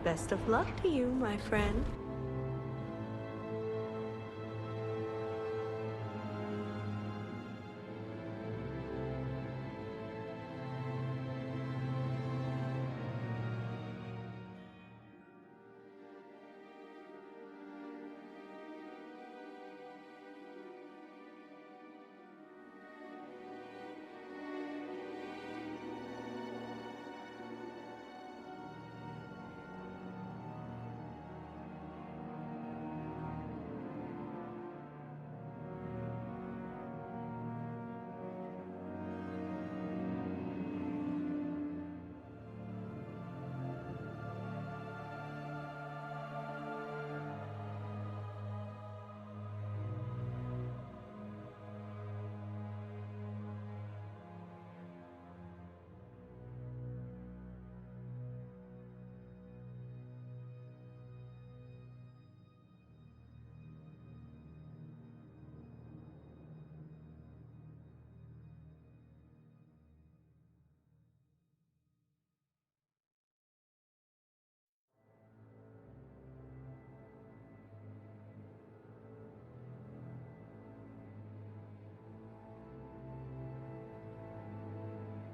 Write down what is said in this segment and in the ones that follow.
Best of luck to you, my friend.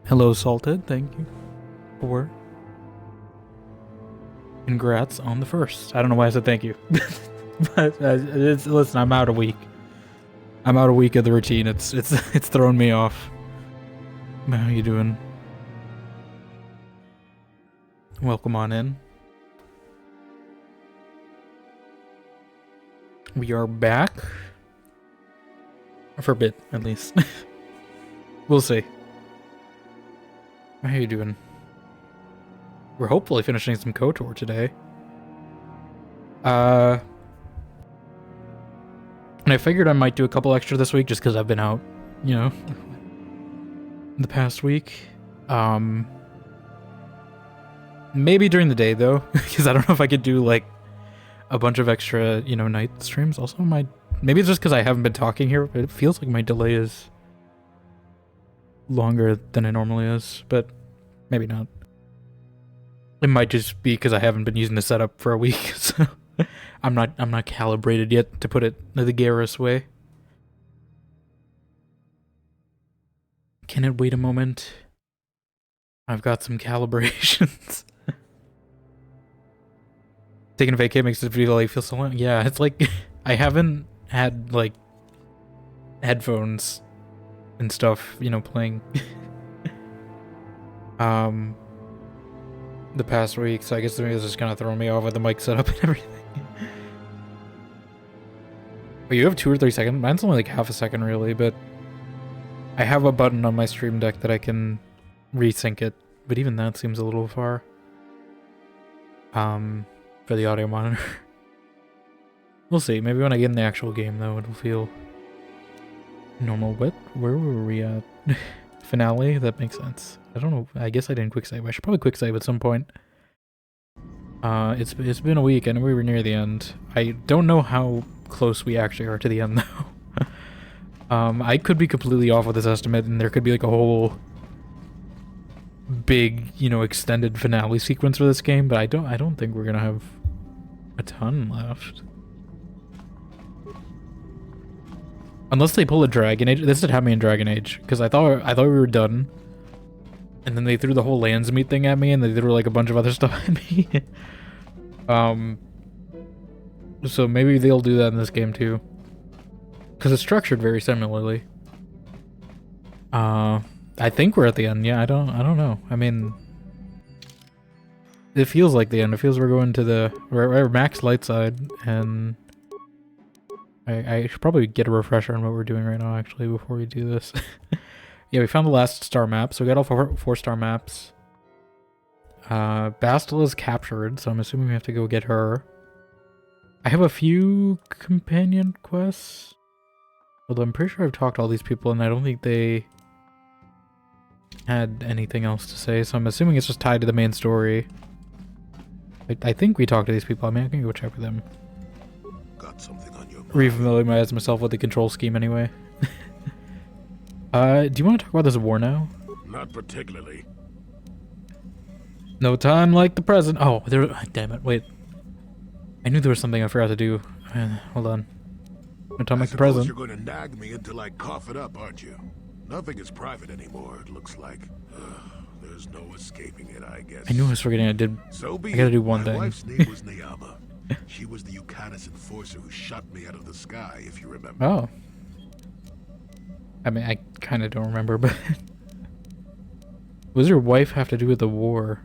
Hello, Salted. Thank you for congrats on the first. I don't know why I said thank you, but listen, I'm out a week. I'm out a week of the routine. It's thrown me off. How you doing? Welcome on in. We are back for a bit, at least. We'll see. How you doing? We're hopefully finishing some KOTOR today. And I figured I might do a couple extra this week just because I've been out, you know, the past week. Maybe during the day though, because I don't know if I could do like a bunch of extra, you know, night streams. Also, maybe it's just because I haven't been talking here, but it feels like my delay is longer than it normally is, but maybe not. It might just be because I haven't been using the setup for a week, so I'm not calibrated yet, to put it the Garrus way. Can it wait a moment? I've got some calibrations. Taking a vacay makes the video like feel so long. Yeah, it's like I haven't had like headphones and stuff, you know, playing the past week, so I guess maybe it's just kind of throwing me off with the mic setup and everything. But you have 2 or 3 seconds. Mine's only like half a second really, but I have a button on my stream deck that I can resync it, but even that seems a little far for the audio monitor. We'll see. Maybe when I get in the actual game though, it'll feel normal. Where were we at? Finale? That makes sense. I don't know. I guess I didn't quick save. I should probably quick save at some point. It's been a week and we were near the end. I don't know how close we actually are to the end though. I could be completely off with this estimate and there could be like a whole big, you know, extended finale sequence for this game, but I don't think we're gonna have a ton left. Unless they pull a Dragon Age. This did have me in Dragon Age, because I thought we were done. And then they threw the whole Landsmeet thing at me, and they threw like a bunch of other stuff at me. So maybe they'll do that in this game too. Because it's structured very similarly. I think we're at the end. Yeah, I don't know. I mean, it feels like the end. It feels we're going to we're max light side, and I should probably get a refresher on what we're doing right now, actually, before we do this. Yeah, we found the last star map, so we got all four star maps. Bastila is captured, so I'm assuming we have to go get her. I have a few companion quests, although I'm pretty sure I've talked to all these people, and I don't think they had anything else to say, so I'm assuming it's just tied to the main story. I think we talked to these people. I mean, I can go check with them. Got something on your mind. Refamiliarize myself with the control scheme anyway. Do you want to talk about this war now? Not particularly. No time like the present. Oh, there. Damn it! Wait. I knew there was something I forgot to do. Hold on. No time I like the suppose present. you're going to nag me until I cough it up, aren't you? Nothing is private anymore, it looks like. There's no escaping it, I guess. I knew I was forgetting. I did. So be I gotta it. do one My thing. wife's name was Neyama. She was the Yukanis enforcer who shot me out of the sky, if you remember. Oh. I mean, I kind of don't remember, but what does your wife have to do with the war?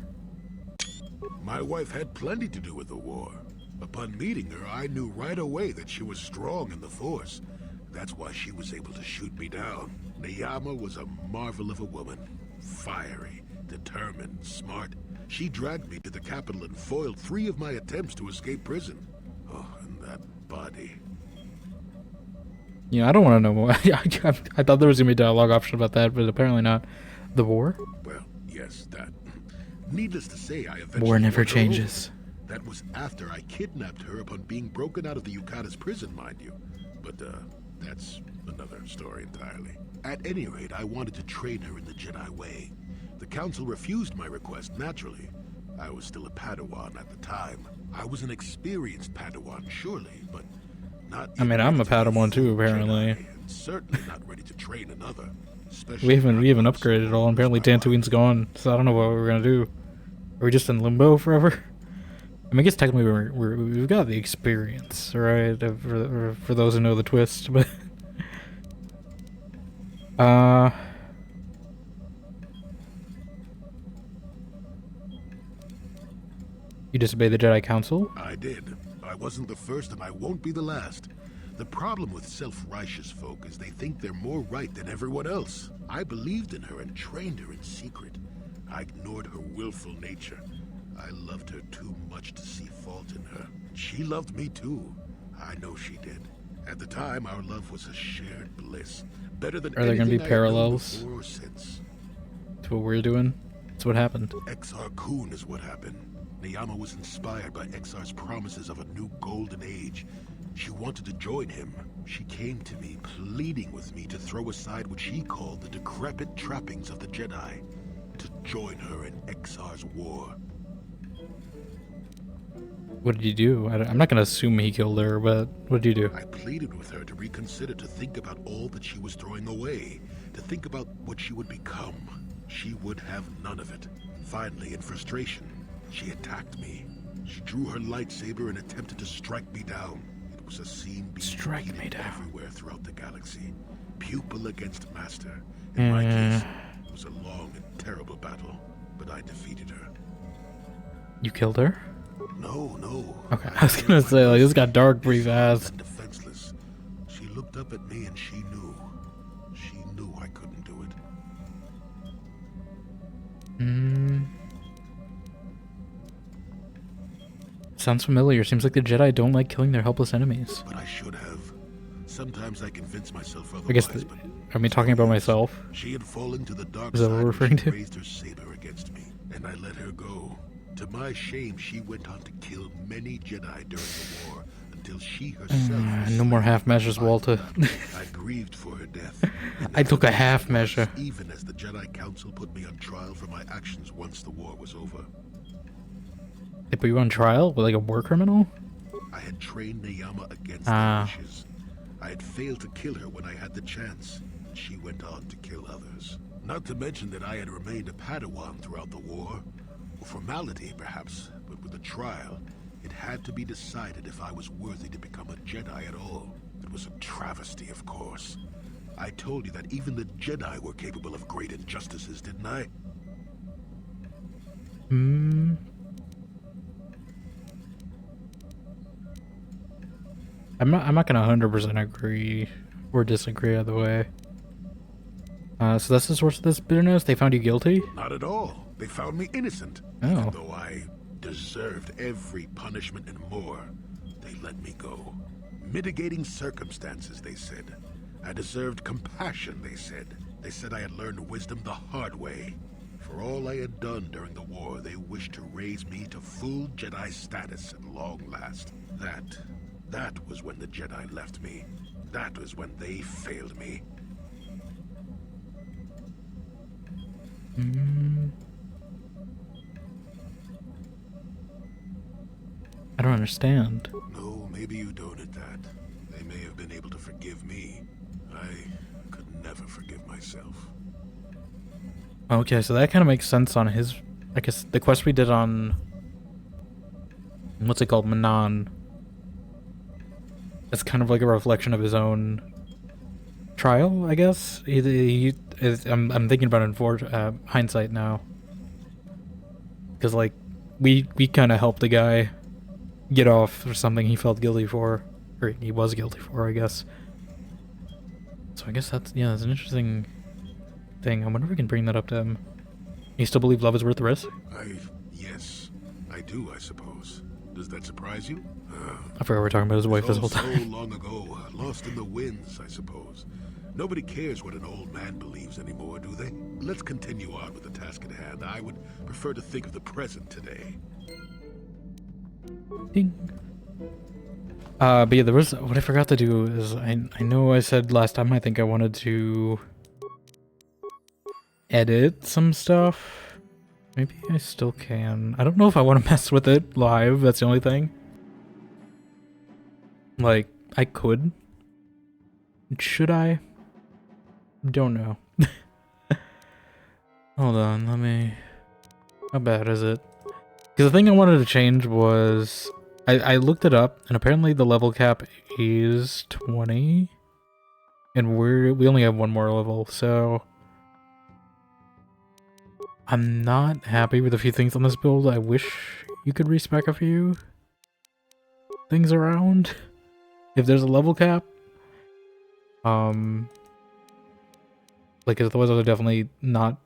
My wife had plenty to do with the war. Upon meeting her, I knew right away that she was strong in the Force. That's why she was able to shoot me down. Neyama was a marvel of a woman. Fiery, determined, smart. She dragged me to the capital and foiled 3 of my attempts to escape prison. Oh, and that body. You know, I don't want to know more. I thought there was gonna be a dialogue option about that, but apparently not. The war? Well, yes, that. Needless to say, I eventually War never won her over. changes. That was after I kidnapped her upon being broken out of the Yukatas prison, mind you. But, that's another story entirely. At any rate, I wanted to train her in the Jedi way. The Council refused my request, naturally. I was still a Padawan at the time. I was an experienced Padawan, surely, but not... I mean, I'm a Padawan too, apparently. Jedi, and certainly not ready to train another. We haven't upgraded at all. Apparently Tatooine's gone, so I don't know what we're gonna do. Are we just in limbo forever? I mean, I guess technically we've got the experience, right? For those who know the twist, but you disobeyed the Jedi Council? I did. I wasn't the first and I won't be the last. The problem with self-righteous folk is they think they're more right than everyone else. I believed in her and trained her in secret. I ignored her willful nature. I loved her too much to see fault in her. She loved me too. I know she did. At the time, our love was a shared bliss. Better than Are there gonna be anything I had known parallels before or since. to what we're doing? That's what happened. Exar Kun is what happened. Neyama was inspired by Exar's promises of a new golden age. She wanted to join him. She came to me, pleading with me to throw aside what she called the decrepit trappings of the Jedi, to join her in Exar's war. What did you do? I'm not gonna assume he killed her, but what did you do? I pleaded with her to reconsider, to think about all that she was throwing away, to think about what she would become. She would have none of it. Finally, in frustration, she attacked me. She drew her lightsaber and attempted to strike me down. It was a scene being Strike me repeated down. everywhere throughout the galaxy. Pupil against master. In my case, it was a long and terrible battle, but I defeated her. You killed her? No. Okay, I was gonna say, like, this got dark pretty fast. And defenseless. She looked up at me and she knew. She knew I couldn't do it. Sounds familiar. Seems like the Jedi don't like killing their helpless enemies. But I should have. Sometimes I convince myself otherwise. I guess, are we talking about myself? She had fallen to the dark Is that side what we're when referring she to? raised her saber against me, and I let her go. To my shame, she went on to kill many Jedi during the war, until she herself was No more slain half measures, by Walter. them. I grieved for her death. And I took a it half was measure. Even as the Jedi Council put me on trial for my actions once the war was over. They put you on trial with like a war criminal? I had trained Neyama against Ah. their wishes. I had failed to kill her when I had the chance, and she went on to kill others. Not to mention that I had remained a Padawan throughout the war. A formality, perhaps, but with a trial, it had to be decided if I was worthy to become a Jedi at all. It was a travesty, of course. I told you that even the Jedi were capable of great injustices, didn't I? I'm not gonna 100% agree or disagree either way. So that's the source of this bitterness? They found you guilty? Not at all. They found me innocent. Oh. Even though I deserved every punishment and more, they let me go. Mitigating circumstances, they said. I deserved compassion, they said. They said I had learned wisdom the hard way. For all I had done during the war, they wished to raise me to full Jedi status at long last. That was when the Jedi left me. That was when they failed me. don't understand. No, maybe you don't at that. They may have been able to forgive me. I could never forgive myself. Okay, so that kind of makes sense on his... I guess the quest we did on... What's it called? Manan. It's kind of like a reflection of his own trial, I guess. I'm thinking about it in hindsight now. Because, like, we kind of helped the guy get off for something he felt guilty for. Or he was guilty for, I guess. So I guess that's an interesting thing. I wonder if we can bring that up to him. You still believe love is worth the risk? Yes, I do, I suppose. Does that surprise you? I forgot we were talking about his wife this whole time. So long ago, lost in the winds, I suppose. Nobody cares what an old man believes anymore, do they? Let's continue on with the task at hand. I would prefer to think of the present today. Ding. But yeah, there was... What I forgot to do is... I know I said last time I think I wanted to... edit some stuff. Maybe I still can. I don't know if I want to mess with it live, that's the only thing. Like, I could. Should I? Don't know. Hold on, let me... How bad is it? Because the thing I wanted to change was... I looked it up, and apparently the level cap is 20. And we only have one more level, so... I'm not happy with a few things on this build. I wish you could respec a few things around. If there's a level cap. Like, otherwise I would definitely not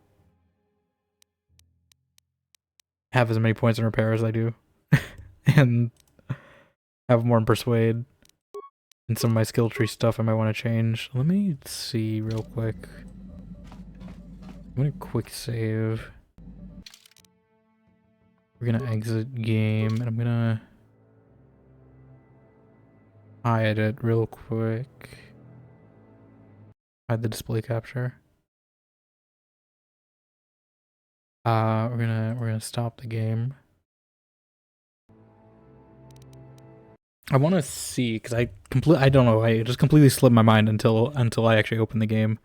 have as many points in repair as I do. And have more in persuade. And some of my skill tree stuff I might want to change. Let me see real quick. I'm gonna quick save. We're gonna exit game, and I'm gonna hide it real quick. Hide the display capture. We're gonna stop the game. I want to see, because I don't know, I just completely slipped my mind until I actually opened the game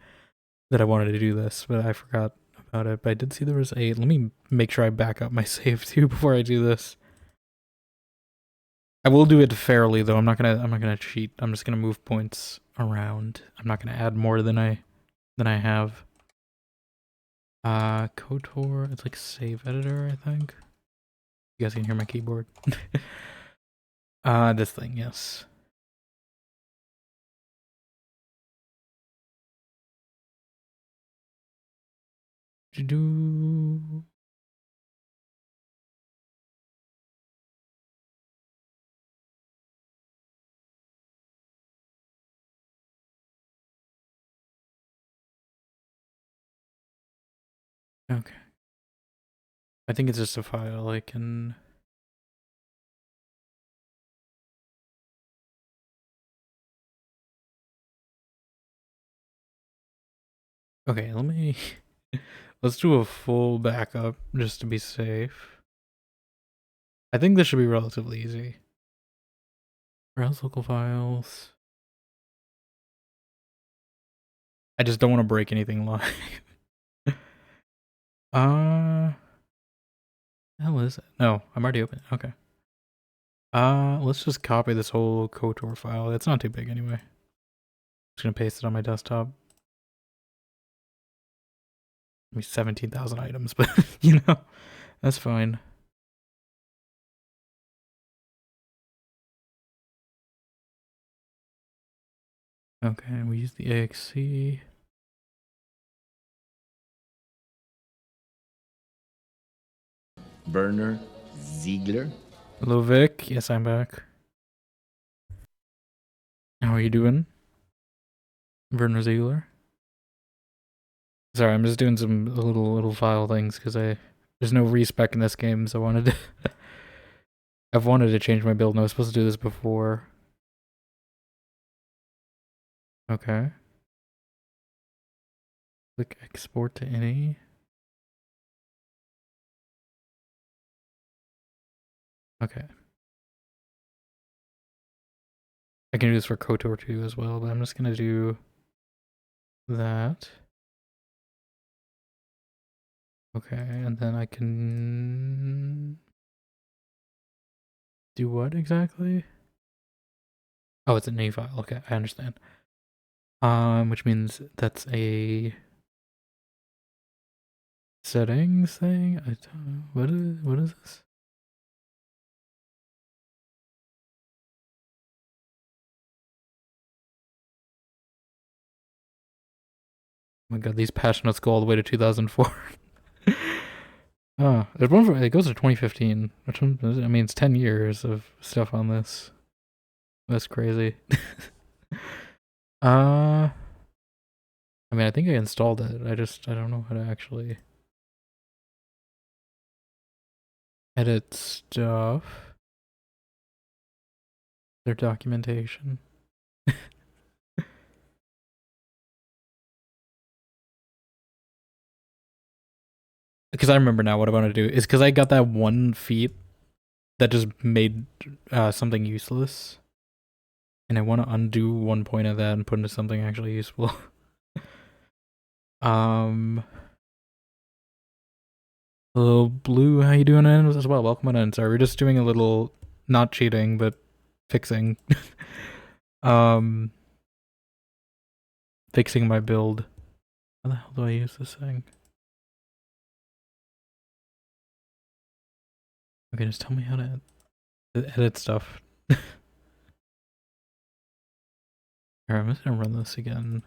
that I wanted to do this, but I forgot about it. But I did see there was a... Let me make sure I back up my save too before I do this. I will do it fairly though. I'm not gonna cheat. I'm just gonna move points around. I'm not gonna add more than I have. KOTOR, it's like save editor, I think. You guys can hear my keyboard. This thing, yes. Do. Okay. I think it's just a file I can... Okay, let me... Let's do a full backup just to be safe. I think this should be relatively easy. Browse local files. I just don't want to break anything live. Hell is it? No, I'm already open. Okay. Let's just copy this whole KOTOR file. It's not too big anyway. Just gonna paste it on my desktop. Maybe 17,000 items, but you know, that's fine. Okay, we use the AXC. Werner Ziegler. Hello, Vic. Yes, I'm back. How are you doing, Werner Ziegler? Sorry, I'm just doing some little file things because there's no respec in this game, so I wanted to I've wanted to change my build, and I was supposed to do this before. Okay. Click export to any. Okay. I can do this for KOTOR 2 as well, but I'm just gonna do that. Okay, and then I can do what exactly? Oh, it's an A file. Okay, I understand. Which means that's a settings thing. I don't, what is this? Oh my god, these patch notes go all the way to 2004. There's one for, it goes to 2015. Which one, I mean, it's 10 years of stuff on this. That's crazy. I mean, I think I installed it. I don't know how to actually edit stuff. Their documentation. Because I remember now what I want to do is because I got that one feat that just made something useless, and I want to undo 1 point of that and put into something actually useful. Hello, Blue. How you doing as well? Welcome on in. Sorry, we're just doing a little not cheating, but fixing. Fixing my build. How the hell do I use this thing? Okay, just tell me how to edit stuff. Alright, I'm just gonna run this again.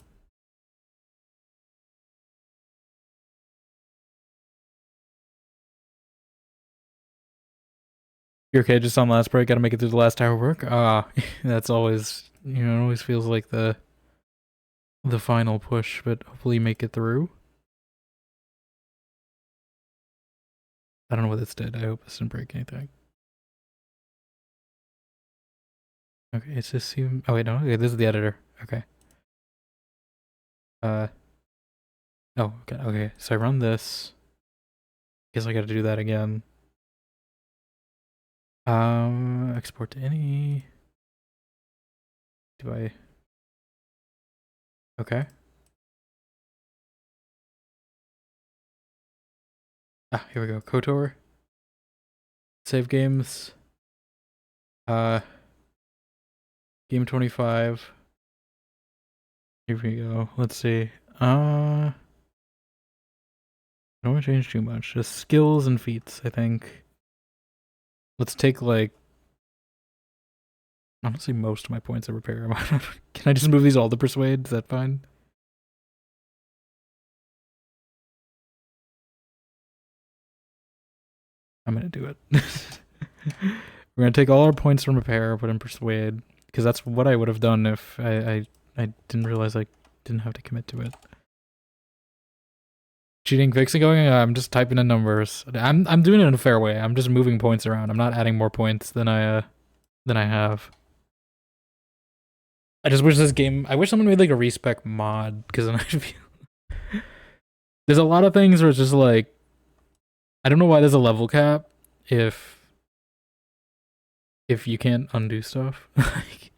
You're okay, just on last break, gotta make it through the last hour work. That's always, you know, it always feels like the final push, but hopefully you make it through. I don't know what this did. I hope this didn't break anything. Okay, it's just oh wait, no, okay, this is the editor. Okay. Oh, okay, so I run this. Guess I gotta do that again. Export to any. Do I? Okay. Ah, here we go. KOTOR. Save games. Game 25. Here we go. Let's see. I don't want to change too much. Just skills and feats, I think. Let's take like honestly most of my points of repair. Can I just move these all to persuade? Is that fine? I'm gonna do it. We're gonna take all our points from repair, put in persuade, because that's what I would have done if I didn't realize I didn't have to commit to it. Cheating, fixing, going. I'm just typing in numbers. I'm doing it in a fair way. I'm just moving points around. I'm not adding more points than I have. I just wish this game. I wish someone made like a respec mod, because then I feel there's a lot of things where it's just like I don't know why there's a level cap if you can't undo stuff. Like,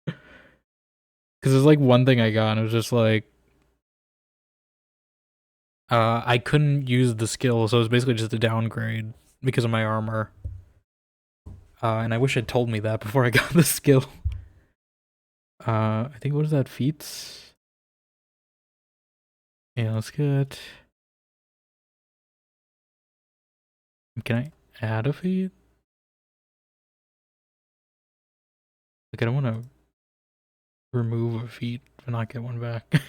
because there's like one thing I got and it was just like I couldn't use the skill, so it was basically just a downgrade because of my armor. And I wish it told me that before I got the skill. I think what is that, feats? Yeah, let's get. Can I add a feat? Like I don't want to remove a feat but not get one back.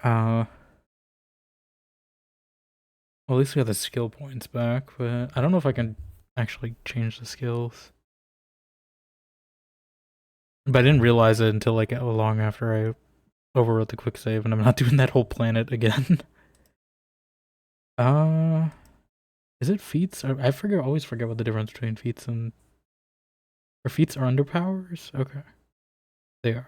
Well, at least we got the skill points back, but I don't know if I can actually change the skills. But I didn't realize it until like long after I overwrote the quick save, and I'm not doing that whole planet again. Is it feats? I always forget what the difference between feats and feats are underpowers. Okay, they are.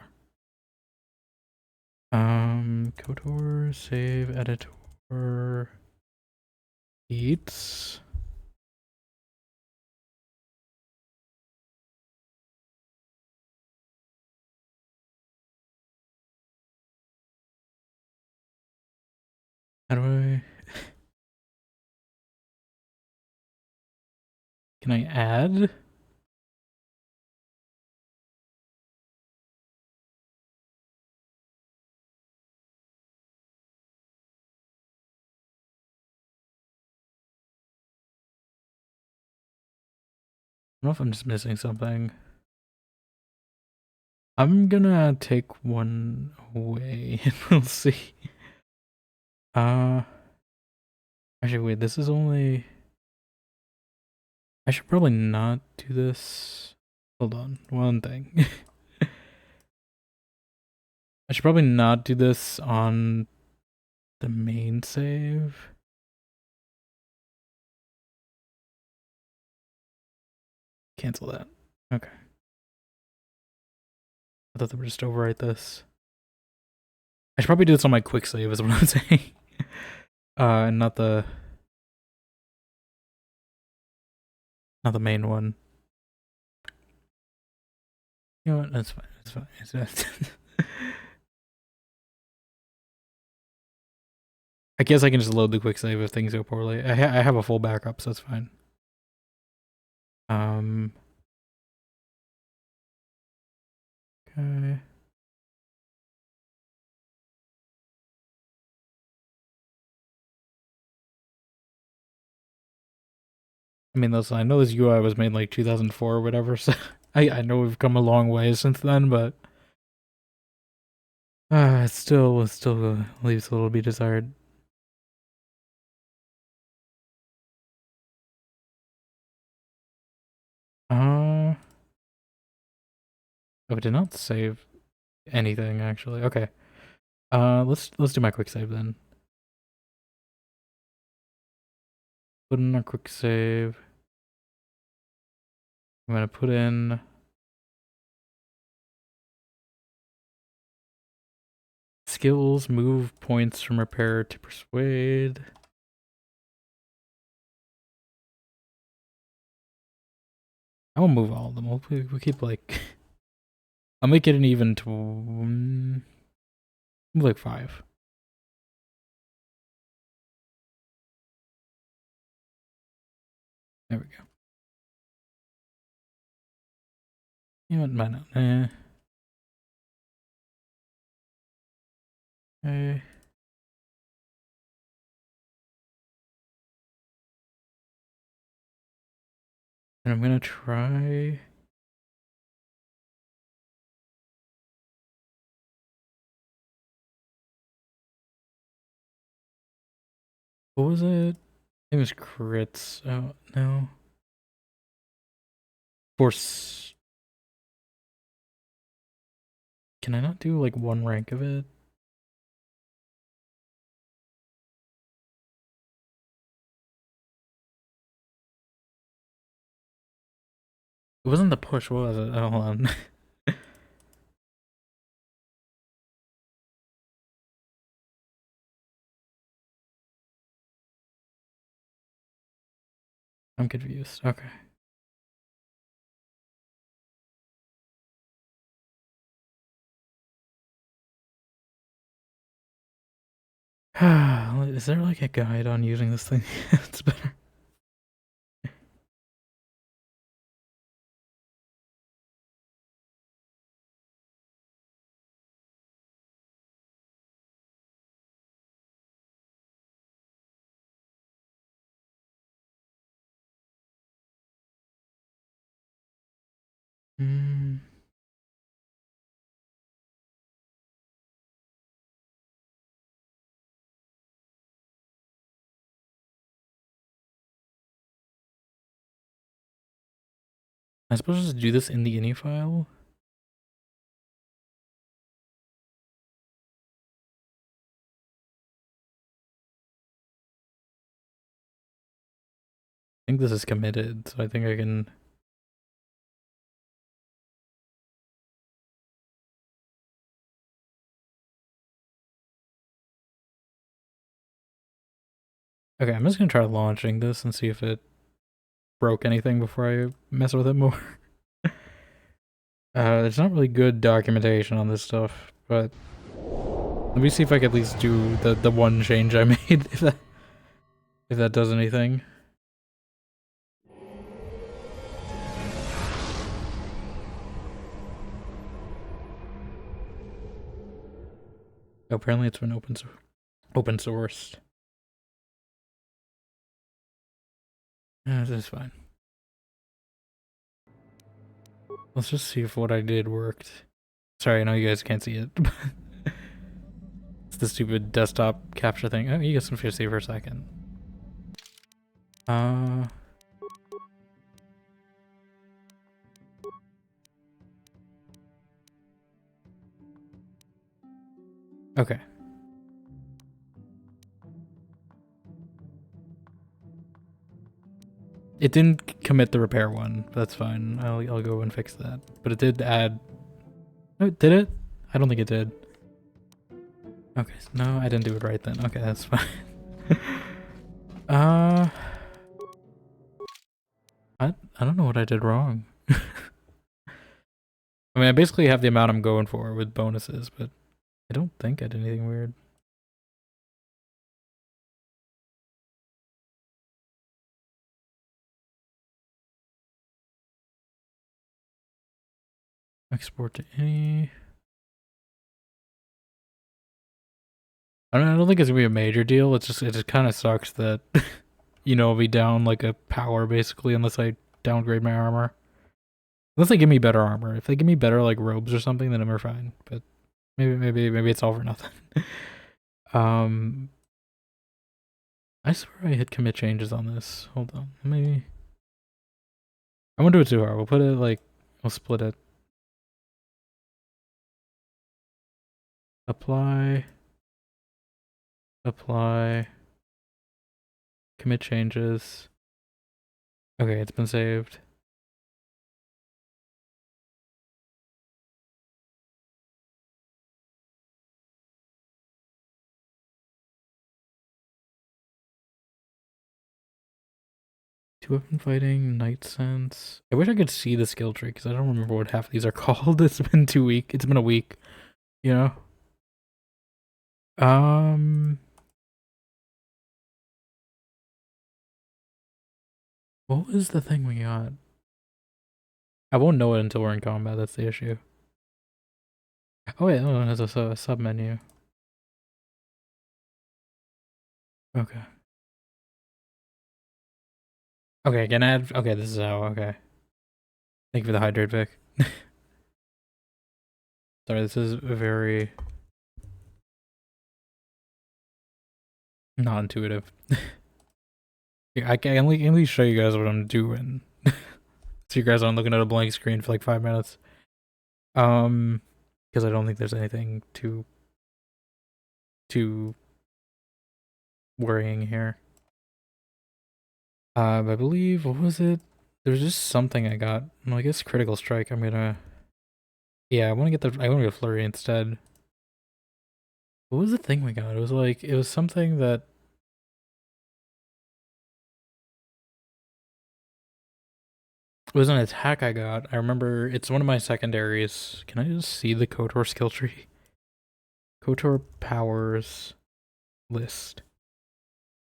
KOTOR save editor feats. How do I... Can I add? I don't know if I'm just missing something. I'm gonna take one away and we'll see. Actually, wait, this is only... I should probably not do this. Hold on, one thing. I should probably not do this on the main save. Cancel that. Okay. I thought they were just overwrite this. I should probably do this on my quick save is what I'm saying. And not the main one. You know what? That's fine. That's fine. It's I guess I can just load the quick save if things go poorly. I have a full backup, so that's fine. Okay. I mean, listen, I know this UI was made like 2004 or whatever, so I know we've come a long way since then, but it still leaves a little bit desired. Oh, it did not save anything actually. Okay. Let's do my quick save then. Put in our quick save. I'm gonna put in skills, move points from repair to persuade. I won't move all of them. We'll keep like... I'll make it an even to... like 5. There we go. You know what? Might not. Okay. And I'm gonna try... What was it? I think it was crits. Oh, no. Force... Can I not do like one rank of it? It wasn't the push, what was it? Oh, hold on. I'm confused. Okay. Is there like a guide on using this thing? It's better. Hmm. I suppose just do this in the ini file? I think this is committed, so I think I can... Okay, I'm just gonna try launching this and see if it broke anything before I mess with it more. There's not really good documentation on this stuff, but Let me see if I can at least do the one change I made, if that does anything. Apparently it's been open sourced. This is fine. Let's just see if what I did worked. Sorry, I know you guys can't see it. It's the stupid desktop capture thing. Oh, you get some see for a second. Okay. It didn't commit the repair one. That's fine. I'll go and fix that. But it did add. Oh, did it? I don't think it did. Okay. No, I didn't do it right then. Okay, that's fine. I don't know what I did wrong. I mean, I basically have the amount I'm going for with bonuses, but I don't think I did anything weird. Export to any. I don't think it's gonna be a major deal. It just kind of sucks that, you know, I'll be down like a power basically unless I downgrade my armor. Unless they give me better armor. If they give me better like robes or something, then I'm fine. But maybe it's all for nothing. I swear I hit commit changes on this. Hold on. Maybe I won't do it too hard. We'll put it like we'll split it. Apply. Commit changes. Okay, it's been saved. Two weapon fighting, night sense. I wish I could see the skill tree because I don't remember what half of these are called. It's been It's been a week, you know. What was the thing we got? I won't know it until we're in combat. That's the issue. Oh wait, no, it has a sub menu. Okay. Okay, can I add? Okay, this is how. Okay. Thank you for the hydrate pick. Sorry, this is very not intuitive. Yeah, I can at least show you guys what I'm doing. So you guys aren't looking at a blank screen for like 5 minutes. Because I don't think there's anything too worrying here. I believe, what was it? There's just something I got. Well, I guess critical strike. I'm gonna. Yeah, I want to get flurry instead. What was the thing we got? It was something that. It was an attack I got. I remember it's one of my secondaries. Can I just see the KOTOR skill tree? KOTOR powers list.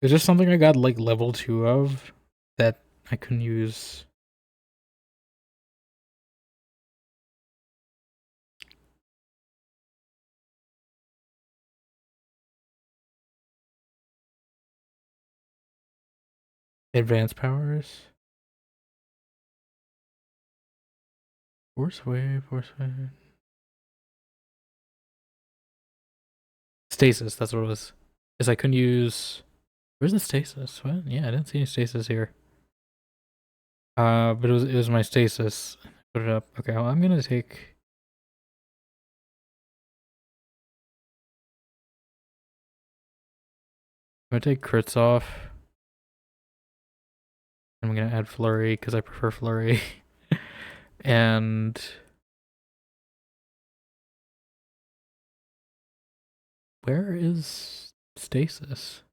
It's just something I got like level 2 of that I couldn't use. Advanced powers. Force wave. Stasis, that's what it was. Is I couldn't use. Where's the stasis? What? Yeah, I didn't see any stasis here. But it was my stasis. Put it up. Okay, well, I'm gonna take. I'm gonna take crits off. I'm gonna add flurry because I prefer flurry. And where is stasis?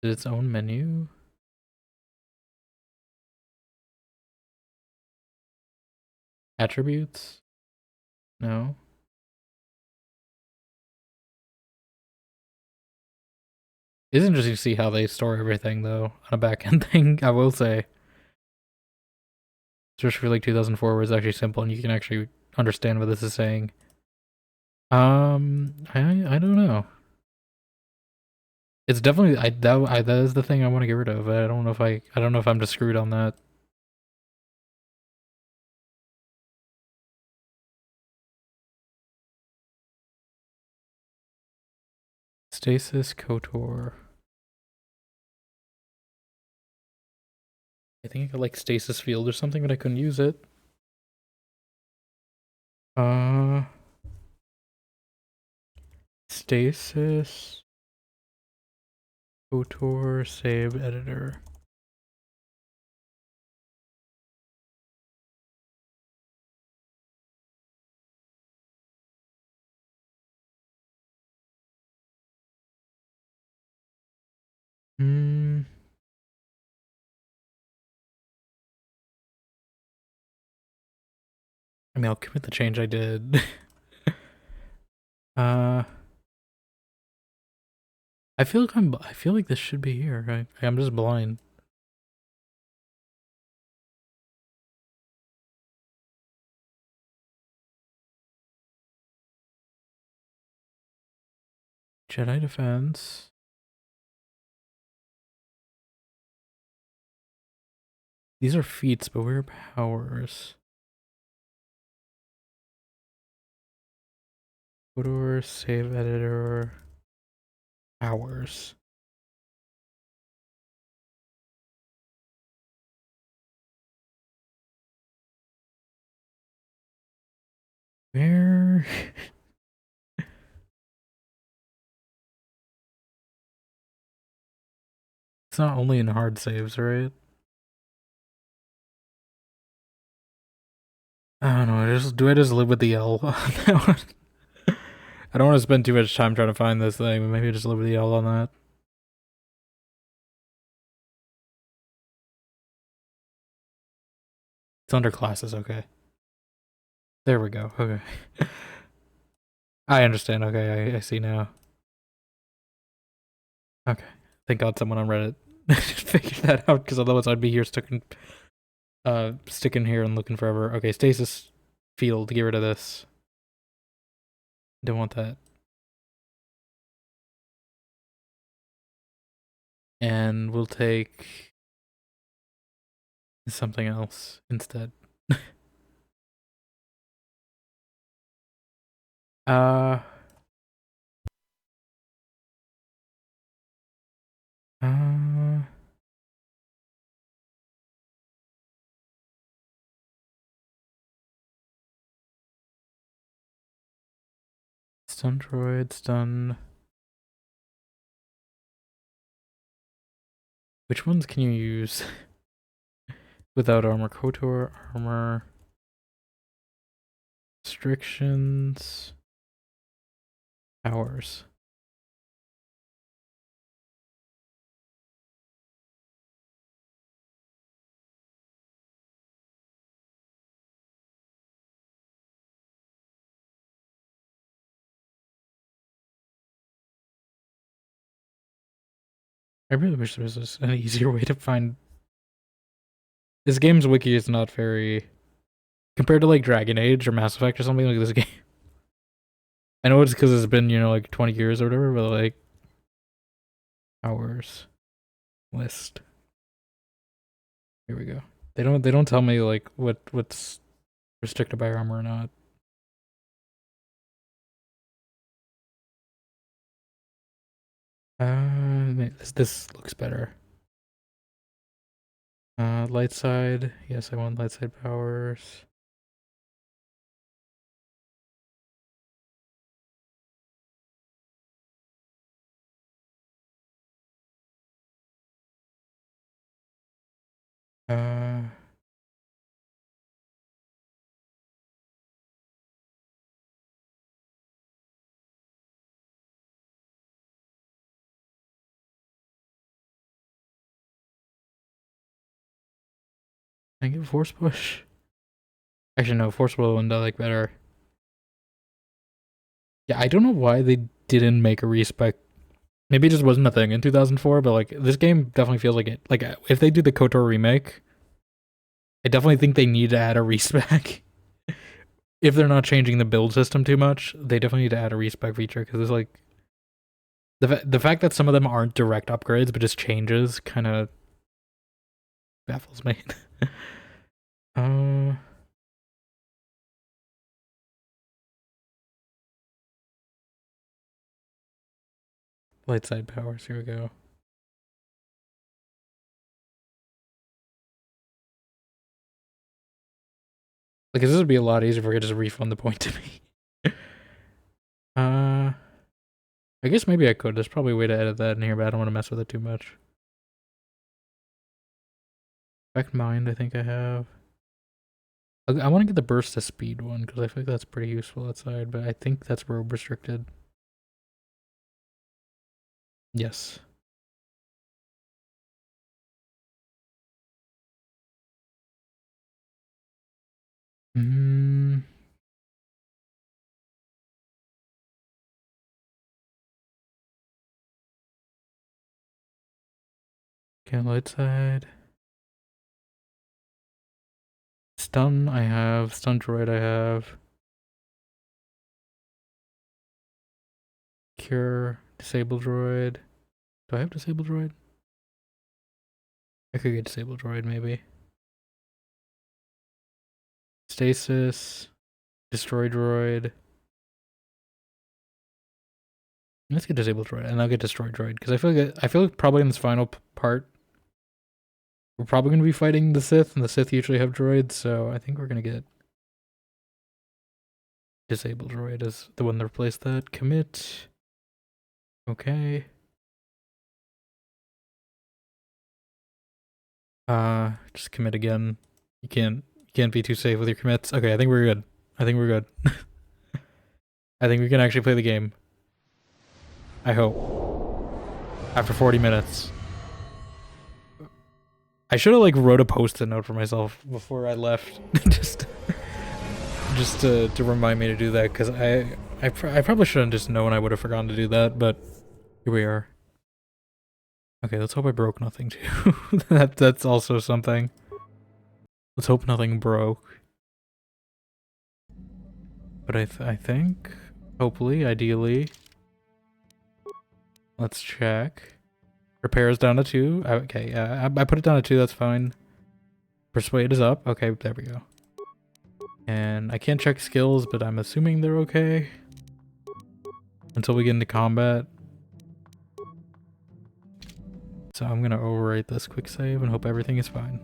Is it its own menu? Attributes? No. It's interesting to see how they store everything, though, on a back-end thing, I will say. Especially for like 2004, where it's actually simple and you can actually understand what this is saying. I don't know. It's definitely that is the thing I want to get rid of. I don't know if I'm just screwed on that. Stasis Kotor. I think I got like Stasis Field or something, but I couldn't use it. Stasis Kotor save editor. Hmm. I mean, I'll commit the change I did. I feel like this should be here. I'm just blind. Jedi defense. These are feats, but where are powers? Kotor save editor. Powers. Where? It's not only in hard saves, right? I don't know. Do I just live with the L on that one? I don't want to spend too much time trying to find this thing, but maybe I just live with the L on that. It's under classes, okay. There we go. Okay. I understand. Okay, I see now. Okay. Thank God someone on Reddit just figured that out, because otherwise I'd be here sticking here and looking forever. Okay, stasis field, get rid of this. Don't want that. And we'll take something else instead. uh uh stun droid, stun. Which ones can you use without armor? KOTOR, armor, restrictions, powers. I really wish there was an easier way to find. This game's wiki is not very compared to like Dragon Age or Mass Effect or something like this game. I know it's because it's been, like 20 years or whatever, but like hours list. Here we go. They don't tell me like what's restricted by armor or not. This looks better. Light side. Yes, I want light side powers. Uh, can I get force push? Actually, no, Force Whirlwind I like better. Yeah, I don't know why they didn't make a respec. Maybe it just wasn't a thing in 2004, but like this game definitely feels like it. Like if they do the KOTOR remake, I definitely think they need to add a respec. If they're not changing the build system too much, they definitely need to add a respec feature because it's like the fact that some of them aren't direct upgrades but just changes kind of baffles me. uh Light side powers, here we go. Like this would be a lot easier if we could just refund the point to me. I guess maybe I could. There's probably a way to edit that in here, but I don't want to mess with it too much. Effect mind, I think I have. I want to get the burst of speed one because I feel like that's pretty useful outside, but I think that's robe restricted. Yes. Hmm. Okay, light side. Stun I have. Stun droid I have. Cure. Disable droid. Do I have disable droid? I could get disable droid maybe. Stasis. Destroy droid. Let's get disable droid, and I'll get destroy droid because I feel like probably in this final part we're probably gonna be fighting the Sith, and the Sith usually have droids, so I think we're gonna get disable droid as the one to replace that. Commit. Okay. Just commit again. You can't be too safe with your commits. Okay, I think we're good. I think we're good. I think we can actually play the game. I hope. After 40 minutes. I should have like wrote a post-it note for myself before I left. just to remind me to do that, because I probably shouldn't just known. I would have forgotten to do that, but here we are. Okay, let's hope I broke nothing too. That's also something. Let's hope nothing broke. But I think, hopefully, ideally. Let's check. Repair is down to 2. Okay, yeah, I put it down to 2, that's fine. Persuade is up. Okay, there we go. And I can't check skills, but I'm assuming they're okay. Until we get into combat. So I'm gonna overwrite this quick save and hope everything is fine.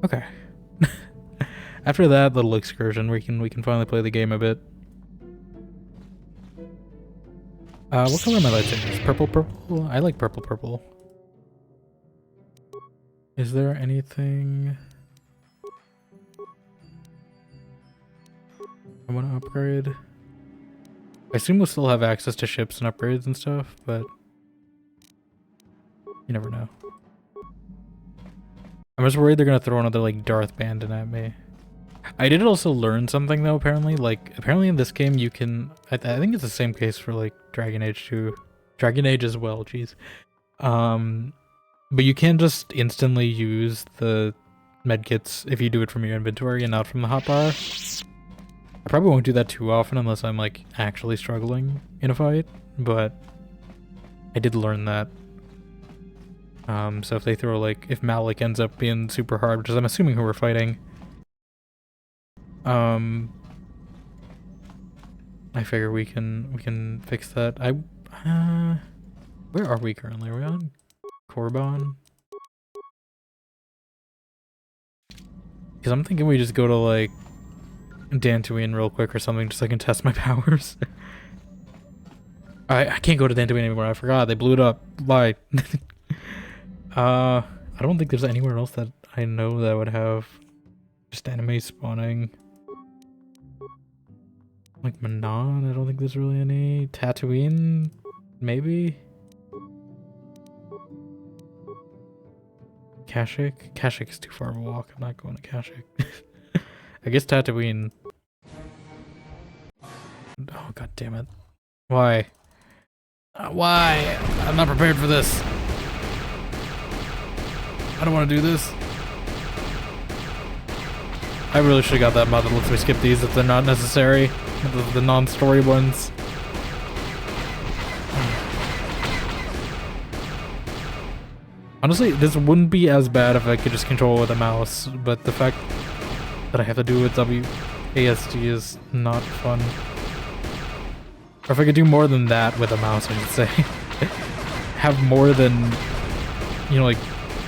Okay. After that little excursion, we can finally play the game a bit. What color are my lightsabers? Purple, purple? I like purple, purple. Is there anything I want to upgrade? I assume we'll still have access to ships and upgrades and stuff, but you never know. I'm just worried they're gonna throw another like Darth Bandit at me. I did also learn something though, apparently. Like, apparently in this game you can... I think it's the same case for like Dragon Age 2. Dragon Age as well, jeez. But you can just instantly use the medkits if you do it from your inventory and not from the hotbar. I probably won't do that too often unless I'm like actually struggling in a fight, but I did learn that. So if they throw like... If Malik ends up being super hard, which is I'm assuming who we're fighting... I figure we can fix that. Where are we currently? Are we on Korriban? Because I'm thinking we just go to like Dantooine real quick or something just so I can test my powers. I can't go to Dantooine anymore. I forgot. They blew it up. Bye. I don't think there's anywhere else that I know that would have just enemies spawning. Like Manon, I don't think there's really any. Tatooine, maybe? Kashyyyk? Kashyyyk is too far of a walk. I'm not going to Kashyyyk. I guess Tatooine. Oh god damn it! Why? Why? I'm not prepared for this. I don't want to do this. I really should have got that mod that lets me skip these if they're not necessary. The non-story ones. Honestly, this wouldn't be as bad if I could just control it with a mouse, but the fact that I have to do it with WASD is not fun. Or if I could do more than that with a mouse, I should say. Have more than, you know, like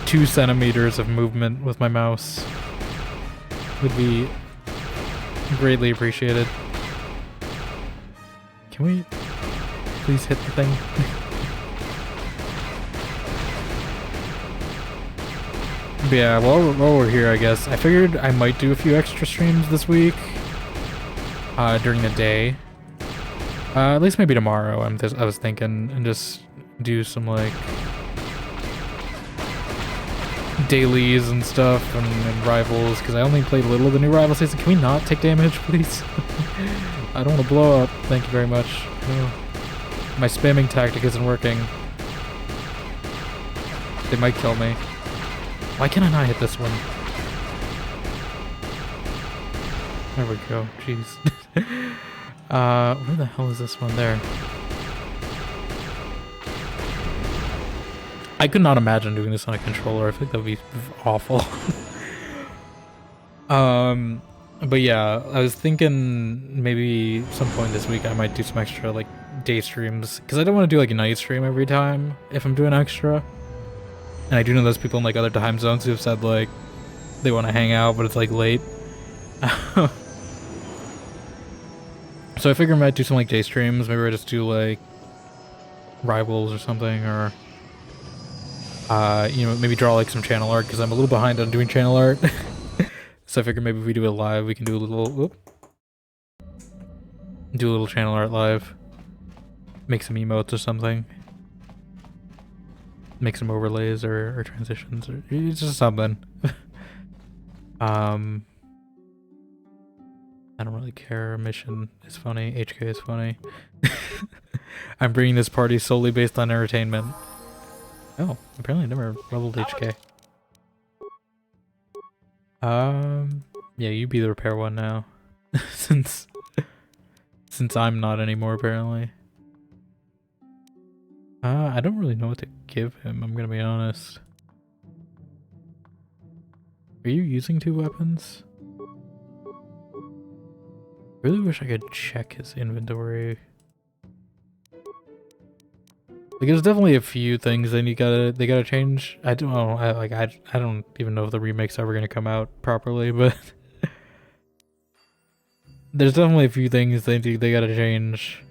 2 centimeters of movement with my mouse would be greatly appreciated. Can we please hit the thing? But yeah, while we're here, I guess, I figured I might do a few extra streams this week during the day. At least maybe tomorrow, I was thinking, and just do some, like, dailies and stuff, and Rivals, because I only played a little of the new Rival season. Can we not take damage, please? I don't want to blow up. Thank you very much. No. My spamming tactic isn't working. They might kill me. Why can I not hit this one? There we go. Jeez. Where the hell is this one? There. I could not imagine doing this on a controller. I think that would be awful. But yeah, I was thinking maybe some point this week I might do some extra like day streams, because I don't want to do like a night stream every time if I'm doing extra. And I do know there's people in like other time zones who have said like they want to hang out, but it's like late. So I figure I might do some like day streams. Maybe I just do like Rivals or something, or you know, maybe draw like some channel art, because I'm a little behind on doing channel art. So I figure maybe if we do it live, we can do a little channel art live. Make some emotes or something. Make some overlays or transitions, or it's just something. I don't really care. Mission is funny. HK is funny. I'm bringing this party solely based on entertainment. Oh, apparently I never leveled HK. Yeah, you be the repair one now. since I'm not anymore, apparently. I don't really know what to give him, I'm gonna be honest. Are you using 2 weapons? I really wish I could check his inventory. Like, there's definitely a few things they gotta change. I don't know. I don't even know if the remake's ever gonna come out properly, but there's definitely a few things they gotta change.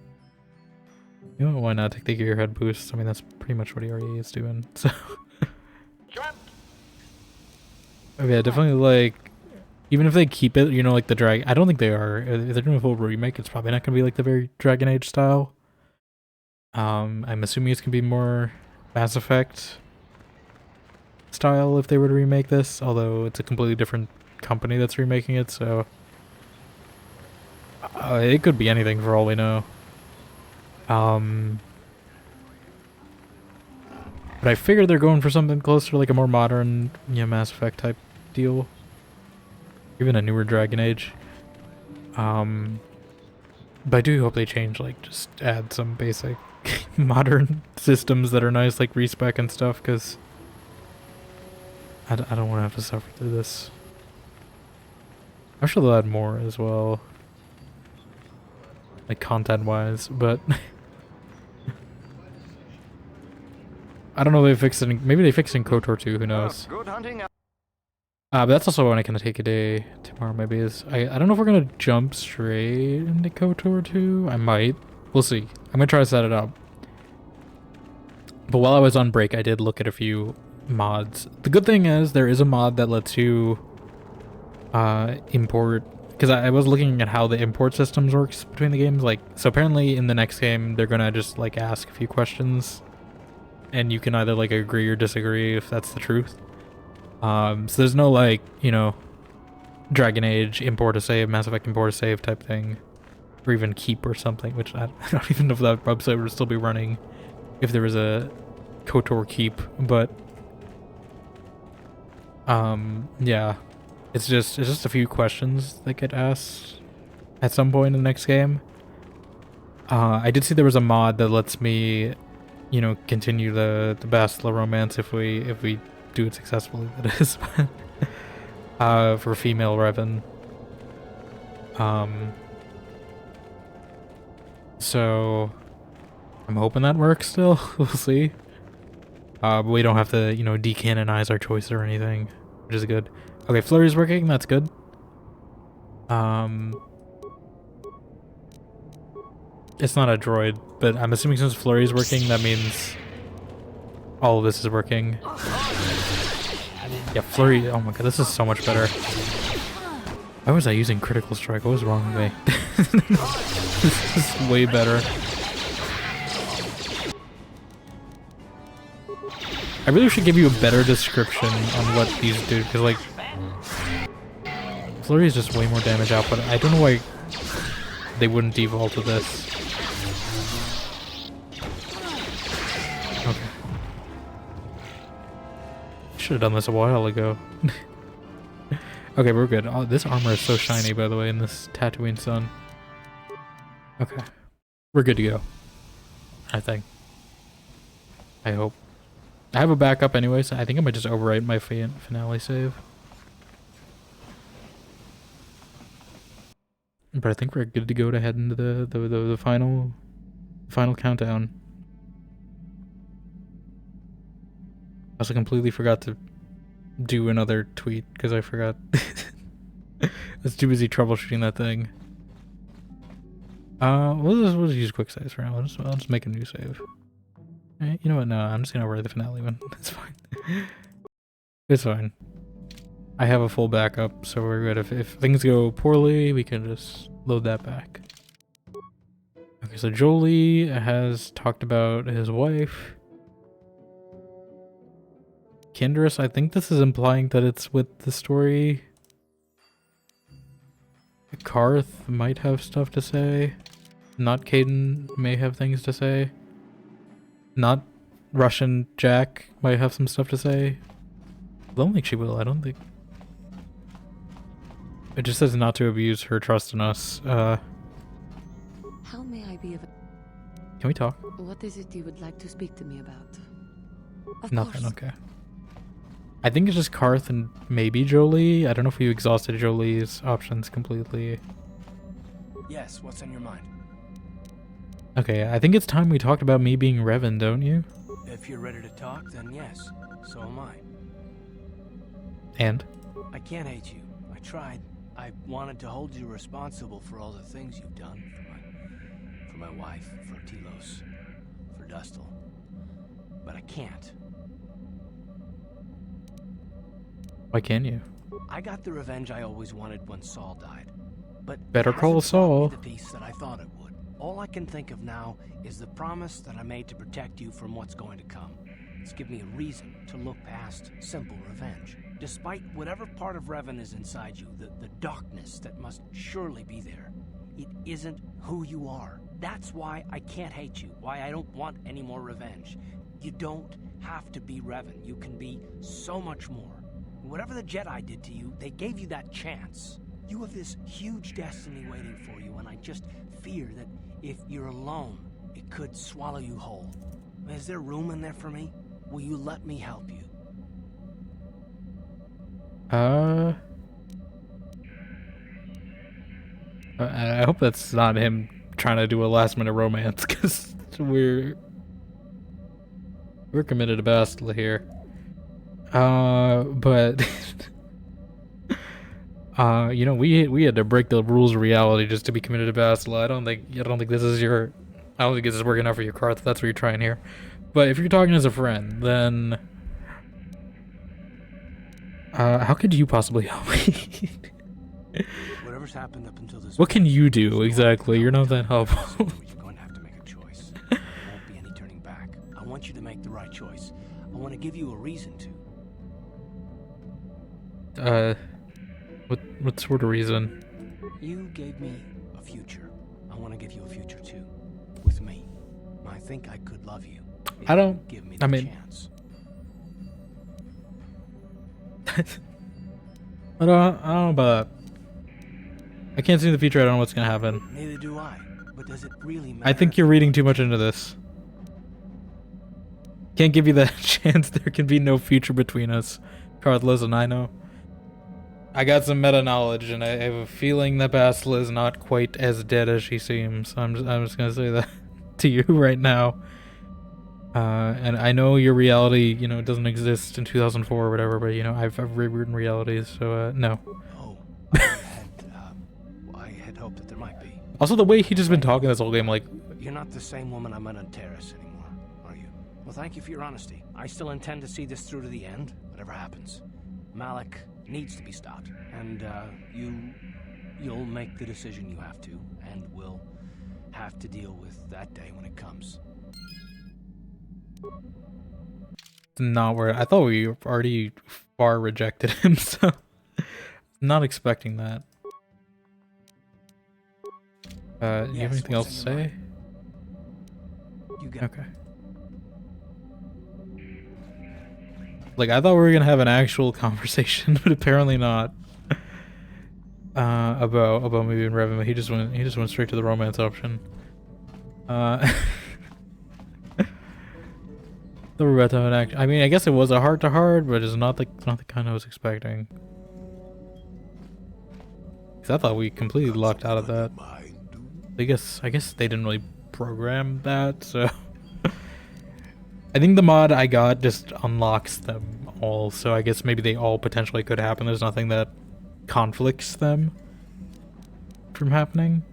You know, why not take the gearhead boost? I mean, that's pretty much what he already is doing. So, yeah, definitely like, even if they keep it, you know, like the drag. I don't think they are. If they're doing a full remake, it's probably not gonna be like the very Dragon Age style. I'm assuming it's gonna be more Mass Effect style if they were to remake this, although it's a completely different company that's remaking it, so it could be anything for all we know. But I figured they're going for something closer to like a more modern, you know, Mass Effect type deal, even a newer Dragon Age. But I do hope they change, like, just add some basic modern systems that are nice, like respec and stuff, because I don't want to have to suffer through this. I'm sure they'll add more as well, like content-wise, but I don't know if they fixed it. Maybe they fixed it in KOTOR 2, who knows. Good hunting. But that's also when I can take a day tomorrow, maybe. I don't know if we're going to jump straight into KOTOR 2. I might. We'll see. I'm going to try to set it up. But while I was on break, I did look at a few mods. The good thing is there is a mod that lets you import, because I was looking at how the import systems works between the games. Like, so apparently in the next game, they're going to just like ask a few questions, and you can either like agree or disagree if that's the truth. So there's no like, you know, Dragon Age import a save, Mass Effect import a save type thing, or even keep or something, which I don't even know if that website would still be running if there was a KOTOR keep, but yeah, it's just a few questions that get asked at some point in the next game. I did see there was a mod that lets me, you know, continue the Bastila romance if we do it successfully, that is. For female Revan. So I'm hoping that works still. We'll see. But we don't have to, you know, decanonize our choice or anything, which is good. Okay, Flurry's working, that's good. It's not a droid, but I'm assuming since Flurry's working, that means all of this is working. Yeah, Flurry, oh my god, this is so much better. Why was I using Critical Strike? What was wrong with me? This is way better. I really should give you a better description on what these do, because like, Flurry is just way more damage output. I don't know why they wouldn't default to this. Okay. Should have done this a while ago. Okay, we're good. Oh, this armor is so shiny, by the way, in this Tatooine sun. Okay. We're good to go. I think. I hope. I have a backup anyway, so I think I might just overwrite my finale save. But I think we're good to go to head into the final countdown. I also completely forgot to do another tweet because I forgot. I was too busy troubleshooting that thing. We'll just use quick saves for now. I'll just make a new save. You know what? No, I'm just gonna override the finale one. It's fine. It's fine. I have a full backup, so we're good. If things go poorly, we can just load that back. Okay, so Jolee has talked about his wife. Kindris, I think this is implying that it's with the story. Karth might have stuff to say. Not Caden may have things to say. Not Russian Jack might have some stuff to say. I don't think she will, I don't think. It just says not to abuse her trust in us. How may I be of... Can we talk? What is it you would like to speak to me about? Of Nothing, course. okay. I think it's just Karth and maybe Jolee. I don't know if you exhausted Jolee's options completely. Yes, what's on your mind? Okay, I think it's time we talked about me being Revan, don't you? If you're ready to talk, then yes, so am I. And? I can't hate you. I tried. I wanted to hold you responsible for all the things you've done for my wife, for Telos, for Dustil. But I can't. Why can't you? I got the revenge I always wanted when Saul died. But Better it call hasn't brought Saul. me the peace that I thought it would. All I can think of now is the promise that I made to protect you from what's going to come. It's given me a reason to look past simple revenge. Despite whatever part of Revan is inside you, the darkness that must surely be there, it isn't who you are. That's why I can't hate you, why I don't want any more revenge. You don't have to be Revan. You can be so much more. Whatever the Jedi did to you, they gave you that chance. You have this huge destiny waiting for you, and I just fear that if you're alone, it could swallow you whole. Is there room in there for me? Will you let me help you? I hope that's not him trying to do a last minute romance, because we're committed to Bastila here. But you know, we had to break the rules of reality just to be committed to Bastila. I don't think this is your, I don't think this is working out for you, Karth. That's what you're trying here. But if you're talking as a friend, then how could you possibly help me? Whatever's happened up until this What can point, you do exactly? You're not that helpful. You're going to have to make a choice. There won't be any turning back. I want you to make the right choice. I want to give you a reason to. What sort of reason? You gave me a future. I want to give you a future too. With me. I think I could love you. if I you don't- give me I the mean- chance. I don't know about that. I can't see the future. I don't know what's gonna happen. Neither do I. But does it really matter? I think you're reading too much into this. Can't give you that chance. There can be no future between us. Carl, listen, I know. I got some meta knowledge, and I have a feeling that Bastila is not quite as dead as she seems. I'm just gonna say that to you right now. And I know your reality, you know, doesn't exist in 2004 or whatever, but you know, I've rewritten realities, so no. Oh, I had hoped that there might be. Also, the way he just been talking this whole game, like, You're not the same woman I met on Terrace anymore, are you? Well, thank you for your honesty. I still intend to see this through to the end, whatever happens. Malik needs to be stopped, and you'll make the decision you have to, and we'll have to deal with that day when it comes. not where I thought we already far rejected him, so not expecting that. You have Yes, anything else what's to in your say? You get Okay. Like, I thought we were gonna have an actual conversation, but apparently not. About maybe in Revan, but he just went straight to the romance option. The we're about to have an act. I mean, I guess it was a heart to heart, but it's not the kind I was expecting. 'Cause I thought we completely locked out of that. I guess they didn't really program that, so I think the mod I got just unlocks them all, so I guess maybe they all potentially could happen. There's nothing that conflicts them from happening.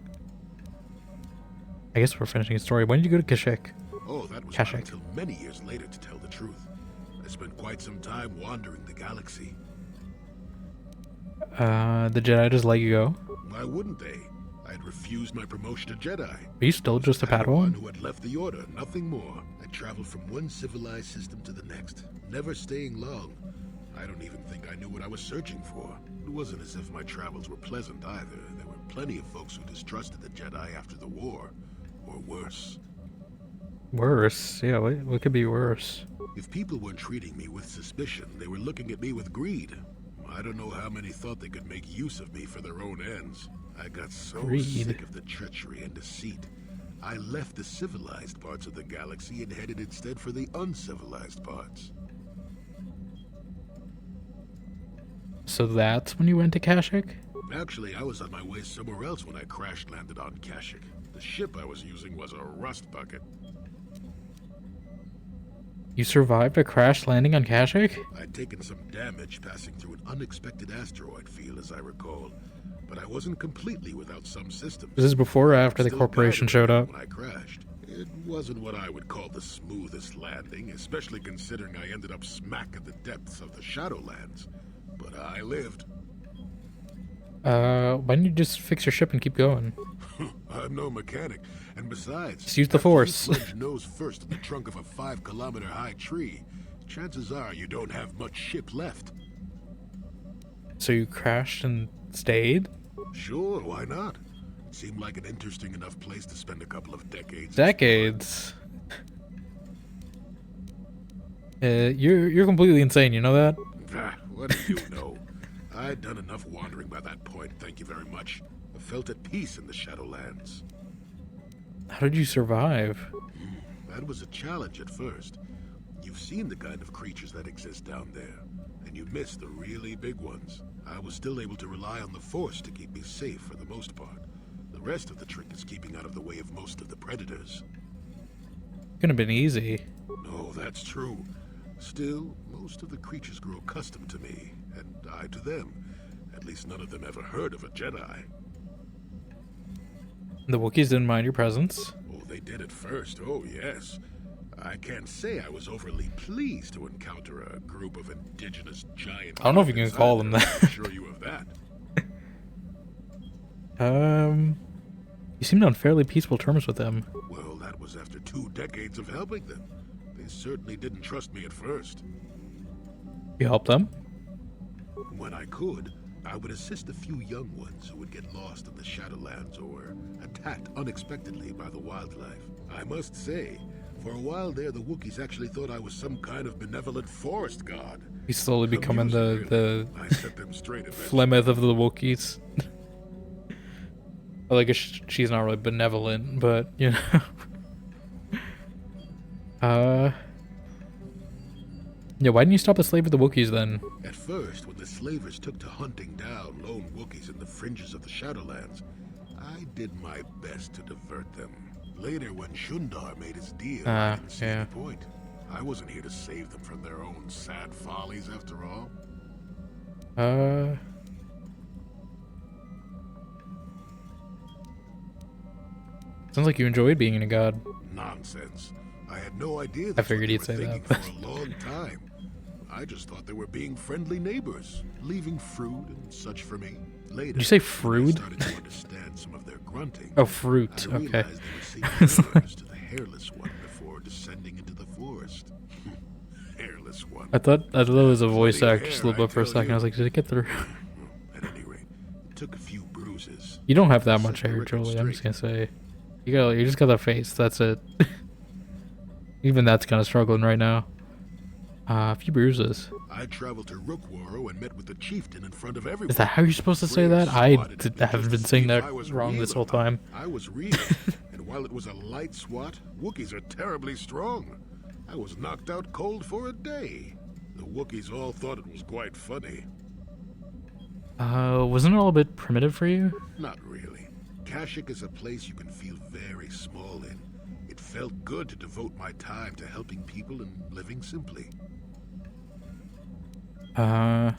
I guess we're finishing a story. When did you go to Kashyyyk? Oh, that was Kashyyyk. not until many years later, to tell the truth. I spent quite some time wandering the galaxy. The Jedi just let you go? Why wouldn't they? I had refused my promotion to Jedi. Are you still just a Padawan? Who had left the Order, nothing more. I traveled from one civilized system to the next, never staying long. I don't even think I knew what I was searching for. It wasn't as if my travels were pleasant either. There were plenty of folks who distrusted the Jedi after the war, or worse. Worse? Yeah, what could be worse? If people weren't treating me with suspicion, they were looking at me with greed. I don't know how many thought they could make use of me for their own ends. I got so Greed. sick of the treachery and deceit. I left the civilized parts of the galaxy and headed instead for the uncivilized parts. So that's when you went to Kashyyyk? Actually, I was on my way somewhere else when I crash-landed on Kashyyyk. The ship I was using was a rust bucket. You survived a crash landing on Kashyyyk? I'd taken some damage passing through an unexpected asteroid field, as I recall. But I wasn't completely without some systems. This is before or after the Still corporation guided showed me up? when I crashed. It wasn't what I would call the smoothest landing, especially considering I ended up smack at the depths of the Shadowlands. But I lived. Why didn't you just fix your ship and keep going? I'm no mechanic, and besides, Just use the after you Force. plunge nose first in the trunk of a 5-kilometer-high tree, chances are you don't have much ship left. So you crashed and stayed? Sure, why not? Seemed like an interesting enough place to spend a couple of decades. Decades. You're completely insane, you know that? Ah, what do you know? I'd done enough wandering by that point, thank you very much. I felt at peace in the Shadowlands. How did you survive? That was a challenge at first. You've seen the kind of creatures that exist down there, and you miss the really big ones. I was still able to rely on the Force to keep me safe for the most part. The rest of the trick is keeping out of the way of most of the predators. Couldn't have been easy. No, that's true. Still, most of the creatures grew accustomed to me, and I to them. At least none of them ever heard of a Jedi. The Wookiees didn't mind your presence. Oh, they did at first, oh yes. I can't say I was overly pleased to encounter a group of indigenous giant... I don't know if you can call them I that. can assure you of that. You seemed on fairly peaceful terms with them. Well, that was after 2 decades of helping them. They certainly didn't trust me at first. You helped them? When I could, I would assist a few young ones who would get lost in the Shadowlands or attacked unexpectedly by the wildlife. I must say, for a while there, the Wookiees actually thought I was some kind of benevolent forest god. He's slowly becoming the I set them straight eventually. Flemeth of the Wookiees. Well, I guess she's not really benevolent, but you know. Yeah, why didn't you stop a slave of the Wookiees then? At first, when the slavers took to hunting down lone Wookiees in the fringes of the Shadowlands, I did my best to divert them. Later, when Shundar made his deal, I didn't see any point. I wasn't here to save them from their own sad follies, after all. Sounds like you enjoyed being a god. Nonsense. I had no idea. I figured you'd say that. For a long time. I just thought they were being friendly neighbors, leaving fruit and such for me. Later, Did you say when I fruit? started to understand some of their grunting. Oh, fruit. I Okay. realized they were saying prayers to the hairless one before descending into the forest. Hairless one. I thought it was a voice Plenty of actor hair, slip I up for a tell second. I you. was like, did it get through? At any rate, it took a few bruises. You don't have that Set much the hair, record Jolie. I'm just straight. gonna say, you just got that face. That's it. Even that's kind of struggling right now. A few bruises. I traveled to Rookwaro and met with the chieftain in front of everyone. Is that how you're supposed to say Freya that? I swatted at me haven't just been to saying see if that I was wrong real this or whole not. time. I was real, and while it was a light swat, Wookiees are terribly strong. I was knocked out cold for a day. The Wookiees all thought it was quite funny. Wasn't it all a bit primitive for you? Not really. Kashyyyk is a place you can feel very small in. It felt good to devote my time to helping people and living simply. You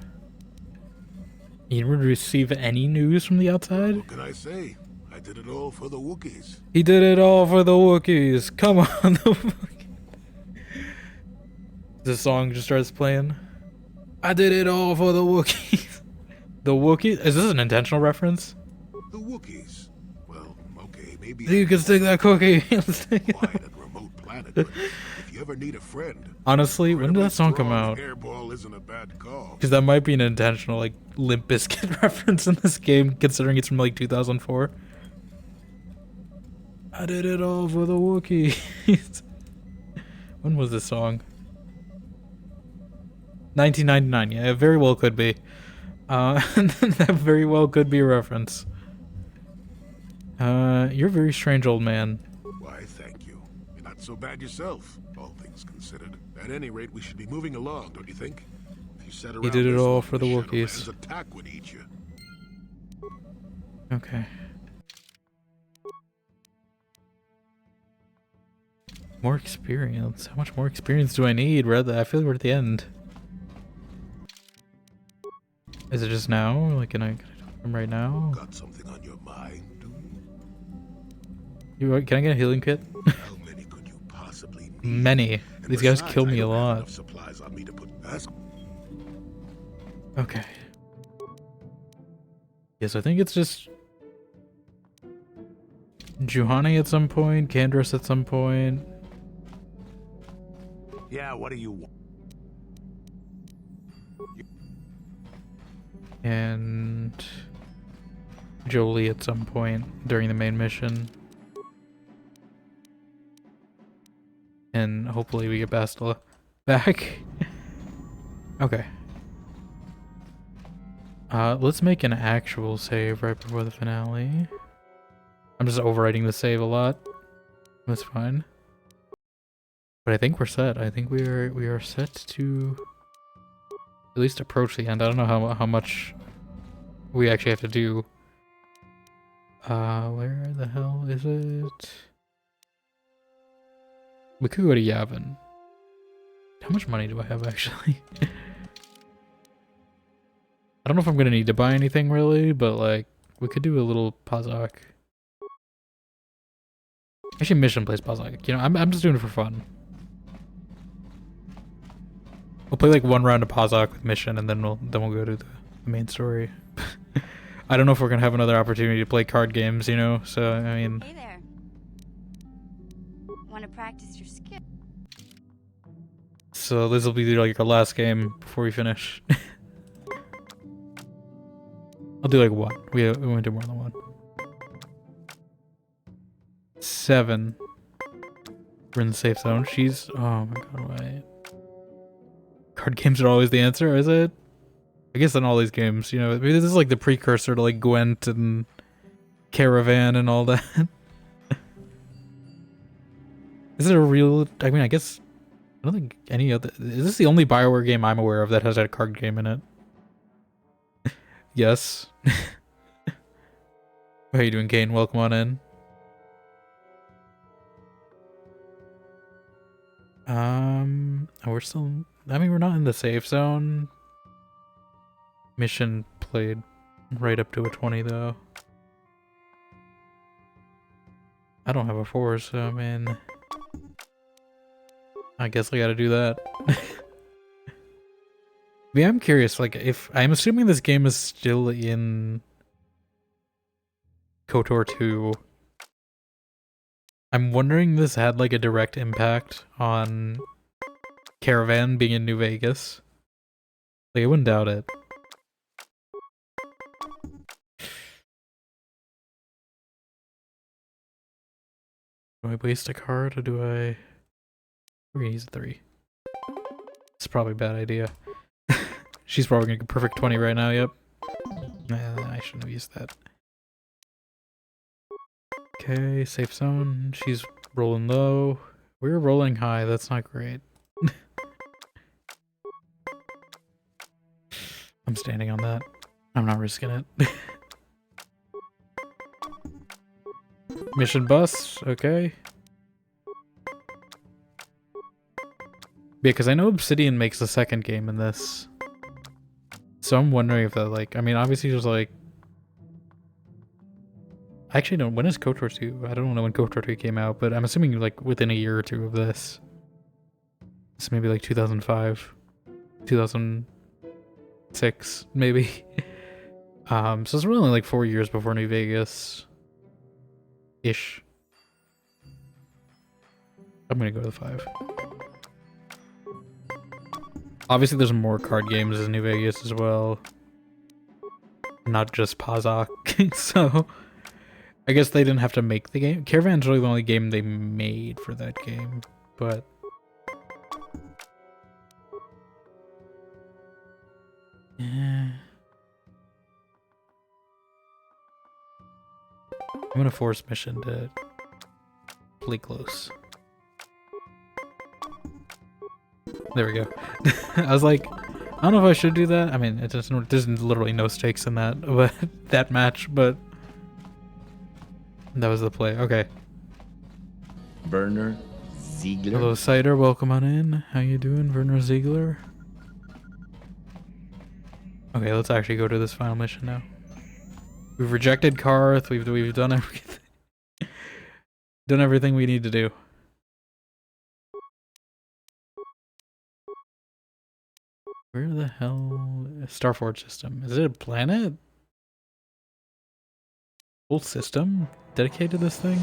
didn't receive any news from the outside? What can I say? I did it all for the Wookiees. He did it all for the Wookiees. Come on. The song just starts playing. I did it all for the Wookiees. The Wookiees? Is this an intentional reference? The Wookiees. Well, okay, maybe You can stick that cookie. quiet and remote planet, but if you ever need a friend, Honestly, when did that song come out? Hairball isn't a bad call. Because that might be an intentional, like, Limp Bizkit reference in this game, considering it's from, like, 2004. I did it all for the Wookiees. When was this song? 1999, yeah, it very well could be. That very well could be a reference. You're a very strange old man. Why, thank you. You're not so bad yourself, all things considered. At any rate, we should be moving along, don't you think? If you sat around did it this all long, for the Wookiees. Shadowlands attack would eat you. Okay. More experience. How much more experience do I need? I feel like we're at the end. Is it just now? Like, can I talk to him right now? Got something on your mind, do you? Can I get a healing kit? How many could you possibly need? Many. And These guys besides, kill I me a don't have lot. enough supplies on me to put. Ask. Okay. Yes, I think it's just Juhani at some point, Kandris at some point. Yeah, what do you want? And Jolie at some point during the main mission. And hopefully we get Bastila back. Okay. Let's make an actual save right before the finale. I'm just overwriting the save a lot. That's fine. But I think we're set. I think we are set to at least approach the end. I don't know how much we actually have to do. Where the hell is it? We could go to Yavin. How much money do I have actually? I don't know if I'm gonna need to buy anything really, but like we could do a little Pazak. Actually, mission plays Pazak. You know, I'm just doing it for fun. We'll play like one round of Pazak with mission, and then we'll go to the main story. I don't know if we're gonna have another opportunity to play card games, you know. So I mean, Hey there. Want to practice your skill? so this will be like our last game before we finish. I'll do like 1. We won't do more than 1. 7. We're in the safe zone. She's... Oh my god, wait. Card games are always the answer, is it? I guess in all these games, you know, maybe this is like the precursor to like Gwent and Caravan and all that. Is it a real... I mean, I guess... I don't think any other... Is this the only BioWare game I'm aware of that has a card game in it? Yes. How are you doing, Kane? Welcome on in. We're still... I mean, we're not in the safe zone. Mission played right up to a 20, though. I don't have a 4, so I mean... I guess I gotta do that. Yeah, I'm curious, like, if... I'm assuming this game is still in... KOTOR 2. I'm wondering if this had, like, a direct impact on... Caravan being in New Vegas. Like, I wouldn't doubt it. Do I waste a card, or do I... We're gonna use a 3. It's probably a bad idea. She's probably gonna get perfect 20 right now, yep. Nah, I shouldn't have used that. Okay, safe zone. She's rolling low. We're rolling high, that's not great. I'm standing on that. I'm not risking it. Mission bus, okay. Because I know Obsidian makes the second game in this. So I'm wondering if that, like, I mean, obviously there's like... I actually don't, when is KOTOR 2? I don't know when KOTOR 2 came out, but I'm assuming like within a year or 2 of this. It's maybe like 2005, 2006, maybe. So it's really only like 4 years before New Vegas. Ish. I'm gonna go to the 5. Obviously there's more card games in New Vegas as well. Not just Pazak, so... I guess they didn't have to make the game. Caravan's really the only game they made for that game, but... Yeah... I'm gonna force Mission to play close. There we go. I was like, I don't know if I should do that. I mean, there's literally no stakes in that, but that match, but that was the play. Okay. Werner Ziegler. Hello, Cider. Welcome on in. How you doing, Werner Ziegler? Okay, let's actually go to this final mission now. We've rejected Karth. We've done everything. Done everything we need to do. Where the hell... Starforge system. Is it a planet? Whole system dedicated to this thing?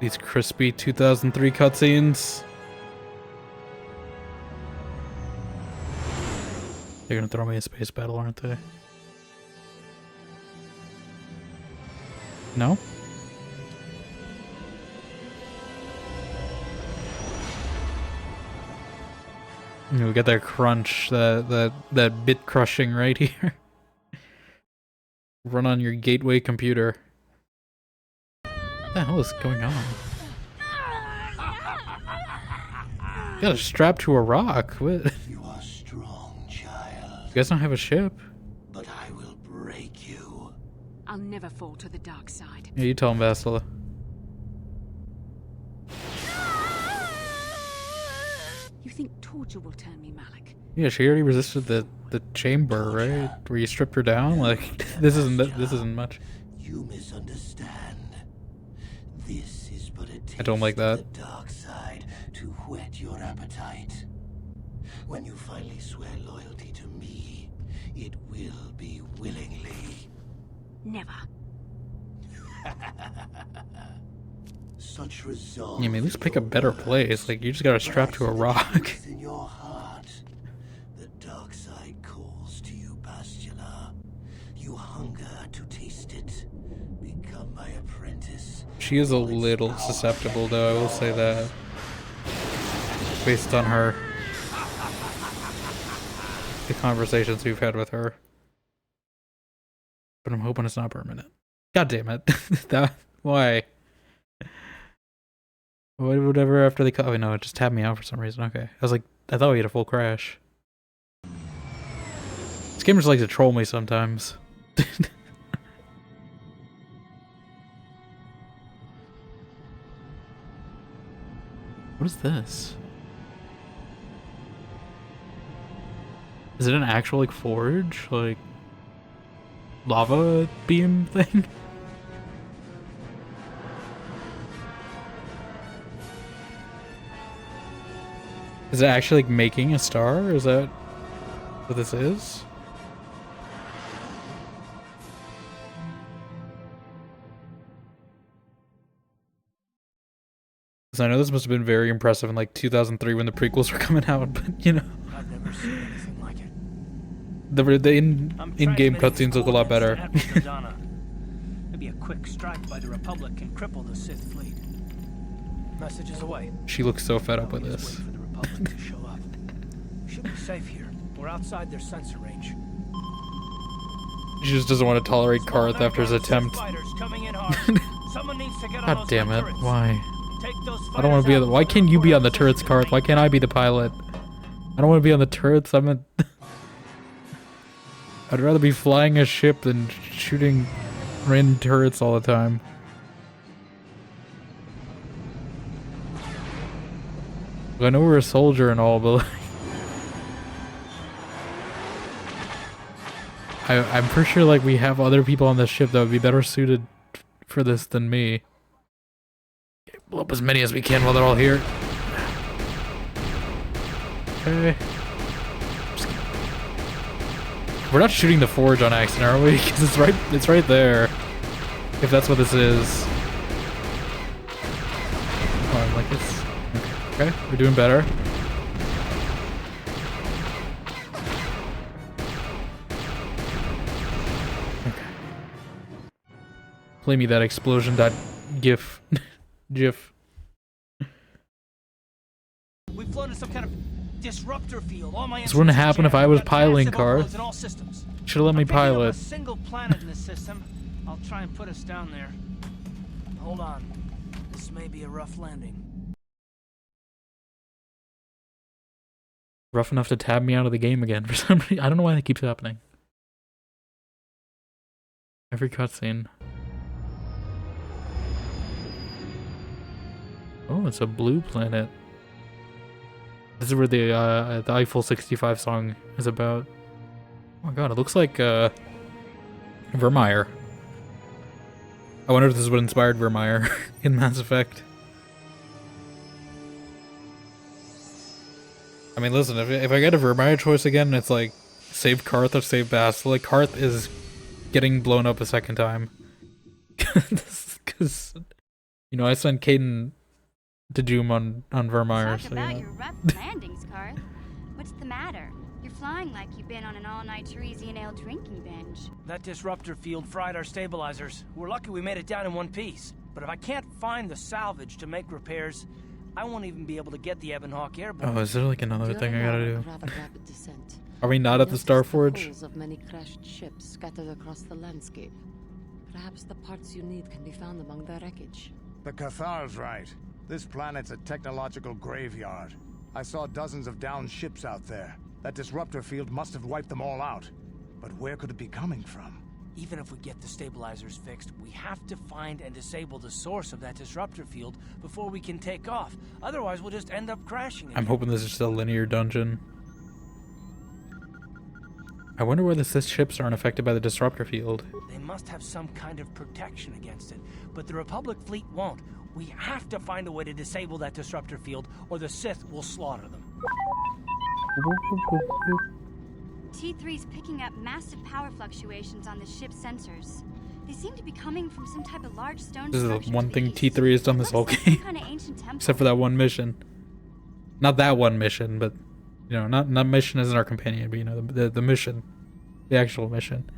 These crispy 2003 cutscenes. They're gonna throw me a space battle, aren't they? No? We got that crunch, that bit crushing right here. Run on your gateway computer. What the hell is going on? You got strapped to a rock. What? You are strong, child. You guys don't have a ship? But I will break you. I'll never fall to the dark side. Yeah, you tell him, Bastila. You think torture will turn me, Malik? Yeah, she already resisted the chamber, right? Where you stripped her down. Like this isn't much. You misunderstand. This is but a taste I don't like that. of the dark side to whet your appetite. When you finally swear loyalty to me, it will be willingly. Never. Such resolve. Yeah, I mean, at least pick a better place. Like, you just gotta strap to a rock. In your heart, the dark side calls to you, Bastila. You hunger to taste it. Become my apprentice. She is a little susceptible, though, I will say that. Based on her. The conversations we've had with her. But I'm hoping it's not permanent. God damn it. Why? Whatever after they cut. Oh, no, it just tabbed me out for some reason. Okay. I was like, I thought we had a full crash. This game just likes to troll me sometimes. What is this? Is it an actual, like, forge? Like, lava beam thing? Is it actually, like, making a star? Is that what this is? Because I know this must have been very impressive in, like, 2003 when the prequels were coming out, but, you know. I've never seen anything like it. The in-game cutscenes look a lot better. Maybe a quick strike by the Republic can cripple the Sith fleet. Message is away. She looks so fed up with Just this. wait for the Republic to show up. We should be safe here. We're outside their sensor range. She just doesn't want to tolerate Karth after his attempt. God damn it, why? I don't want to be on the... Why can't you be on the turrets, Karth? Why can't I be the pilot? I don't want to be on the turrets, I'm a... I'd rather be flying a ship than shooting random turrets all the time. I know we're a soldier and all, but like... I'm pretty sure like we have other people on this ship that would be better suited for this than me. Okay, blow up as many as we can while they're all here. Okay. We're not shooting the forge on accident, are we? Because it's right there. If that's what this is. Oh, like it's okay. We're doing better. Play me that explosion.gif. GIF. We've flown to some kind of disruptor field. All my This wouldn't happen if I was piloting, Karth. Karth. Should've let me pilot. A single planet in the system. I'll try and put us down there. Hold on. This may be a rough landing. Rough enough to tab me out of the game again for some reason. I don't know why that keeps happening. Every cutscene. Oh, it's a blue planet. This is where the Eiffel 65 song is about. Oh my god, it looks like Vermeer. I wonder if this is what inspired Vermeer in Mass Effect. I mean, listen, if I get a Vermeer choice again, it's like save Karth or save Bastila. Like, Karth is getting blown up a second time. Because, you know, I sent Caden to Doom on Vermeer. Talk So, about you know. your rough landings, Karth. What's the matter? You're flying like you've been on an all-night Teresian ale drinking binge. That disruptor field fried our stabilizers. We're lucky we made it down in one piece. But if I can't find the salvage to make repairs, I won't even be able to get the Ebonhawk airborne. Oh, is there like another thing I gotta do? Rather rapid descent. Are we not at the Notice the Starforge? hulls of many crashed ships scattered across the landscape. Perhaps the parts you need can be found among the wreckage. The Cathar's right. This planet's a technological graveyard. I saw dozens of downed ships out there. That disruptor field must have wiped them all out. But where could it be coming from? Even if we get the stabilizers fixed, we have to find and disable the source of that disruptor field before we can take off. Otherwise, we'll just end up crashing again. I'm hoping this is just a linear dungeon. I wonder why the Sith ships aren't affected by the disruptor field. They must have some kind of protection against it, but the Republic fleet won't. We have to find a way to disable that disruptor field, or the Sith will slaughter them. T3's picking up massive power fluctuations on the ship's sensors. They seem to be coming from some type of large stone This is the structure one to thing the east. T3 has done It this looks whole like some game. kind of ancient temple. Except for that one mission. Not that one mission, but you know, not mission isn't our companion, but you know, the mission. The actual mission.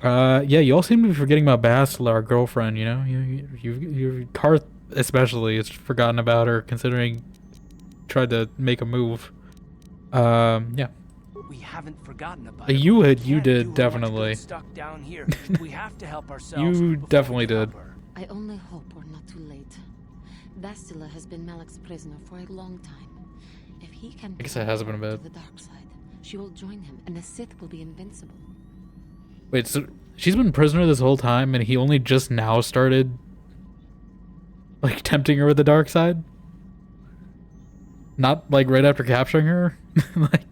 Yeah, you all seem to be forgetting about Bastila, our girlfriend, you know? You Karth especially has forgotten about her, considering tried to make a move. Yeah. We haven't forgotten about You her. had- We you can't did, do her much definitely. good stuck down here. We have to help ourselves. You before we definitely can help did. her. I only hope we're not too late. Bastila has been Malak's prisoner for a long time. If he can I guess it has been a to bit. the dark side, she will join him, and the Sith will be invincible. Wait, so she's been prisoner this whole time, and he only just now started, like, tempting her with the dark side? Not, like, right after capturing her? Like,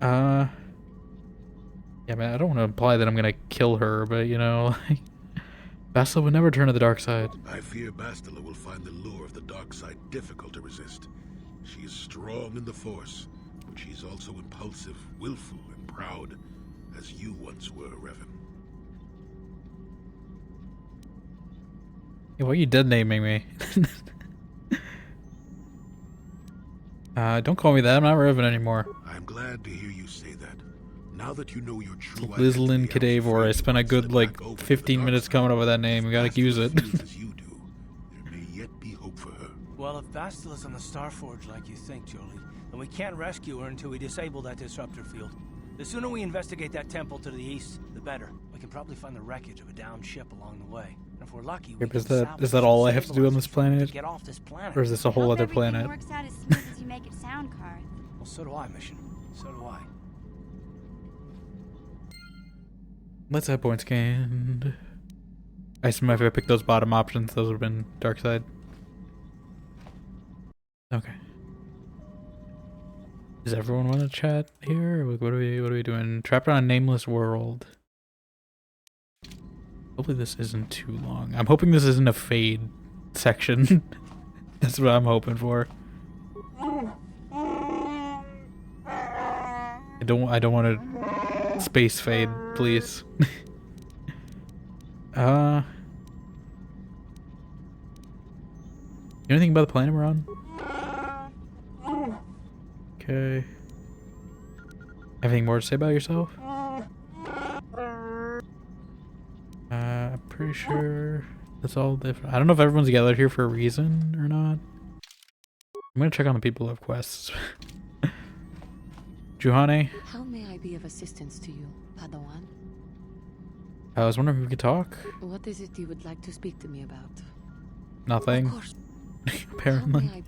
yeah, man, I don't want to imply that I'm gonna kill her, but, you know, like, Bastila would never turn to the dark side. I fear Bastila will find the lure of the dark side difficult to resist. She is strong in the Force, but she's also impulsive, willful, and proud, as you once were, Revan. Yeah, why are you dead naming me? Don't call me that. I'm not Revan anymore. I'm glad to hear you say that. Now that you know your true Lizlin identity, I'm Kadavor. I afraid spent a you good, slip like, back over to the 15 dark minutes side. coming up with that name. We gotta Bastila use it. feels as you do. There may yet be hope for her. Well, if Bastila's on the Starforge like you think, Jolie, then we can't rescue her until we disable that disruptor field. The sooner we investigate that temple to the east, the better. We can probably find the wreckage of a downed ship along the way. And if we're lucky, we Yep, is can that- salvage is that all some I have to do on this stabilizers for them to planet? Get off this planet. Or is this a whole Hope other everything planet? works out as smooth as you make it sound, Karth. Well, so do I, Mission. So do I. Let's have point scanned. I assume if I picked those bottom options, those would have been dark side. Okay. Does everyone want to chat here? What are we doing? Trapped on a nameless world. Hopefully this isn't too long. I'm hoping this isn't a fade section. That's what I'm hoping for. I don't want to space fade, please. You know anything about the planet we're on? Okay. Anything more to say about yourself? I'm pretty sure that's all different. I don't know if everyone's gathered here for a reason or not. I'm gonna check on the people who have quests. Juhane, How may I be of assistance to you, Padawan? I was wondering if we could talk. What is it you would like to speak to me about? Nothing, Of course. apparently. How may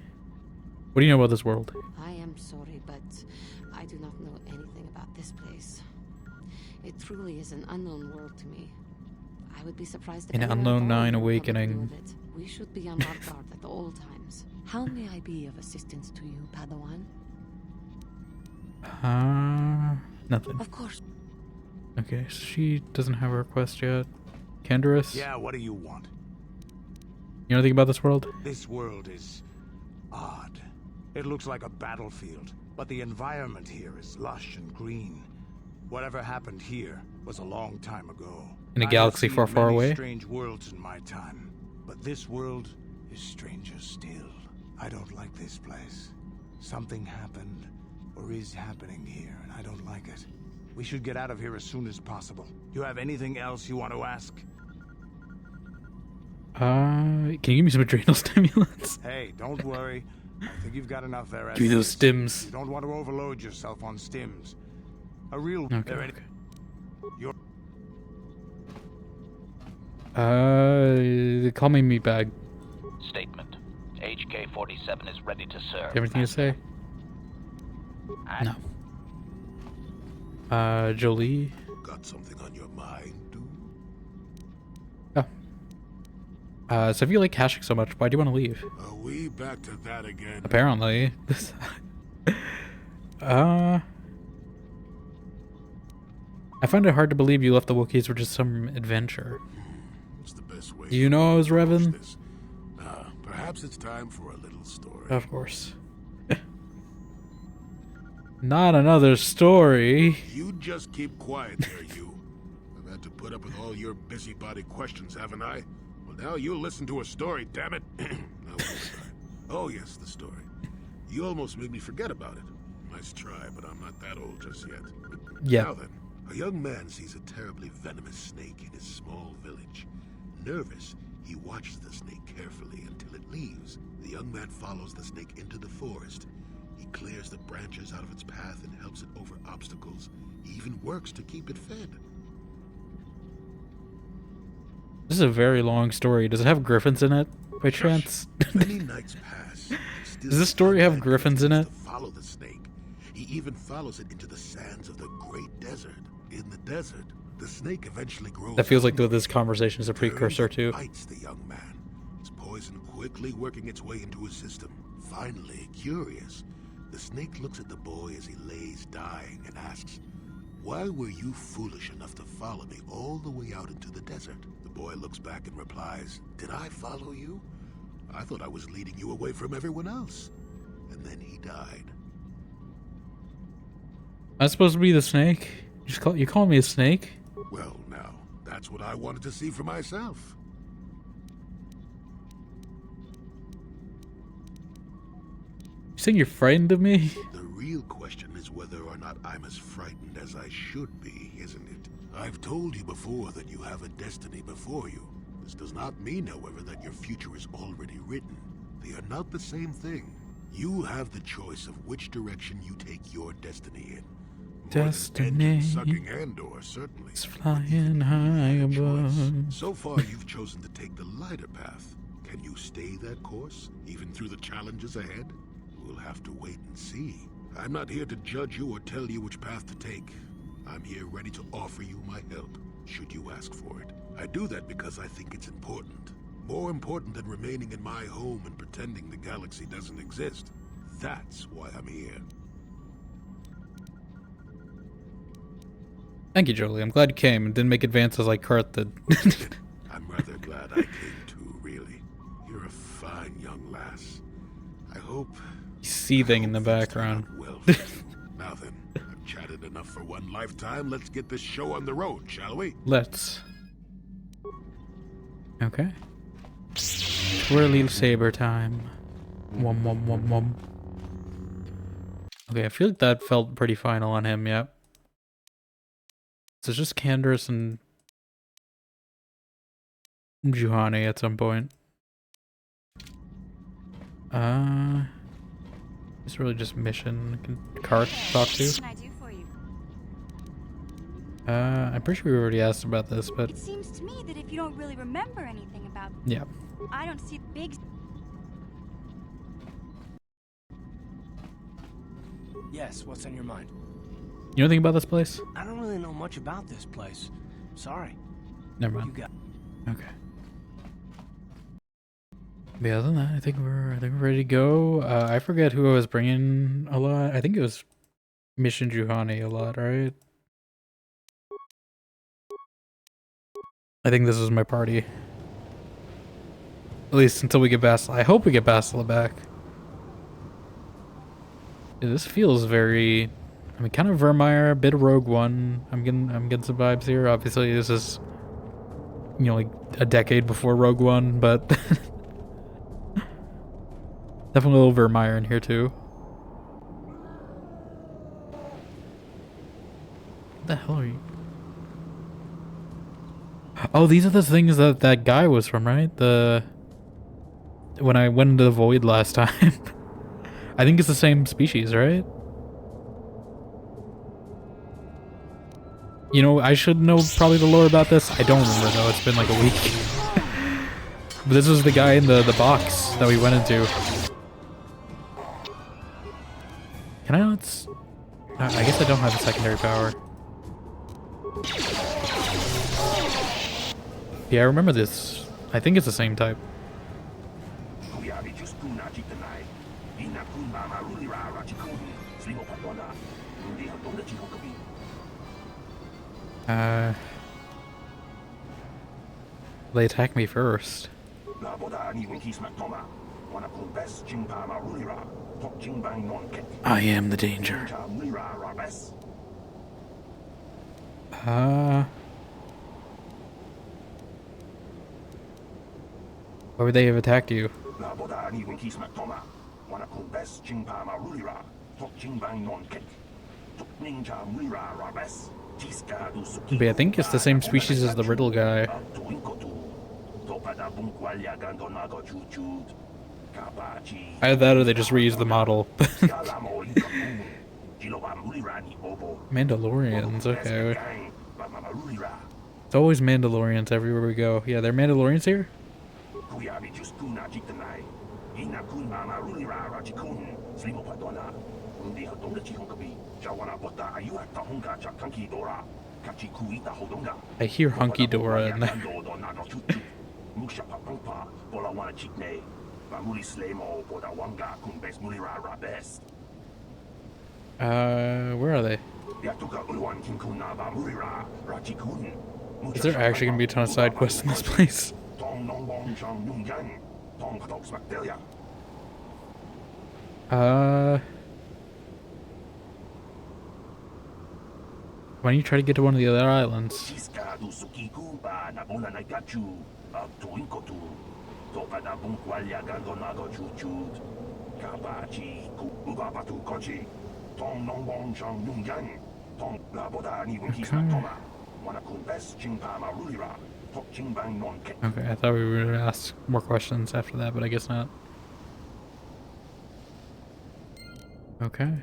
What do you know about this world? I am sorry, but I do not know anything about this place. It truly is an unknown world to me. I would be surprised if An anyone unknown at all nine knew a great awakening. deal of it. We should be on our guard at all times. How may I be of assistance to you, Padawan? Nothing. Of course. Okay, so she doesn't have a request yet. Canderous? Yeah, what do you want? You know anything about this world? This world is odd. It looks like a battlefield, but the environment here is lush and green. Whatever happened here was a long time ago. In a I have galaxy seen far, far many away? strange worlds in my time, but this world is stranger still. I don't like this place. Something happened, or is happening here, and I don't like it. We should get out of here as soon as possible. You have anything else you want to ask? Can you give me some adrenal stimulants? Hey, don't worry. I think you've got enough there. as Give me it those is. stims. You don't want to overload yourself on stims. A real... Okay, There it- okay. You're... Call me meatbag. Statement. HK-47 is ready to serve. Everything to say? No. Jolie. Got something on your mind, dude? So if you like caching so much, why do you want to leave? Are we back to that again? Apparently. I find it hard to believe you left the Wookiees for just some adventure. It's the best way. Do you know I was to approach Revan? this. Perhaps it's time for a little story. Of course. Not another story. You just keep quiet there, you. I've Had to put up with all your busybody questions, haven't I? Well, now you'll listen to a story, damn it. Now, where was I? Oh, yes, the story. You almost made me forget about it. Nice try, but I'm not that old just yet. Yeah. Now then, a young man sees a terribly venomous snake in his small village. Nervous, he watches the snake carefully until it leaves. The young man follows the snake into the forest. He clears the branches out of its path and helps it over obstacles. He even works to keep it fed. This is a very long story. Does it have griffins in it, by chance? Many nights pass. Does this story have griffins in it? Follow the snake. He even follows it into the sands of the great desert. In the desert, the snake eventually grows. That feels like this conversation is a precursor to. Bites the young man. His poison quickly working its way into his system. Finally, curious, the snake looks at the boy as he lays dying and asks, "Why were you foolish enough to follow me all the way out into the desert?" The boy looks back and replies, "Did I follow you? I thought I was leading you away from everyone else." And then he died. I'm supposed to be the snake? You call me a snake? Well, now, that's what I wanted to see for myself. You saying you're frightened of me? The real question is whether or not I'm as frightened as I should be, isn't it? I've told you before that you have a destiny before you. This does not mean, however, that your future is already written. They are not the same thing. You have the choice of which direction you take your destiny in. Destiny Sucking Andor, certainly. is flying high above. So far, you've chosen to take the lighter path. Can you stay that course, even through the challenges ahead? We'll have to wait and see. I'm not here to judge you or tell you which path to take. I'm here ready to offer you my help, should you ask for it. I do that because I think it's important. More important than remaining in my home and pretending the galaxy doesn't exist. That's why I'm here. Thank you, Jolie. I'm glad you came and didn't make advances like Kurt did. I'm rather glad I came too, really. You're a fine young lass. I hope... He's seething in the background. Well for you. Now then, I've chatted enough for one lifetime. Let's get this show on the road, shall we? Let's. Okay. Twirly saber time. Wum wum wum wum. Okay, I feel like that felt pretty final on him, yep. So it's just Candace and Juhani at some point. It's really just mission. Can Kart talk to? What can I do for you? I'm pretty sure we already asked about this, but It seems to me that if you don't really remember anything about, yeah. I don't see the big. Yes, what's on your mind? You know anything about this place? I don't really know much about this place. Sorry. Never You mind. got. Okay. But other than that, I think we're ready to go. I forget who I was bringing a lot. I think it was Mission Juhani a lot, right? I think this is my party. At least until we get Bastila. I hope we get Bastila back. Yeah, this feels very, I mean, kind of Vermeer, a bit of Rogue One. I'm getting some vibes here. Obviously, this is, you know, like a decade before Rogue One, but definitely a little Vermeer in here too. What the hell are you? Oh, these are the things that that guy was from, right? When I went into the void last time. I think it's the same species, right? You know, I should know probably the lore about this. I don't remember though, it's been like a week. But this was the guy in the box that we went into. Can I not... I guess I don't have a secondary power. Yeah, I remember this. I think it's the same type. They attack me first. I am the danger. Why would they have attacked you? But I think it's the same species as the Riddle guy. Either that or they just reused the model. Mandalorians, okay. It's always Mandalorians everywhere we go. Yeah, they're Mandalorians here? I hear Hunky Dora in there. Where are they? Is there actually gonna be a ton of side quests in this place? Why don't you try to get to one of the other islands? Okay, I thought we were gonna ask more questions after that, but I guess not. Okay.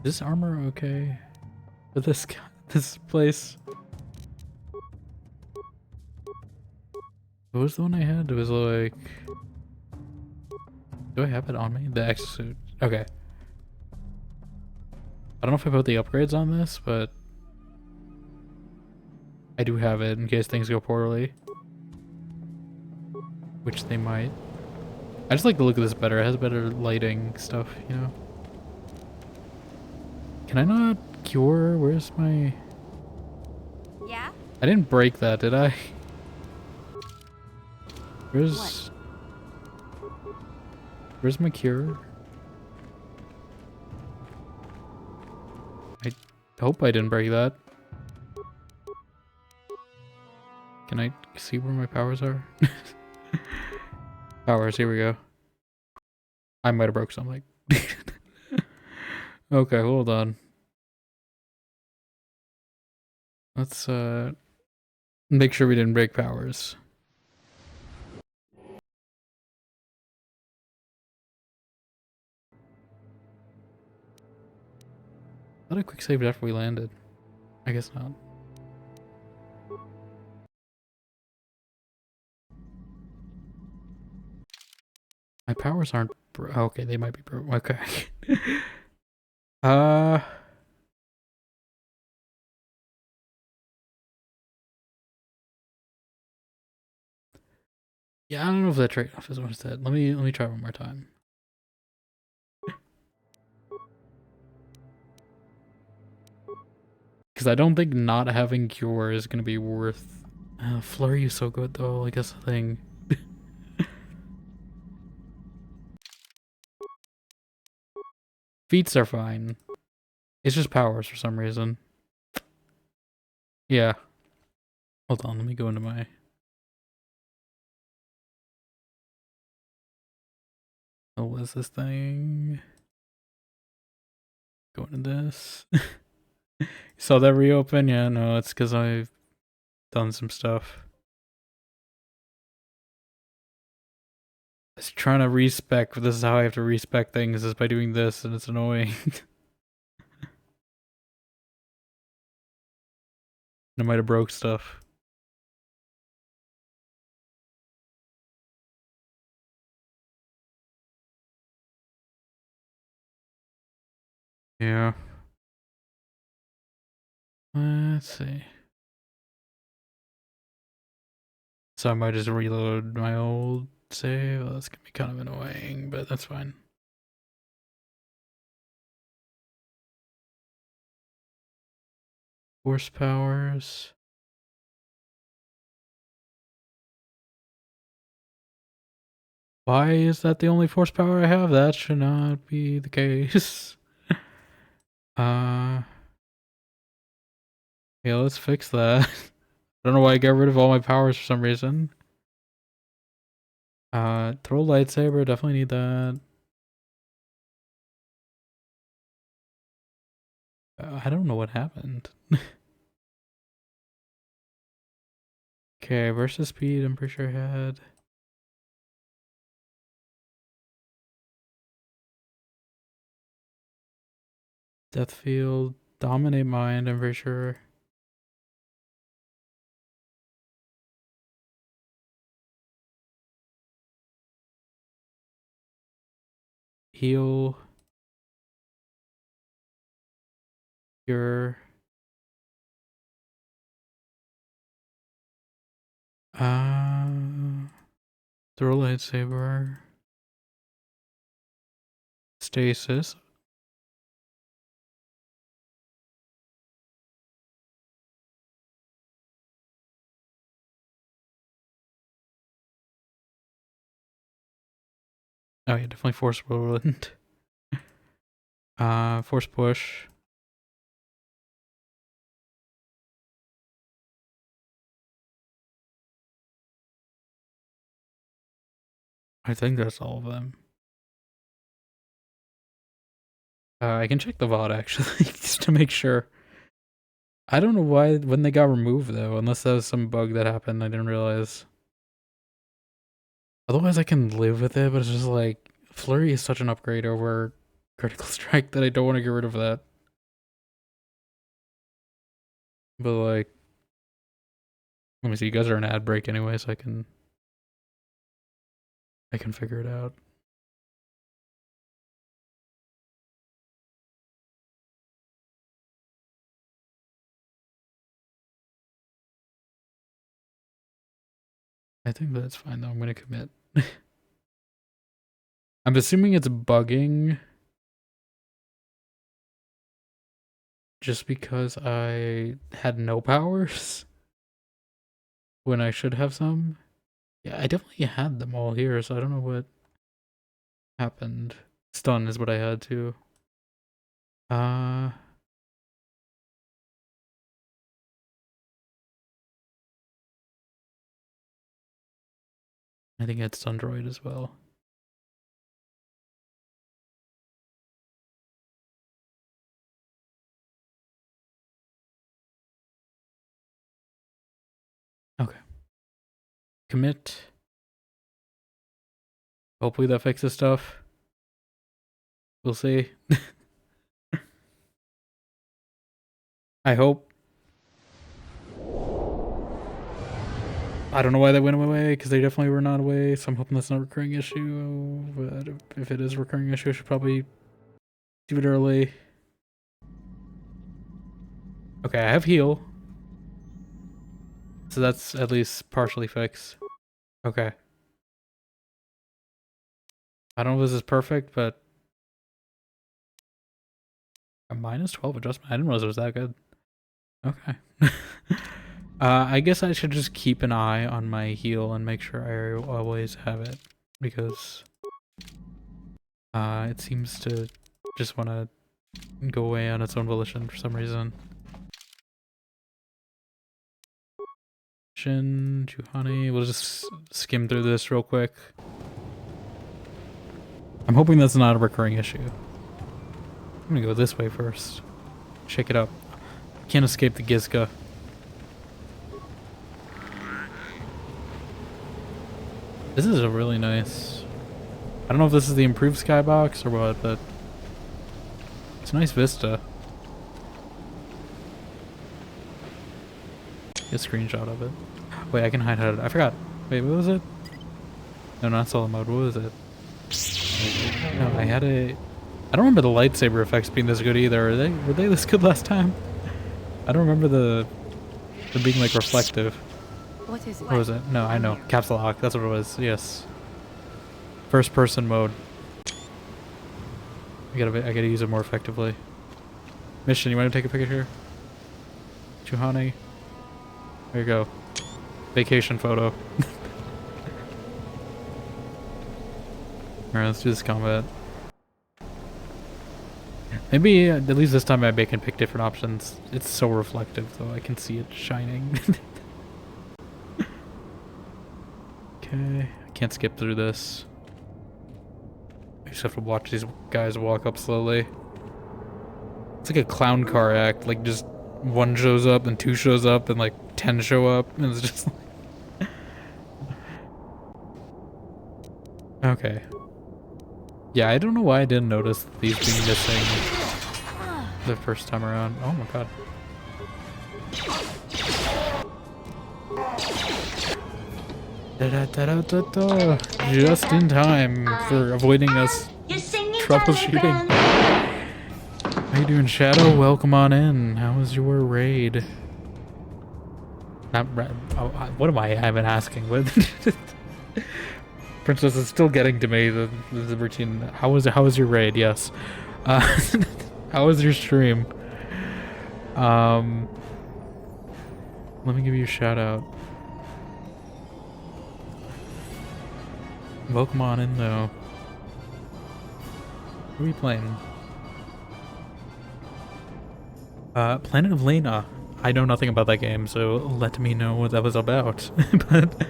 This armor okay? But this place. What was the one I had? It was like, do I have it on me? The exosuit. Okay. I don't know if I put the upgrades on this, but I do have it in case things go poorly. Which they might. I just like the look of this better. It has better lighting stuff, you know? Can I not cure? Where's my... Yeah? I didn't break that, did I? Where's my cure? I hope I didn't break that. Can I see where my powers are? Powers, here we go. I might have broke something. Okay, hold on. Let's make sure we didn't break powers. I thought I quick saved after we landed. I guess not. My powers aren't okay, they might be broken. Okay. Yeah, I don't know if that trade-off is what it said. Let me try one more time. Because I don't think not having cure is gonna be worth. Flurry is so good though. I guess the thing. Feats are fine. It's just powers for some reason. Yeah. Hold on, let me go into my... Oh, what is this thing? Go into this. You saw that reopen? Yeah, no, it's because I've done some stuff. I was trying to respec, but this is how I have to respec things, is by doing this, and it's annoying. I might have broke stuff. Yeah. Let's see. So I might just reload my old save. Well, that's gonna be kind of annoying, but that's fine. Force powers. Why is that the only force power I have? That should not be the case. Yeah, let's fix that. I don't know why I got rid of all my powers for some reason. Throw lightsaber, definitely need that. I don't know what happened. Okay, versus speed, I'm pretty sure I had. Death field, dominate mind, I'm pretty sure. Heal. Cure. Throw lightsaber. Stasis. Oh yeah, definitely force whirlwind. Force push. I think that's all of them. I can check the VOD actually, just to make sure. I don't know why when they got removed though, unless that was some bug that happened I didn't realize. Otherwise I can live with it, but it's just like Flurry is such an upgrade over Critical Strike that I don't want to get rid of that. But like, let me see, you guys are an ad break anyway, so I can figure it out. I think that's fine though, I'm gonna commit. I'm assuming it's bugging just because I had no powers when I should have some. Yeah, I definitely had them all here, so I don't know what happened. Stun is what I had too. I think I had Stun Droid as well. Okay. Commit. Hopefully that fixes stuff. We'll see. I hope. I don't know why they went away, because they definitely were not away, so I'm hoping that's not a recurring issue. But if it is a recurring issue, I should probably do it early. Okay, I have heal. So that's at least partially fixed. Okay. I don't know if this is perfect, but a minus 12 adjustment. I didn't realize it was that good. Okay. I guess I should just keep an eye on my heal and make sure I always have it, because it seems to just want to go away on its own volition for some reason. Shin, Juhani, we'll just skim through this real quick. I'm hoping that's not a recurring issue. I'm gonna go this way first. Shake it up. Can't escape the Gizka. This is a really nice... I don't know if this is the improved skybox or what, but it's a nice vista. Get a screenshot of it. Wait, I can hide it. I forgot. Wait, what was it? No, not solo mode. What was it? No, I had a... I don't remember the lightsaber effects being this good either. Were they this good last time? I don't remember them being like reflective. What is it? What was it? No, I know. Capsule lock. That's what it was. Yes. First person mode. I gotta use it more effectively. Mission, you want to take a picture? Juhani. There you go. Vacation photo. Alright, let's do this combat. Maybe at least this time I can pick different options. It's so reflective though, I can see it shining. Okay, I can't skip through this. I just have to watch these guys walk up slowly. It's like a clown car act, like just one shows up, and two shows up, and like 10 show up, and it's just like... Okay. Yeah, I don't know why I didn't notice these being missing the first time around. Oh my god. Da-da-da-da-da-da. Just in time for avoiding us troubleshooting. How you doing, Shadow? Welcome on in. How was your raid? What am I been asking? What? Princess is still getting to me, the routine. How was your raid? Yes. How was your stream? Let me give you a shout out. Welcome on in though. What are we playing? Planet of Lena. I know nothing about that game, so let me know what that was about. But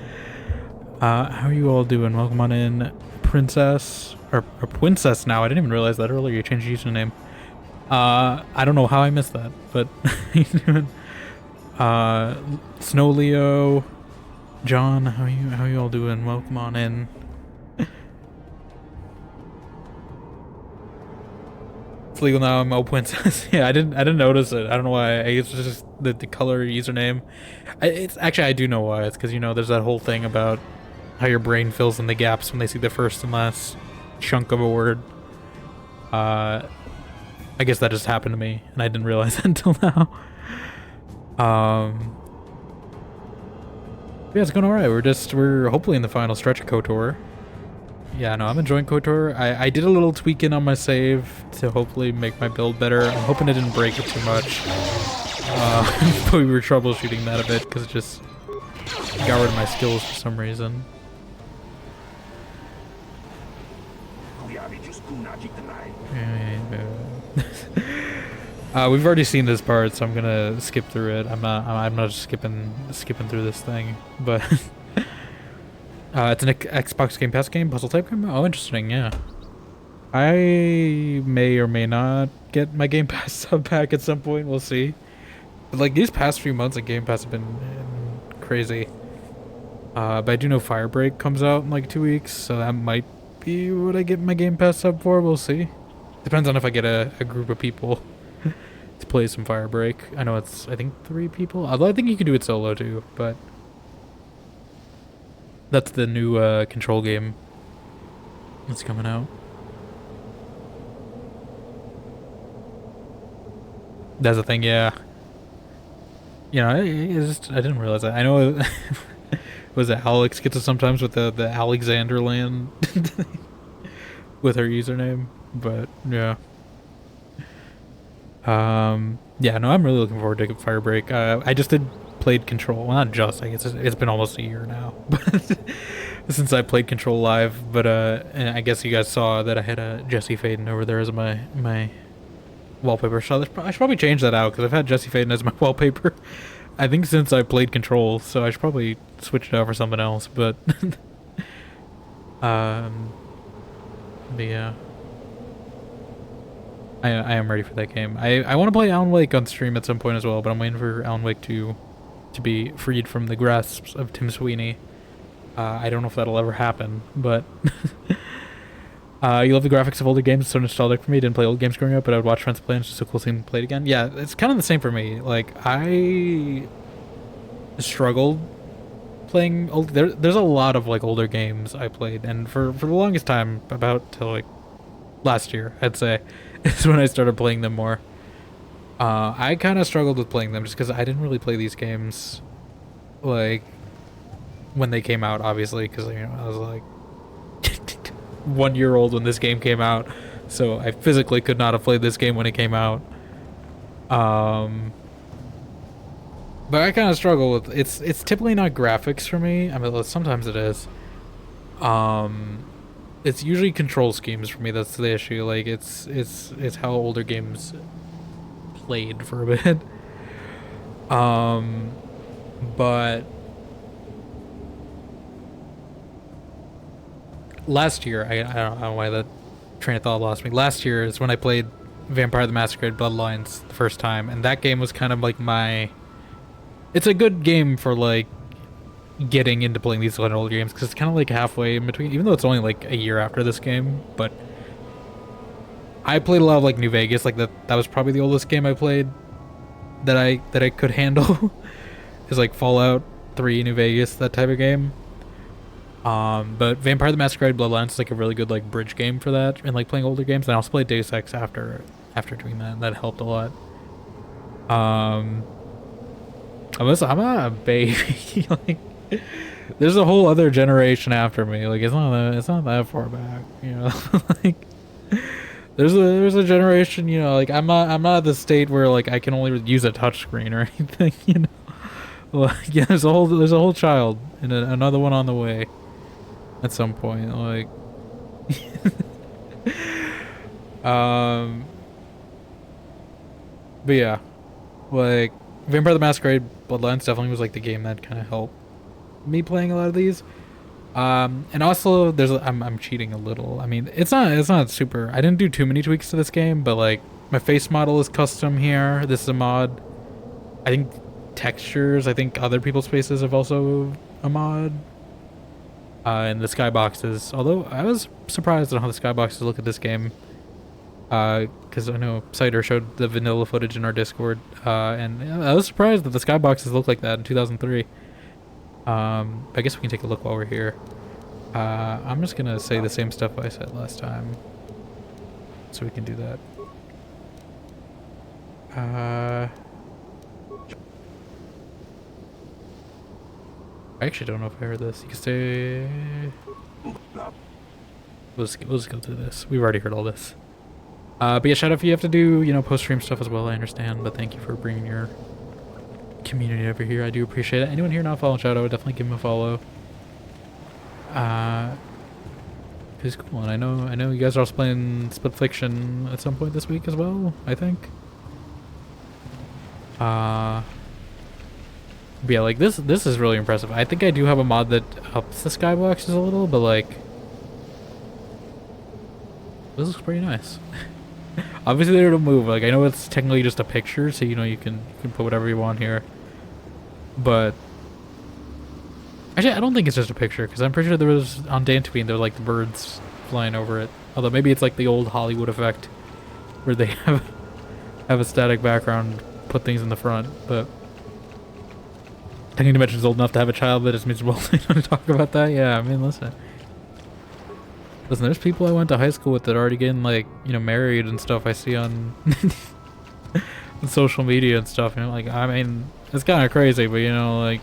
how are you all doing? Welcome on in, Princess or Princess now. I didn't even realize that earlier. You changed your username. I don't know how I missed that, but how you doing? Snow Leo, John, how you all doing? Welcome on in. It's legal now. I'm Princess. Yeah, I didn't notice it. I don't know why. I guess it's just the color username. It's actually, I do know why. It's because, you know, there's that whole thing about how your brain fills in the gaps when they see the first and last chunk of a word. I guess that just happened to me, and I didn't realize that until now. Yeah, it's going alright. We're hopefully in the final stretch of KOTOR. Yeah, no, I'm enjoying KOTOR. I did a little tweaking on my save to hopefully make my build better. I'm hoping it didn't break it too much. But we were troubleshooting that a bit because it just got rid of my skills for some reason. We've already seen this part, so I'm gonna skip through it. I'm not just skipping through this thing, but it's an Xbox Game Pass game, puzzle type game. Oh, interesting. Yeah, I may or may not get my Game Pass sub back at some point. We'll see. But like these past few months of Game Pass have been crazy. But I do know Firebreak comes out in like 2 weeks, so that might be what I get my Game Pass sub for. We'll see. Depends on if I get a group of people to play some Firebreak. I know it's, I think 3 people. Although I think you can do it solo too, but that's the new Control game that's coming out. That's the thing, yeah. You know, I didn't realize that. I know was it Alex gets it sometimes with the Alexanderland with her username, but yeah. Yeah, no, I'm really looking forward to Firebreak. I just played Control. Well, not just. I guess it's been almost a year now, but since I played Control live. But and I guess you guys saw that I had Jesse Faden over there as my wallpaper. So I should probably change that out because I've had Jesse Faden as my wallpaper, I think, since I played Control. So I should probably switch it out for something else. But but yeah. I am ready for that game. I want to play Alan Wake on stream at some point as well, but I'm waiting for Alan Wake 2 to be freed from the grasps of Tim Sweeney. I don't know if that'll ever happen, but you love the graphics of older games. It's so nostalgic for me. Didn't play old games growing up, but I would watch friends play and it's just so cool seeing them play it again. Yeah, it's kind of the same for me. Like, I struggled playing old... There's a lot of, like, older games I played, and for the longest time, about till, like, last year, I'd say, is when I started playing them more. I kind of struggled with playing them just because I didn't really play these games, like, when they came out, obviously, because, you know, I was, like, 1 year old when this game came out, so I physically could not have played this game when it came out. But I kind of struggle with... It's typically not graphics for me. I mean, sometimes it is. It's usually control schemes for me that's the issue. Like, it's how older games played for a bit. But last year, I don't know why that train of thought lost me. Last year is when I played Vampire the Masquerade Bloodlines the first time, and that game was kind of like my... It's a good game for, like, getting into playing these old games, because it's kind of like halfway in between, even though it's only like a year after this game. But I played a lot of like New Vegas, like that was probably the oldest game I played that I could handle. Is like Fallout 3, New Vegas, that type of game. But Vampire the Masquerade Bloodlines is like a really good like bridge game for that, and like playing older games. And I also played Deus Ex after doing that. That helped a lot. I'm a baby. Like, there's a whole other generation after me. Like, it's not that far back, you know. Like, there's a generation, you know. Like, I'm not at the state where like I can only use a touchscreen or anything, you know. Like, yeah, there's a whole child and another one on the way at some point. Like, but yeah, like Vampire the Masquerade Bloodlines definitely was like the game that kind of helped me playing a lot of these. And also I'm cheating a little. I mean, it's not super. I didn't do too many tweaks to this game, but like my face model is custom here. This is a mod. I think textures, I think other people's faces have also a mod. And the skyboxes, although I was surprised at how the skyboxes look at this game. Because I know Cider showed the vanilla footage in our Discord, and I was surprised that the skyboxes look like that in 2003. I guess we can take a look while we're here. I'm just gonna say the same stuff I said last time, so we can do that. I actually don't know if I heard this. You can stay. We'll just go through this. We've already heard all this. But yeah, shout out if you have to do, you know, post-stream stuff as well, I understand. But thank you for bringing your community over here. I do appreciate it. Anyone here not following Shadow, definitely give him a follow. It's cool, and I know you guys are also playing Split Fiction at some point this week as well, I think. But yeah, like this is really impressive. I think I do have a mod that ups the skyboxes a little, but like this looks pretty nice. Obviously they don't move. Like, I know it's technically just a picture, so you know you can put whatever you want here. But actually, I don't think it's just a picture, because I'm pretty sure there was on Dantooine there were like the birds flying over it. Although maybe it's like the old Hollywood effect, where they have a static background, put things in the front. But Tiny Dimension's old enough to have a child, but it's miserable to talk about that. Yeah, I mean, listen, there's people I went to high school with that are already getting, like, you know, married and stuff. I see on social media and stuff, you know, like, I mean, it's kind of crazy, but you know, like,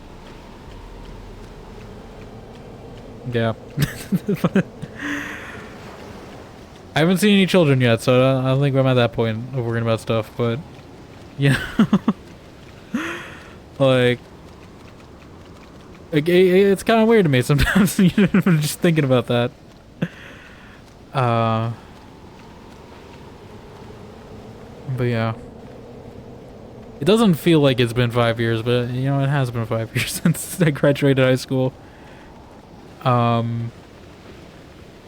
yeah. I haven't seen any children yet, so I don't think I'm at that point of worrying about stuff, but yeah. like it's kind of weird to me sometimes, you know, just thinking about that. But yeah, it doesn't feel like it's been 5 years, but you know, it has been 5 years since I graduated high school. Yeah,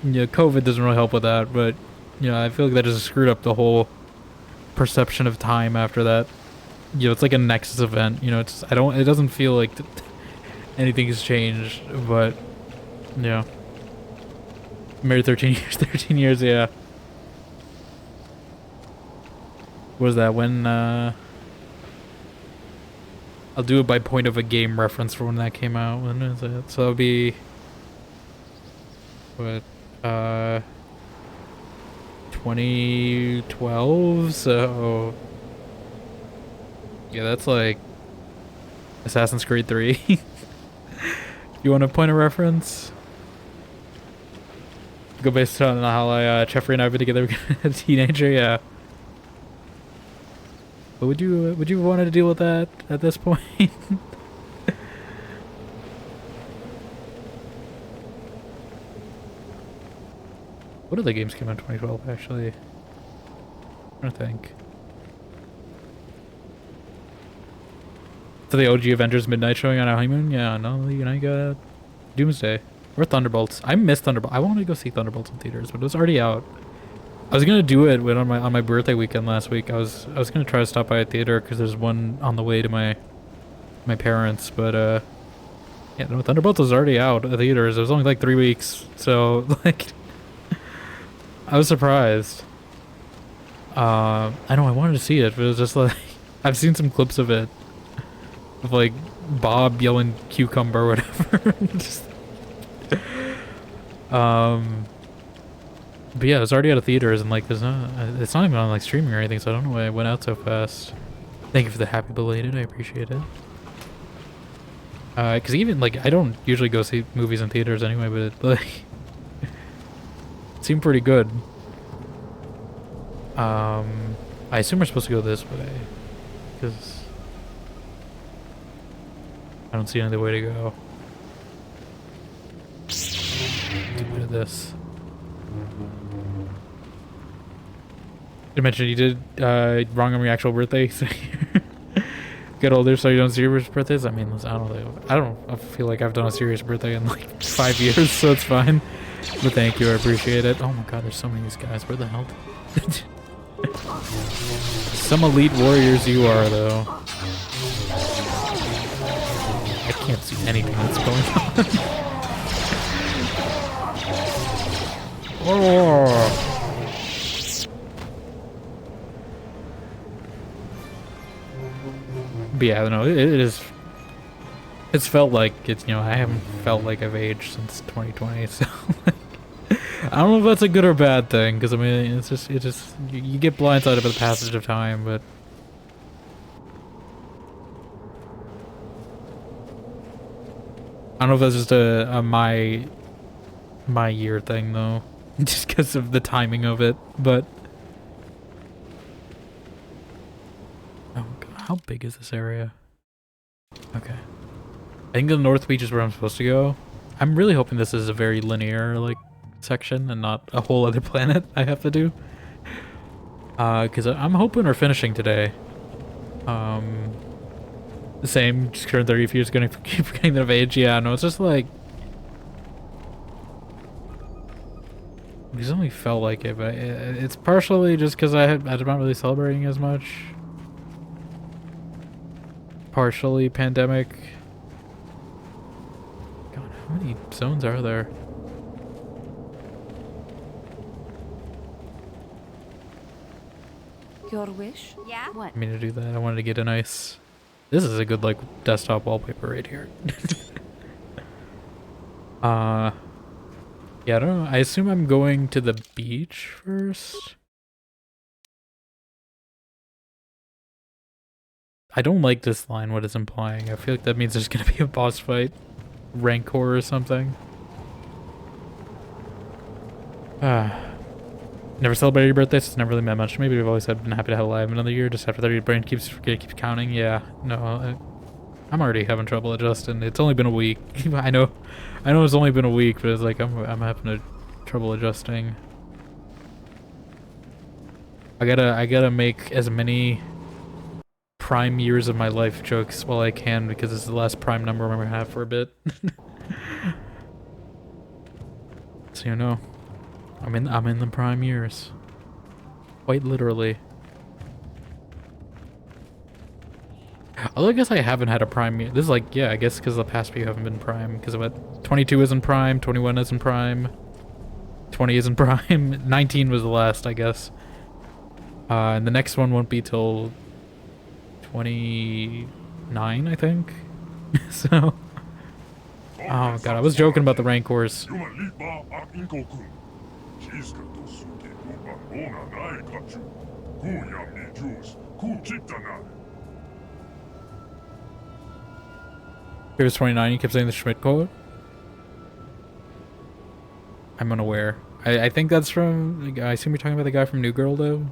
COVID doesn't really help with that, but you know, I feel like that just screwed up the whole perception of time after that. You know, it's like a Nexus event, you know, it doesn't feel like anything has changed, but yeah. Married 13 years, yeah. What was that? When, I'll do it by point of a game reference for when that came out. When is it? So it'll be, what, 2012, so, yeah, that's like Assassin's Creed 3. You want a point of reference? Go based on how Jeffrey and I have been together as a teenager, yeah. But would you want to deal with that at this point? What other games came out in 2012 actually? I'm trying to think. So the OG Avengers Midnight showing on our honeymoon? Yeah, no, you know, you got Doomsday. Of Or Thunderbolts. I missed Thunderbolts. I wanted to go see Thunderbolts in theaters, but it was already out. I was gonna do it when on my birthday weekend last week. I was gonna try to stop by a theater because there's one on the way to my parents, but yeah, no, Thunderbolts was already out at theaters. It was only like 3 weeks, so like I was surprised. I know I wanted to see it, but it was just like I've seen some clips of it, of like Bob yelling cucumber or whatever. Just, but yeah, it was already out of theaters, and like it's not even on like streaming or anything, so I don't know why it went out so fast. Thank you for the happy belated, I appreciate it. Cause even like I don't usually go see movies in theaters anyway, but it, like it seemed pretty good. I assume we're supposed to go this way, cause I don't see any other way to go. Get rid of this. You mentioned you did wrong on your actual birthday. So get older so you don't serious birthdays. I mean, I don't know. I feel like I've done a serious birthday in like 5 years, so it's fine. But thank you, I appreciate it. Oh my god, there's so many of these guys. Where the hell? Some elite warriors you are, though. I can't see anything that's going on. Oh. But yeah, I don't know. It is. It's felt like it's, you know, I haven't felt like I've aged since 2020, so I don't know if that's a good or bad thing, because I mean, it's just you get blindsided by the passage of time, but I don't know if that's just a my year thing though, just because of the timing of it, but. Oh god, how big is this area? Okay. I think the North Beach is where I'm supposed to go. I'm really hoping this is a very linear, like, section and not a whole other planet I have to do. Because I'm hoping we're finishing today. The same, just turned 30 years, gonna keep getting of age. Yeah, no, it's just like... It's only felt like it, but it's partially just because I'm not really celebrating as much. Partially pandemic. God, how many zones are there? Your wish? Yeah? What? I mean, to do that, I wanted to get a nice... This is a good, like, desktop wallpaper right here. Yeah, I don't know. I assume I'm going to the beach first. I don't like this line, what it's implying. I feel like that means there's gonna be a boss fight. Rancor or something. Never celebrated your birthday, so it's never really meant much. Maybe we've always been happy to have alive another year. Just after 30, your brain keeps counting. Yeah, no, I'm already having trouble adjusting. It's only been a week. I know it's only been a week, but it's like I'm having trouble adjusting. I gotta make as many prime years of my life jokes while I can, because it's the last prime number I'm gonna have for a bit. So you know, I'm in the prime years, quite literally. Although I guess I haven't had a prime year. This is like, yeah, I guess because the past few haven't been prime. Because of what? 22 isn't prime, 21 isn't prime, 20 isn't prime, 19 was the last, I guess. And the next one won't be till 29, I think. So, oh god, I was joking about the Rancors. Here's 29, you kept saying the Schmidt quote. I'm unaware. I think that's from, I assume you're talking about the guy from New Girl, though?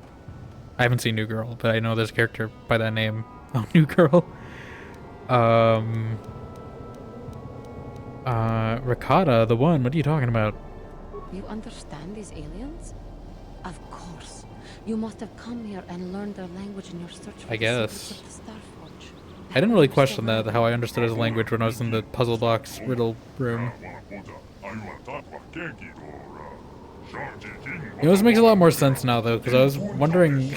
I haven't seen New Girl, but I know there's a character by that name on New Girl. Ricotta, the one, what are you talking about? You understand these aliens? Of course. You must have come here and learned their language in your search for I guess. the secrets of the Starforge. I didn't really question that, how I understood his language when I was in the puzzle box riddle room. You know, this makes a lot more sense now, though, because I was wondering...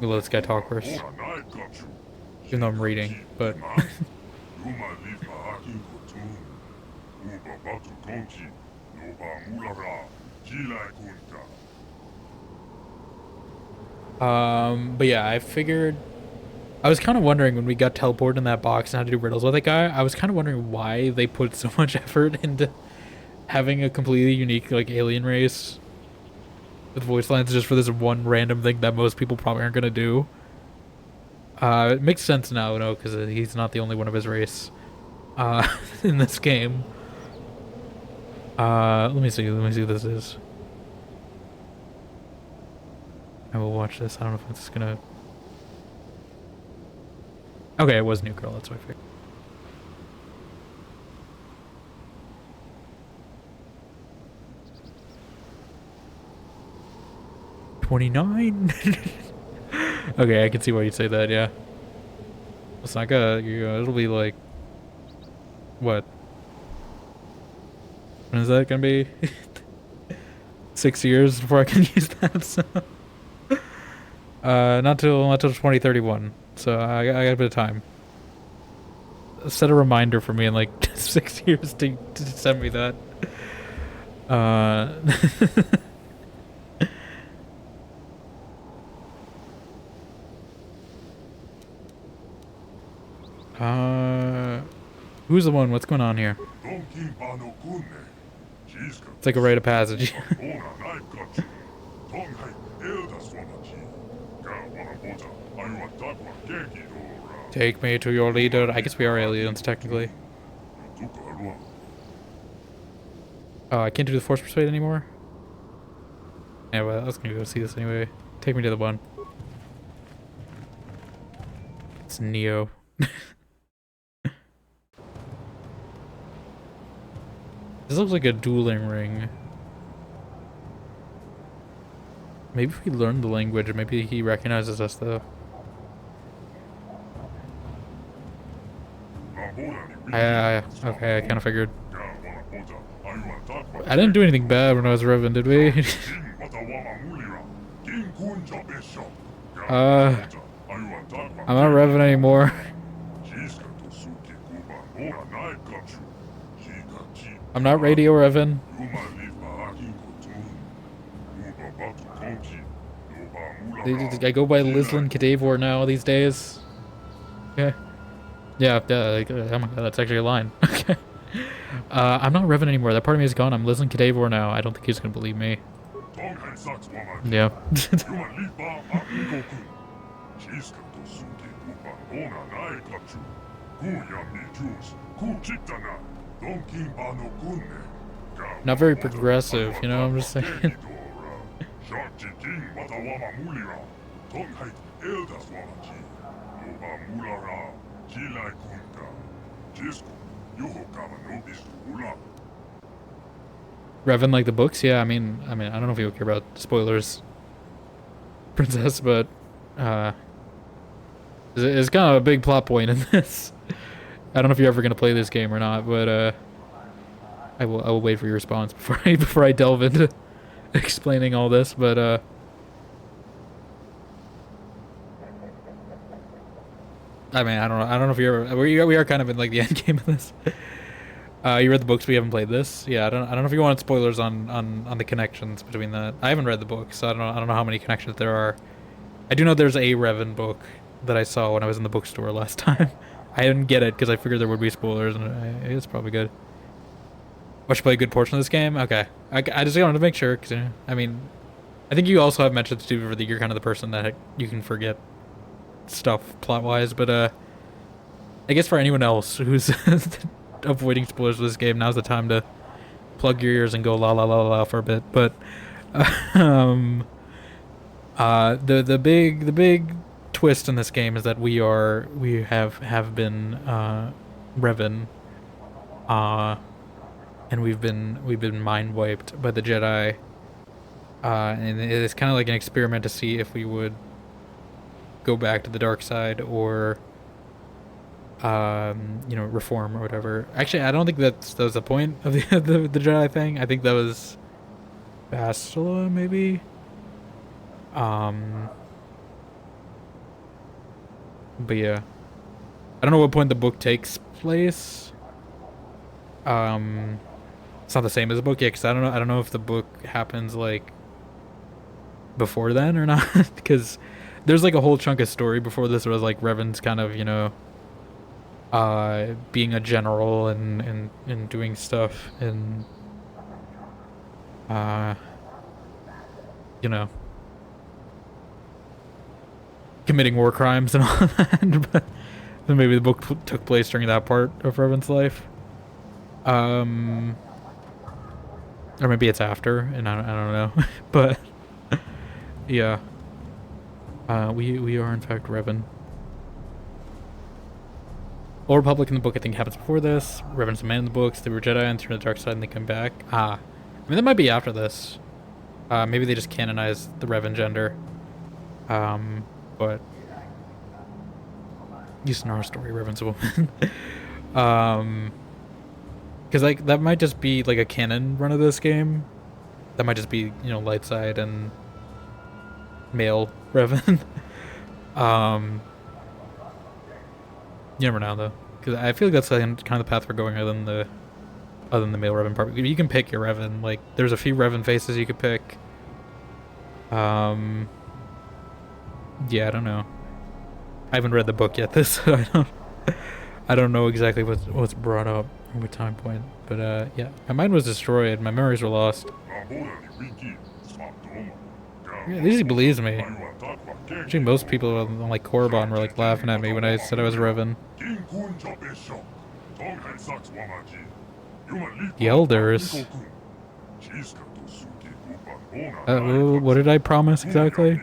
We'll let this guy talk first. Even though I'm reading, but... But yeah, I figured... I was kind of wondering when we got teleported in that box and had to do riddles with that guy, I was kind of wondering why they put so much effort into having a completely unique, like, alien race with voice lines just for this one random thing that most people probably aren't gonna do. It makes sense now, though, because he's not the only one of his race in this game. Let me see what this is. I will watch this. I don't know if it's gonna... Okay, it was New Girl, that's what I figured. $29? Okay, I can see why you'd say that, yeah. It's not gonna, it'll be like... What? When is that gonna be? 6 years before I can use that, so... not till 2031, so I got a bit of time. Set a reminder for me in like 6 years to send me that. Who's the one? What's going on here? It's like a rite of passage. Take me to your leader. I guess we are aliens, technically. Oh, I can't do the Force Persuade anymore? Yeah, well, I was gonna go see this anyway. Take me to the one. It's Neo. This looks like a dueling ring. Maybe if we learn the language, maybe he recognizes us, though. Okay, I kind of figured. I didn't do anything bad when I was Revan, did we? I'm not Revan anymore. I'm not Radio Revan. I go by Lislin Cadavor now these days. Okay. Yeah, like, oh my god, that's actually a line. Okay. I'm not Revan anymore. That part of me is gone. I'm Lislin Cadavor now. I don't think he's gonna believe me. Yeah. Not very progressive, you know what I'm just saying? Revan like the books? Yeah, I mean, I don't know if you care about spoilers, Princess, but it's kind of a big plot point in this. I don't know if you're ever gonna play this game or not, but I will wait for your response before I delve into explaining all this. But I mean, I don't know if you're ever, we are kind of in like the end game of this. You read the books, we haven't played this. Yeah, I don't know if you wanted spoilers on the connections between that. I haven't read the books, so I don't know how many connections there are. I do know there's a Revan book that I saw when I was in the bookstore last time. I didn't get it because I figured there would be spoilers, and it's probably good. I should play a good portion of this game? Okay. I just wanted to make sure, because, I mean, I think you also have mentioned to that you're kind of the person that you can forget stuff plot-wise, but I guess for anyone else who's avoiding spoilers for this game, now's the time to plug your ears and go la la la la for a bit. But the big twist in this game is that we have been Revan, and we've been mind wiped by the Jedi, and it's kind of like an experiment to see if we would go back to the dark side or you know, reform or whatever. Actually, I don't think that was the point of the Jedi thing. I think that was Bastila, maybe. But yeah, I don't know what point the book takes place. It's not the same as the book, yeah, because I don't know if the book happens like before then or not, because there's like a whole chunk of story before this was like Revan's kind of, you know, being a general and doing stuff and you know, committing war crimes and all that. But then maybe the book took place during that part of Revan's life. Or maybe it's after, and I don't know. But yeah, we are in fact Revan. Old Republic in the book I think happens before this. Revan's a man in the books. They were Jedi and turned to the dark side and they come back. I mean that might be after this. Maybe they just canonized the Revan gender. But used in our story, Revan's a woman. Because like that might just be like a canon run of this game. That might just be, you know, light side and male Revan. You never know though, because I feel like that's kind of the path we're going other than the male Revan part. You can pick your Revan. Like there's a few Revan faces you could pick. Yeah, I don't know. I haven't read the book yet, so I don't know exactly what's brought up or what time point. But yeah, my mind was destroyed. My memories were lost. Yeah, at least he believes me. Actually, most people on like Korriban were like laughing at me when I said I was Revan. The elders. What did I promise exactly?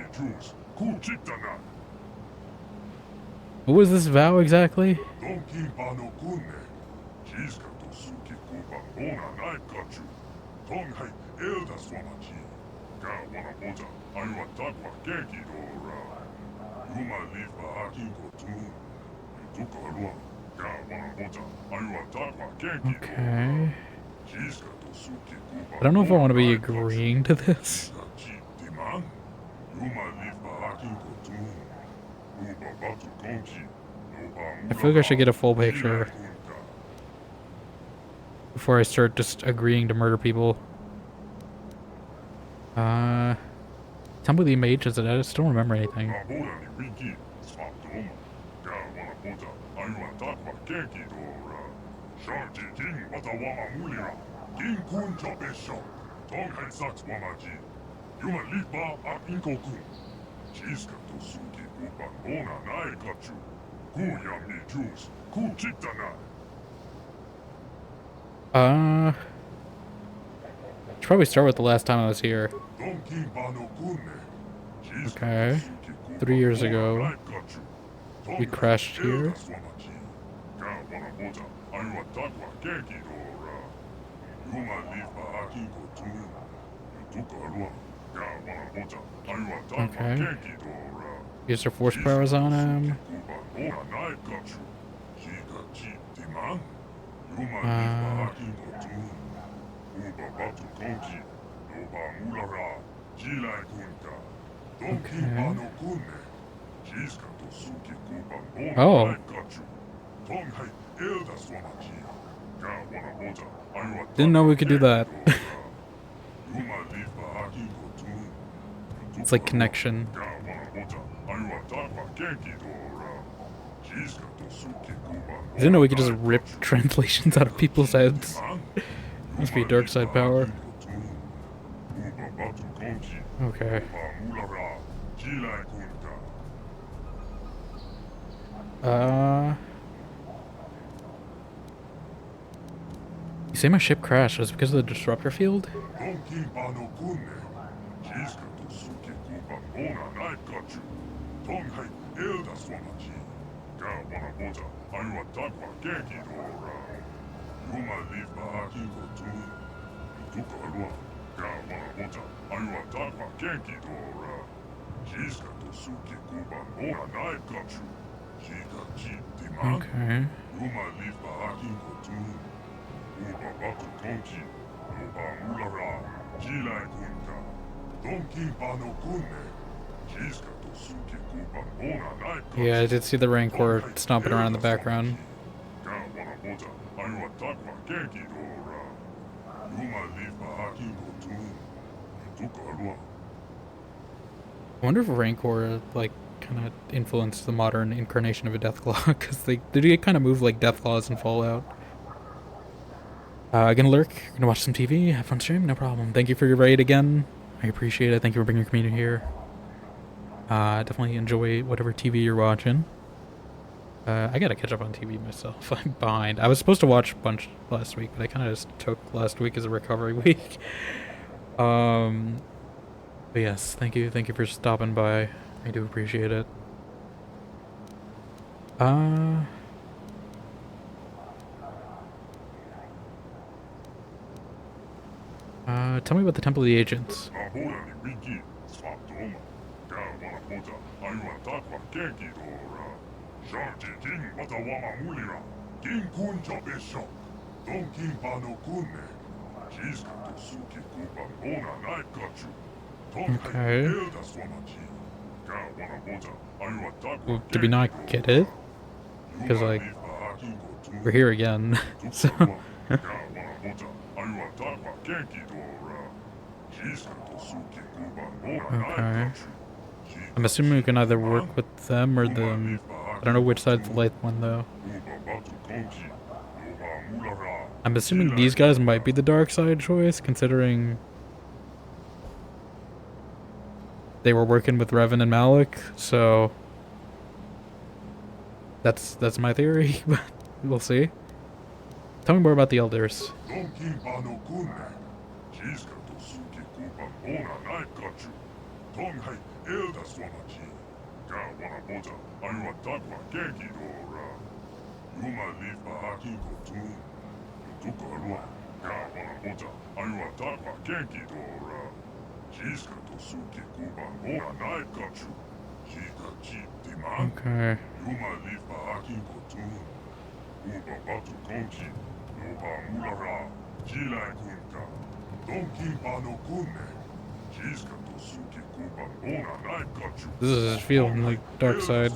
What was this vow exactly? Okay. I don't know if I want to be agreeing to this. I feel like I should get a full picture before I start just agreeing to murder people. Temple of the Mages, I just don't remember anything. Should probably start with the last time I was here. Okay. 3 years ago, we crashed here. Okay. Use her force powers on him. Okay. Oh. Didn't know we could do that. It's like connection. Didn't know we could just rip translations out of people's heads. Must be a dark side power. Okay. You say my ship crashed. Was it because of the disruptor field? Okay. Yeah, I did see the Rancor stomping around in the background. I wonder if Rancor, like, kind of influenced the modern incarnation of a Deathclaw, because they do kind of move like Deathclaws in Fallout. Gonna lurk, gonna watch some TV, have fun stream, no problem. Thank you for your raid again. I appreciate it. Thank you for bringing your community here. Definitely enjoy whatever TV you're watching. I gotta catch up on TV myself. I'm behind. I was supposed to watch a bunch last week, but I kind of just took last week as a recovery week. But yes, thank you for stopping by. I do appreciate it. Tell me about the Temple of the Agents. Okay. Well, did we not get it? Because, like, we're here again, so... Okay. I'm assuming we can either work with them or them. I don't know which side's the light one, though. I'm assuming these guys might be the dark side choice, considering they were working with Revan and Malik, so that's my theory, but we'll see. Tell me more about the elders. Okay. This is feeling like dark side.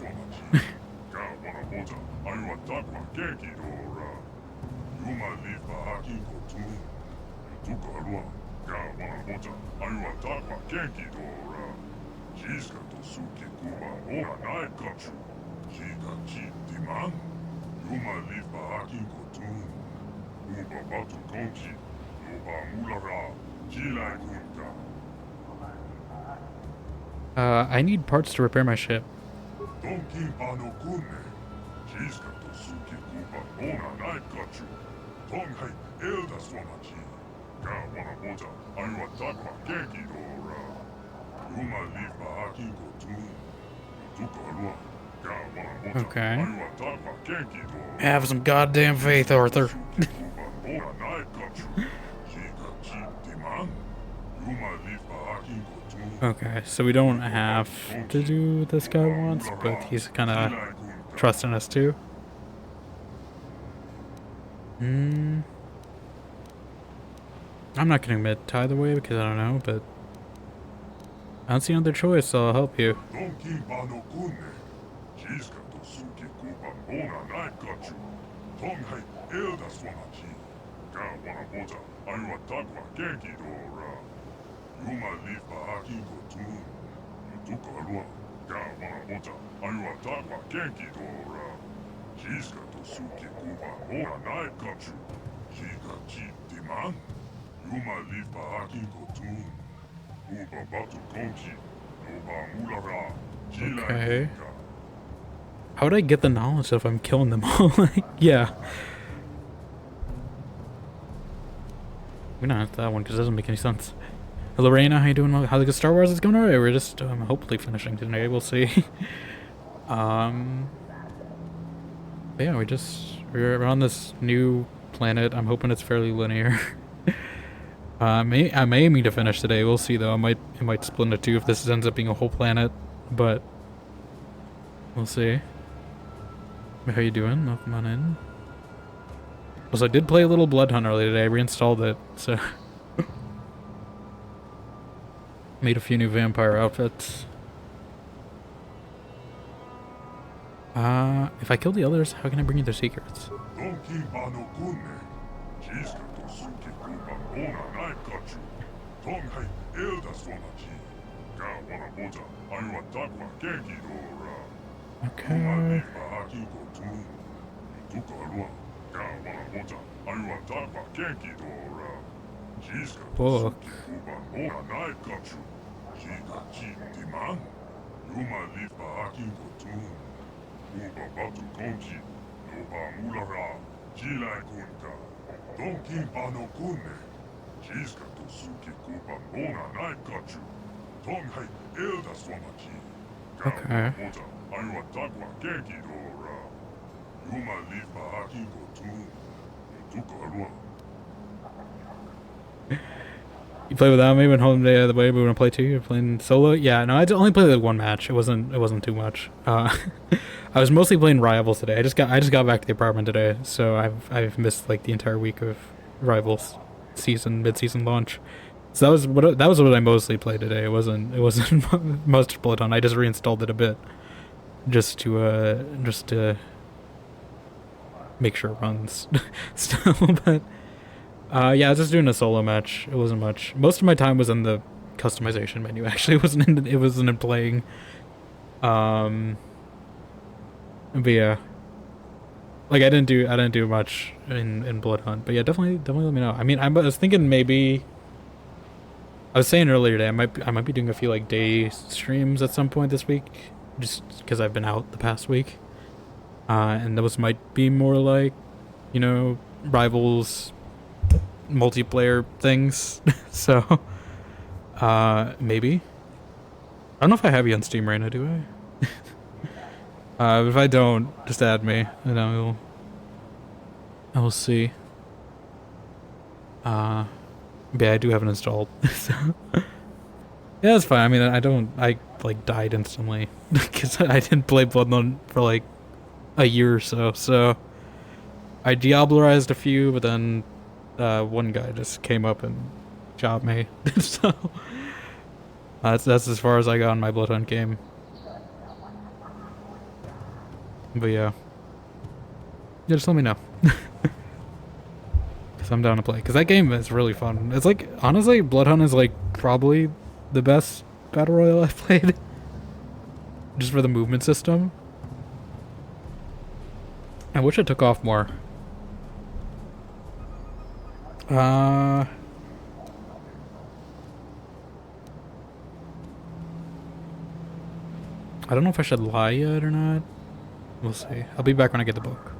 I need parts to repair my ship. Okay. Have some goddamn faith, Arthur. Okay, so we don't have to do what this guy wants, but he's kind of trusting us too. I'm not gonna admit to either way because I don't know, but I don't see another choice, so I'll help you. Okay. How would I get the knowledge if I'm killing them all? Like, yeah. We don't have that one because it doesn't make any sense. Hello, Raina. How you doing? How the Star Wars is going alright? We're just hopefully finishing today. We'll see. But yeah, we're on this new planet. I'm hoping it's fairly linear. I'm aiming to finish today. We'll see though. It might split into two if this ends up being a whole planet, but we'll see. How you doing? Welcome on in. Also, I did play a little Blood Hunt earlier today. I reinstalled it, so made a few new vampire outfits. If I kill the others, how can I bring you their secrets? Okay. Book. Okay. You play without me when home day of the way we want to play too? You're playing solo? Yeah, no, I only played like one match. It wasn't too much. I was mostly playing Rivals today. I just got back to the apartment today, so I've missed like the entire week of Rivals mid-season launch. So that was what I mostly played today. It wasn't most Blood Hunt. I just reinstalled it a bit just to make sure it runs still. But yeah, I was just doing a solo match. It wasn't much. Most of my time was in the customization menu. Actually, it wasn't in playing. But yeah, like I didn't do much in Blood Hunt. But yeah, definitely let me know. I mean, I was thinking maybe. I was saying earlier today, I might be doing a few like day streams at some point this week, just because I've been out the past week, and those might be more like, you know, Rivals multiplayer things. So maybe. I don't know if I have you on Steam right now, do I? If I don't, just add me and I will see. Yeah, I do have it installed. So yeah, that's fine. I mean, I like died instantly because I didn't play Bloodborne for like a year or so. So I Diablerized a few, but then one guy just came up and shot me. So that's as far as I got in my Blood Hunt game. But yeah, just let me know. I'm down to play because that game is really fun. It's like, honestly, Blood Hunt is like probably the best battle royale I've played, just for the movement system. I wish it took off more. I don't know if I should lie yet or not. We'll see. I'll be back when I get the book.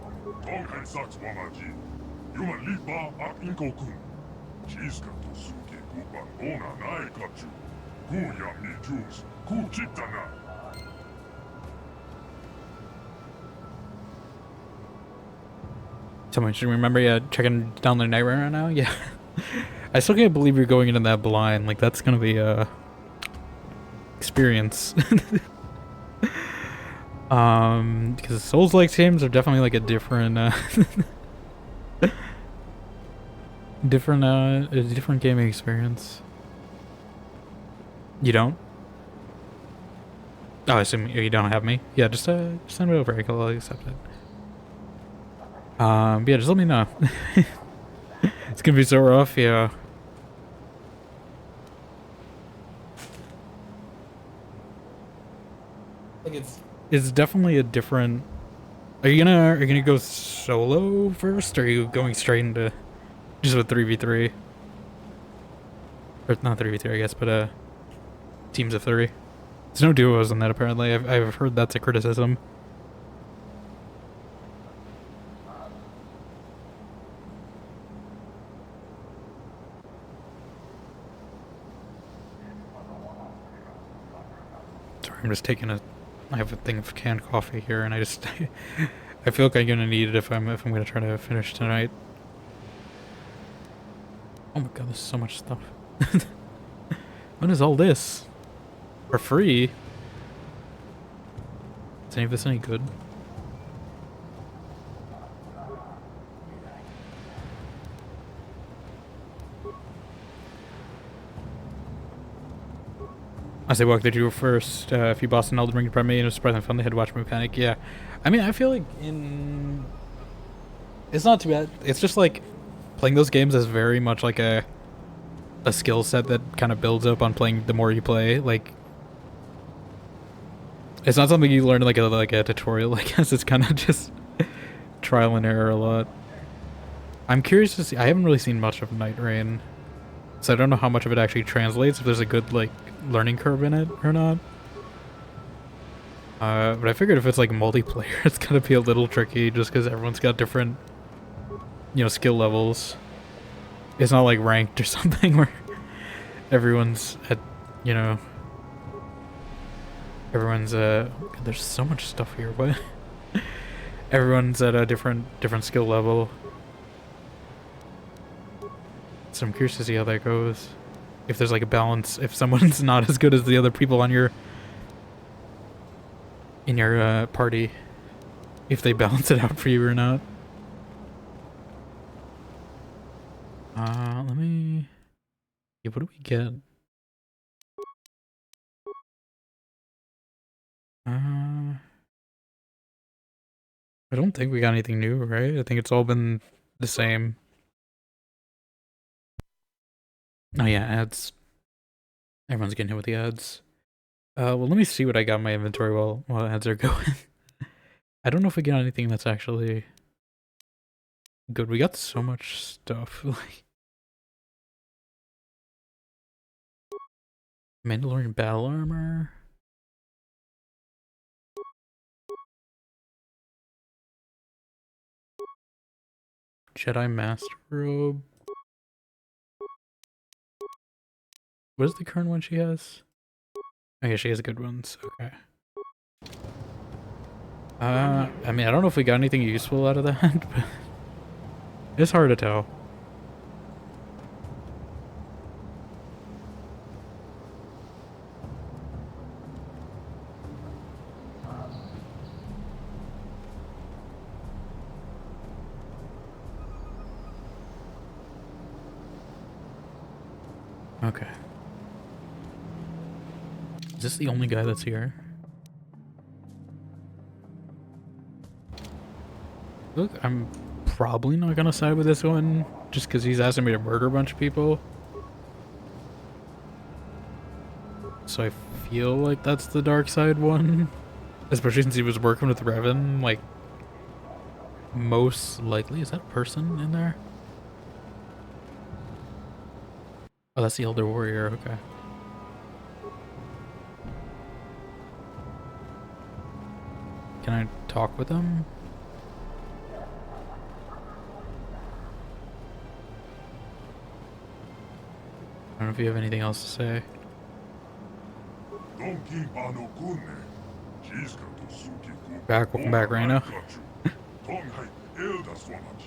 Someone should remember, yeah, checking down the night right now. Yeah. I still can't believe you're going into that blind. Like, that's gonna be a experience. Because Souls-like games are definitely like a different different gaming experience. You don't? Oh, I assume you don't have me. Yeah, just send it over. I'll accept it. Yeah, just let me know. It's gonna be so rough, yeah. Like it's definitely a different. Are you gonna go solo first, or are you going straight into just with 3v3? Or not 3v3, I guess, but teams of 3. There's no duos in that apparently. I've heard that's a criticism. Sorry, I'm just taking I have a thing of canned coffee here, and I feel like I'm gonna need it if I'm gonna try to finish tonight. Oh my god, there's so much stuff. When is all this? For free? Is any of this any good? I say walk the duel first. If you boss in Elden Ring, probably it was surprisingly fun. They had to watch Mechanic. Yeah, I mean, I feel like it's not too bad. It's just like playing those games is very much like a skill set that kind of builds up on playing the more you play. Like, it's not something you learn in like a tutorial. I guess it's kind of just trial and error a lot. I'm curious to see. I haven't really seen much of Night Rain, so I don't know how much of it actually translates. If there's a good like learning curve in it or not. But I figured if it's like multiplayer, it's gonna be a little tricky just because everyone's got different, skill levels. It's not like ranked or something where everyone's at, everyone's God, there's so much stuff here. What? Everyone's at a different skill level. So I'm curious to see how that goes. If there's like a balance, if someone's not as good as the other people on in your party, if they balance it out for you or not. Let me... Yeah, what do we get? I don't think we got anything new, right? I think it's all been the same. Oh yeah, ads. Everyone's getting hit with the ads. Well, let me see what I got in my inventory while ads are going. I don't know if we got anything that's actually good. We got so much stuff. Like Mandalorian battle armor. Jedi Master Robe. What is the current one she has? Oh yeah, she has good ones. Okay. I mean, I don't know if we got anything useful out of that, but it's hard to tell. Okay. Is this the only guy that's here? Look, I'm probably not gonna side with this one, just because he's asking me to murder a bunch of people. So I feel like that's the dark side one. Especially since he was working with Revan, like, most likely. Is that a person in there? Oh, that's the Elder Warrior, okay. Can I talk with him? I don't know if you have anything else to say. Welcome back, Reyna.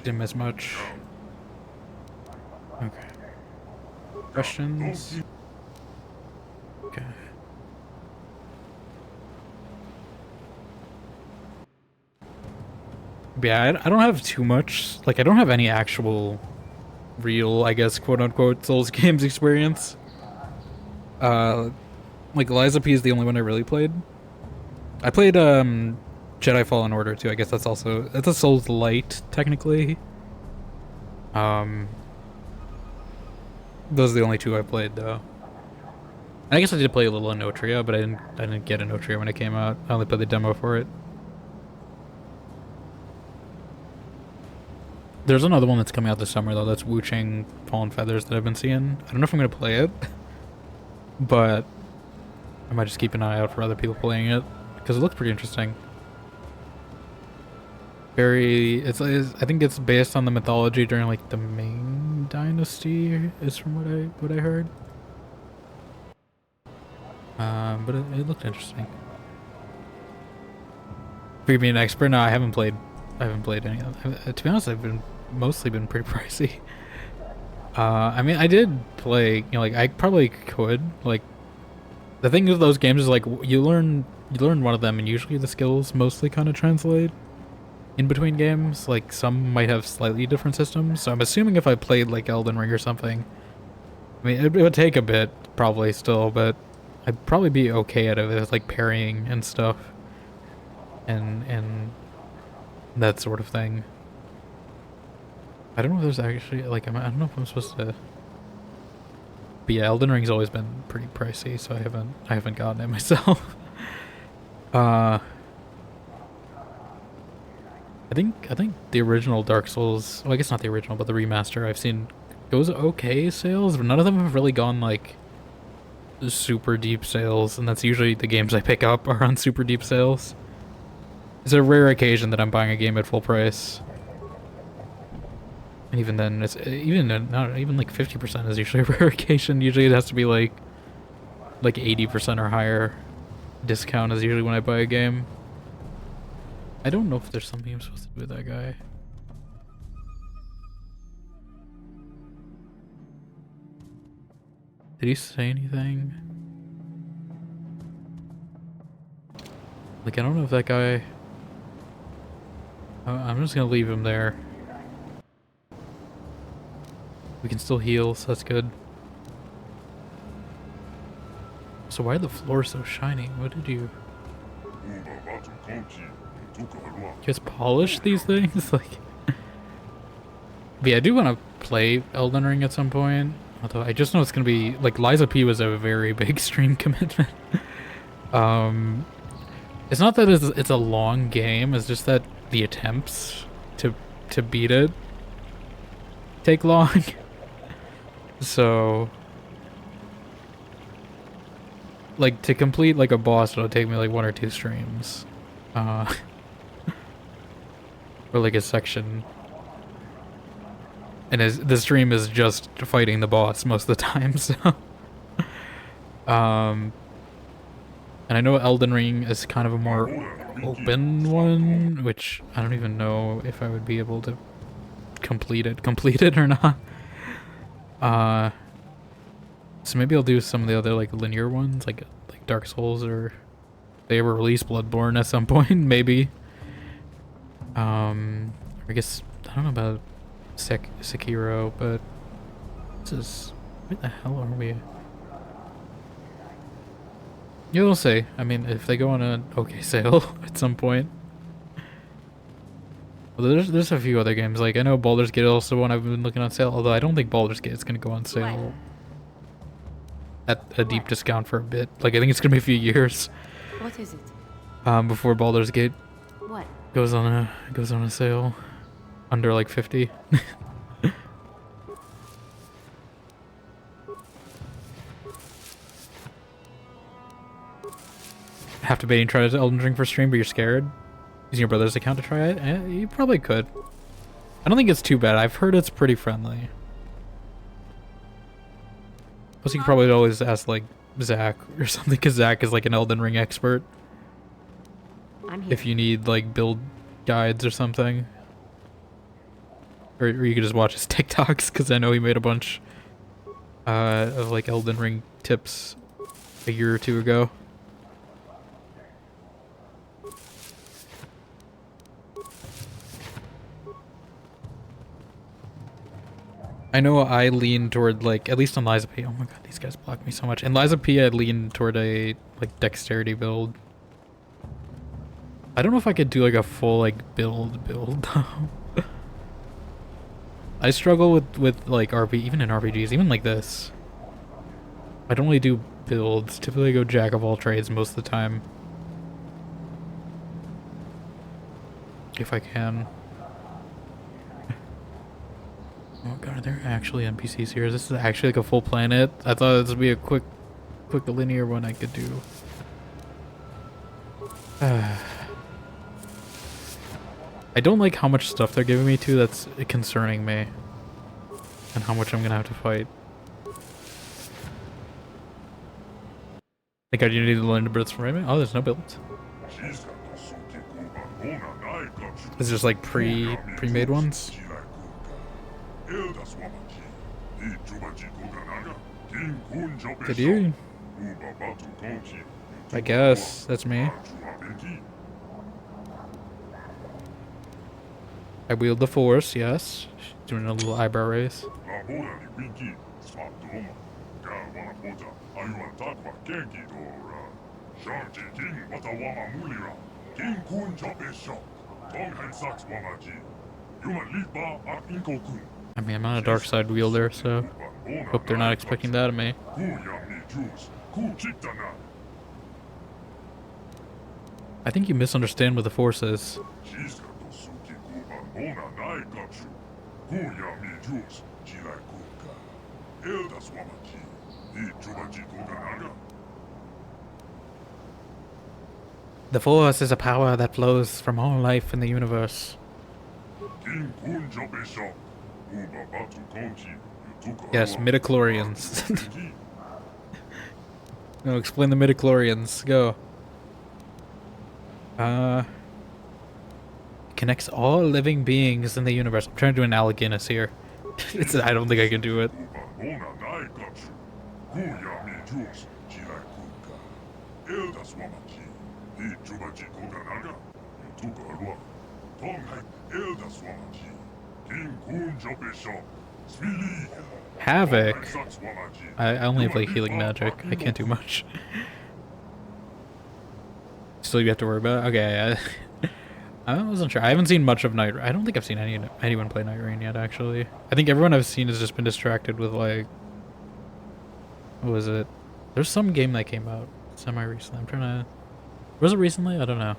Didn't miss much. Okay. Questions? Okay. Yeah, I don't have too much. Like, I don't have any actual real, I guess, quote-unquote Souls games experience. Like, Lies of P is the only one I really played. I played, Jedi Fallen Order, too. I guess that's a Souls Light, technically. Those are the only two I played, though. And I guess I did play a little Enotria, but I didn't get Enotria when it came out. I only played the demo for it. There's another one that's coming out this summer, though. That's Wuchang Fallen Feathers that I've been seeing. I don't know if I'm going to play it, but I might just keep an eye out for other people playing it, because it looks pretty interesting. I think it's based on the mythology during, like, the Ming Dynasty, is from what I heard. But it looked interesting. For you being an expert, no, I haven't played any of them. To be honest, I've mostly been pretty pricey. I mean, I did play, like, I probably could, like, the thing with those games is, like, you learn one of them, and usually the skills mostly kind of translate in between games. Like, some might have slightly different systems, so I'm assuming if I played, like, Elden Ring or something, I mean, it would take a bit, probably, still, but I'd probably be okay at it with like parrying and stuff. And that sort of thing. I don't know if there's actually like I don't know if I'm supposed to. But yeah, Elden Ring's always been pretty pricey, so I haven't gotten it myself. I think the original Dark Souls, well, I guess not the original, but the remaster I've seen goes okay sales, but none of them have really gone like super deep sales, and that's usually the games I pick up are on super deep sales. It's a rare occasion that I'm buying a game at full price. And even then, it's not even like 50% is usually a rare occasion. Usually it has to be like 80% or higher discount is usually when I buy a game. I don't know if there's something I'm supposed to do with that guy. Did he say anything? Like, I don't know if that guy... I'm just gonna leave him there. We can still heal, so that's good. So why are the floors so shiny? What did you... Just polish these things? Like... But yeah, I do want to play Elden Ring at some point. Although I just know it's gonna be... Like, Liza P was a very big stream commitment. It's not that it's a long game, it's just that the attempts to beat it take long. So... Like, to complete, like, a boss, it'll take me, like, 1 or 2 streams. Or, like, a section. And the stream is just fighting the boss most of the time, so... And I know Elden Ring is kind of a more open one, which I don't even know if I would be able to complete it or not. So maybe I'll do some of the other like linear ones, like Dark Souls, or if they ever release Bloodborne at some point, maybe. I guess I don't know about Sekiro, but this is where the hell are we? Yeah, we'll see. I mean, if they go on an okay sale at some point. Well, there's a few other games. Like, I know Baldur's Gate is also one I've been looking on sale, although I don't think Baldur's Gate is going to go on sale at a deep discount for a bit. Like, I think it's going to be a few years. What is it? Before Baldur's Gate What? goes on a sale under like 50. Half debating trying to Elden Ring for stream, but you're scared? Using your brother's account to try it? You probably could. I don't think it's too bad. I've heard it's pretty friendly. Plus, you could probably always ask, like, Zach or something, because Zach is, like, an Elden Ring expert. I'm here. If you need, like, build guides or something. Or you could just watch his TikToks, because I know he made a bunch of, like, Elden Ring tips a year or 2 ago. I know I lean toward, like, at least on Liza P. Oh my god, these guys block me so much. In Liza P, I lean toward a, like, dexterity build. I don't know if I could do, like, a full, like, build, though. I struggle with like, even in RPGs, even like this. I don't really do builds. Typically I go jack of all trades most of the time. If I can. Oh god, are there actually NPCs here? This is actually like a full planet. I thought this would be a quick linear one I could do. I don't like how much stuff they're giving me too. That's concerning me. And how much I'm gonna have to fight. Think I do need to learn the builds from Raymond? Oh, there's no builds. It's just like pre-made ones. Did you? I guess that's me. I wield the force, yes. Doing a little eyebrow raise. I mean, I'm not a dark side wielder, so hope they're not expecting that of me. I think you misunderstand what the Force is. The Force is a power that flows from all life in the universe. Yes, midichlorians. No, explain the midichlorians. Go. Connects all living beings in the universe. I'm trying to do an Alec Guinness here. I don't think I can do it. Havoc. I only have like healing magic. I can't do much. Still, you have to worry about it? Okay. I wasn't sure. I haven't seen much of Night. I don't think I've seen anyone play Night Rain yet. Actually, I think everyone I've seen has just been distracted with like, what was it? There's some game that came out semi-recently. I'm trying to. Was it recently? I don't know.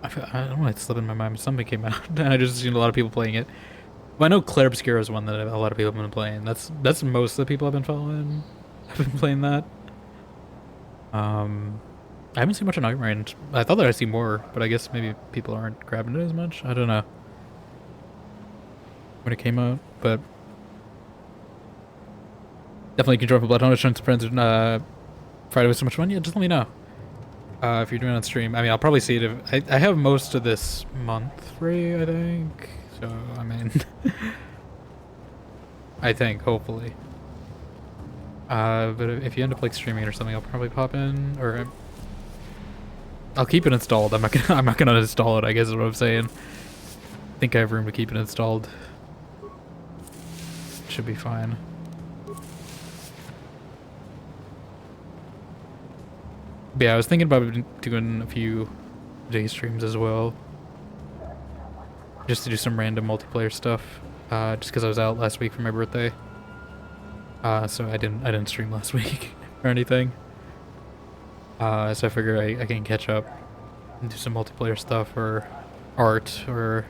I don't know. It slipped in my mind. Something came out, and I just seen a lot of people playing it. Well, I know Claire Obscura is one that a lot of people have been playing. That's most of the people I've been following. Have been playing that. I haven't seen much of Night Rain. I thought that I'd see more, but I guess maybe people aren't grabbing it as much. I don't know when it came out, but definitely can join for Bloodhound Insurance Friends. Friday was so much fun. Yeah, just let me know if you're doing it on stream. I mean, I'll probably see it if I have most of this month free, I think. So I mean, I think hopefully. But if you end up like streaming or something, I'll probably pop in, or I'll keep it installed. I'm not gonna install it, I guess is what I'm saying. I think I have room to keep it installed. Should be fine. But yeah, I was thinking about doing a few day streams as well, just to do some random multiplayer stuff. Just because I was out last week for my birthday. So I didn't stream last week or anything. So I figure I can catch up and do some multiplayer stuff or art, or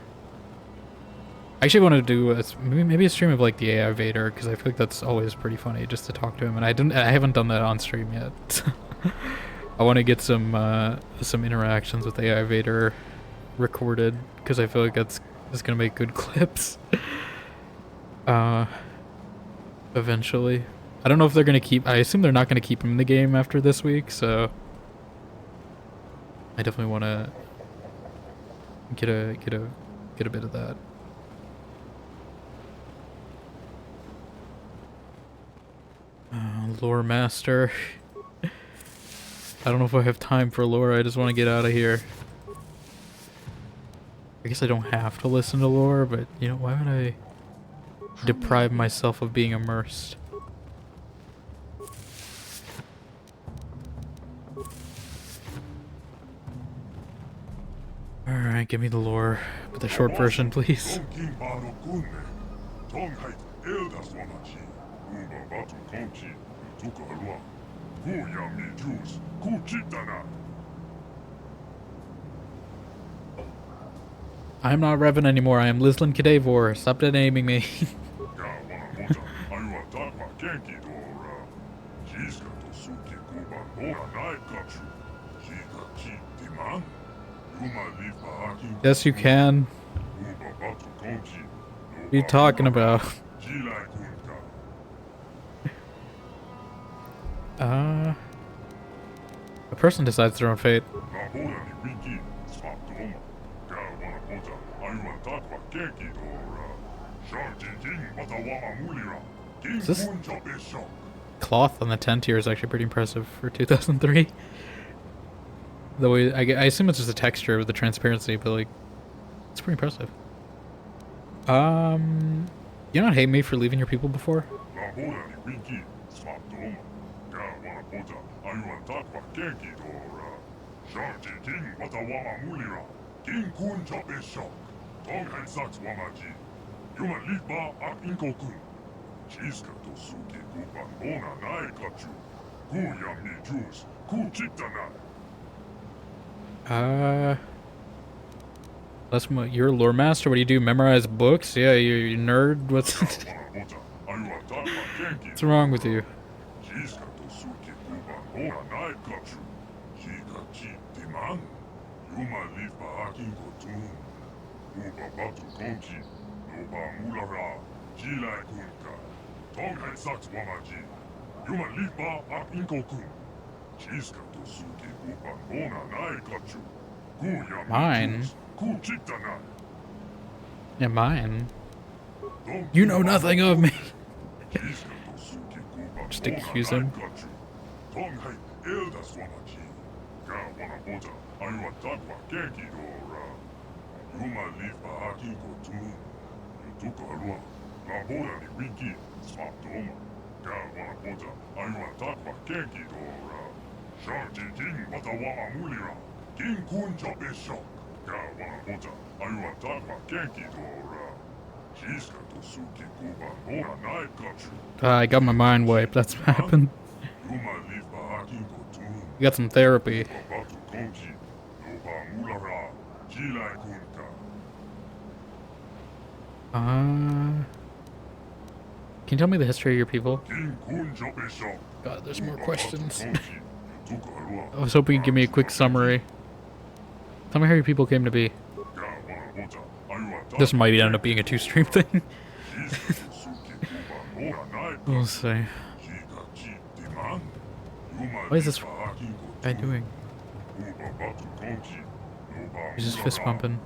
I actually want to do maybe a stream of like the AI Vader, because I feel like that's always pretty funny just to talk to him, and I haven't done that on stream yet. I want to get some interactions with AI Vader recorded, because I feel like that's gonna make good clips. Eventually. I don't know if they're gonna keep. I assume they're not gonna keep him in the game after this week, so I definitely want to get a bit of that. Lore master. I don't know if I have time for lore. I just want to get out of here. I guess I don't have to listen to lore, but you know, why would I deprive myself of being immersed? Alright, give me the lore, but the short version, please. I'm not Revan anymore, I am Lislin Kadavor. Stop naming me. Yes, you can. What are you talking about? A person decides their own fate. Is this cloth on the tent here is actually pretty impressive for 2003. The way I assume it's just a texture with the transparency, but like it's pretty impressive. You not hate me for leaving your people before? You're a lore master. What do you do? Memorize books? Yeah, you nerd. What's wrong with you? Mine? Yeah, mine. You know nothing of me. Just accuse him. I got my mind wiped. That's what happened. You got some therapy. Can you tell me the history of your people? God, there's more questions. I was hoping you'd give me a quick summary. Tell me how your people came to be. This might end up being a two-stream thing. We'll see. What is this guy doing? He's just fist pumping.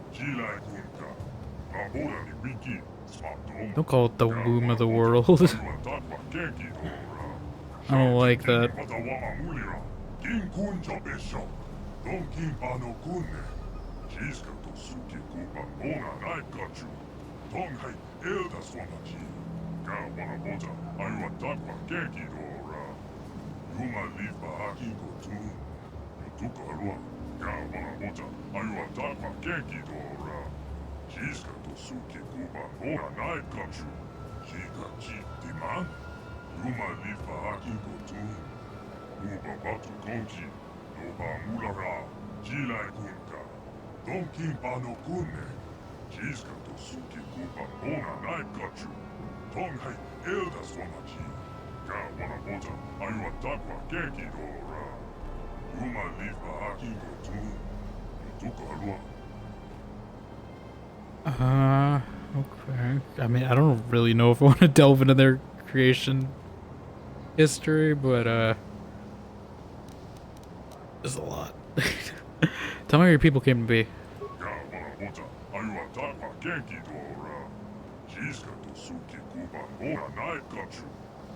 Don't call it the womb of the world. I don't like that. Okay. I mean, I don't really know if I want to delve into their creation history, but, there's a lot. Tell me how your people came to be.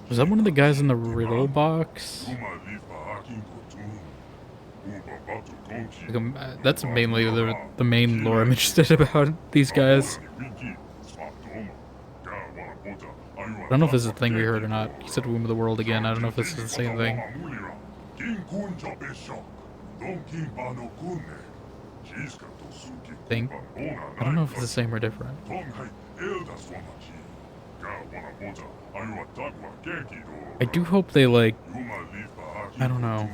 Was that one of the guys in the riddle box? Like, that's mainly the main lore I'm interested about these guys. I don't know if this is a thing we heard or not. He said Womb of the World again. I don't know if this is the same thing. Think? I don't know if it's the same or different. I do hope they, like, I don't know.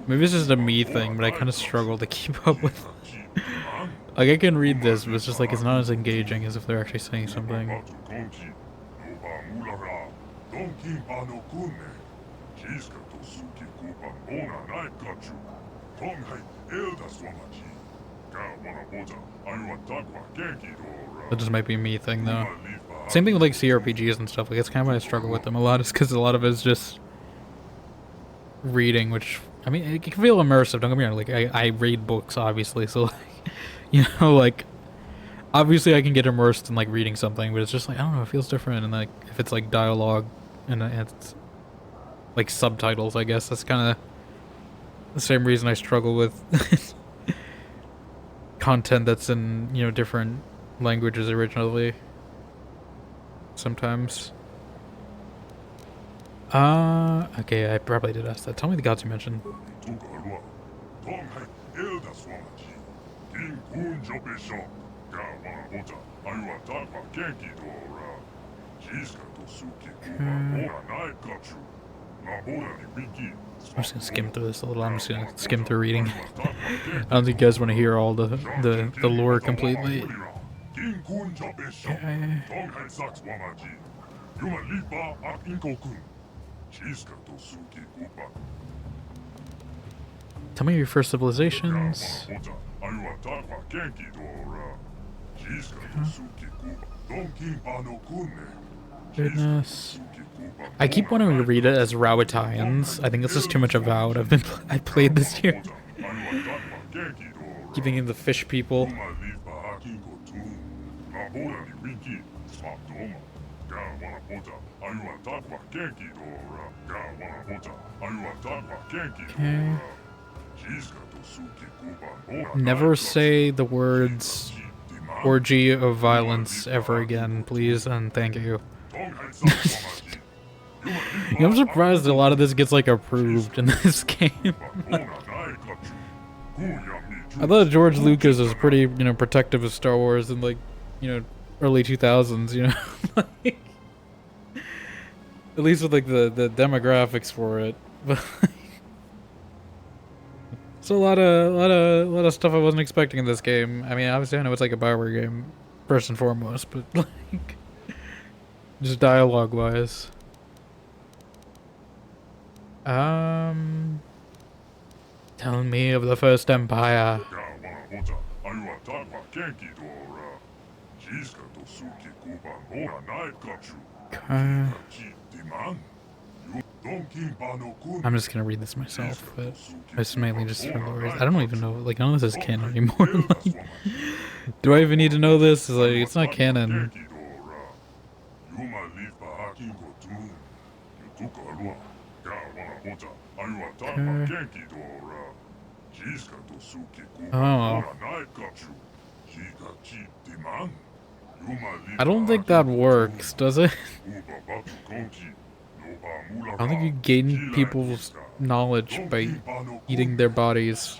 Maybe it's just a me thing, but I kind of struggle to keep up with. Like, I can read this, but it's just like it's not as engaging as if they're actually saying something. That just might be a me thing, though. Same thing with, like, CRPGs and stuff. Like, it's kind of why I struggle with them a lot, is because a lot of it is just reading, which, I mean, it can feel immersive, don't get me wrong. Like, I read books, obviously, so, like, you know, like, obviously I can get immersed in, like, reading something, but it's just, like, I don't know, it feels different, and, like, if it's, like, dialogue, and it's, like, subtitles, I guess, that's kind of the same reason I struggle with content that's in, you know, different languages originally. Sometimes. Okay, I probably did ask that. Tell me the gods you mentioned. I'm just gonna skim through this a little. I'm just gonna skim through reading. I don't think you guys want to hear all the lore completely. Okay. Tell me your first civilizations. Goodness. I keep wanting to read it as Rawatayans. I think this is too much avowed. I played this here. Keep thinking the fish people. Okay. Never say the words orgy of violence ever again, please and thank you. I'm surprised a lot of this gets like approved in this game. I thought George Lucas was pretty, you know, protective of Star Wars in like, you know, early 2000s, you know. Like, at least with like the demographics for it. But so a lot of stuff I wasn't expecting in this game. I mean, obviously I know it's like a BioWare game first and foremost, but like just dialogue wise. Tell me of the First Empire. Okay. I'm just gonna read this myself, but it's mainly just for the words. I don't even know, like, none of this is canon anymore. Like, do I even need to know this? It's like, it's not canon. Okay. Oh. I don't think that works, does it? I don't think you gain people's knowledge by eating their bodies.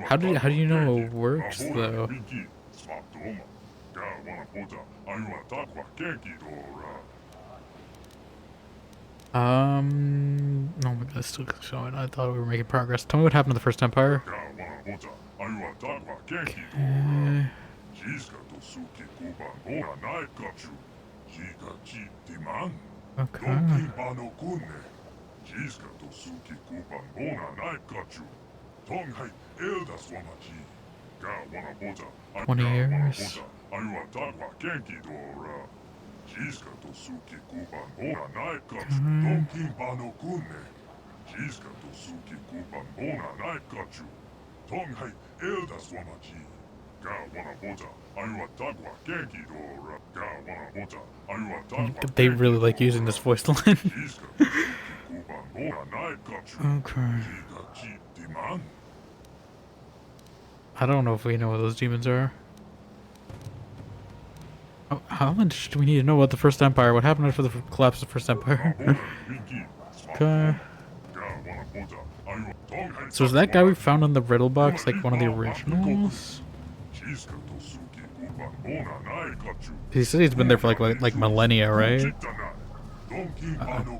How do you know it works though? Oh my god, it's still showing. I thought we were making progress. Tell me what happened to the First Empire. Okay. Okay. 20 years. They really like using this voice line. Okay. I don't know if we know what those demons are. Oh, how much do we need to know about the First Empire? What happened after the collapse of the First Empire? Okay. So is that guy we found in the riddle box like one of the originals? He said he's been there for like millennia, right?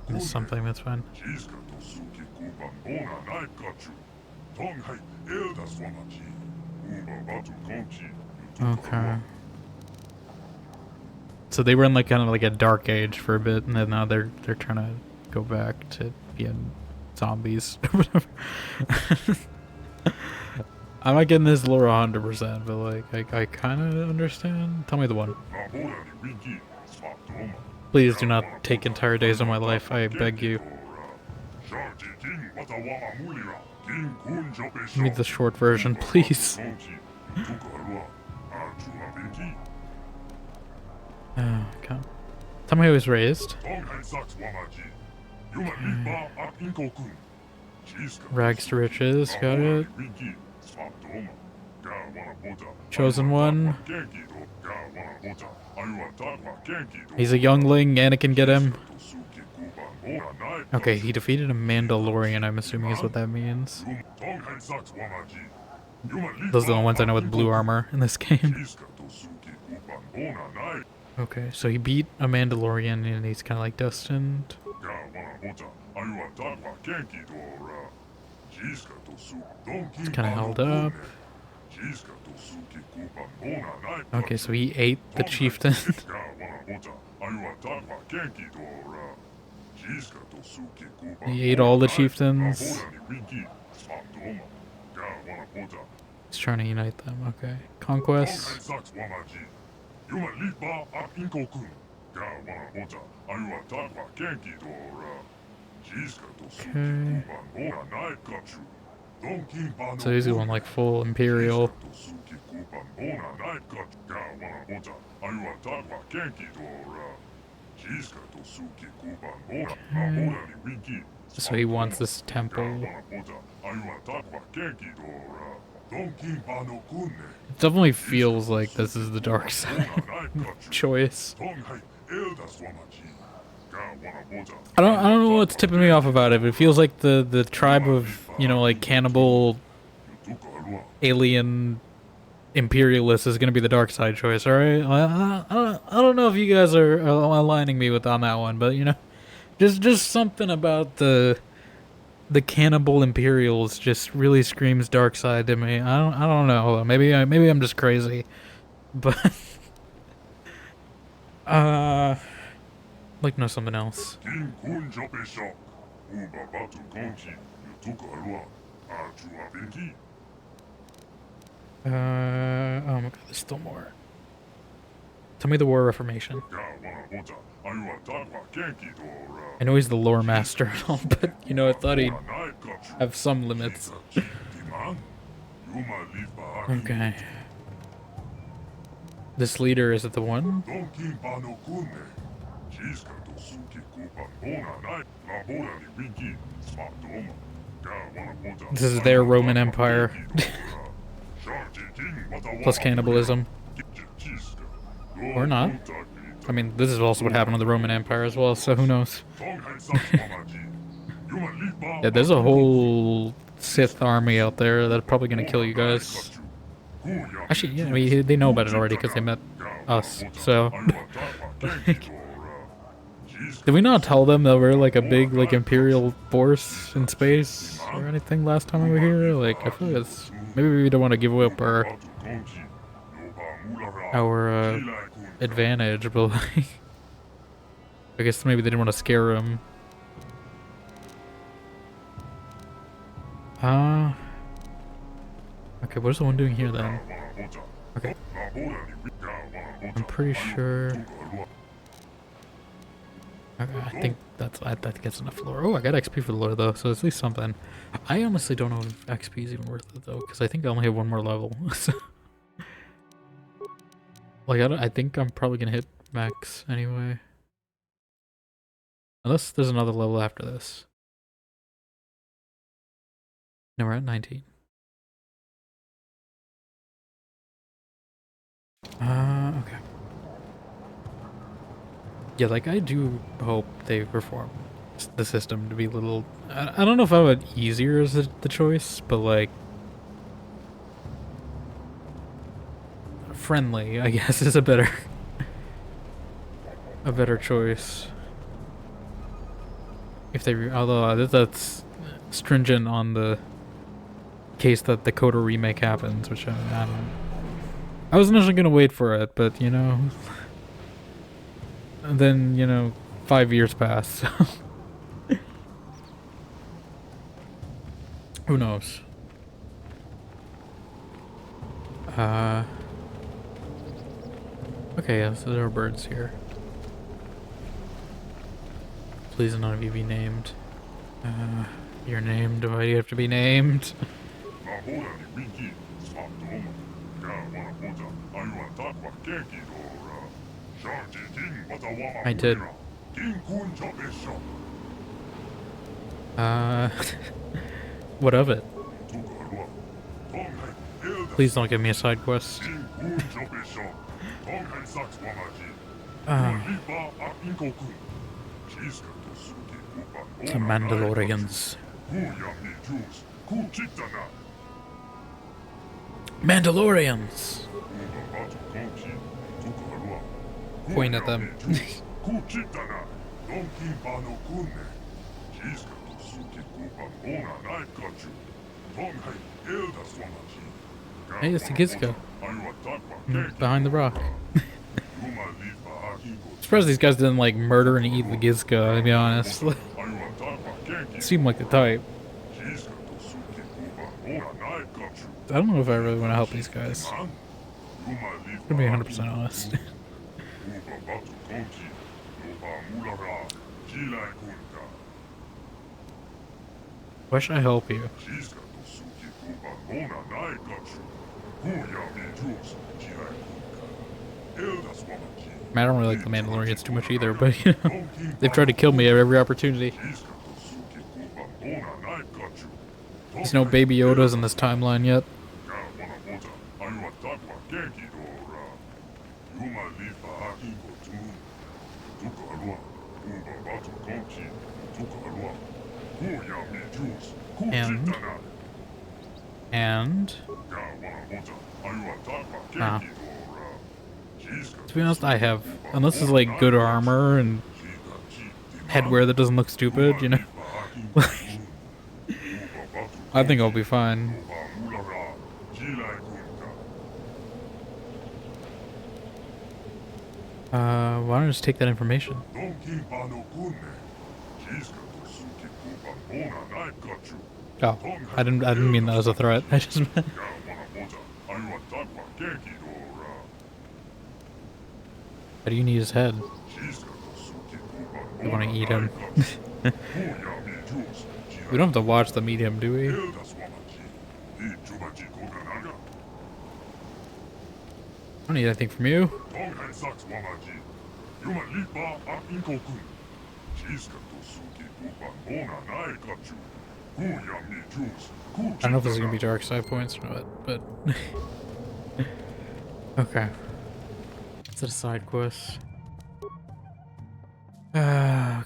That's something, that's fine. Okay. So they were in like kind of like a dark age for a bit, and then now they're trying to go back to being zombies or whatever. I'm not getting this lore 100%, but like I kind of understand. Tell me the one. Please do not take entire days of my life, I beg you. Give me the short version, please. Oh, okay. Tell me how he was raised. Rags to riches, got it. Chosen one. He's a youngling, Anakin get him. Okay, he defeated a Mandalorian, I'm assuming is what that means. Those are the ones I know with blue armor in this game. Okay, so he beat a Mandalorian and he's kind of like destined. It's kind of held up. Okay, so he ate the chieftain. He ate all the chieftains. He's trying to unite them, okay. Conquest. Okay. So he's going like full Imperial. Okay. So he wants this temple. It definitely feels like this is the dark side choice. I don't know what's tipping me off about it, but it feels like the tribe of, you know, like cannibal alien imperialists is gonna be the dark side choice, alright? I don't know if you guys are aligning me with on that one, but you know, just something about the cannibal imperials just really screams dark side to me. I don't know. Maybe I'm just crazy, but like know something else. Oh my god, there's still more. Tell me the War Reformation. I know he's the lore master and all, but you know, I thought he'd have some limits. Okay. This leader, is it the one? This is their Roman Empire. Plus cannibalism. Or not. I mean, this is also what happened to the Roman Empire as well, so who knows? Yeah, there's a whole Sith army out there that's probably gonna kill you guys. Actually, yeah, I mean, they know about it already because they met us, so... Did we not tell them that we're like a big like Imperial force in space or anything last time we were here? Like, I feel like it's... Maybe we don't want to give up our advantage, but like... I guess maybe they didn't want to scare him. Okay, what's the one doing here then? Okay. I'm pretty sure... Okay, I think that gets enough lore. Oh, I got XP for the lore though, so it's at least something. I honestly don't know if XP is even worth it though, because I think I only have one more level. Like, I think I'm probably gonna hit max anyway. Unless there's another level after this. No, we're at 19. Okay. Yeah, like, I do hope they reform the system to be a little... I don't know if I would easier as the choice, but, like... friendly, I guess, is a better... a better choice. If they... although, that's stringent on the case that the Coda remake happens, which I don't... I was initially gonna wait for it, but, you know... And then, you know, 5 years pass, so... Who knows? Okay, yeah, so there are birds here. Please none of you be named. You're named. Why do you have to be named? I did. What of it? Please don't give me a side quest. The Mandalorians. Mandalorians! Point at them. Hey, it's the Gizka. Behind the rock. Surprised these guys didn't like murder and eat the Gizka, to be honest. Seemed like the type. I don't know if I really want to help these guys. To be 100% honest. Why should I help you? I don't really like the Mandalorians too much either, but you know, they've tried to kill me at every opportunity. There's no Baby Yodas in this timeline yet. And to be honest, I have, unless it's like good armor and headwear that doesn't look stupid, you know. I think I'll be fine. Why don't I just take that information? Oh, I didn't mean that as a threat. I just meant... How do you need his head? You want to eat him? We don't have to watch them eat him, do we? I don't need anything from you. I don't know if this is gonna be dark side points or not, but okay. Is it a side quest? Okay.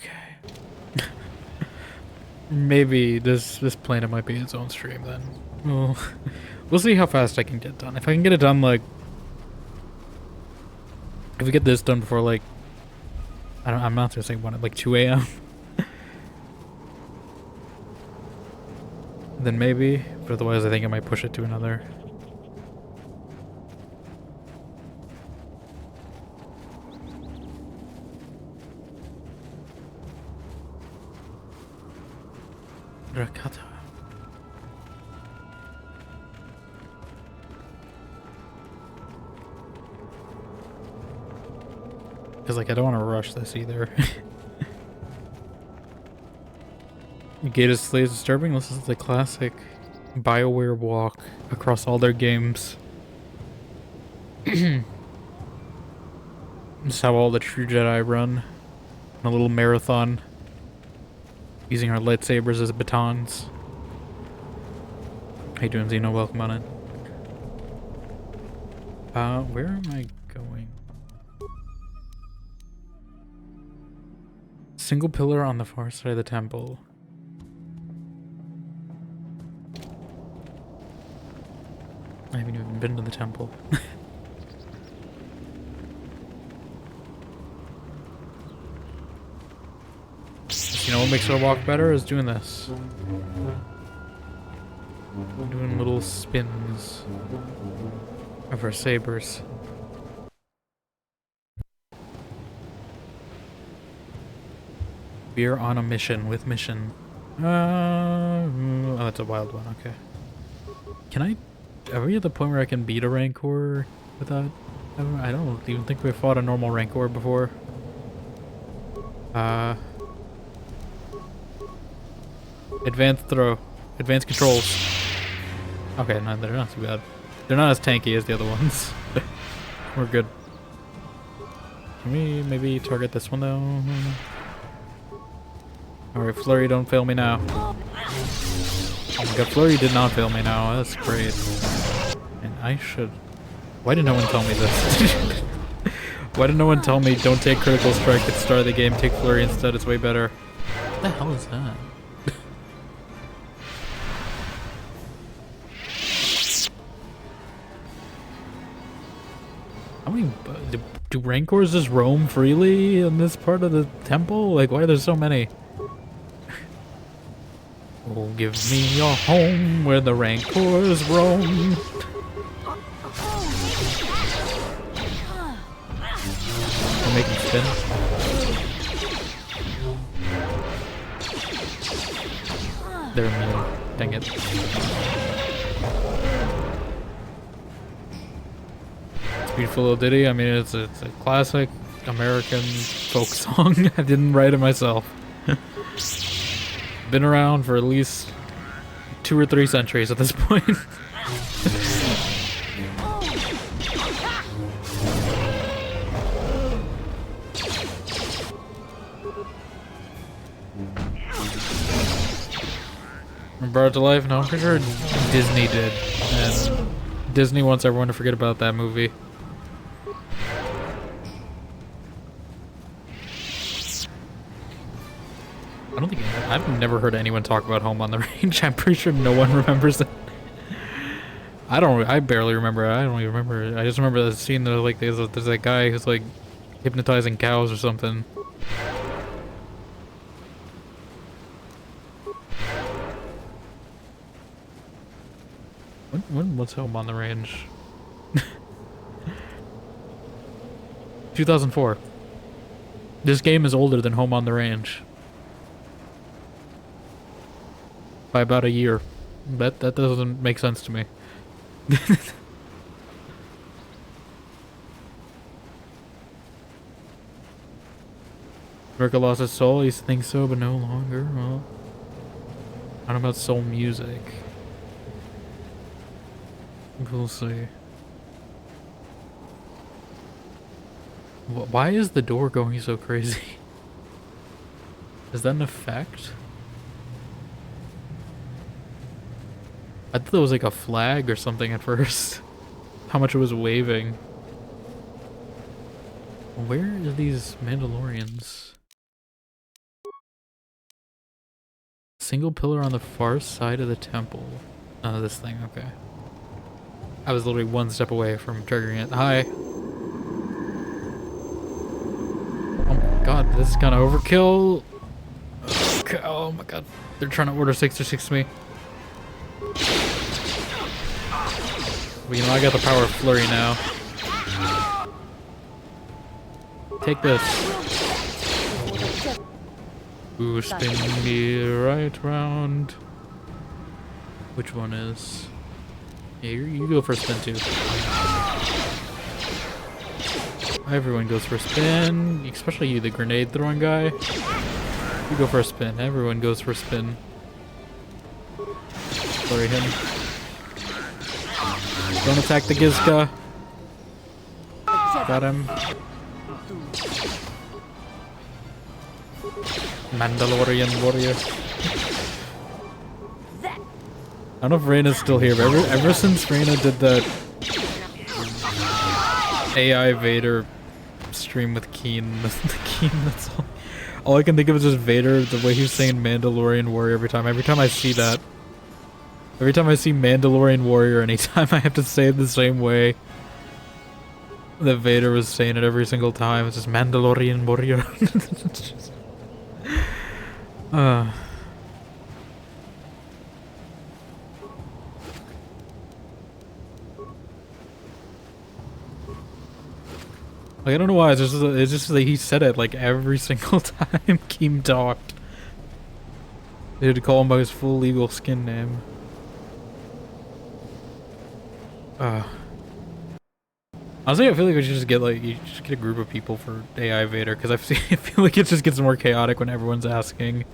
Maybe this planet might be its own stream then. Well, we'll see how fast I can get done. If I can get it done, like, if we get this done before, like, I'm not gonna say 1 at like 2 a.m. then maybe, but otherwise I think I might push it to another. Rakata. Because, like, I don't want to rush this either. Gate of Slaves disturbing. This is the classic BioWare walk across all their games. This is how all the true Jedi run. A little marathon. Using our lightsabers as batons. How you doing, Xeno? Welcome on in. Where am I going? Single pillar on the far side of the temple. I haven't even been to the temple. You know what makes our walk better is doing this. Doing little spins of our sabers. We're on a mission with mission. Oh, that's a wild one, okay. Can I... Are we at the point where I can beat a Rancor without... I don't even think we've fought a normal Rancor before. Advanced throw. Advanced controls. Okay, no, they're not too bad. They're not as tanky as the other ones. We're good. Can we maybe target this one though? Alright, Flurry, don't fail me now. Oh my god, Flurry did not fail me now. That's great. And I should... Why did no one tell me this? Why did no one tell me don't take Critical Strike at the start of the game, take Flurry instead, it's way better. What the hell is that? How many... Do Rancors just roam freely in this part of the temple? Like, why are there so many? Oh, give me your home where the Rancors roam. I'll make him spin. They're immune. Dang it. It's a beautiful little ditty. I mean, it's a classic American folk song. I didn't write it myself. Been around for at least 2 or 3 centuries at this point. Brought it to life? No, I'm pretty sure Disney did. And Disney wants everyone to forget about that movie. I don't think I've never heard anyone talk about Home on the Range. I'm pretty sure no one remembers it. I barely remember it. I don't even remember it. I just remember the scene that like there's that guy who's like hypnotizing cows or something. What's Home on the Range? 2004. This game is older than Home on the Range. By about a year. That doesn't make sense to me. America lost his soul? He thinks so, but no longer. Well, I don't know about soul music. We'll see. Why is the door going so crazy? Is that an effect? I thought it was like a flag or something at first. How much it was waving. Where are these Mandalorians? Single pillar on the far side of the temple. Oh, this thing, okay. I was literally one step away from triggering it. Hi. Oh my god, this is kind of overkill. Okay, oh my god. They're trying to order 626 to me. But you know, I got the power of Flurry now. Take this. Ooh, spin me right round. Which one is? Yeah, you go for a spin too. Everyone goes for a spin, especially you, the grenade throwing guy. You go for a spin. Everyone goes for a spin. Flurry him. Don't attack the Gizka. Got him. Mandalorian warrior. I don't know if Reyna's still here, but ever since Reyna did that AI Vader stream with Keen, that's all I can think of is just Vader, the way he's saying Mandalorian warrior every time. Every time I see that. Every time I see Mandalorian warrior, anytime I have to say it the same way that Vader was saying it every single time. It's just Mandalorian warrior. It's just... Like, I don't know why, it's just like he said it like every single time Keem talked. They had to call him by his full legal skin name. Honestly, I feel like we should just get a group of people for AI Vader, because I feel like it just gets more chaotic when everyone's asking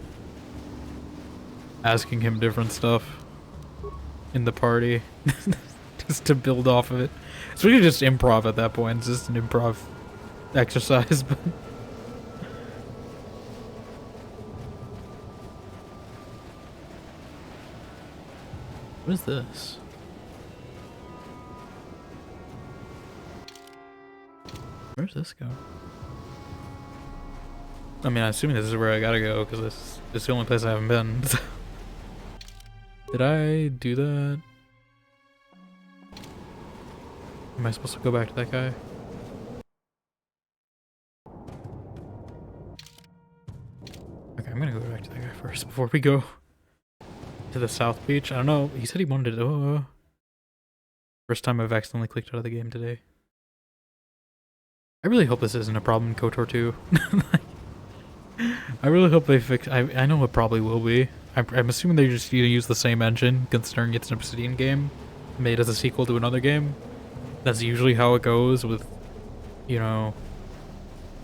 him different stuff in the party, just to build off of it. It's really just improv at that point. It's just an improv exercise. But What is this? Where's this go? I mean, I'm assuming this is where I gotta go, because this is the only place I haven't been. Did I do that? Am I supposed to go back to that guy? Okay, I'm gonna go back to that guy first before we go to the South Beach. I don't know. He said he wanted to. First time I've accidentally clicked out of the game today. I really hope this isn't a problem in KOTOR 2. I really hope they fix. I know it probably will be. I'm assuming they're just gonna use the same engine, considering it's an Obsidian game made as a sequel to another game. That's usually how it goes with, you know,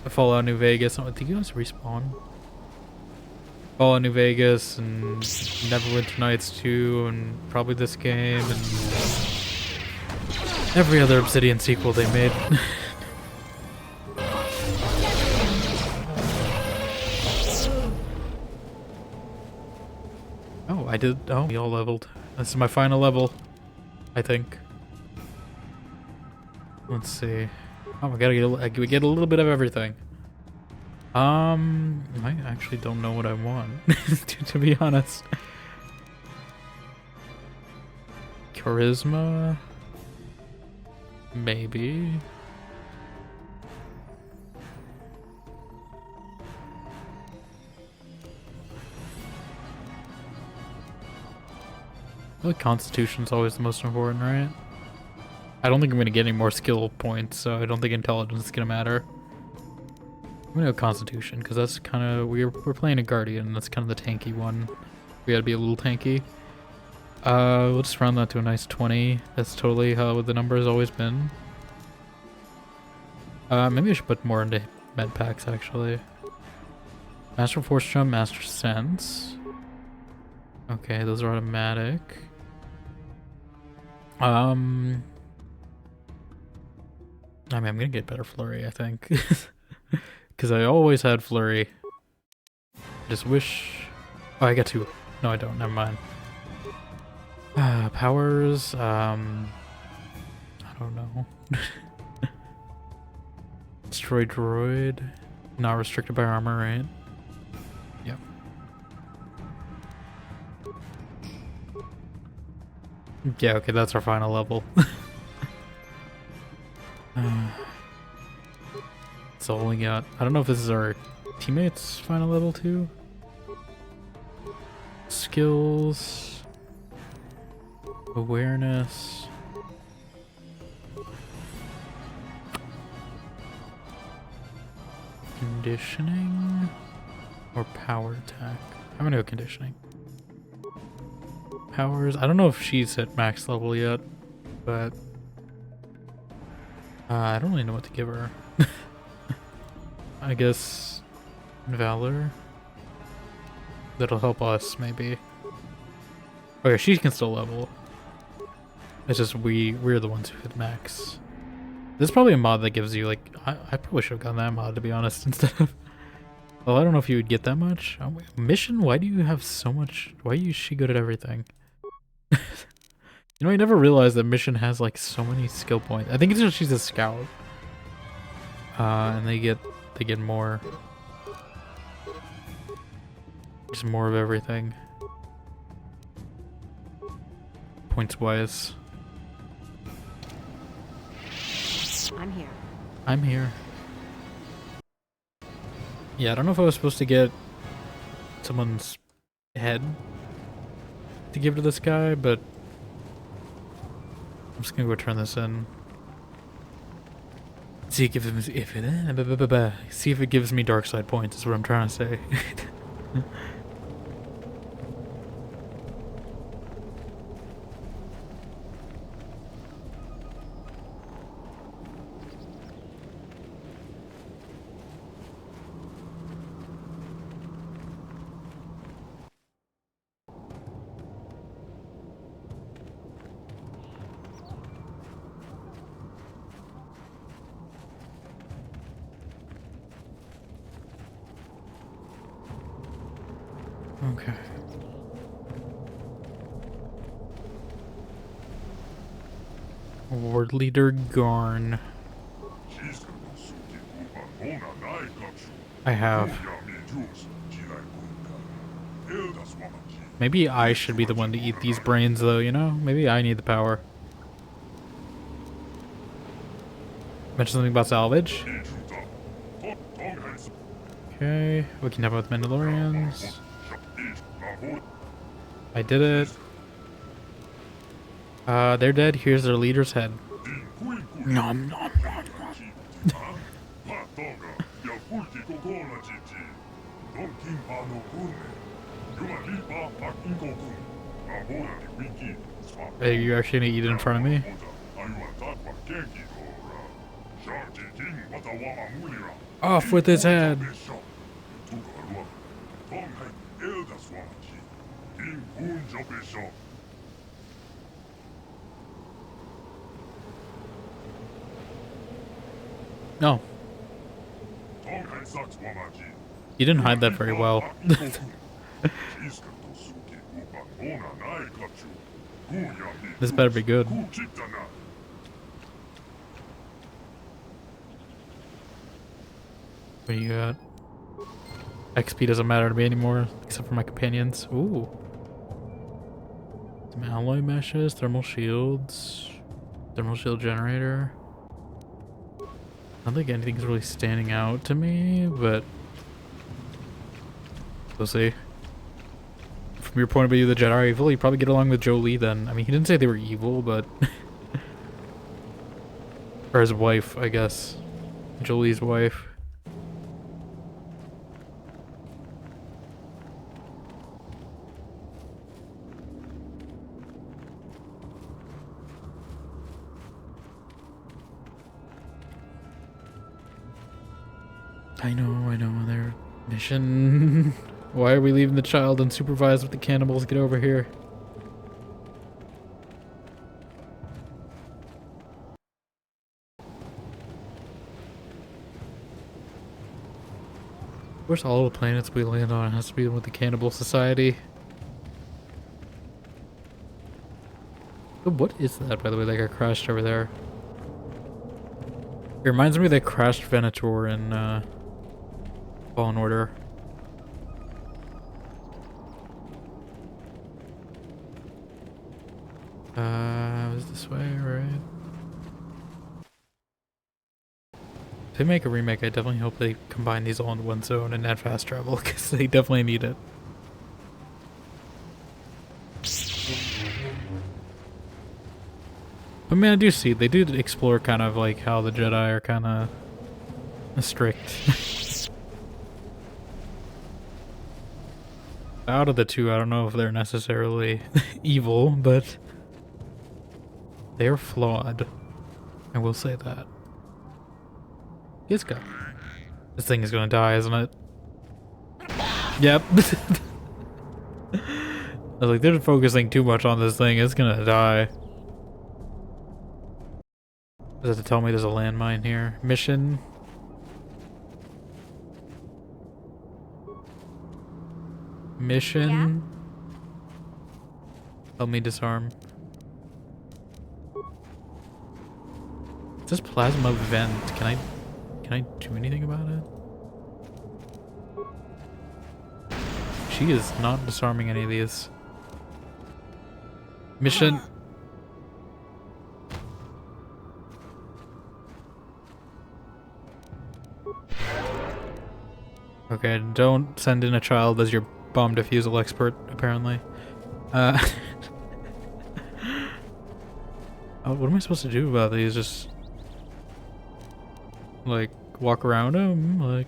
Fallout New Vegas. Oh, did you guys respawn? Fallout New Vegas and Neverwinter Nights 2 and probably this game and every other Obsidian sequel they made. Oh, I did. Oh, we all leveled. This is my final level, I think. Let's see. Oh, we get a little bit of everything. I actually don't know what I want, to be honest. Charisma? Maybe. I feel like Constitution's always the most important, right? I don't think I'm gonna get any more skill points, so I don't think intelligence is gonna matter. I'm gonna go Constitution, because that's kind of... We're playing a Guardian, that's kind of the tanky one. We gotta be a little tanky. We'll just round that to a nice 20. That's totally how the number has always been. Maybe I should put more into med packs, actually. Master Force Jump, Master Sense. Okay, those are automatic. I mean, I'm gonna get better Flurry, I think. Because I always had Flurry. Just wish... Oh, I got 2. No, I don't. Never mind. Powers... I don't know. Destroy Droid. Not restricted by armor, right? Yep. Yeah, okay, that's our final level. That's all we got. I don't know if this is our teammates' final level too. Skills. Awareness. Conditioning. Or power attack. I'm gonna go conditioning. Powers. I don't know if she's at max level yet, but I don't really know what to give her. I guess Valor. That'll help us, maybe. Okay, she can still level. It's just we're the ones who hit max. There's probably a mod that gives you like I probably should have gotten that mod, to be honest, instead of. Well, I don't know if you would get that much. Oh, wait, Mission? Why do you have so much? Why is she good at everything? You know, I never realized that Mission has like so many skill points. I think it's just she's a scout. And they get more. Just more of everything. Points wise. I'm here. I'm here. Yeah, I don't know if I was supposed to get someone's head to give to this guy, but I'm just gonna go turn this in. See if it gives me dark side points is what I'm trying to say. Okay. Ward Leader Garn. I have. Maybe I should be the one to eat these brains though, you know? Maybe I need the power. Mention something about salvage. Okay, we can have with Mandalorians. I did it. They're dead. Here's their leader's head. Nom nom nom nom. Hey, you actually gonna eat it in front of me? Off with his head! No. You didn't hide that very well. This better be good. What do you got? XP doesn't matter to me anymore, except for my companions. Ooh. Some alloy meshes, thermal shields, thermal shield generator. I don't think anything's really standing out to me, but we'll see. From your point of view, the Jedi are evil. You probably get along with Jolee then. I mean, he didn't say they were evil, but or his wife, I guess. Jolee's wife. I know, their mission. Why are we leaving the child unsupervised with the cannibals? Get over here. Of course, all the planets we land on has to be with the Cannibal Society. Oh, what is that, by the way, that got crashed over there? It reminds me that crashed Venator in Fallen Order. Is this way, right? If they make a remake, I definitely hope they combine these all in one zone and add fast travel, because they definitely need it. But man, I do see, they do explore kind of like how the Jedi are kind of strict. Out of the two, I don't know if they're necessarily evil, but they're flawed. I will say that. Yiska. This thing is gonna die, isn't it? Yep. I was like, they're focusing too much on this thing, it's gonna die. Does it tell me there's a landmine here? Mission. Mission. Yeah. Help me disarm. It says plasma vent. Can I do anything about it? She is not disarming any of these. Mission. Okay, don't send in a child as your bomb defusal expert, apparently. Oh, what am I supposed to do about these? Just like walk around them? Like,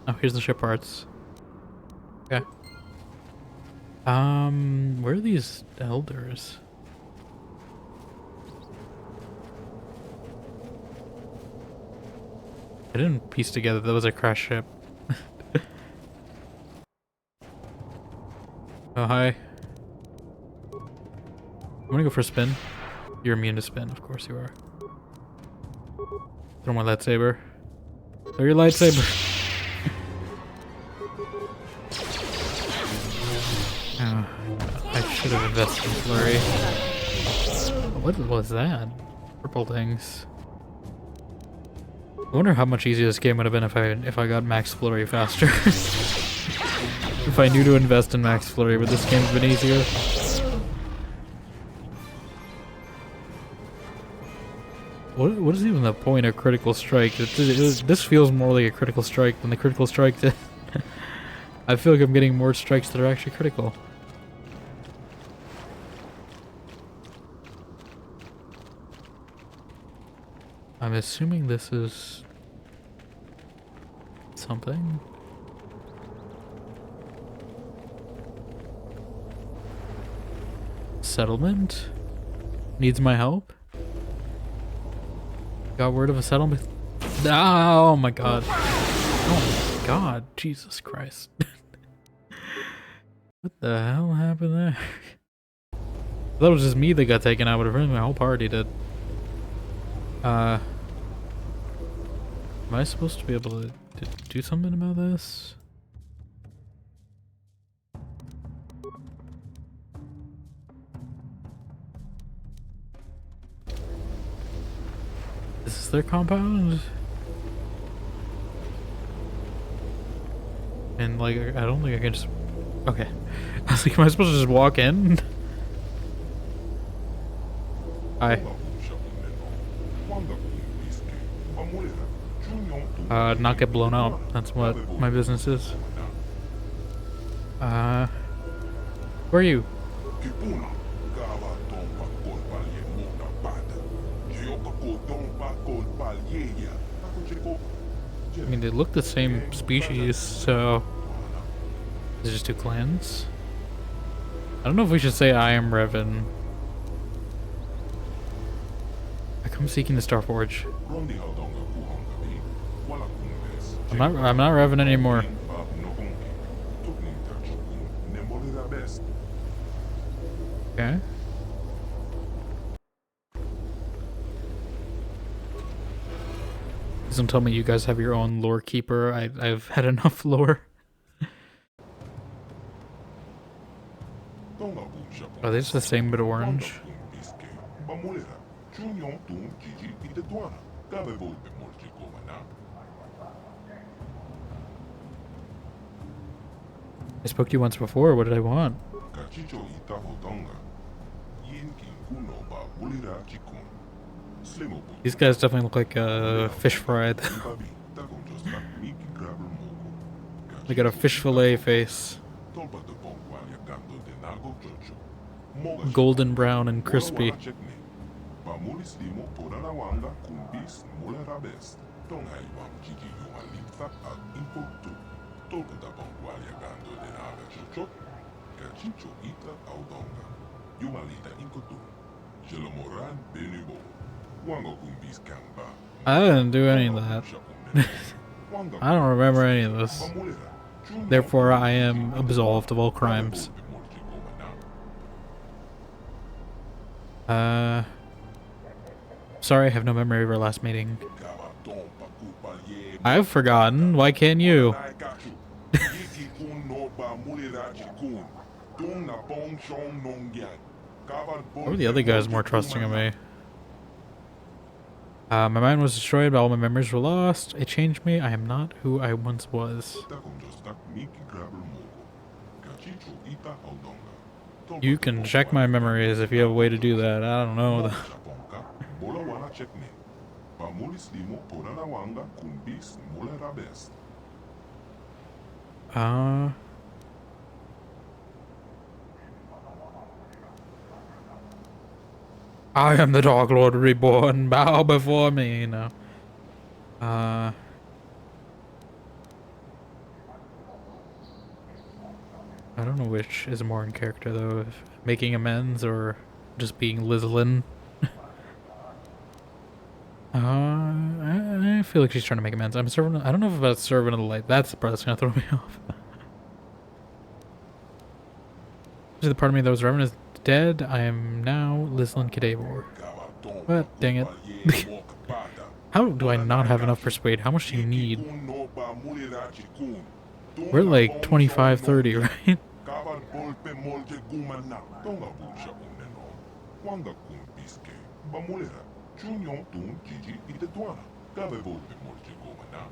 oh, here's the ship parts. Okay. Where are these elders? I didn't piece together that was a crash ship. Oh, hi. I'm gonna go for a spin. You're immune to spin, of course you are. Throw my lightsaber. Throw your lightsaber. Oh, I should have invested in flurry. What was that? Purple things. I wonder how much easier this game would have been if I got Max Flurry faster. If I knew to invest in Max Flurry, would this game have been easier? What is even the point of Critical Strike? This feels more like a Critical Strike than the Critical Strike that... I feel like I'm getting more strikes that are actually critical. I'm assuming this is... something? Settlement? Needs my help? Got word of a settlement? Oh my god. Oh my god. Jesus Christ. What the hell happened there? That was just me that got taken out, but apparently my whole party did. Am I supposed to be able to do something about this? Is this their compound? And like, I don't think I can just... Okay. I was like, am I supposed to just walk in? Hi. Not get blown out. That's what my business is. Where are you? I mean, they look the same species, so... Is it just two clans? I don't know if we should say I am Revan. I come seeking the Starforge. I'm not Revan anymore. Okay. Please don't tell me you guys have your own lore keeper. I've had enough lore. Are they just the same bit orange? I spoke to you once before. What did I want? These guys definitely look like fish fried. They got a fish fillet face. Golden brown and crispy. I didn't do any of that. I don't remember any of this. Therefore, I am absolved of all crimes. Sorry, I have no memory of our last meeting. I've forgotten. Why can't you? Or the other guys more trusting of me. My mind was destroyed, but all my memories were lost. It changed me. I am not who I once was. You can check my memories if you have a way to do that. I don't know. I am the Dark Lord reborn. Bow before me, you know. I don't know which is more in character though, if making amends or just being Lizlin. I feel like she's trying to make amends. I'm a servant. I don't know if about servant of the light. That's the part that's gonna throw me off. The part of me that was Revan is dead. I am now Lizlin Cadavor. What? Dang it. How do I not have enough persuade? How much do you need? We're like 25, 30, right? biske. Bamulera. Chunyon tun Gigi itetuana. Kabe volpe morje gomana.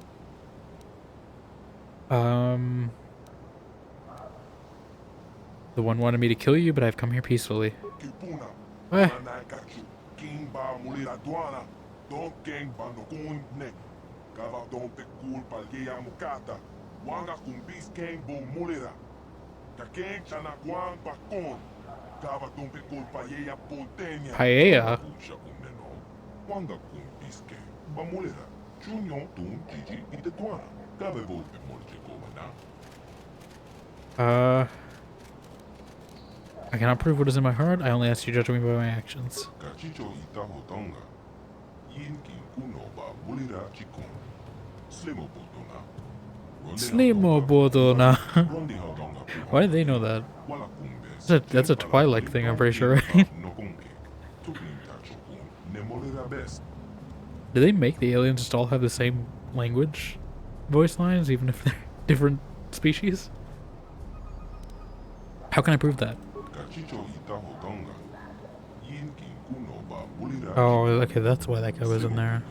The one wanted me to kill you, but I've come here peacefully. Kipuna. Eh. Manakachu. King ba mulera duana. Don king ba no kun ne. Kava don pe culpa algeya mukata. Wanga kumbis king bo mulera. Kakeng chana guan pakon. Kava don pe culpa yeya pontenia. Paella? Ucha uneno. Wanga kumbis king ba mulera. Chunyon tun Gigi itetuana. Kabe volpe morje gomana. I cannot prove what is in my heart. I only ask you to judge me by my actions. Kachicho ita hotonga. Yin kin kuno ba mulira chikon. Slimo bodona. Slimo Bodona. Rondi hodonga kuhonga. Why did they know that? Wala kumbes. That's a Twilight thing, I'm pretty sure, right? Nokonke. Tukin tachokun. Nemolira best. Do they make the aliens just all have the same language voice lines, even if they're different species? How can I prove that? Kachicho ita hotonga. Yin kin kuno ba mulira Oh, okay, that's why that guy was in there.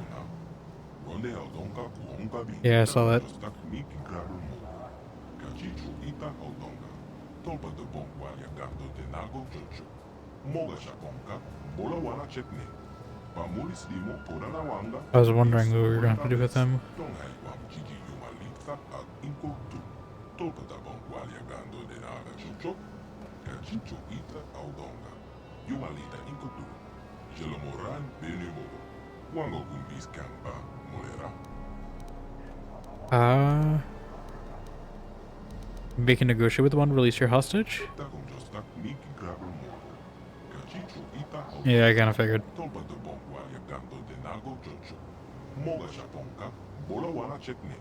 Ronde hodonga kuhonga bi. Yeah, I saw that. Jostak miki gravel mo. Kachicho ita hodonga. Topa de bon walia gando de nago jojo. Moga shakonka. Bola wana chetne. Pamulis limo porana wanga. I was wondering what we were going to have to do with him. Tongai wam Gigi yumalita al inko tu. Topa da bon walia gando de naga jojo. Kachicho ita audonga. Yumalita inko tu. Jelomoran benemo. Wango gumbis kamba molera. Maybe you can negotiate with the one, release your hostage? Takum jostak miki gravel mo. Kachicho ita audonga. Yeah, I kind of figured. Topa de bon walia gando de nago jojo. Moga shaponka. Bola wana chetne.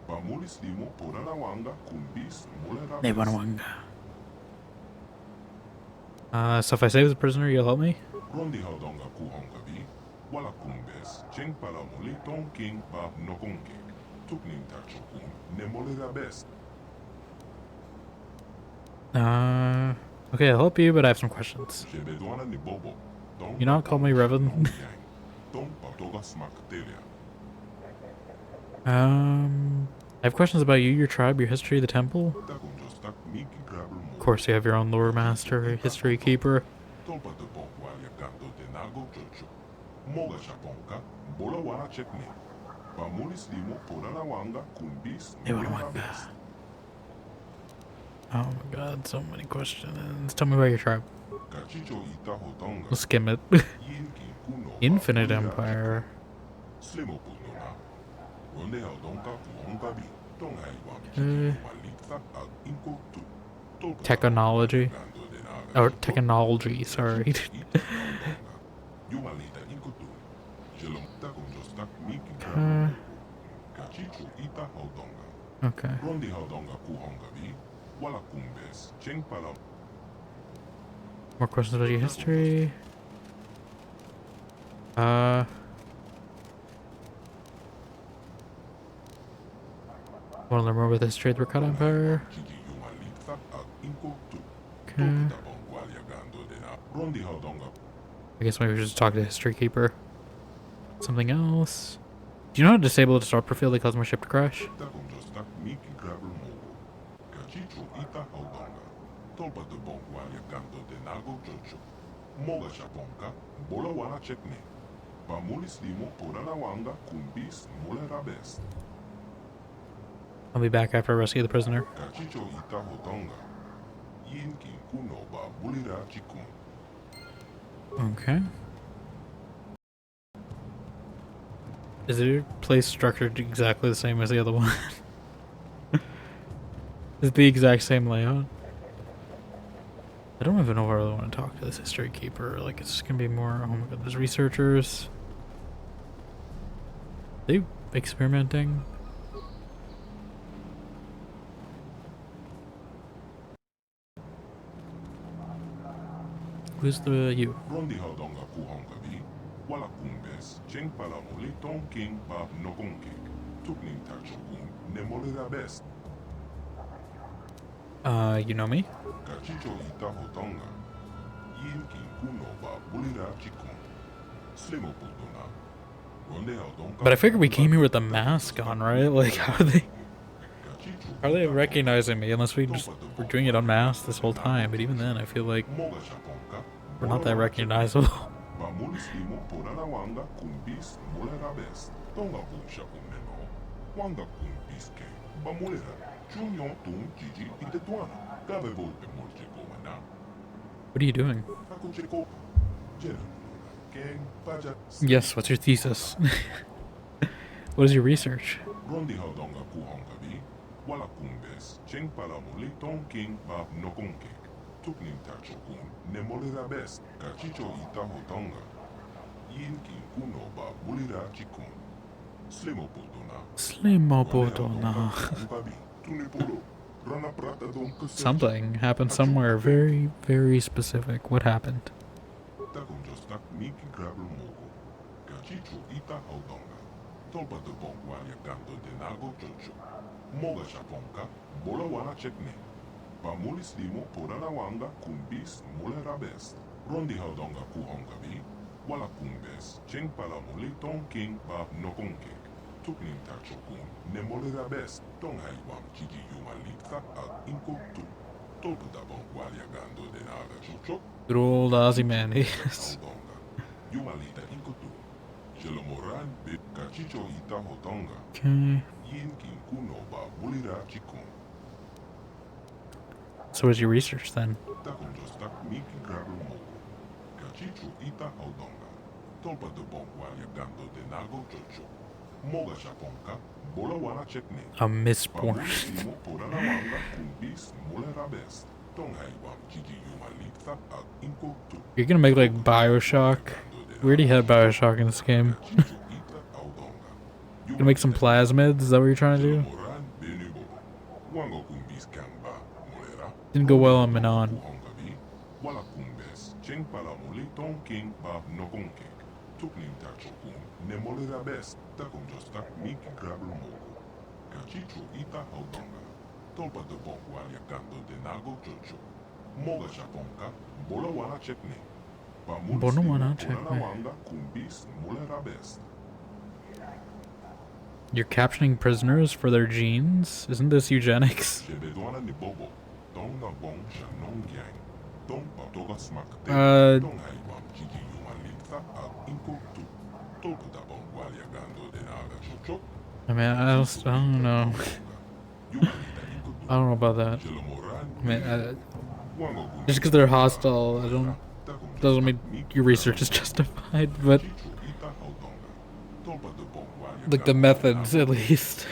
Pamulis limo porana wanga kumbis molera. So if I save the prisoner, you'll help me? Rondi hodonga kuhonga bi. Wala kumbes. Cheng pala moli ton king pa nokonke. Tukning tachokun. Nemolera best. Okay, I'll help you, but I have some questions. Shebedwana ni bobo. You not call me Revan? Don patoga smakteria. I have questions about you, your tribe, your history, the temple. Takum jostak miki gravel mo. Of course, you have your own lore master, history keeper. Topa de bon walia gando de nago jojo. Moga shaponka. Bola wana chetne. Pamulis limo porana wanga kumbis molera best. Oh my god, so many questions. Tell me about your tribe. Kachicho ita hotonga. We'll skim it. Yin kin kuno. Infinite Empire. Slimo punona. Ronde hodonga kuhonga bi. Tongai wam Gigi yumalita al inko tu. Topa Technology. gando de naga Or jojo. technology, sorry. Yumalita inko tu. Jelom takum jostak miki gravel. Kachicho ita hodonga. Okay. Rondi hodonga kuhonga bi. Wala kumbes. Cheng pala. More questions about your history. Want to learn more about the history of the Rakata Empire? Gigi yumalita al inko tu. Okay. Topa da bon walia gando de na. Rondi hodonga. I guess maybe we should just talk to the history keeper. Something else. Do you know how to disable the disruptor field that caused my ship to crash? Takum jostak miki gravel mo. Kachicho ita hodonga. Topa de bon walia gando de nago jojo. Moga shaponka. Bola wana chetne. Pamulis limo porana wanga kumbis molera best. I'll be back after I rescue the prisoner. Kachicho ita hodonga. Yin kin kuno ba bulira chikun. Okay. Is your place structured exactly the same as the other one? Is it the exact same layout? I don't even know where I really want to talk to this history keeper. Like, it's gonna be more. Oh my god, there's researchers. They experimenting? Who's the you? Rondi hodonga kuhonga bi. Wala kumbes. Cheng pala moli ton king pa nokonke. Tukning tachokun. Nemolera best. You know me? Kachicho ita hodonga. Yin king kuno ba bulira chikon. Slimo putuna. Ronde aldonka. But I figured we came here with the mask on, right? Like, how are they recognizing me unless we just were doing it unmasked this whole time? But even then, I feel like we're not that recognizable. Bamuli slimo porana wanga kumbis mulera best. Tonga bunsha kumeno. Wanga kumbis ke. Bamulera. Junyo tun Gigi itetuana. Gabe volpe molche komana. What are you doing? Hakuchiko. Jena. Keng paja. Yes, what's your thesis? What is your research? Rondi haudonga kuhongabi. Wala kumbes. Cheng palamuli ton king ba nokonke. Tuknim tachokun. Nemolera best. Kachicho ita hotonga. Yin king kuno ba bulira chikun. Slimo putuna. Slimo Bodona. Something happened somewhere very, very specific. What happened? Rondi haudonga kuhongabi, wala kumbes, cheng palamuli ton king ba nokonke. Tuknim tachokun, nemolera best, ton haiwam Gigi yumalita at inko tu. Tolputa bon gualia gando de naga chochok. Good old Ozymandias. Yumalita inko tu. Jelomoran bit kachicho ita hotonga. Okay. Yin kin kuno ba bulira chikun. So what's your research then? Takon jostak miki grablo mogo. Kachicho ita hodonga. Tolputa bon gualia gando de nago chochok. Moga shaponka, bola wana chekne. A misborn. Pamulisimo porana wanga kumbis mulera best. Tong haiwam Gigi yumalita at inko tu. You're gonna make like Bioshock. We already had Bioshock in this game. You're gonna make some plasmids? Is that what you're trying to do? Didn't go well on Manon. Wala kumbes, cheng palamuli ton king ba nokonke. Tuklim tachokun, nemolera best. Takon jostak miki grablo mogo. Kachicho ita haudonga. Tolpa de bon gualia gando de nago chocho. Moga shaponka, bola wana chekne. Bono wana chekne. Wanga kumbis mulera best. You're capturing prisoners for their genes? Isn't this eugenics? Shebedwana ni bobo. Tonga bon shanon gang. Ton patoga smak. Ton haiwam Gigi yumalita at inko tu. Tolpa da bon gualia gando de naga chocho. I mean, I don't know. I don't know about that. I mean, just because they're hostile, doesn't mean your research is justified, but like the methods at least.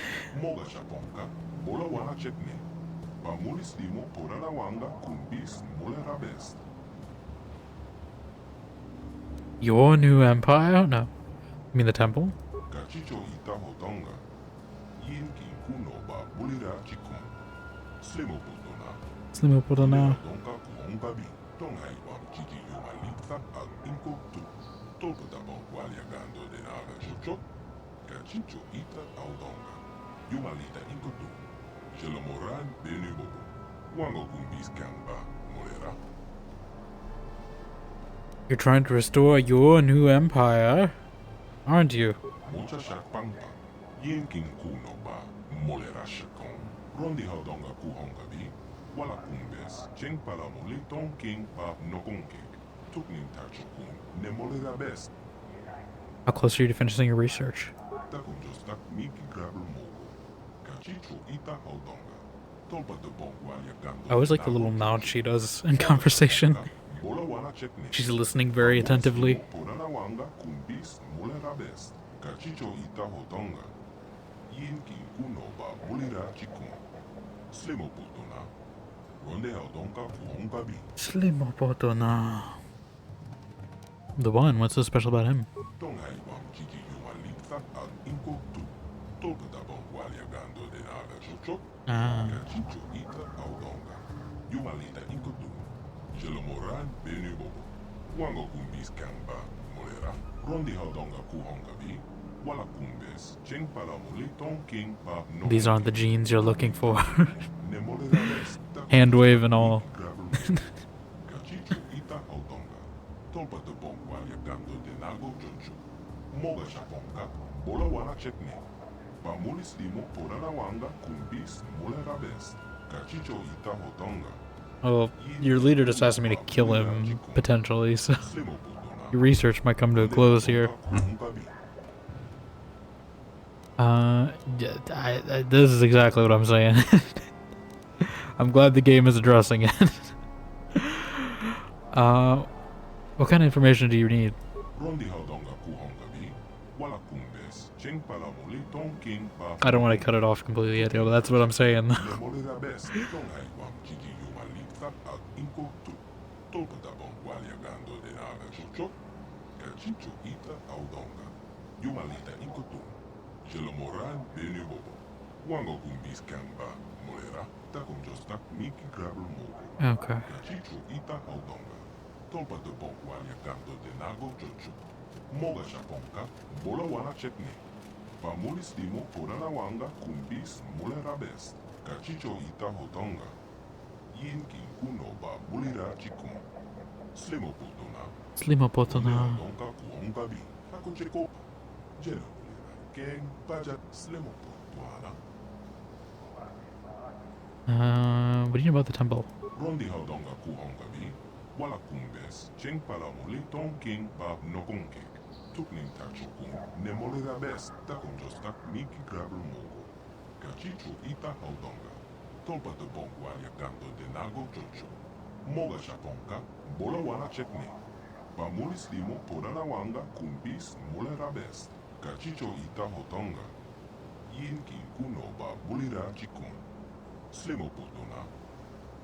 Your new empire? No. You mean the temple? Slimo Putana. Yumalita inkotu. Jelomoran benubobo. Wango kumbis kamba molera. You're trying to restore your new empire, aren't you? Mucha shakpangpa. Yin king kuno ba molera shakon. Rondi haudonga kuhonga bi. Wala kumbes. Cheng palamuli ton king ba nokonke. Tuknin tachokun. Ne molera best. How close are you to finishing your research? Takon jostak miki grablo mogo. Kachicho ita haudonga. Tolpa de bon gualia gando. I always like the little nod she does in conversation. She's listening very attentively. Porana wanga kumbis molera best. Kachicho ita hotonga. Yin king kuno ba bulira chikun. Slimo putona. Ronde haudonga kuhonga bi. Slimo Putona. The one, what's so special about him? Tong haiwam Gigi yumalita al inko tu. Tolpa da bon gualia gando de naga chocho. Kachicho ita haudonga. Yumalita inko tu. Jelomoran benubobo. Wango kumbis kamba molera. Rondi haudonga kuhonga bi. Wala kumbes. Cheng palamuli ton king ba no. These aren't the genes you're looking for. Hand wave and all. Kachicho ita haudonga. Moga Shaponka, Bola Wana Chekne. Pamulis Limo Porana Wanga Kumbis Mulera Best. Kachicho Ita Hotonga. Well, your leader just asked me to kill him, potentially, so your research might come to a close here. This is exactly what I'm saying. I'm glad the game is addressing it. What kind of information do you need? I don't want to cut it off completely yet, but that's what I'm saying. Okay. Moga Shaponka, Bola Wana Chekne. Pamulis Limo Porana Wanga Kumbis Mulera Best. Kachicho Ita Hotonga. Yin Kinkuno Ba Bulira Chikun. Slimo Potona. Slimo Potona. Donka Kuonga Bi. Hakucheko. Jeno Ken Pajat Slimo Potuana. What do you know about the temple? Rondi Hodonga Kuonga Bi. Wala Kumbes. Cheng Palamuli Tonking Bab Nokonke. Tukning Tachokun, Nemolera Best, Takonjostak Miki Grabel Mogo. Kachicho Ita Haudonga. Tolpa de Bongwalia Gando de Nago Jojo. Moga Shaponka, Bola Wana Chekne. Pamulis Limo Porana Wanga Kumbis Molera Best. Kachicho Ita Hotonga. Yin Kinkuno Ba Bulira Chikun. Slimo Potona.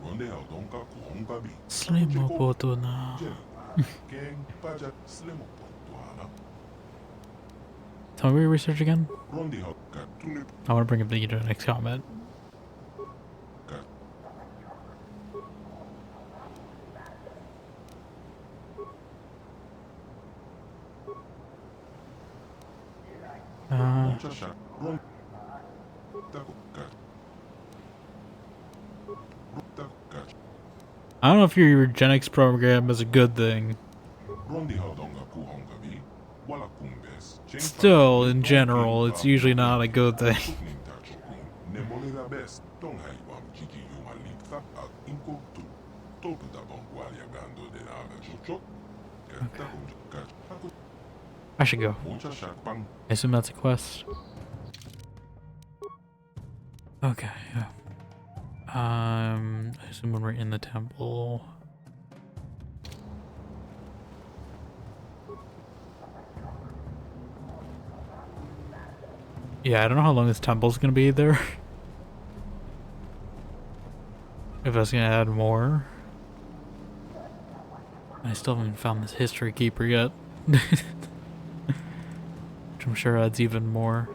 Ronde Haudonka Kuonga Bi. Slimo Potona. Ken Pajat Slimo Potona. Tell me what your research again? I want to bring up the next comment. I don't know if your eugenics program is a good thing. Still, in general, it's usually not a good thing. Okay. I should go. I assume that's a quest. Okay, yeah. I assume when we're in the temple. Yeah, I don't know how long this temple's gonna be there. If that's gonna add more. I still haven't found this history keeper yet. Which I'm sure adds even more.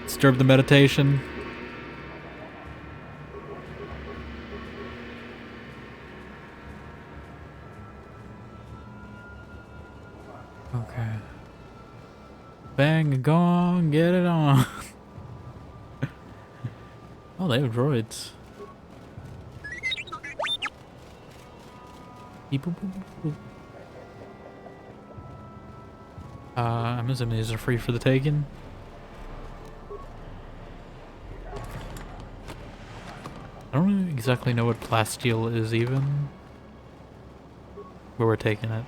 Disturb the meditation. Okay. Bang a gong, get it on. Oh, they have droids. Beep, boop, boop, boop. I'm assuming these are free for the taking. I don't really exactly know what plasteel is even. Where we're taking it.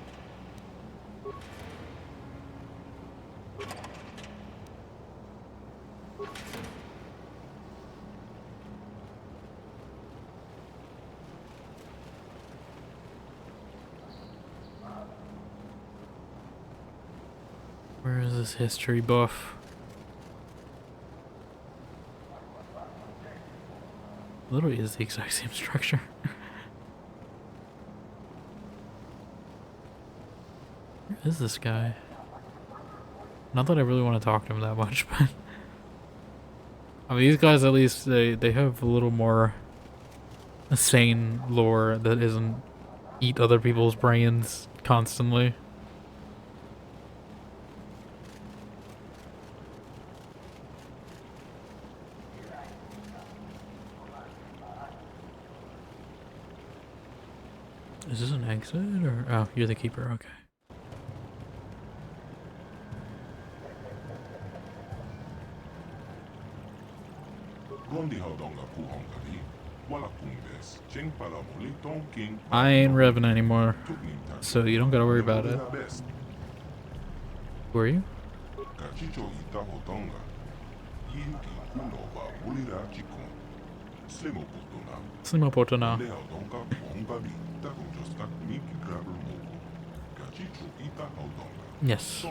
Where is this history buff? Literally is the exact same structure. Where is this guy? Not that I really want to talk to him that much, but I mean, these guys at least they have a little more sane lore that isn't eat other people's brains constantly. Is this an exit or oh, you're the keeper, okay. I ain't revving anymore, so you don't gotta worry about it. Who are you? Slimo Potona. Yes.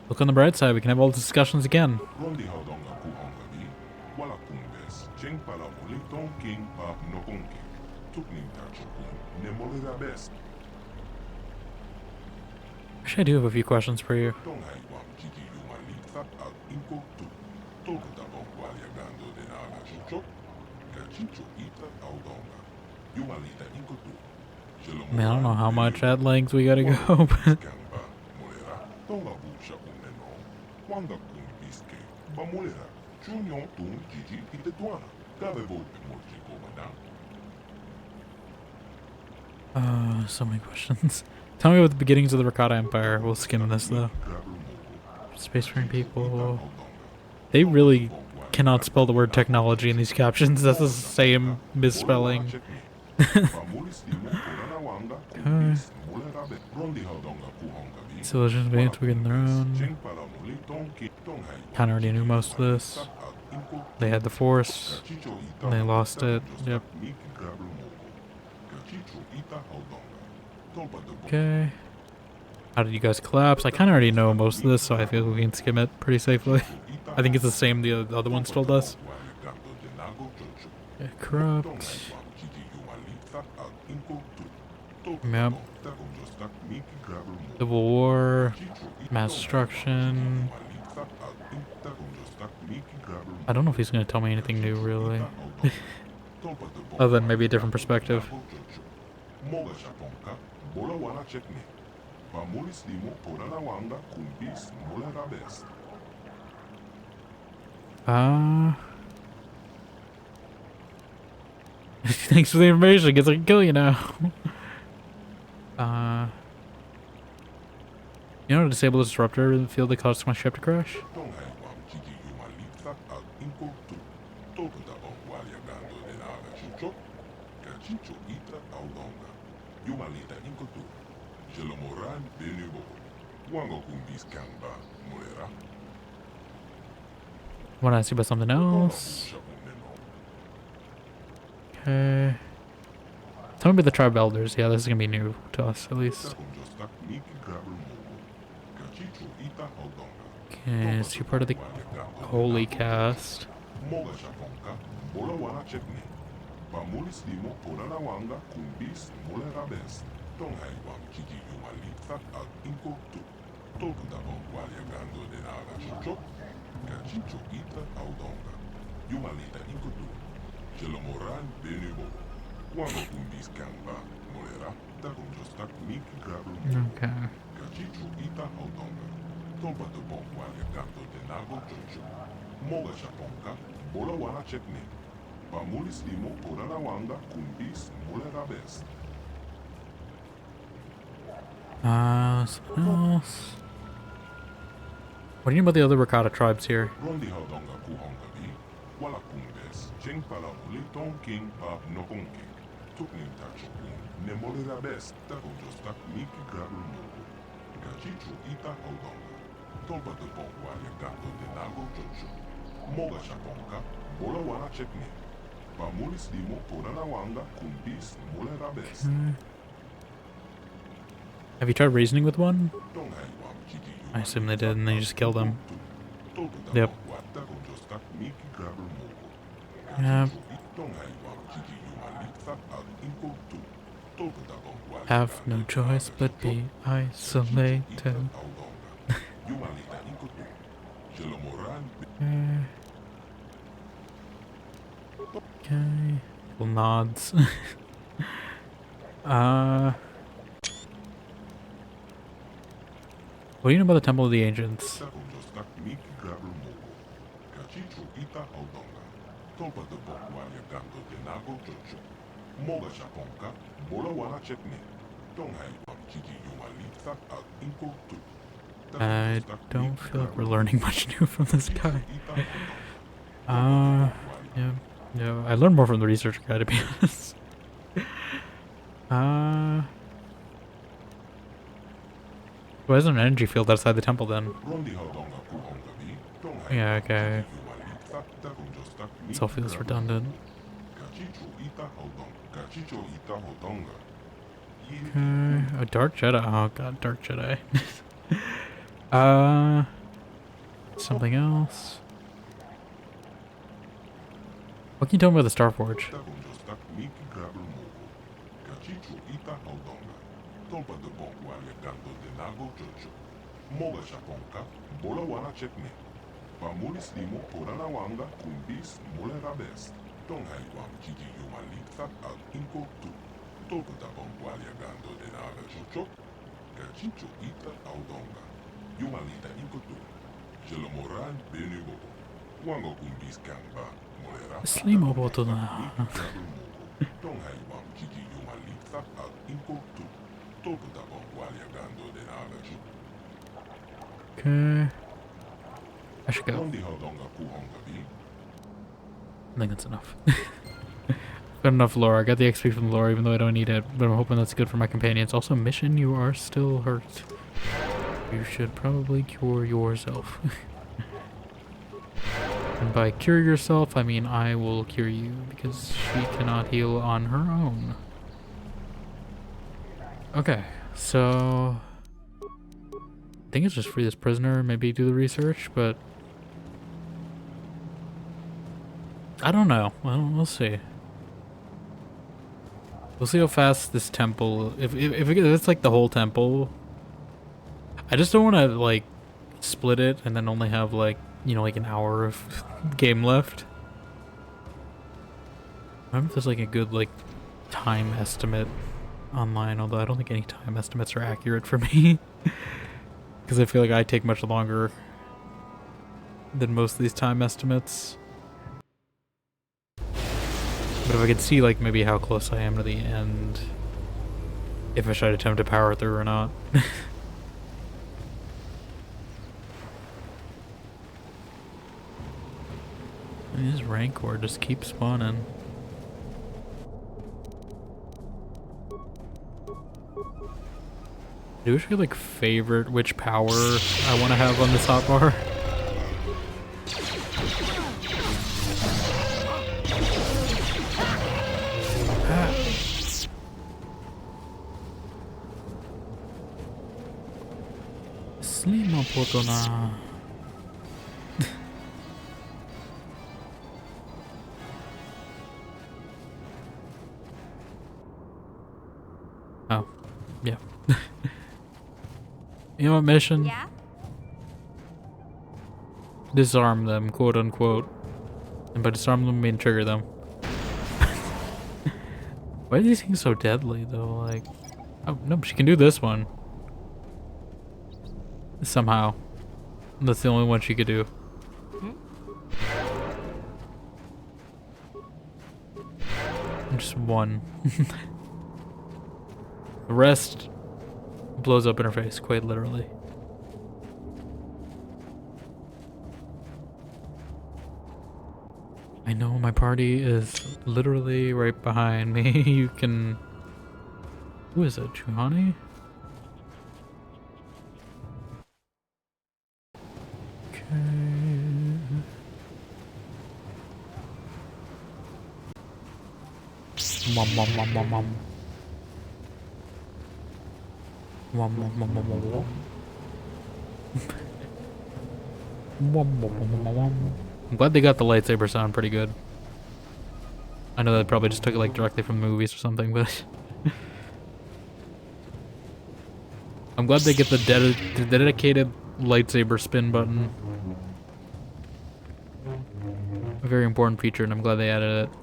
Look on the bright side, we can have all the discussions again. Actually, I do have a few questions for you. I mean, I don't know how much at length we gotta go, but... so many questions. Tell me about the beginnings of the Rakata Empire. We'll skim this though. Spacefaring people. They really cannot spell the word technology in these captions. That's the same misspelling. Okay. Civilizations advanced, we're getting their own. Kinda already knew most of this. They had the Force. And they lost it. Yep. Okay. How did you guys collapse? I kinda already know most of this, so I feel we can skim it pretty safely. I think it's the same the other ones told us. Okay, corrupt. Yep. Civil War. Mass destruction. I don't know if he's gonna tell me anything new, really. Other than maybe a different perspective. Thanks for the information, guess I can kill you now. You know how to disable the disruptor in the field that caused my ship to crash? Want to ask you about something else? Okay. Tell me about the tribe elders. Yeah, this is gonna be new to us, at least. Okay, so you're part of the Holy Cast. Okay. Something else. What do you know about the other Rakata tribes here? Have you tried reasoning with one? I assume they did and they just killed him. Yep. Yep. Have no choice but be isolated. Okay. Well, nods. What do you know about the Temple of the Ancients? I don't feel like we're learning much new from this guy. Yeah, I learned more from the research guy, to be honest. Why isn't an energy field outside the temple then? Yeah, okay. This all feels redundant. Okay, a Dark Jedi. Oh god, Dark Jedi. Something else. What can you tell me about the Starforge? Slimo botona. Okay. I should go. I think that's enough. Got enough lore. I got the XP from the lore even though I don't need it, but I'm hoping that's good for my companions. Also, mission, you are still hurt. You should probably cure yourself. And by cure yourself, I mean I will cure you because she cannot heal on her own. Okay, so I think it's just free this prisoner, maybe do the research, but I don't know. Well, we'll see. We'll see how fast this temple, if it's like the whole temple. I just don't want to like split it and then only have like, you know, like an hour of game left. I wonder if there's like a good like time estimate online, although I don't think any time estimates are accurate for me. Because I feel like I take much longer than most of these time estimates. But if I could see like maybe how close I am to the end, if I should attempt to power through or not. This Rancor just keeps spawning. Do you wish I could like favorite which power I want to have on this hotbar? Slimo potona. Oh, yeah. You know what mission? Yeah? Disarm them, quote unquote. And by disarm them, I mean trigger them. Why are these things so deadly though? Like, oh no, she can do this one. Somehow. That's the only one she could do. Just one. The rest blows up in her face, quite literally. I know my party is literally right behind me. You can... Who is it? Juhani? Okay. Mom, mom, mom, mom, mom. I'm glad they got the lightsaber sound pretty good. I know they probably just took it like directly from the movies or something, but I'm glad they get the dedicated lightsaber spin button. A very important feature, and I'm glad they added it.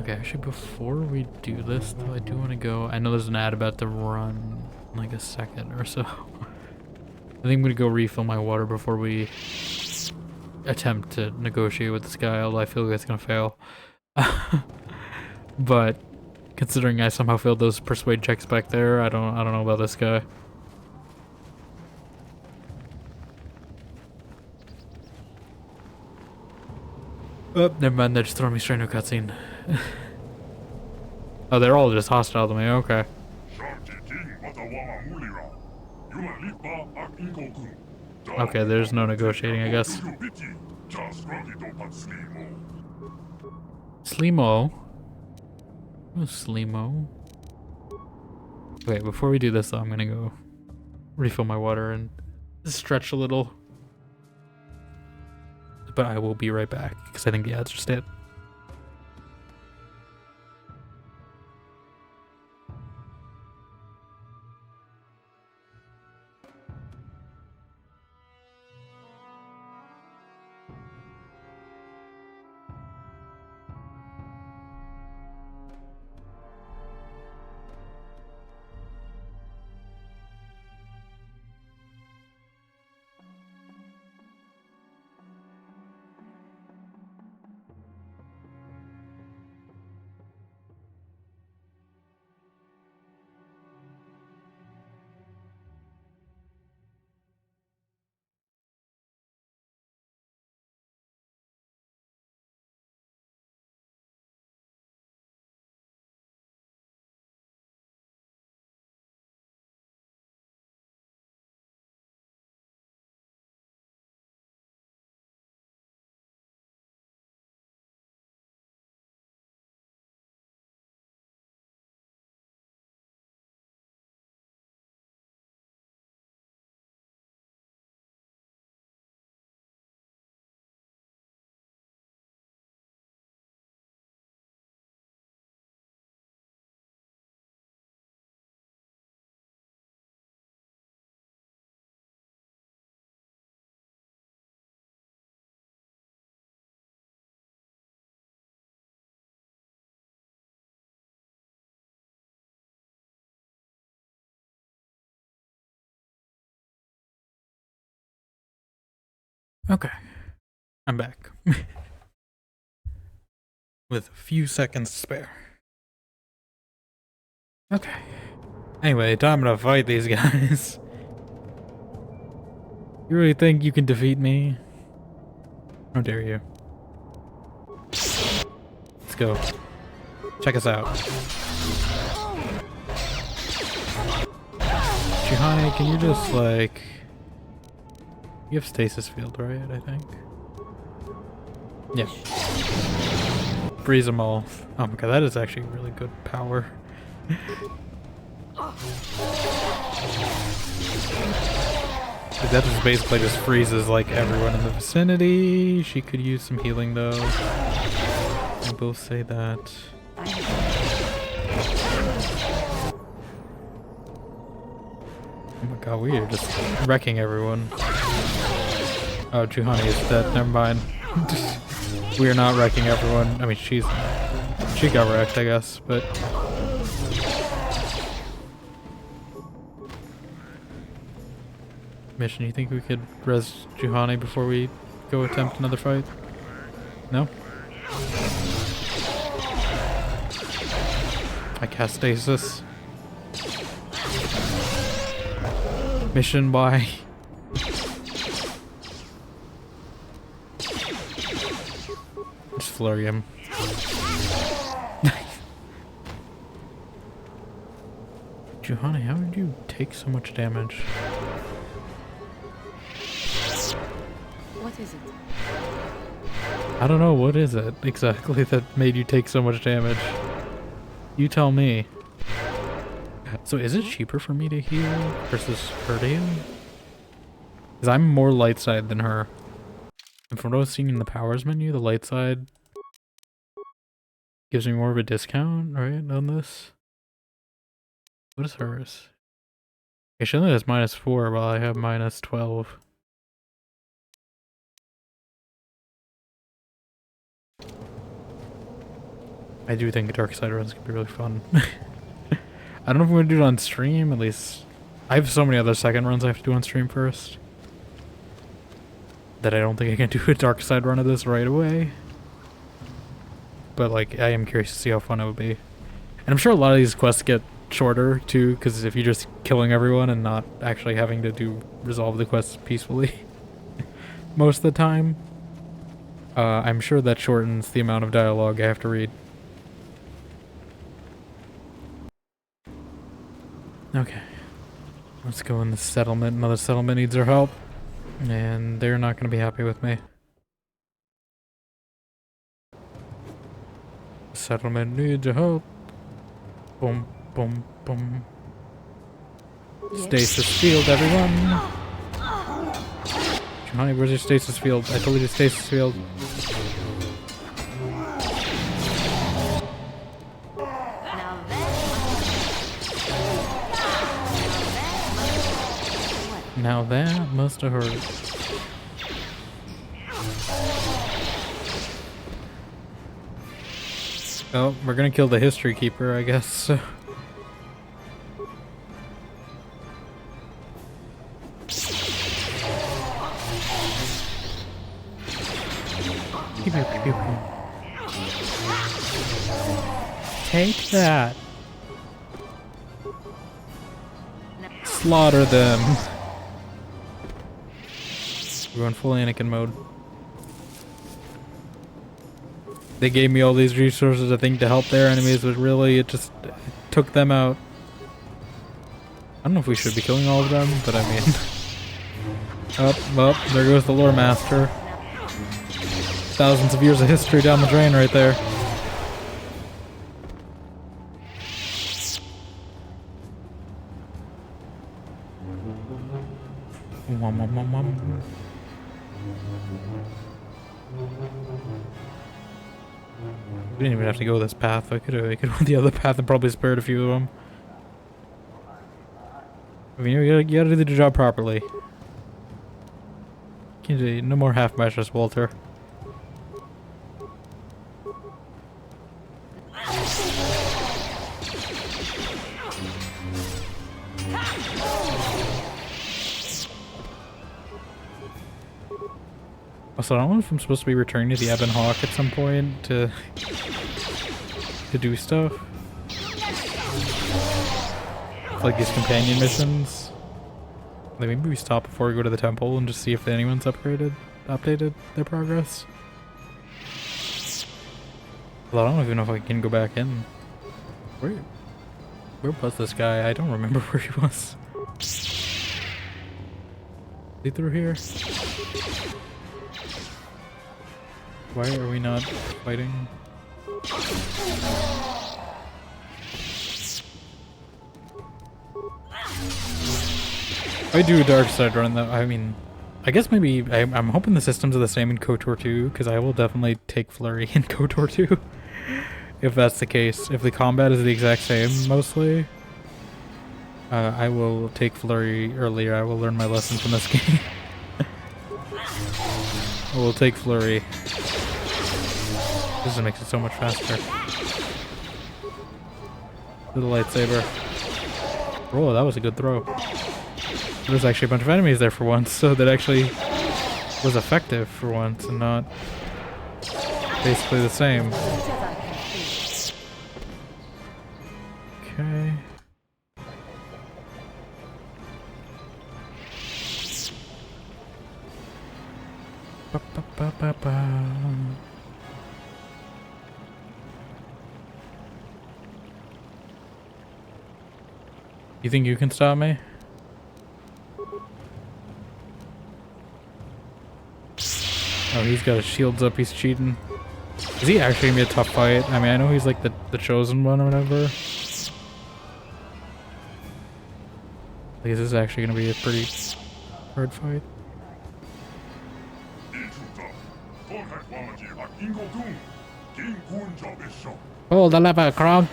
Okay, actually, before we do this, though, I do want to go. I know there's an ad about to run in like a second or so. I think I'm gonna go refill my water before we attempt to negotiate with this guy, although I feel like it's gonna fail. But considering I somehow failed those persuade checks back there, I don't know about this guy. Oh, never mind, they're just throwing me straight into a cutscene. Oh, they're all just hostile to me, okay. Okay, there's no negotiating, I guess. Slimo? Who's Slimo? Okay, before we do this though, I'm gonna go refill my water and stretch a little. But I will be right back, because I think the ads just hit. Okay, I'm back. With a few seconds to spare. Okay. Anyway, time to fight these guys. You really think you can defeat me? How dare you? Let's go. Check us out. Juhani, can you just like... You have stasis field, right? I think. Yeah. Freeze them all. Oh my god, that is actually really good power. That just basically just freezes like everyone in the vicinity. She could use some healing though. I will say that. Oh my god, we are just wrecking everyone. Oh, Juhani is dead. Never mind. We are not wrecking everyone. I mean, she got wrecked, I guess, but... Mission, you think we could res Juhani before we go attempt another fight? No? I cast stasis. Mission, why? Just flurry him. Juhani, how did you take so much damage? What is it? I don't know, what is it exactly that made you take so much damage? You tell me. So is it cheaper for me to heal versus her to heal? Because I'm more light side than her. And from what I was seeing in the powers menu, the light side gives me more of a discount, right, on this? What is hers? Okay, she only has -4 while I have -12. I do think Dark Side runs can be really fun. I don't know if I'm gonna do it on stream. At least I have so many other second runs I have to do on stream first that I don't think I can do a Dark Side run of this right away. But like, I am curious to see how fun it would be. And I'm sure a lot of these quests get shorter too, because if you're just killing everyone and not actually having to resolve the quests peacefully most of the time, I'm sure that shortens the amount of dialogue I have to read. Okay, let's go in the settlement. Another settlement needs our help, and they're not going to be happy with me. Settlement needs your help. Boom, boom, boom. Stasis field, everyone. Johnny, where's your stasis field? I told you to stasis field. Now that must have hurt. Oh, we're gonna kill the history keeper, I guess. Take that. Slaughter them. We're going full Anakin mode. They gave me all these resources, I think, to help their enemies, but really it just took them out. I don't know if we should be killing all of them, but I mean... Up, there goes the lore master. Thousands of years of history down the drain right there. We didn't even have to go this path. I could went the other path and probably spared a few of them. I mean, you gotta do the job properly. Can't do no more half measures, Walter. Also, I don't know if I'm supposed to be returning to the Ebon Hawk at some point to do stuff. Like these companion missions. Like maybe we stop before we go to the temple and just see if anyone's updated their progress. Well, I don't even know if I can go back in. Where was this guy? I don't remember where he was. Is he through here? Why are we not fighting? If I do a Dark Side run though, I mean, I guess maybe, I'm hoping the systems are the same in KOTOR 2, because I will definitely take Flurry in KOTOR 2. If that's the case. If the combat is the exact same, mostly, I will take Flurry earlier. I will learn my lesson from this game. I will take Flurry. This makes it so much faster. The lightsaber. Oh, that was a good throw. There was actually a bunch of enemies there for once, so that actually was effective for once and not basically the same. Okay. Ba, ba, ba, ba, ba. You think you can stop me? Oh, he's got his shields up, he's cheating. Is he actually gonna be a tough fight? I mean, I know he's like the chosen one or whatever. Like, is this actually gonna be a pretty hard fight? Pull the lever, Kronk!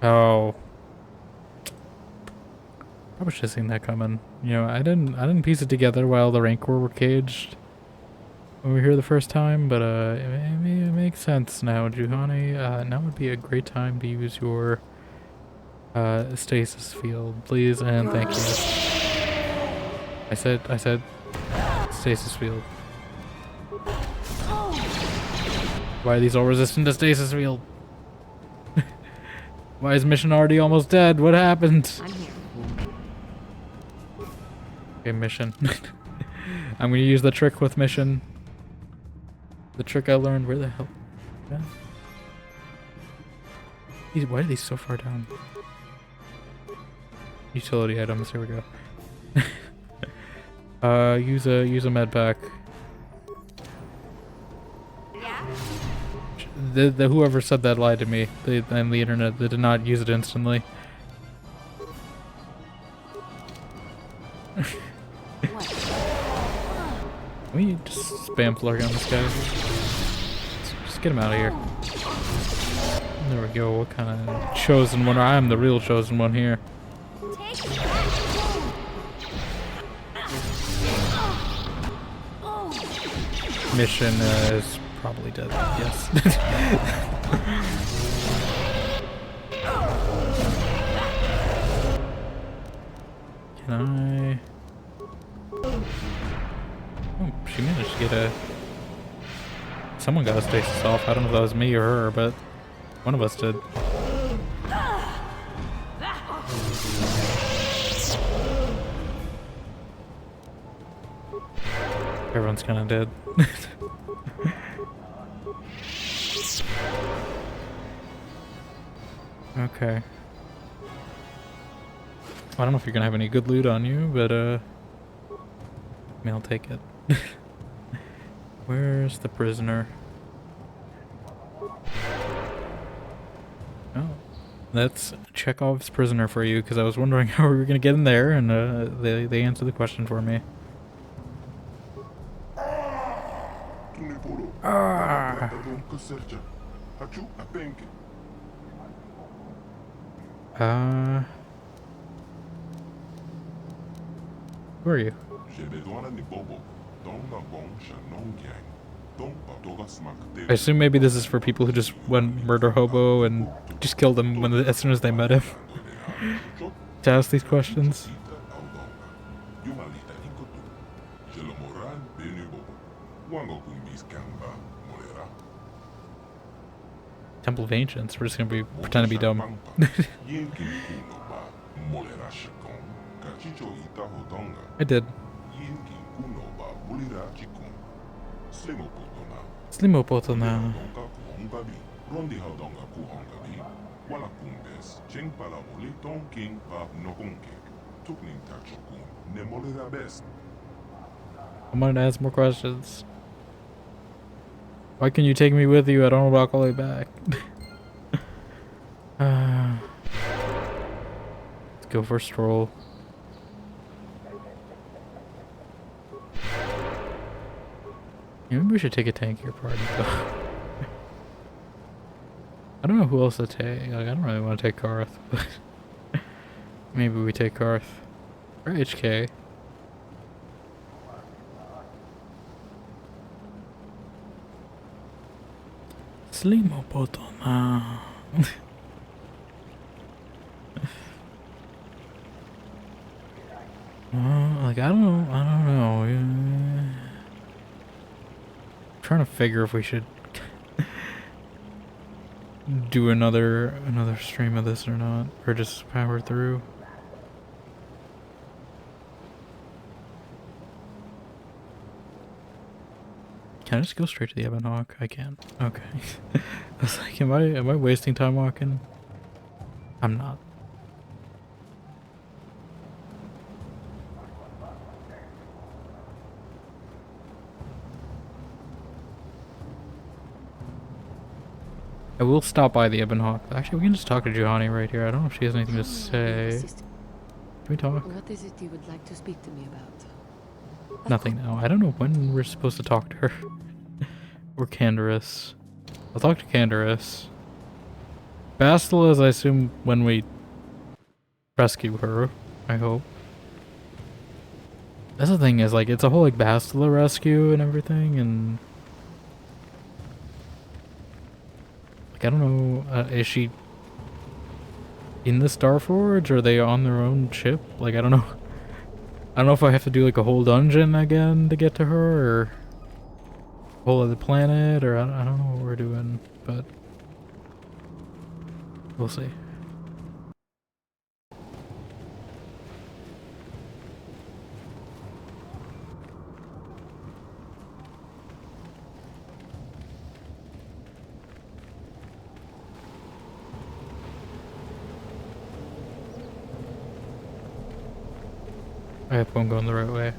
Oh. Probably should have seen that coming. You know, I didn't piece it together while the Rancor were caged. when we were here the first time, but it makes sense now, Juhani. Now would be a great time to use your stasis field, please and thank you. I said stasis field. Why are these all resistant to stasis field? Why is Mission already almost dead? What happened? I'm here. Okay, Mission. I'm gonna use the trick with Mission. The trick I learned. Where the hell? Yeah. Why are these so far down? Utility items. Here we go. Use a med pack. Yeah? The whoever said that lied to me. And the internet. They did not use it instantly. Can we just spam plug on this guy? Just get him out of here. There we go. What kind of chosen one? I am the real chosen one here. Mission is probably dead. Yes. Can I? Oh, she managed to get a... Someone got a stasis off. I don't know if that was me or her, but one of us did. Everyone's kind of dead. Okay. I don't know if you're gonna have any good loot on you, but I mean, I'll take it. Where's the prisoner? Oh, that's Chekhov's prisoner for you, because I was wondering how we were gonna get in there, and they answered the question for me. Ah. Who are you? I assume maybe this is for people who just went murder hobo and just killed him as soon as they met him. To ask these questions. Temple of Ancients. We're just gonna pretend to be dumb. I did. Slimopotona. I'm gonna ask more questions. Why can you take me with you? I don't walk all the way back. Let's go for a stroll. Maybe we should take a tankier party though. I don't know who else to take. Like, I don't really want to take Karth, but maybe we take Karth. Or HK. Slimopotona. Like I don't know. Trying to figure if we should do another stream of this or not, or just power through. Can I just go straight to the Ebon Hawk? I can. Okay. I was like, am I wasting time walking? I'm not. I will stop by the Ebon Hawk. Actually, we can just talk to Juhani right here. I don't know if she has anything to say. Can we talk? What is it you would like to speak to me about? Nothing now. I don't know when we're supposed to talk to her. Or Canderous. I'll talk to Canderous. Bastila is, I assume, when we rescue her. I hope. That's the thing is, like, it's a whole, like, Bastila rescue and everything, and... Like, I don't know, is she in the Starforge, or are they on their own ship? Like, I don't know. I don't know if I have to do, like, a whole dungeon again to get to her, or... a whole other planet, or I don't know what we're doing, but... we'll see. I hope I'm going the right way.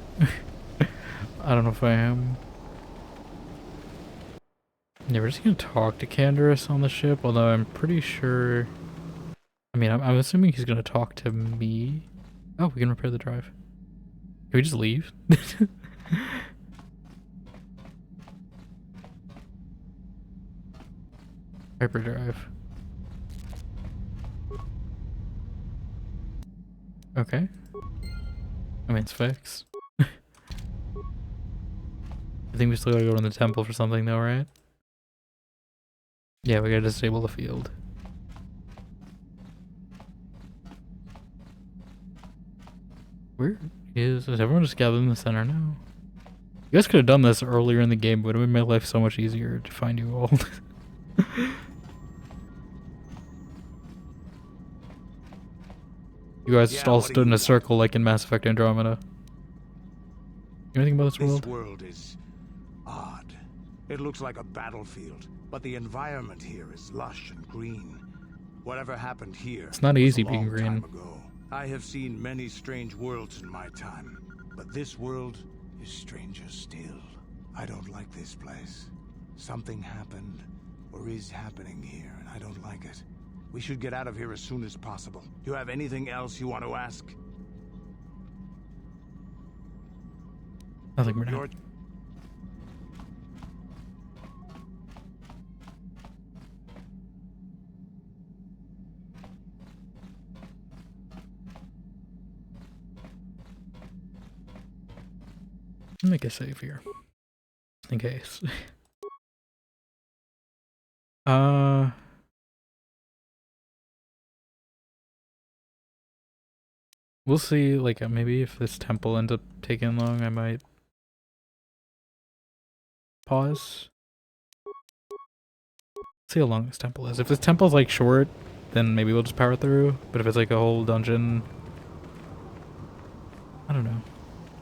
I don't know if I am. Yeah, we're just gonna talk to Canderous on the ship, although I'm pretty sure... I mean, I'm assuming he's gonna talk to me. Oh, we can repair the drive. Can we just leave? Hyperdrive. Okay. I mean, it's fixed. I think we still gotta go to the temple for something though, right? Yeah, we gotta disable the field. Where is everyone just gathered in the center now? You guys could have done this earlier in the game, but it would have made my life so much easier to find you all. You guys just all stood in a circle like in Mass Effect Andromeda. You know anything about this world? This world is odd. It looks like a battlefield, but the environment here is lush and green. Whatever happened here, it's not easy being green. I have seen many strange worlds in my time, but this world is stranger still. I don't like this place. Something happened, or is happening here, and I don't like it. We should get out of here as soon as possible. Do you have anything else you want to ask? Nothing, we're not. Make a save here. Just in case. We'll see, like, maybe if this temple ends up taking long, I might pause. See how long this temple is. If this temple's, like, short, then maybe we'll just power through. But if it's, like, a whole dungeon... I don't know.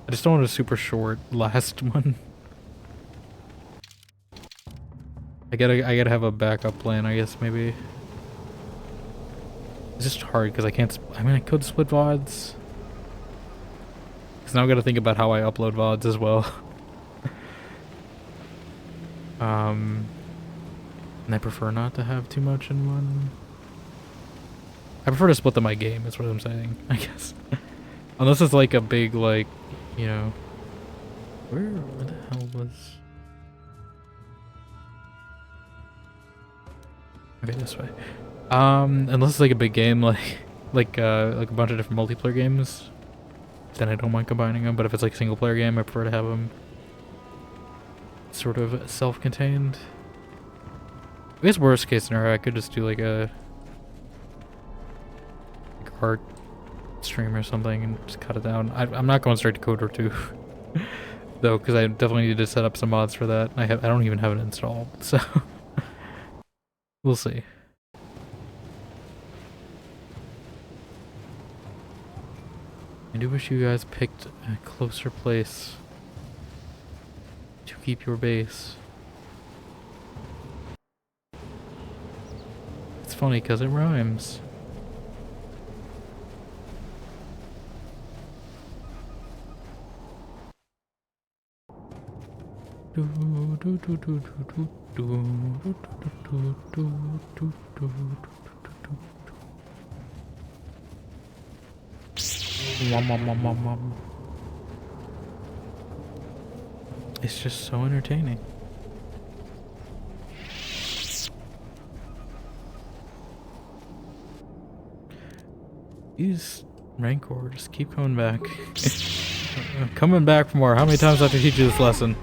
I just don't want a super short last one. I gotta have a backup plan, I guess, maybe. It's just hard because I can't. I mean, I could split VODs. Because now I gotta think about how I upload VODs as well. And I prefer not to have too much in one. I prefer to split them by game, is what I'm saying, I guess. Unless it's like a big, like, you know. Where the hell was. Okay, this way. Unless it's like a big game, like a bunch of different multiplayer games, then I don't mind combining them. But if it's like a single player game, I prefer to have them sort of self-contained. I guess worst case scenario, I could just do like a art stream or something and just cut it down. I'm not going straight to Coder 2 though, because I definitely need to set up some mods for that. I don't even have it installed, so we'll see. I do wish you guys picked a closer place to keep your base. It's funny because it rhymes. It's just so entertaining. These Rancor just keep coming back. Coming back for more. How many times do I have to teach you this lesson?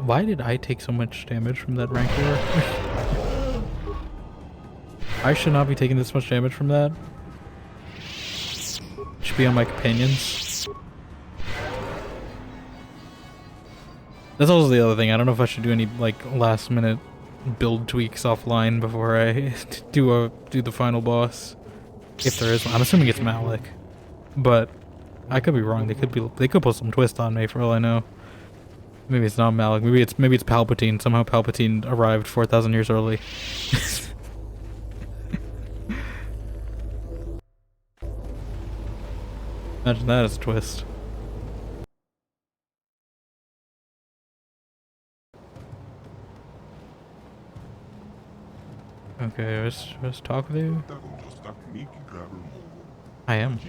Why did I take so much damage from that rancor? I should not be taking this much damage from that. Should be on my companions. That's also the other thing. I don't know if I should do any like last minute build tweaks offline before I do the final boss. If there is one. I'm assuming it's Malik. But I could be wrong. They could put some twist on me for all I know. Maybe it's not Malik. Maybe it's Palpatine. Somehow Palpatine arrived 4,000 years early. Imagine that as a twist. Okay, let's talk with you. I am.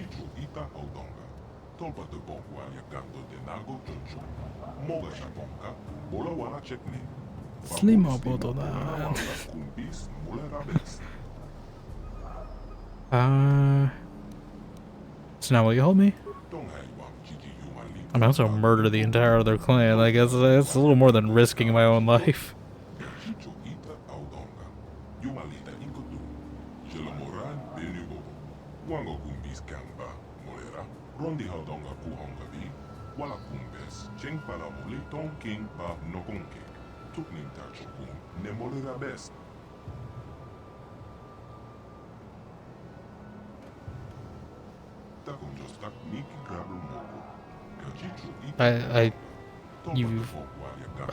Slimo Botodan. So now will you hold me? I'm also murder the entire other clan. I guess it's a little more than risking my own life.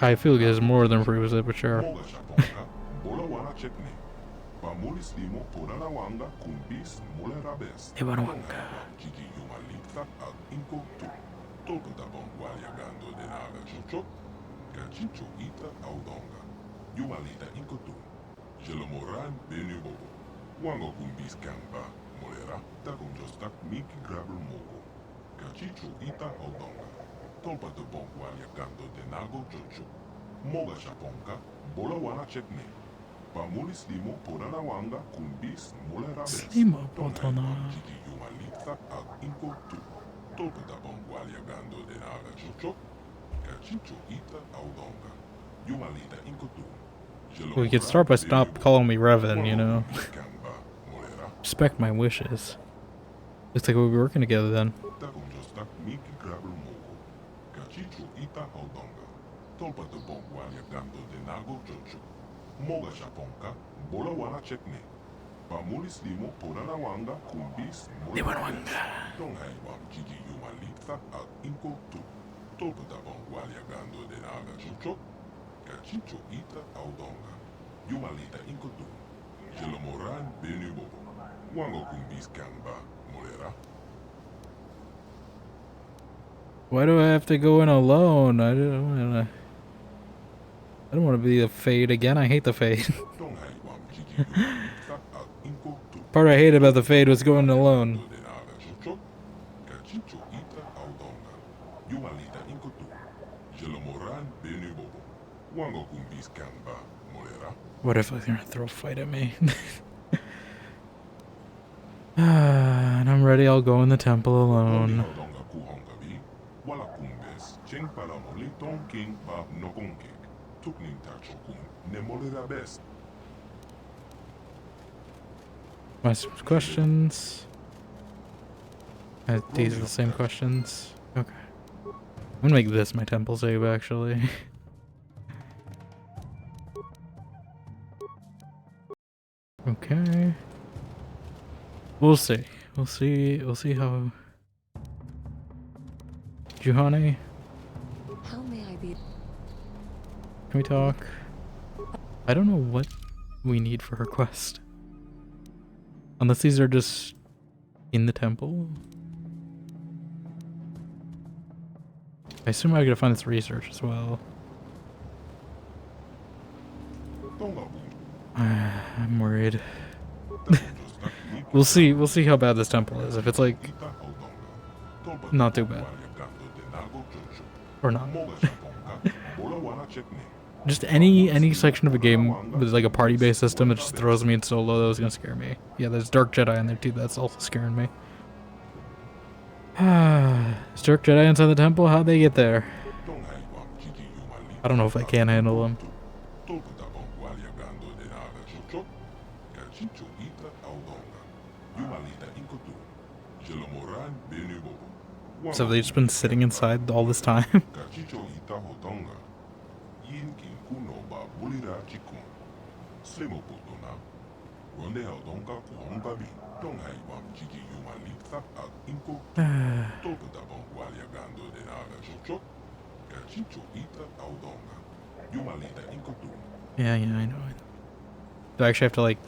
I feel like there's more than proves it, but sure. Slimo Botona. We could start by stop calling me Revan, you know. Respect my wishes. Looks like we'll be working together then. Why do I have to go in alone? I don't want to be the Fade again. I hate the Fade. Part I hate about the Fade was going alone. What if they're gonna throw a fight at me? And I'm ready. I'll go in the temple alone. My questions. These are the same questions. Okay. I'm gonna make this my temple save actually. Okay. We'll see. We'll see how. Juhani? How may I be? Can we talk? I don't know what we need for her quest. Unless these are just in the temple. I assume I gotta find this research as well. I'm worried. We'll see how bad this temple is. If it's like not too bad. Or not. Just any section of a game with like a party-based system that just throws me in solo, that was gonna scare me. Yeah, there's Dark Jedi in there too, that's also scaring me. Is Dark Jedi inside the temple? How'd they get there? I don't know if I can handle them. So they've just been sitting inside all this time? Yeah, I know. Do I actually have to like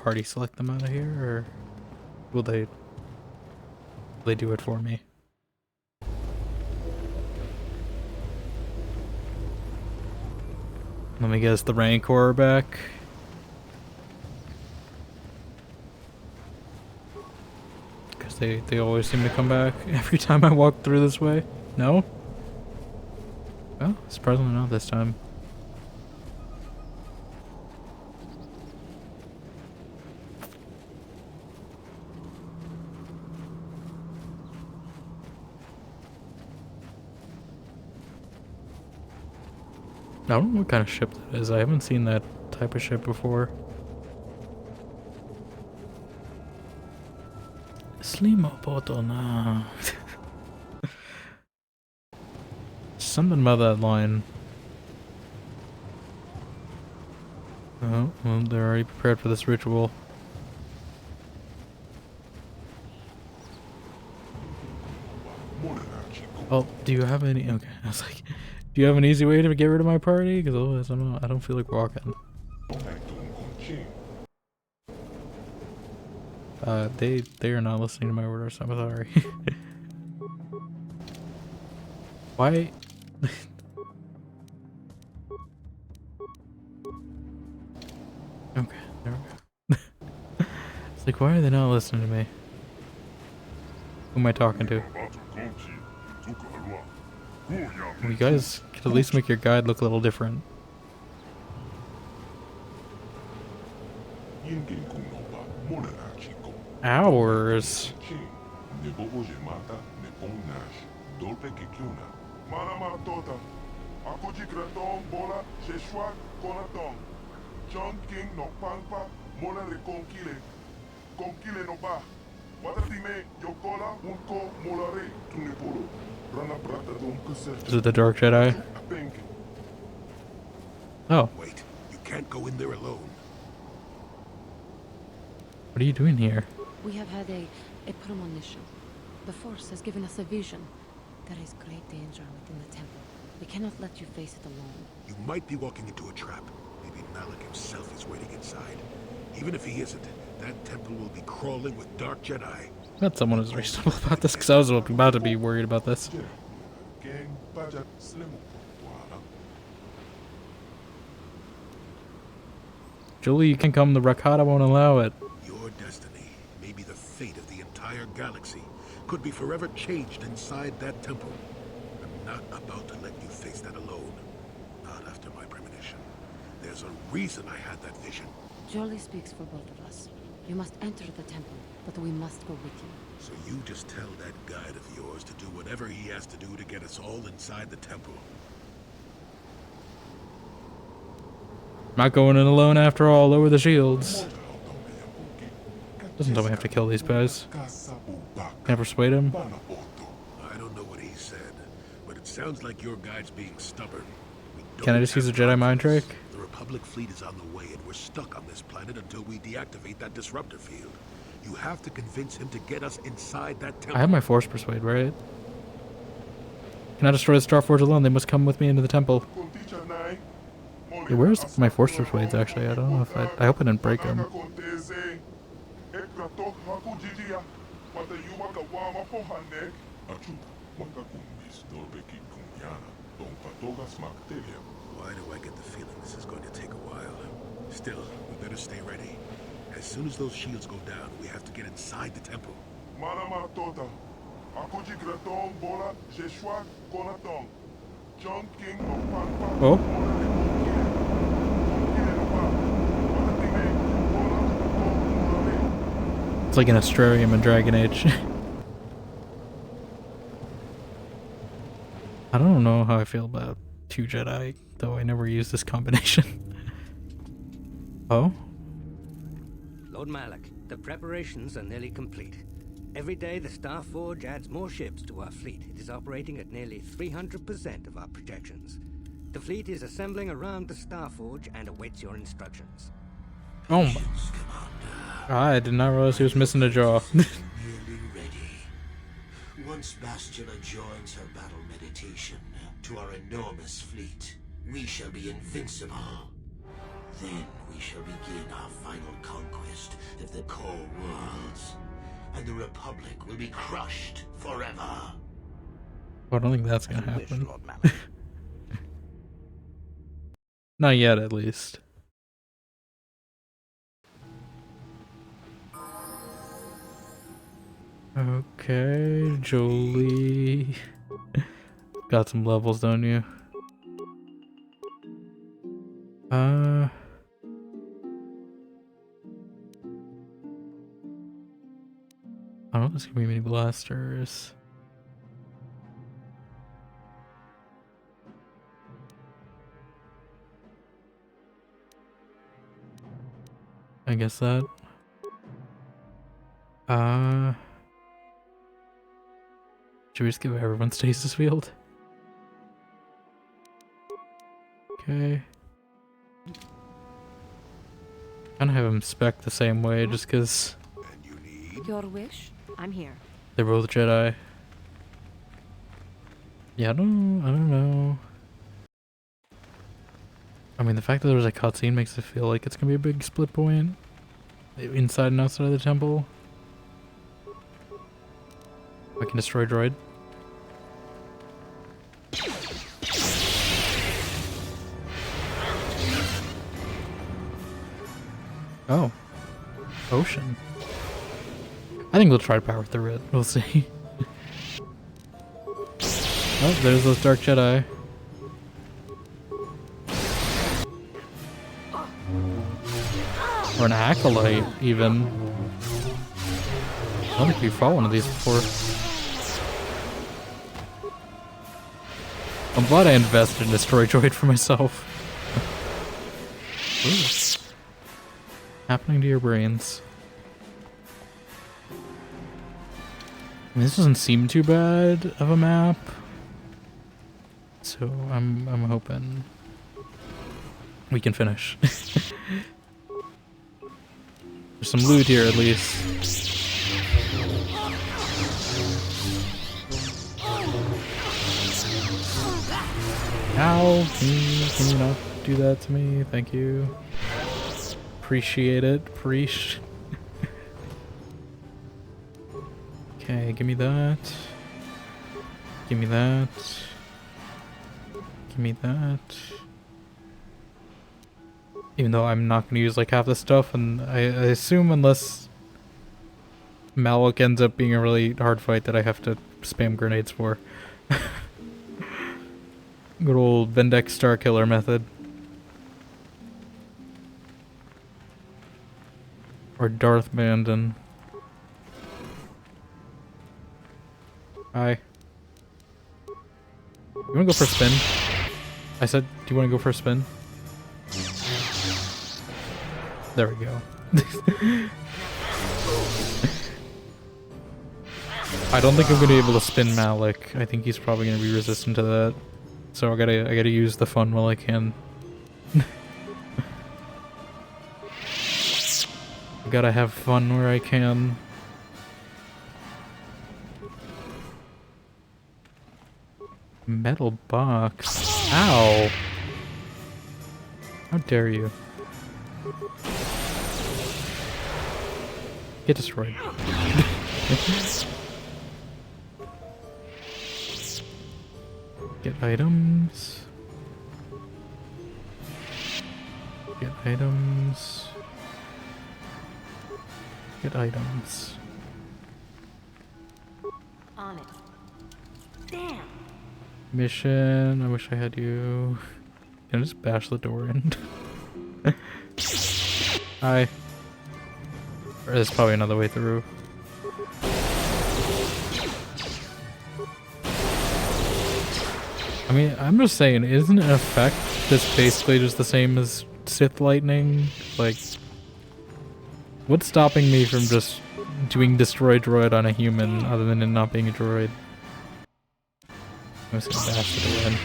party select them out of here, or will they do it for me? Let me guess, the Rancor back. Because they always seem to come back every time I walk through this way. No? Well, surprisingly not this time. I don't know what kind of ship that is. I haven't seen that type of ship before. Slimo Poto na. Something about that line. Oh, well, they're already prepared for this ritual. Oh, do you have any? Okay, I was like, do you have an easy way to get rid of my party? Because otherwise, I don't feel like walking. They are not listening to my orders. I'm sorry. Why? Okay, there we go. It's like, why are they not listening to me? Who am I talking to? You guys could at least make your guide look a little different. Hours? Is it the Dark Jedi? Oh. Wait, you can't go in there alone. What are you doing here? We have had a premonition. The Force has given us a vision. There is great danger within the temple. We cannot let you face it alone. You might be walking into a trap. Maybe Malik himself is waiting inside. Even if he isn't, that temple will be crawling with Dark Jedi. Glad someone is reasonable about this, because I was about to be worried about this. Julie, you can come. The Rakata won't allow it. Your destiny, maybe the fate of the entire galaxy, could be forever changed inside that temple. I'm not about to let you face that alone. Not after my premonition. There's a reason I had that vision. Jolie speaks for both of us. You must enter the temple, but we must go with you. So you just tell that guide of yours to do whatever he has to do to get us all inside the temple. Not going in alone after all. Lower the shields. Doesn't tell me I have to kill these guys. Can I persuade him? I don't know what he said, but it sounds like your guide's being stubborn. Can I just use a Jedi mind trick? The Republic fleet is on the way, and we're stuck on this planet until we deactivate that disruptor field. You have to convince him to get us inside that temple. I have my Force Persuade, right? Can I destroy the Starforge alone? They must come with me into the temple. Hey, where's my Force Persuades, actually? I don't know if I hope I didn't break them. Why do I get the feeling this is going to take a while? Still, we better stay ready. As soon as those shields go down, we have to get inside the temple. Oh? like an Astrarium in Dragon Age. I don't know how I feel about 2 Jedi, though I never used this combination. Oh? Lord Malak, the preparations are nearly complete. Every day the Starforge adds more ships to our fleet. It is operating at nearly 300% of our projections. The fleet is assembling around the Starforge and awaits your instructions. Oh my. I did not realize he was missing a jaw. Nearly ready. Once Bastila joins her battle meditation to our enormous fleet, we shall be invincible. Then we shall begin our final conquest of the core worlds, and the Republic will be crushed forever. I don't think that's gonna happen. Not yet, at least. Okay, Jolie. Got some levels, don't you? I don't know if there's gonna be many blasters. I guess that. Should we just give everyone stasis field? Okay. Kinda have them spec the same way just because Your wish? I'm here. they're both Jedi. Yeah, I don't know. I mean, the fact that there's a cutscene makes it feel like it's gonna be a big split point inside and outside of the temple. I can destroy droid. Oh. Ocean. I think we'll try to power through it. We'll see. Oh, there's those Dark Jedi. Or an Acolyte, even. I don't think we've fought one of these before. I'm glad I invested in Destroy Droid for myself. Ooh. Happening to your brains. I mean, this doesn't seem too bad of a map. So I'm hoping we can finish. There's some loot here at least. Ow! Can you not do that to me? Thank you. Appreciate it. Preach. Okay, give me that. Give me that. Give me that. Even though I'm not going to use like half the stuff, and I assume unless Malak ends up being a really hard fight that I have to spam grenades for. Good old Vendek Starkiller method. Or Darth Bandon. Hi. You wanna go for a spin? I said, do you wanna go for a spin? There we go. I don't think I'm gonna be able to spin Malak. I think he's probably gonna be resistant to that. So I gotta use the fun while I can. I gotta have fun where I can. Metal box. Ow! How dare you? Get destroyed. Get items. Get items. Get items. On it. Damn. Mission. I wish I had you. Can I just bash the door in? Hi. there's probably another way through. I mean, I'm just saying, isn't an effect that's basically just the same as Sith lightning? Like, what's stopping me from just doing destroy droid on a human other than it not being a droid? I'm just gonna bash the door in.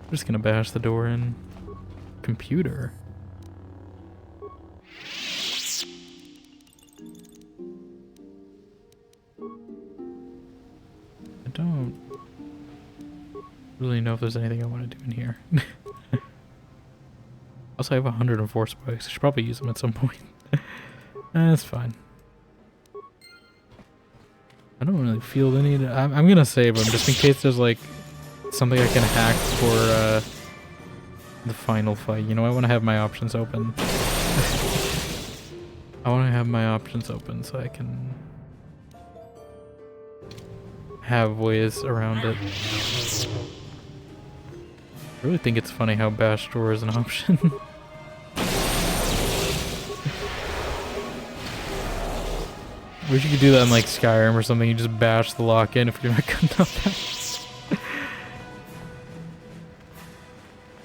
I'm just gonna bash the door in. Computer. I don't really know if there's anything I want to do in here. Also, I have 104 spikes. I should probably use them at some point. That's fine. I don't really feel the need. I'm gonna save them just in case there's like something I can hack for the final fight. You know, I want to have my options open. I want to have my options open so I can have ways around it. I really think it's funny how bash door is an option. Wish you could do that in like Skyrim or something. You just bash the lock in if you're not good enough.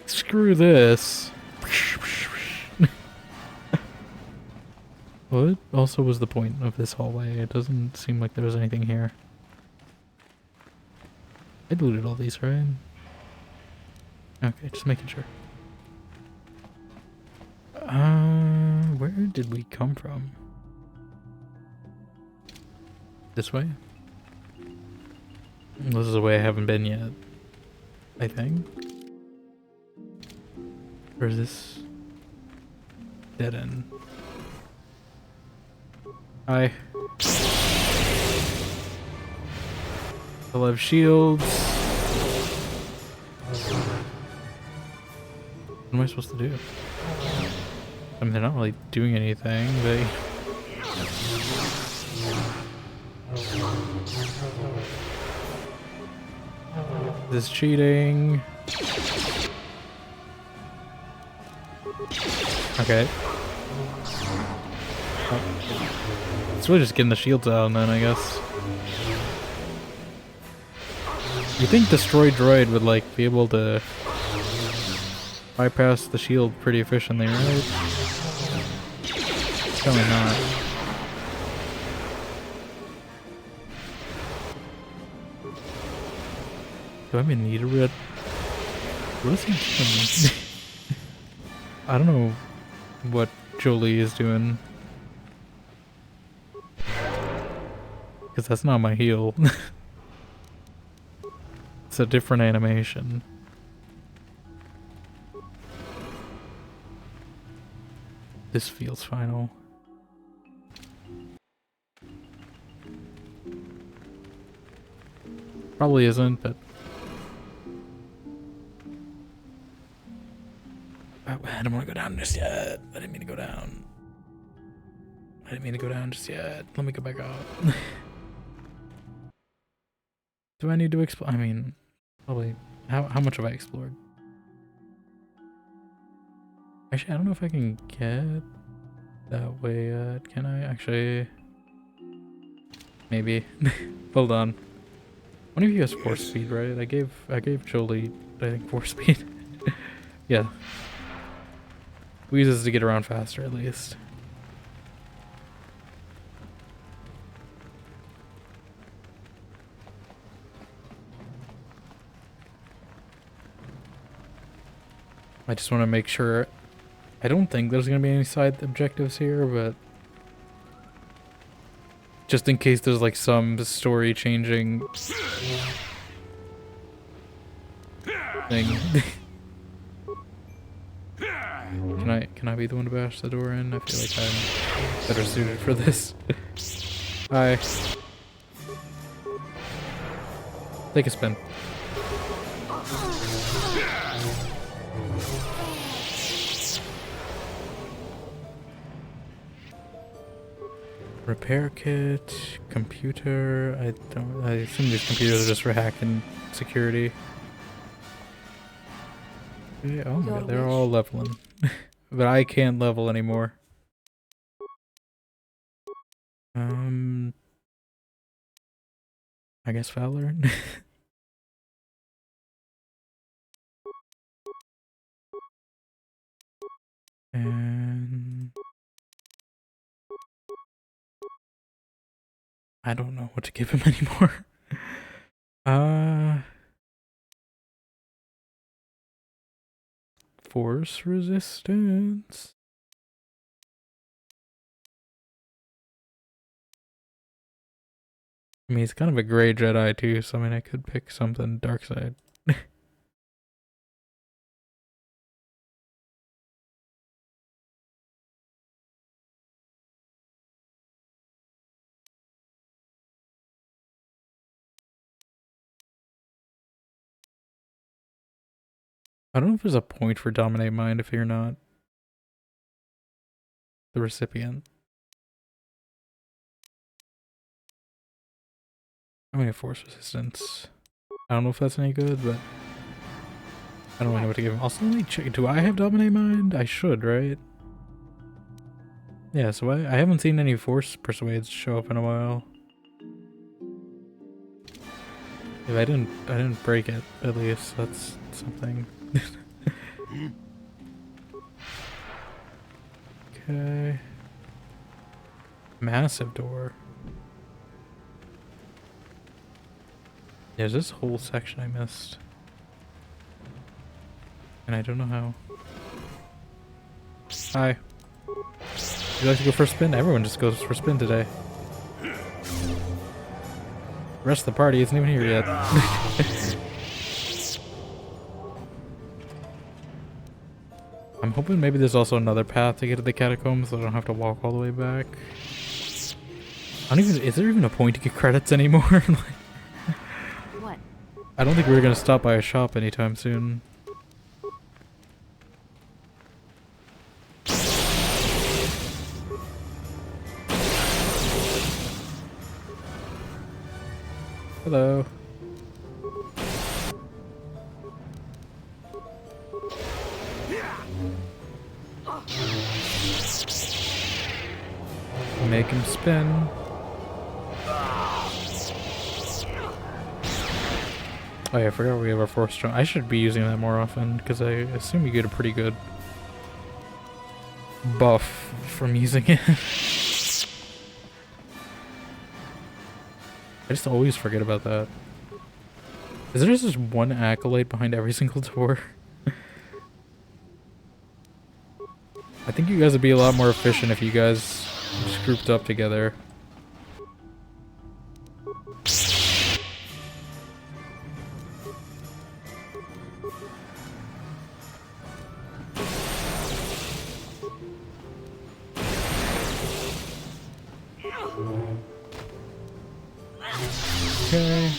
Screw this. What also was the point of this hallway? It doesn't seem like there was anything here. I looted all these, right? Okay, just making sure. Where did we come from? This way? This is a way I haven't been yet, I think. Or is this dead end? Hi. I'll have shields. What am I supposed to do? I mean, they're not really doing anything. They... This is cheating. Okay. Oh. It's really just getting the shields out and then, I guess. You think Destroy Droid would, like, be able to bypass the shield pretty efficiently, right? Probably not. Do I even need a red? What is he doing? I don't know what Jolee is doing. Because that's not my heal. It's a different animation. This feels final. Probably isn't, but... I don't want to go down just yet. I didn't mean to go down. I didn't mean to go down just yet. Let me go back up. Do I need to explore? I mean, probably. How much have I explored? Actually, I don't know if I can get that way yet. Can I? Actually, maybe. Hold on. One of you has force speed, right? I gave Jolee, I think, force speed. Yeah. We use this to get around faster, at least. I just want to make sure. I don't think there's going to be any side objectives here, but just in case there's like some story changing thing. Can I be the one to bash the door in? I feel like I'm better suited for this. Hi. Take a spin. Repair kit, computer. I assume these computers are just for hacking security. Yeah, oh my god, they're all leveling. But I can't level anymore. I guess Fowler. And I don't know what to give him anymore. Force resistance. I mean, he's kind of a gray Jedi too, so I mean, I could pick something dark side. I don't know if there's a point for Dominate Mind if you're not the recipient. I mean, Force Resistance. I don't know if that's any good, but I don't really know what to give him. Also, let me check. Do I have Dominate Mind? I should, right? Yeah, so I haven't seen any Force Persuades show up in a while. If I didn't break it, at least. That's something. Okay. Massive door. There's this whole section I missed. And I don't know how. Hi. Would you like to go for a spin? Everyone just goes for a spin today. The rest of the party isn't even here yet. I'm hoping maybe there's also another path to get to the catacombs so I don't have to walk all the way back. I don't even, is there even a point to get credits anymore? What? I don't think we're gonna stop by a shop anytime soon. Hello. Make him spin. Oh yeah, I forgot we have our Force Strong. I should be using that more often because I assume you get a pretty good buff from using it. I just always forget about that. Is there just one accolade behind every single door? I think you guys would be a lot more efficient if you guys just grouped up together. Okay.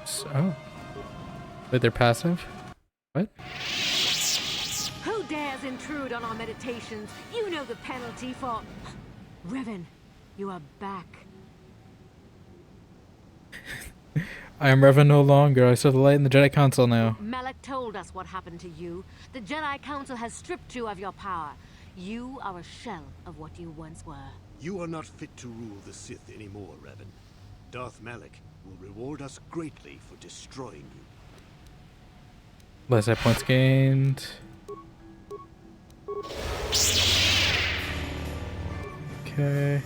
So, wait, they're passive? What? Who dares intrude on our meditations? You know the penalty for... Revan, you are back. I am Revan no longer. I saw the light in the Jedi Council now. Malak told us what happened to you. The Jedi Council has stripped you of your power. You are a shell of what you once were. You are not fit to rule the Sith anymore, Revan. Darth Malak will reward us greatly for destroying you. Less hit points gained. Okay.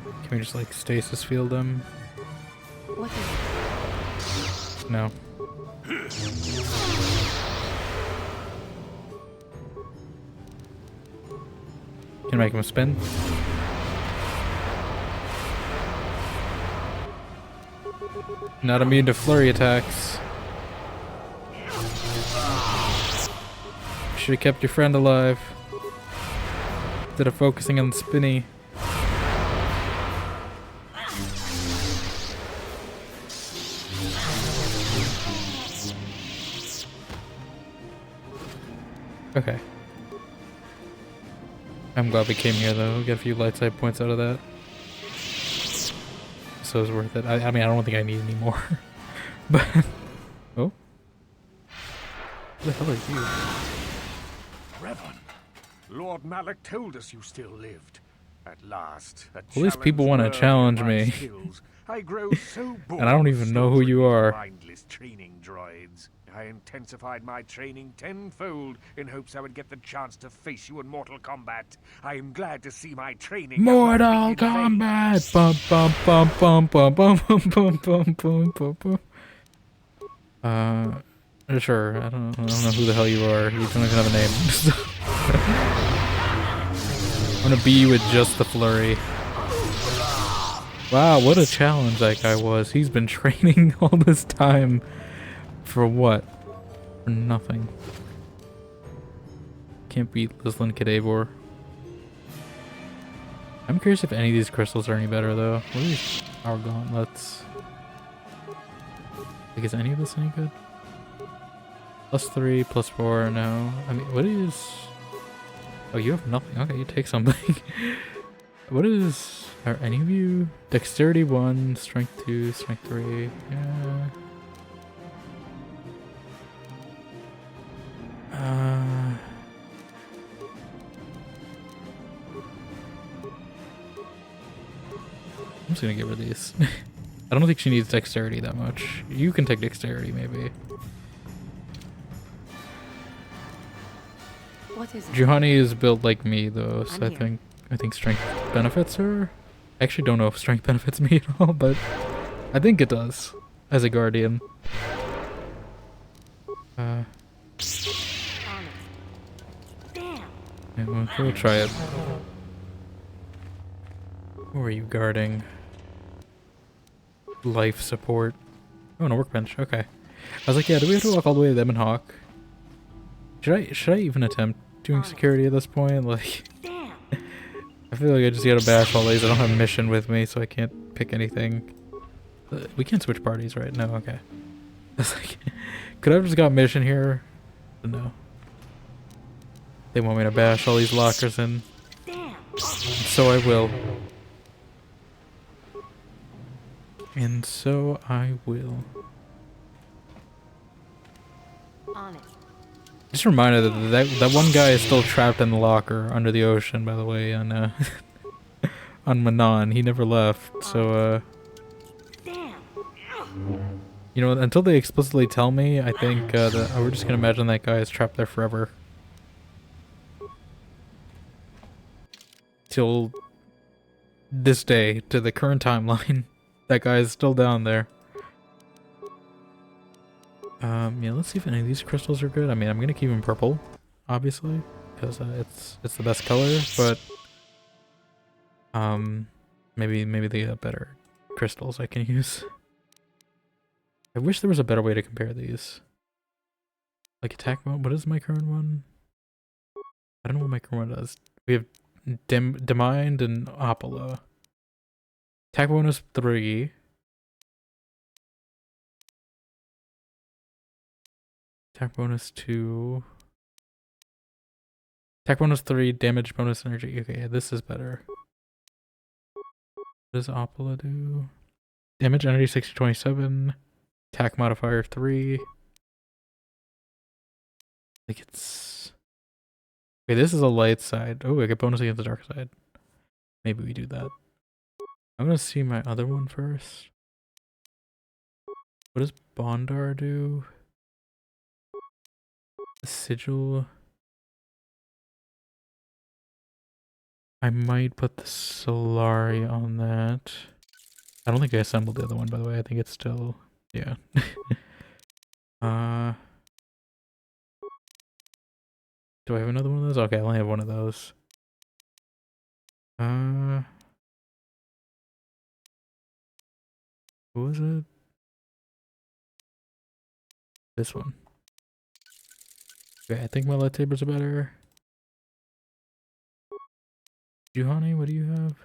Can we just like stasis field him? What is it? No. Can make him spin. Not immune to flurry attacks. Should have kept your friend alive instead of focusing on spinny. Okay. I'm glad we came here though. We got a few light side points out of that. So it's worth it. I mean, I don't think I need any more. But... oh? What the hell are you? Revan, Lord Malik told us you still lived. At last, At least people want to challenge me. I grow so bored And I don't even know who you are. mindless training droids. I intensified my training tenfold in hopes I would get the chance to face you in Mortal Kombat. I am glad to see my training. Mortal Kombat! Bum bum bum bum bum bum bum bum bum bum bum. Sure. I don't know who the hell you are. You don't even have a name. I'm gonna beat you with just the flurry. Wow, what a challenge that guy was. He's been training all this time. For what? For nothing. Can't beat Lislin Kadabor. I'm curious if any of these crystals are any better though. What are these power gauntlets? Like, is any of this any good? +3, +4, no. I mean, what is... Oh, you have nothing. Okay, you take something. What is... Are any of you... Dexterity 1, Strength 2, Strength 3. Yeah... I'm just gonna get rid of these. I don't think she needs dexterity that much. You can take dexterity, maybe. What is it? Juhani is built like me, though, so I think strength benefits her. I actually don't know if strength benefits me at all, but I think it does as a guardian. Yeah, we'll try it. Who are you guarding? Life support. Oh, no, workbench. Okay. I was like, yeah, do we have to walk all the way to them and Hawk? Should I even attempt doing security at this point? Like, I feel like I just gotta bash all these. I don't have a mission with me, so I can't pick anything. We can't switch parties, right? No, okay. I was like, could I have just got mission here? No. They want me to bash all these lockers in. So I will. And so I will. On it. Just a reminder that one guy is still trapped in the locker under the ocean, by the way, on on Manon. He never left, so you know, until they explicitly tell me, I think that we're just gonna imagine that guy is trapped there forever. Till this day, to the current timeline, that guy is still down there. Yeah, let's see if any of these crystals are good. I mean, I'm gonna keep them purple, obviously, because it's the best color. But maybe they got better crystals I can use. I wish there was a better way to compare these. Like attack mode. What is my current one? I don't know what my current one does. We have Demind and Apollo. Attack bonus 3. Attack bonus 2. Attack bonus 3, damage bonus energy. Okay, yeah, this is better. What does Apollo do? Damage energy 60-27. Attack modifier 3. Like it's... Okay, this is a light side. Oh, I get bonus against the dark side. Maybe we do that. I'm gonna see my other one first. What does Bondar do? The sigil. I might put the Solari on that. I don't think I assembled the other one, by the way. I think it's still... Yeah. Do I have another one of those? Okay, I only have one of those. What was it? This one. Okay, I think my lightsabers are better. Juhani, what do you have?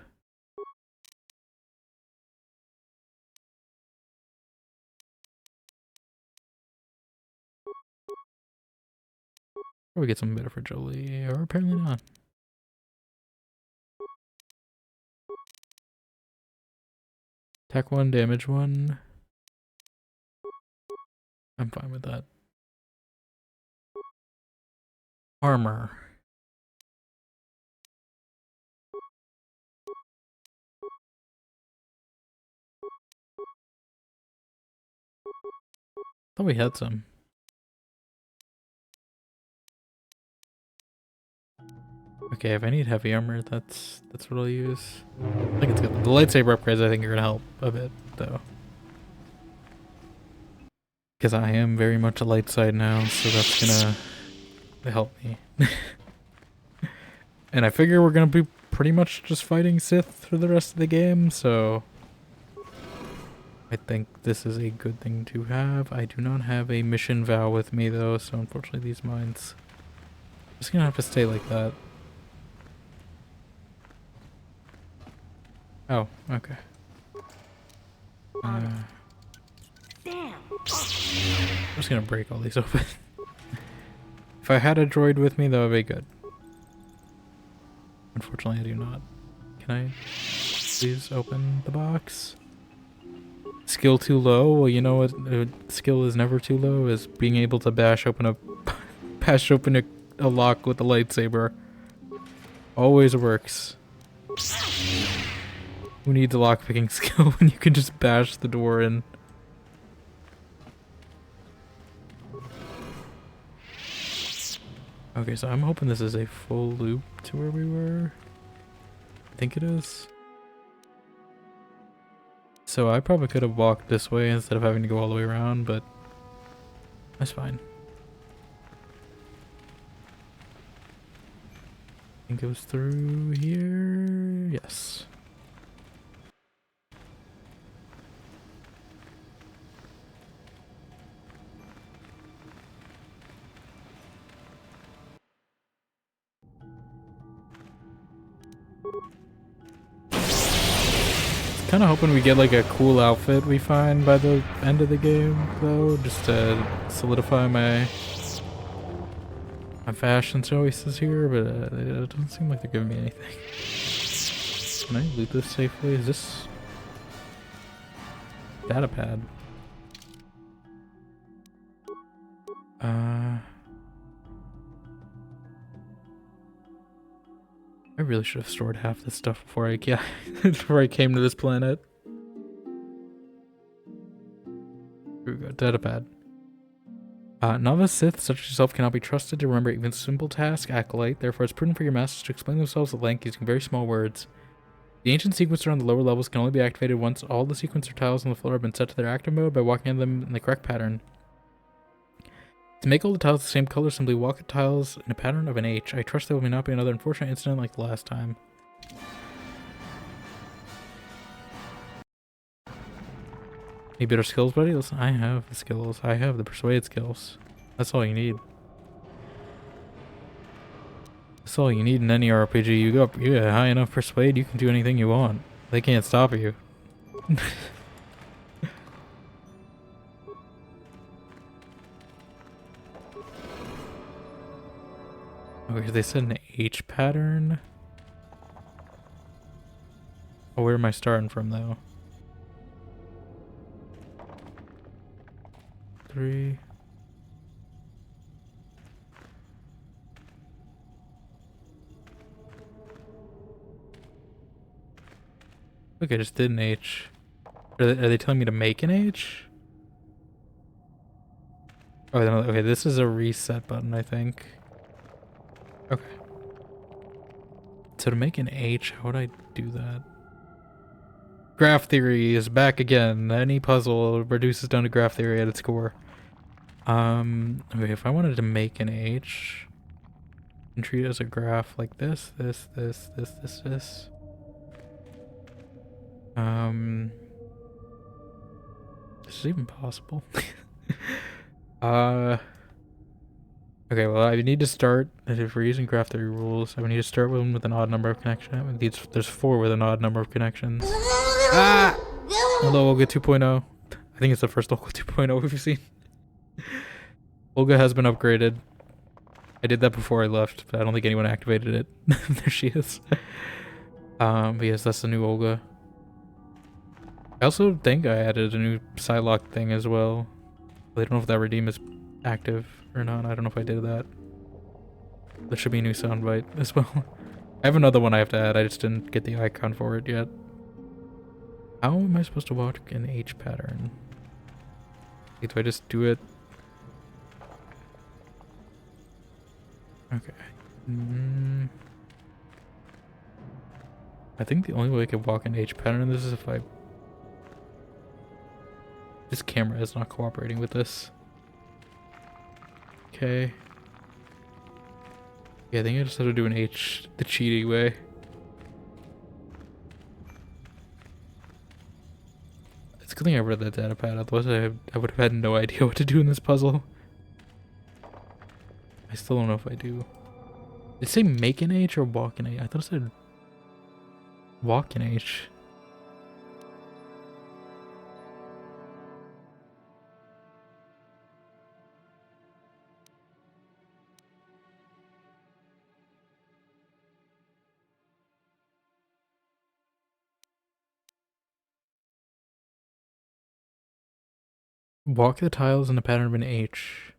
Or we get something better for Jolie, or apparently not. Attack 1, damage 1. I'm fine with that. Armor. Thought we had some. Okay, if I need heavy armor, that's what I'll use. I think it's good. The lightsaber upgrades I think are gonna help a bit though. Because I am very much a light side now, so that's gonna help me. And I figure we're gonna be pretty much just fighting Sith for the rest of the game, so I think this is a good thing to have. I do not have a mission vow with me though, so unfortunately these mines are just gonna have to stay like that. Oh, okay. Damn. I'm just gonna break all these open. If I had a droid with me, that would be good. Unfortunately, I do not. Can I please open the box? Skill too low? Well, you know what? Skill is never too low. Is being able to bash open a lock with a lightsaber. Always works. Who needs a lockpicking skill when you can just bash the door in? Okay, so I'm hoping this is a full loop to where we were. I think it is. So I probably could have walked this way instead of having to go all the way around, but that's fine. I think it was through here. Yes. Kind of hoping we get like a cool outfit we find by the end of the game, though, just to solidify my fashion choices here. But it doesn't seem like they're giving me anything. Can I loot this safely? Is this data pad? I really should have stored half this stuff before I came to this planet. Here we go, datapad. Novice Sith such as yourself cannot be trusted to remember even simple tasks, Acolyte. Therefore, it's prudent for your masters to explain themselves at length using very small words. The ancient sequencer on the lower levels can only be activated once all the sequencer tiles on the floor have been set to their active mode by walking on them in the correct pattern. To make all the tiles the same color, simply walk the tiles in a pattern of an H. I trust there will not be another unfortunate incident like the last time. Any better skills, buddy? Listen, I have the skills. I have the persuade skills. That's all you need. That's all you need in any RPG. You get high enough persuade, you can do anything you want. They can't stop you. Okay, they said an H pattern. Oh, where am I starting from though? 3. Look, I just did an H. Are they telling me to make an H? Oh, okay, this is a reset button, I think. Okay. So to make an H, how would I do that? Graph theory is back again. Any puzzle reduces down to graph theory at its core. Okay, if I wanted to make an H and treat it as a graph like this. This is even possible? Okay, well, I need to start, if we're using graph theory rules, I would need to start with an odd number of connections. There's 4 with an odd number of connections. Ah! Hello, Olga 2.0. I think it's the first Olga 2.0 we've seen. Olga has been upgraded. I did that before I left, but I don't think anyone activated it. There she is. But yes, that's the new Olga. I also think I added a new Psylocke thing as well. I don't know if that redeem is active or not. I don't know if I did that. There should be a new soundbite as well. I have another one I have to add. I just didn't get the icon for it yet. How am I supposed to walk an H pattern? Wait, do I just do it? Okay. I think the only way I could walk an H pattern in this is if I... This camera is not cooperating with this. Okay. Yeah, I think I just have to do an H the cheaty way. It's a good thing I read that data pad, otherwise I would have had no idea what to do in this puzzle. I still don't know if I do. Did it say make an H or walk an H? I thought it said walk an H. Walk the tiles in the pattern of an H.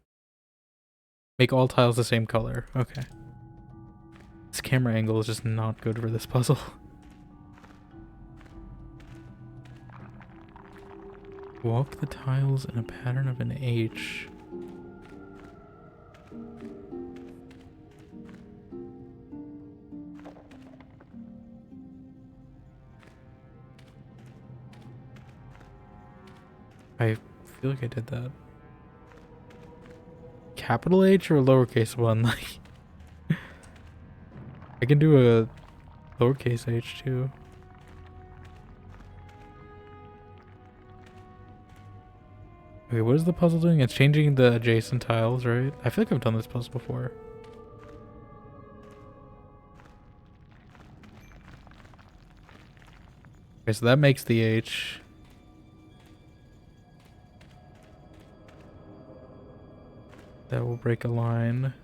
Make all tiles the same color. Okay. This camera angle is just not good for this puzzle. Walk the tiles in a pattern of an H. I feel like I did that. Capital H or lowercase one? Like, I can do a lowercase h too. Okay, what is the puzzle doing? It's changing the adjacent tiles, right? I feel like I've done this puzzle before. Okay, so that makes the H. That will break a line.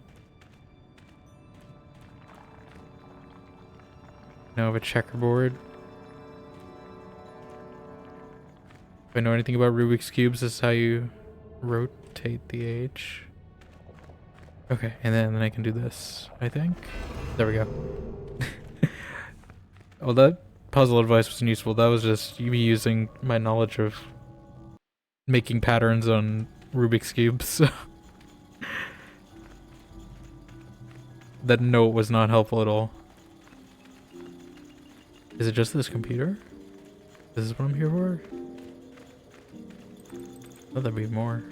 Now I have a checkerboard. If I know anything about Rubik's Cubes, this is how you rotate the H. Okay, and then I can do this, I think. There we go. Well, that puzzle advice wasn't useful. That was just me using my knowledge of making patterns on Rubik's Cubes. That note was not helpful at all. Is it just this computer? This is what I'm here for? Oh, there'd be more.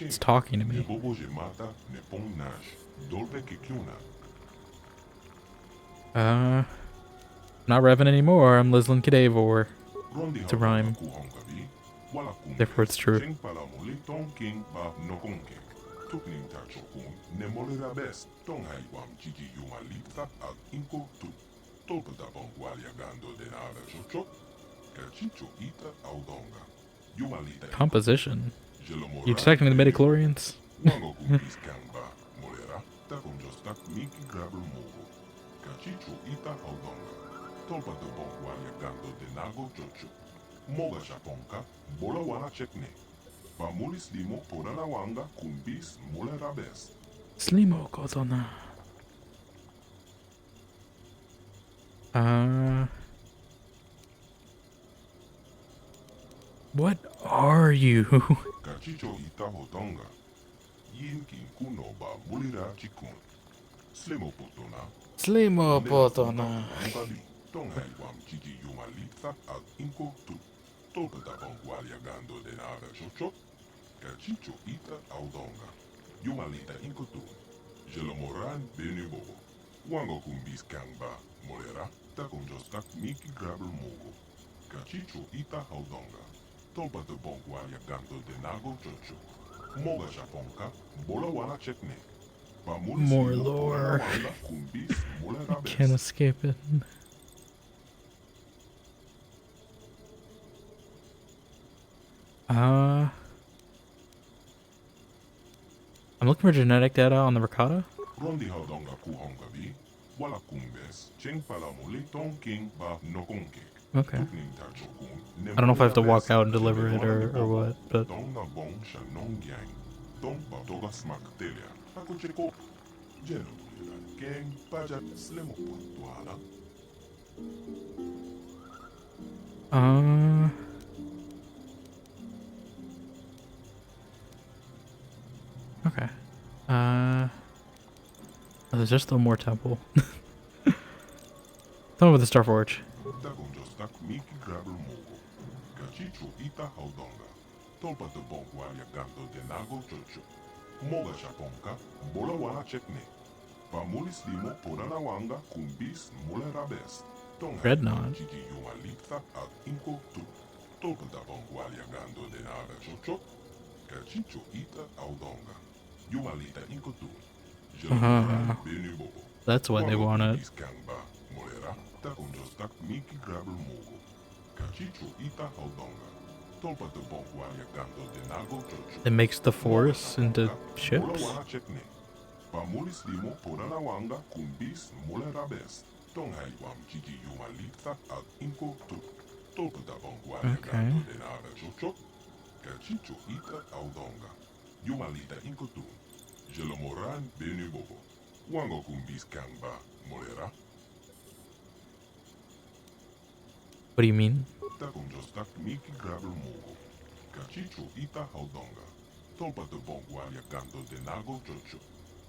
It's talking to me. Not Revan anymore, I'm Lislin Cadavor. It's a rhyme. Therefore it's true. Composition? You detecting the midichlorians? Moga Japonka, Bola Wana Chekne. Bamuli Slimo Podana Wanga Kumbis Mulera Best. Slimo Kodona. What are you? Kachicho Ita Hotonga. Yin Kinkuno Ba Mulira Chikun. Slimo Potona. Slimo Potona. Tonghai Wam Chiki Yumalita Al Inko Tu. Tolpata Bongualia Gando de Nava Chocho. Kachicho Ita Audonga. Yumalita Inko Tu. Jelomoran Benubo. Wango Kumbis Kangba. Molera. Takunjostak Miki Grabel Mogo. Kachicho Ita Audonga. Tolpata Bongualia Gando de Nago Chocho. Moga Japonka. Bola Wana Chekne. More lore. Can't escape it. I'm looking for genetic data on the ricotta. Okay. I don't know if I have to walk out and deliver it or what, but... Gang pajat slimo puntuana. Okay. Oh, there's just one more temple. Tell me with the Star Forge. Tagonjostak miki grabber mogo. Kachicho ita haudonga. Tolpa de bongwalia ganto de nago chocho. Moga shaponka, bola wana chekne. Pamulis limo porana wanga kumbis mule rabes. Dreadnought. Chichi yuma lipta ad inko tu. Tolpa da bongwalia ganto de naga chocho. Kachicho ita haudonga. Yuma lita inko tu. That's why they want it. It makes the force into ships. Okay. Jelomoran benu bobo. Wango kumbis kangba molera. What do you mean? Takunjostak miki grabber mogo. Kachicho ita haudonga. Tolpa de bongwalia ganto de nago chocho.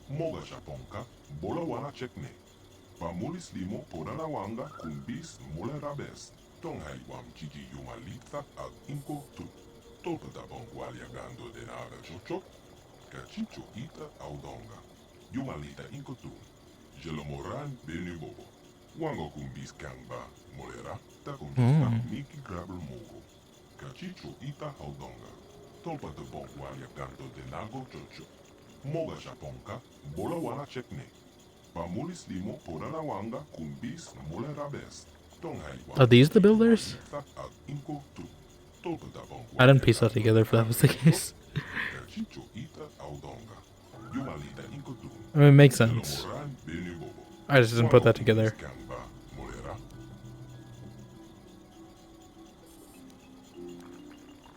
Moga shaponka, bola wana chekne. Pamulis limo porana wanga kumbis molera bes. Tonghai wam chichi yuma litza ad inko tu. Tolpa da bongwalia ganto de naga chocho. Kachicho ita audonga. Yumalita inkotu. Jelomoran benu bobo. Wango kumbis kangba. Molera. Takunjostak miki grabber mogo. Kachicho ita audonga. Tolpa de bongwalia ganto de nago chocho. Moga shaponka. Bola wana chekne. Pamulis limo porana wanga kumbis molera bes. Are these the builders? I didn't piece that together if that was the case. I mean, it makes sense. I just didn't put that together.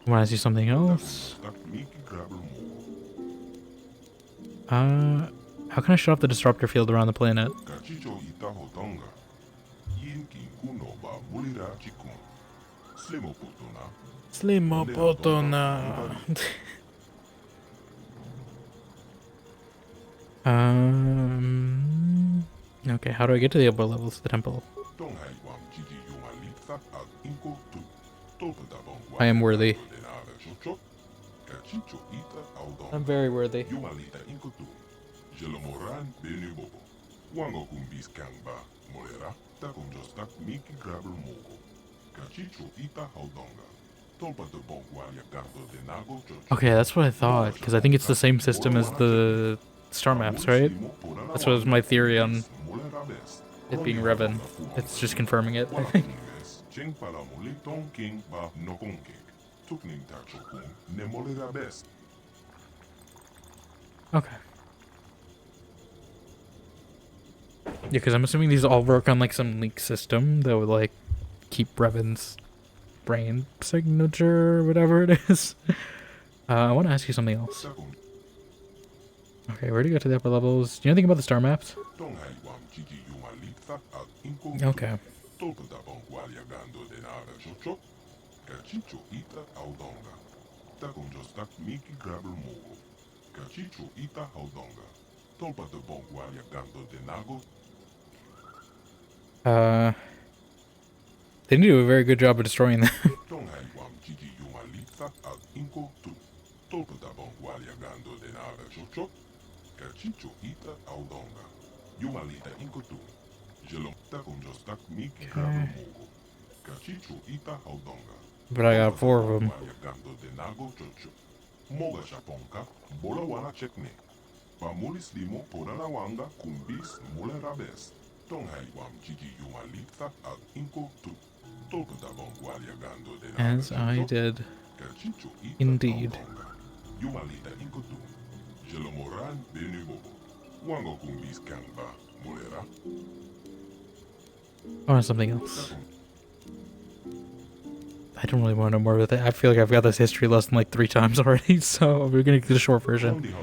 Want to see something else? How can I shut off the disruptor field around the planet? Slimopotona. Okay, how do I get to the upper levels of the temple? I am worthy. I'm very worthy. Okay, that's what I thought, because I think it's the same system as the star maps, right? That's what was my theory on it being Revan. It's just confirming it, I think. Okay. Yeah, because I'm assuming these all work on like some link system that would like keep Revan's brain signature or whatever it is. I want to ask you something else. Okay, where do you go to the upper levels? Do you know anything about the star maps? Okay. They need to do a very good job of destroying them. But I got 4 of them. As I did. Indeed. I want something else. I don't really want to know more with it. I feel like I've got this history lesson like 3 times already, so we're gonna do the short version.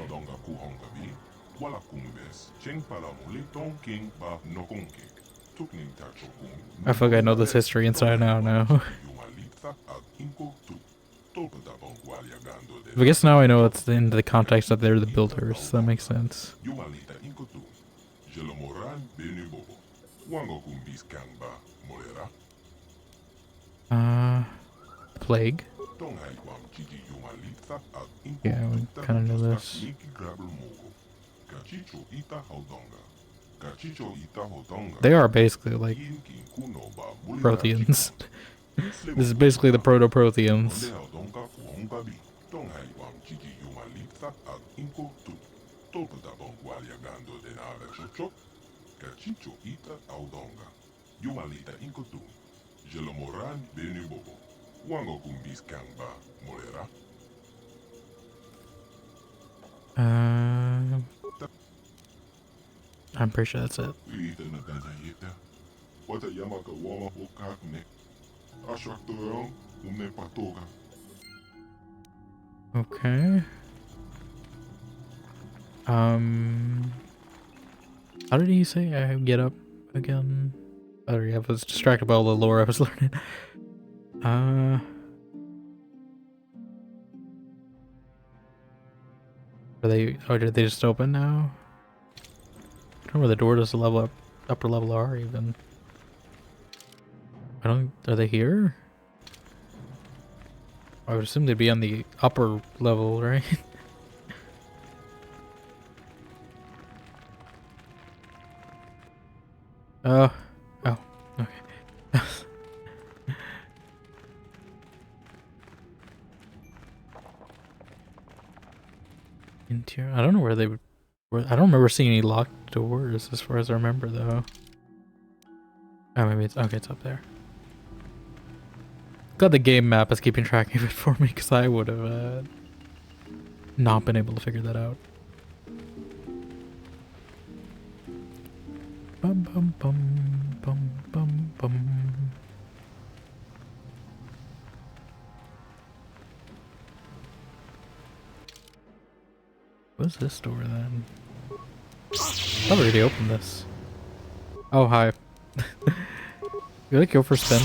Wala kumbes, cheng pala muli tong king ba no kongke. Tukning tacho kung. I feel like I know this history inside out now. Yumalita at inko tu. Tolpa bong walia gando de. I guess now I know it's in the context that they're the builders. That makes sense. Yumalita inko tu. Jelomoran benu bobo. Wango kumbis kang ba molera. Plague. Yeah, we kind of know this. They are basically like Protheans. This is basically the Proto-Protheans. Jelomoran benu bobo. Wango kumbis kang ba molera. I'm pretty sure that's it. Okay. How did he say I get up again? Oh yeah, I was distracted by all the lore I was learning. Are they? Oh, did they just open now? I don't know where the door does the level up, upper level are even. I don't. Are they here? I would assume they'd be on the upper level, right? Oh, okay. Interior. I don't know where they would. I don't remember seeing any locked doors as far as I remember, though. Oh, maybe it's okay. It's up there. Glad the game map is keeping track of it for me, because I would have not been able to figure that out. Bum bum bum bum bum bum. What's this door then? I've already opened this. Oh, hi. You like go for spin?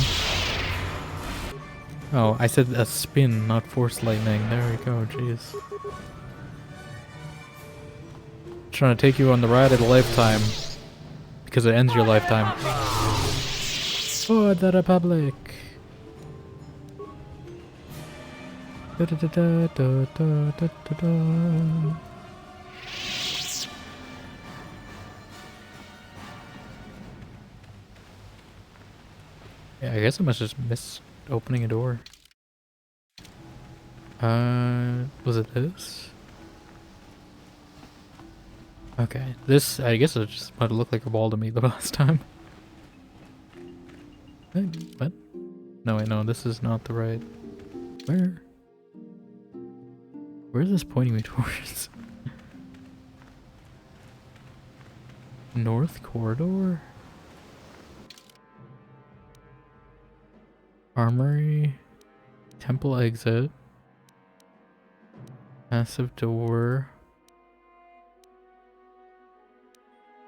Oh, I said a spin, not force lightning. There we go, jeez. Trying to take you on the ride of a lifetime. Because it ends your lifetime. For the Republic! Da da da da da da da da da. Yeah, I guess I must just miss opening a door. Was it this? Okay, this, I guess it just might have looked like a ball to me the last time. Hey, what? No, wait, no, this is not the right... Where? Where is this pointing me towards? North corridor? Armory, temple exit, massive door,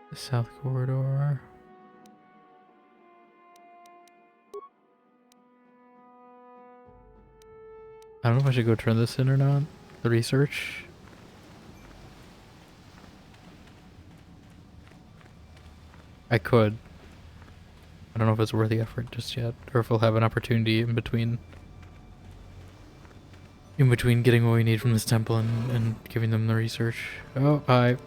the south corridor. I don't know if I should go turn this in or not, the research. I could. I don't know if it's worth the effort just yet, or if we'll have an opportunity in between getting what we need from this temple and giving them the research. Oh, hi.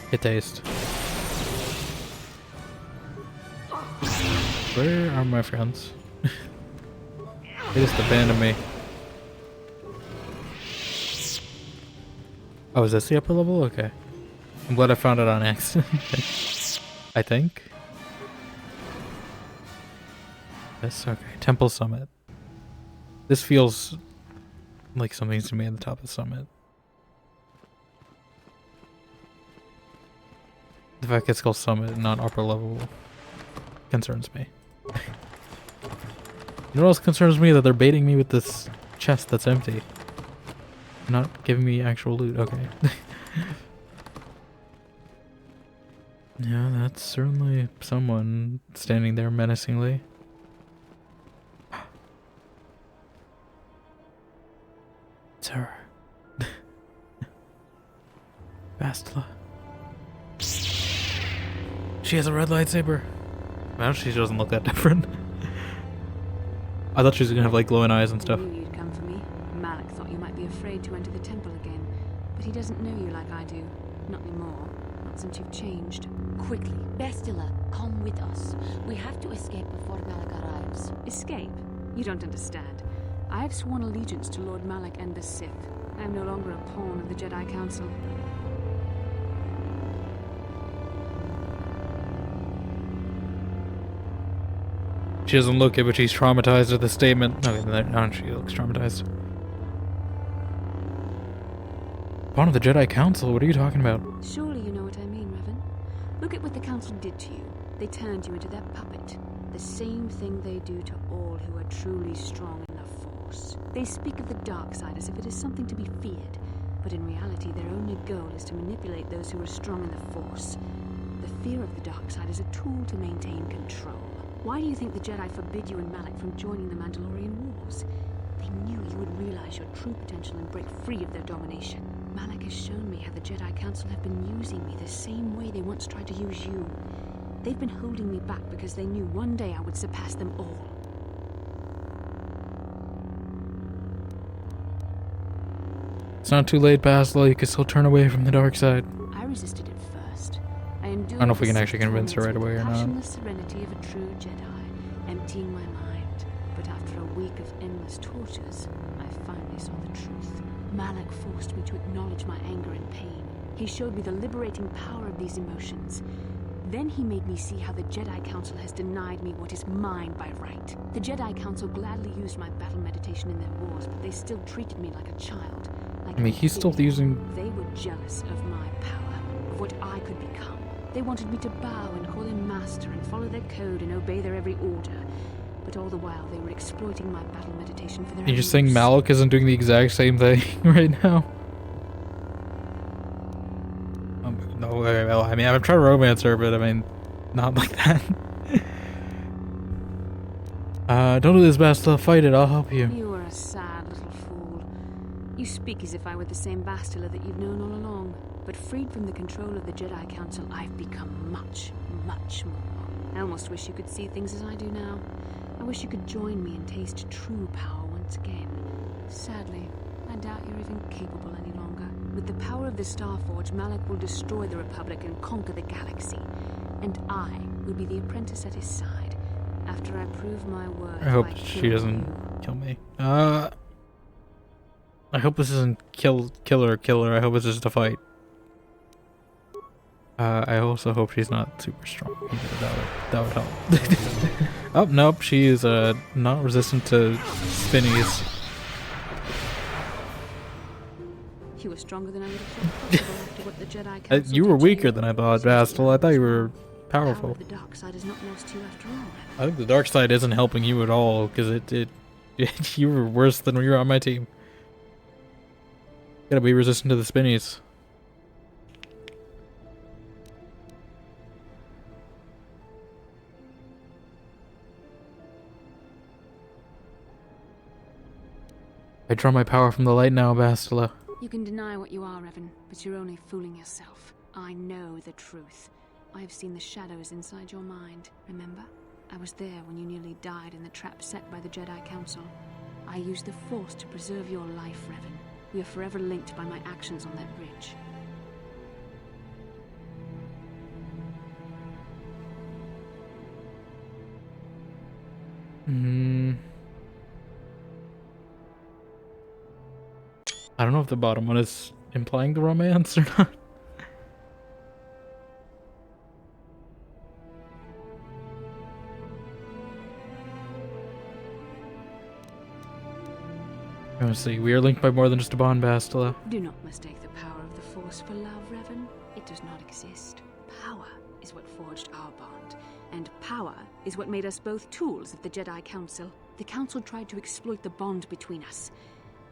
Hit taste. Where are my friends? They just abandoned me. Oh, is this the upper level? Okay. I'm glad I found it on accident. I think. This, okay. Temple Summit. This feels like something's to be at the top of the summit. The fact it's called Summit and not upper level concerns me. You know what else concerns me? That they're baiting me with this chest that's empty. Not giving me actual loot. Okay. Yeah, that's certainly someone standing there menacingly. It's her. Bastila. She has a red lightsaber. Well, she doesn't look that different. I thought she was gonna have like glowing eyes and stuff. I knew you'd come for me. Malak thought you might be afraid to enter the temple again, but he doesn't know you like I do. Not anymore. Not since you've changed. Quickly, Bastila, come with us. We have to escape before Malak arrives. Escape? You don't understand. I have sworn allegiance to Lord Malak and the Sith. I am no longer a pawn of the Jedi Council. She doesn't look it, but she's traumatized at the statement. Okay, no, she looks traumatized. Pawn of the Jedi Council? What are you talking about? Surely you know what I mean, Revan. Look at what the Council did to you. They turned you into their puppet. The same thing they do to all who are truly strong in the Force. They speak of the dark side as if it is something to be feared, but in reality their only goal is to manipulate those who are strong in the Force. The fear of the dark side is a tool to maintain control. Why do you think the Jedi forbid you and Malak from joining the Mandalorian Wars? They knew you would realize your true potential and break free of their domination. Malak has shown me how the Jedi Council have been using me the same way they once tried to use you. They've been holding me back because they knew one day I would surpass them all. It's not too late, Bastila. You can still turn away from the dark side. I resisted it first. I endured I don't know if we can the actually convince her right away or not. passionless serenity of a true Jedi, emptying my mind. But after a week of endless tortures, I finally saw the truth. Malak forced me to acknowledge my anger and pain. He showed me the liberating power of these emotions. Then he made me see how the Jedi Council has denied me what is mine by right. The Jedi Council gladly used my battle meditation in their wars, but they still treated me like a child. Like I mean, he's still using... They were jealous of my power, of what I could become. They wanted me to bow and call him master and follow their code and obey their every order. But all the while, they were exploiting my battle meditation for their own You're just saying use. Malak isn't doing the exact same thing right now? No, well, I mean, I'm trying to romance her, but I mean, not like that. Don't do this, Bastila. Fight it. I'll help you. You are a sad little fool. You speak as if I were the same Bastila that you've known all along. But freed from the control of the Jedi Council, I've become much, much more. I almost wish you could see things as I do now. I wish you could join me and taste true power once again. Sadly, I doubt you're even capable any longer. With the power of the Starforge, Malak will destroy the Republic and conquer the galaxy. And I will be the apprentice at his side, after I prove my worth. I hope she doesn't kill me. I hope this isn't killer. I hope it's just a fight. I also hope she's not super strong. That would help. Oh, nope, she is not resistant to spinnies. You were stronger than I would have thought possible after what the Jedi Council You were did to weaker you. than I thought, Bastila. I thought you were Power powerful. of the dark side is not lost to you after all. I think the dark side isn't helping you at all, because you were worse than when you were on my team. Gotta be resistant to the spinnies. I draw my power from the light now, Bastila. You can deny what you are, Revan, but you're only fooling yourself. I know the truth. I have seen the shadows inside your mind, remember? I was there when you nearly died in the trap set by the Jedi Council. I used the Force to preserve your life, Revan. We are forever linked by my actions on that bridge. I don't know if the bottom one is implying the romance or not. Let's see, we are linked by more than just a bond, Bastila. Do not mistake the power of the Force for love, Revan. It does not exist. Power is what forged our bond, and power is what made us both tools of the Jedi Council. The Council tried to exploit the bond between us.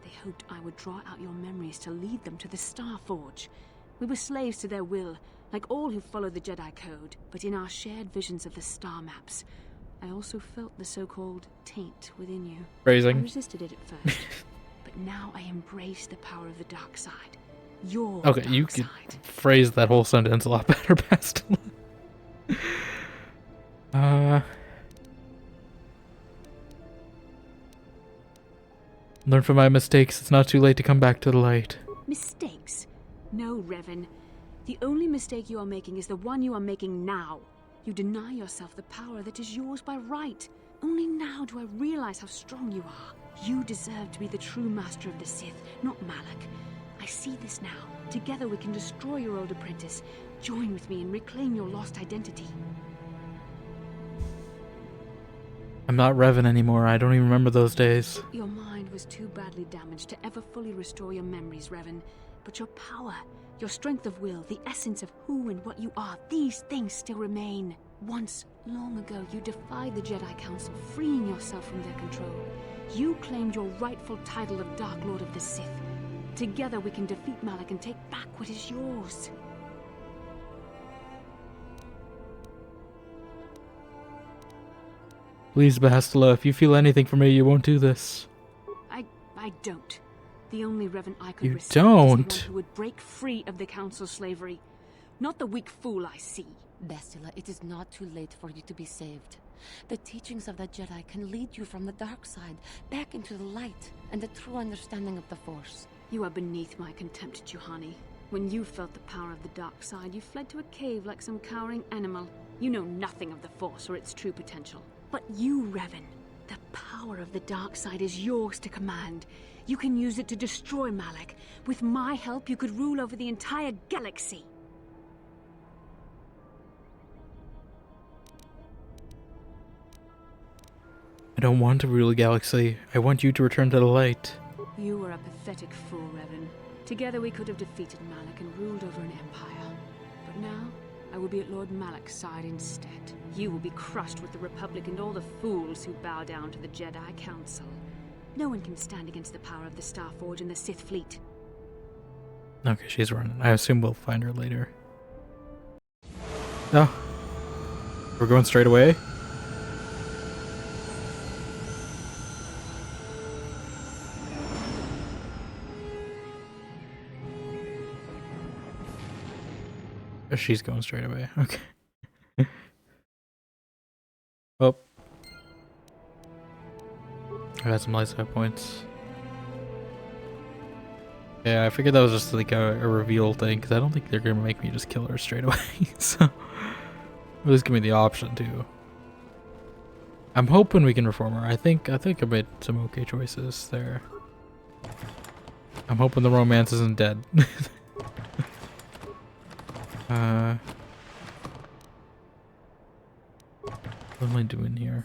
They hoped I would draw out your memories to lead them to the Star Forge. We were slaves to their will, like all who follow the Jedi Code, but in our shared visions of the star maps, I also felt the so-called taint within you. Phrasing. I resisted it at first, but now I embrace the power of the dark side. Your Okay, dark you side. could phrase that whole sentence a lot better, Bastila. Learn from my mistakes. It's not too late to come back to the light. Mistakes? No, Revan. The only mistake you are making is the one you are making now. You deny yourself the power that is yours by right. Only now do I realize how strong you are. You deserve to be the true master of the Sith, not Malak. I see this now. Together we can destroy your old apprentice. Join with me and reclaim your lost identity. I'm not Revan anymore. I don't even remember those days. Your mind was too badly damaged to ever fully restore your memories, Revan. But your power, your strength of will, the essence of who and what you are, these things still remain. Once, long ago, you defied the Jedi Council, freeing yourself from their control. You claimed your rightful title of Dark Lord of the Sith. Together we can defeat Malak and take back what is yours. Please, Bastila, if you feel anything for me, you won't do this. I don't. The only Revan I could You respect don't? is the one who would break free of the Council's slavery. Not the weak fool I see. Bastila, it is not too late for you to be saved. The teachings of the Jedi can lead you from the dark side, back into the light, and the true understanding of the Force. You are beneath my contempt, Juhani. When you felt the power of the dark side, you fled to a cave like some cowering animal. You know nothing of the Force or its true potential. But you, Revan, the power of the dark side is yours to command. You can use it to destroy Malak. With my help, you could rule over the entire galaxy. I don't want to rule a galaxy. I want you to return to the light. You were a pathetic fool, Revan. Together we could have defeated Malak and ruled over an empire. But now, I will be at Lord Malak's side instead. You will be crushed with the Republic and all the fools who bow down to the Jedi Council. No one can stand against the power of the Star Forge and the Sith fleet. Okay, she's running. I assume we'll find her later. Oh. We're going straight away? She's going straight away. Okay. Oh. I got some light side points. Yeah, I figured that was just like a reveal thing, because I don't think they're going to make me just kill her straight away. So, at least give me the option to. I'm hoping we can reform her. I think I made some okay choices there. I'm hoping the romance isn't dead. What am I doing here?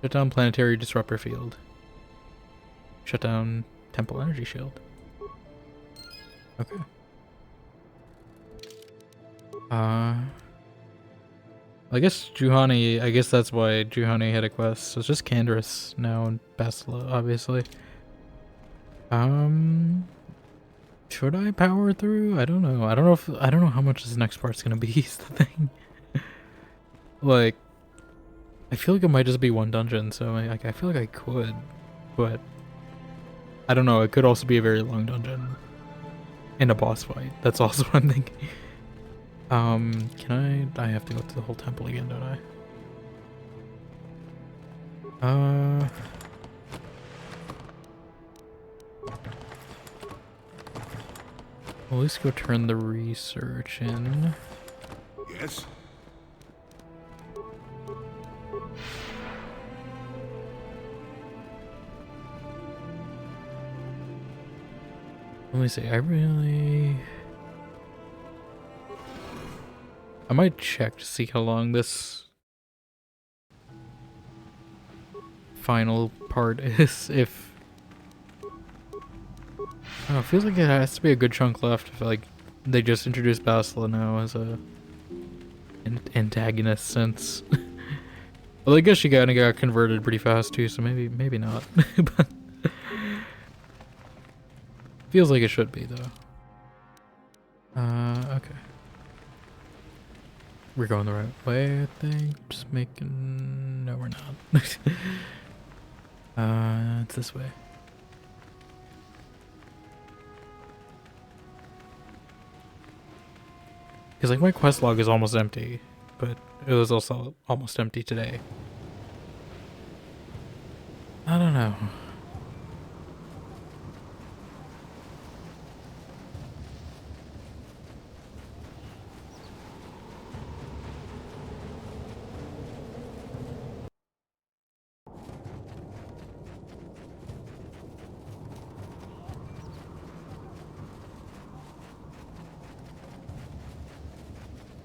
Shut down planetary disruptor field. Shut down temple energy shield. Okay. I guess Juhani, I guess that's why Juhani had a quest. So it's just Canderous now and Bastila, obviously. Should I power through? I don't know. I don't know how much this next part's gonna be is the thing. Like, I feel like it might just be one dungeon, so I feel like I could, but I don't know. It could also be a very long dungeon and a boss fight. That's also what I'm thinking. Can I have to go to the whole temple again, don't I? Well, let's go turn the research in. Yes? Let me see, I might check to see how long this final part is, if... Oh, it feels like it has to be a good chunk left if, like, they just introduced Bastila now as a antagonist sense. Well, I guess she kind of got converted pretty fast too, so maybe not. But feels like it should be though. Okay. We're going the right way, I think. Just making... No, we're not. It's this way. Because, like, my quest log is almost empty, but it was also almost empty today. I don't know.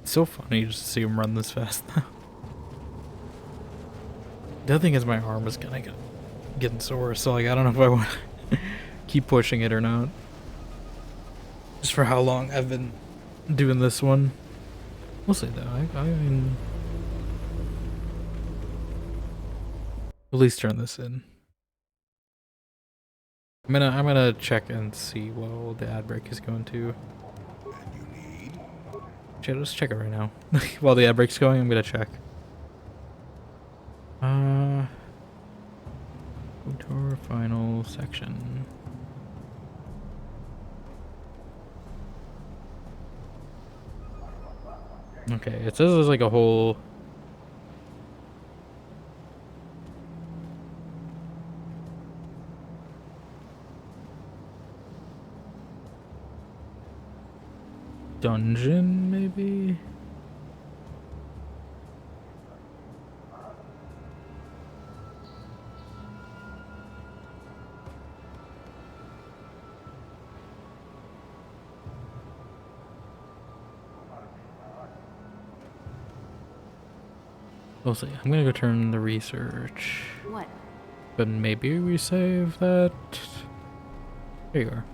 It's so funny just to see him run this fast now. The other thing is my arm is kind of getting sore, so like I don't know if I want to keep pushing it or not. Just for how long I've been doing this one. We'll see though. I mean, at least turn this in. I'm gonna check and see what all the ad break is going to. Should I just check it right now? While the ad break's going, I'm gonna check. Tour final section. Okay, it says there's like a whole... dungeon, maybe? We'll see. I'm gonna go turn the research. What? But maybe we save that. There you are.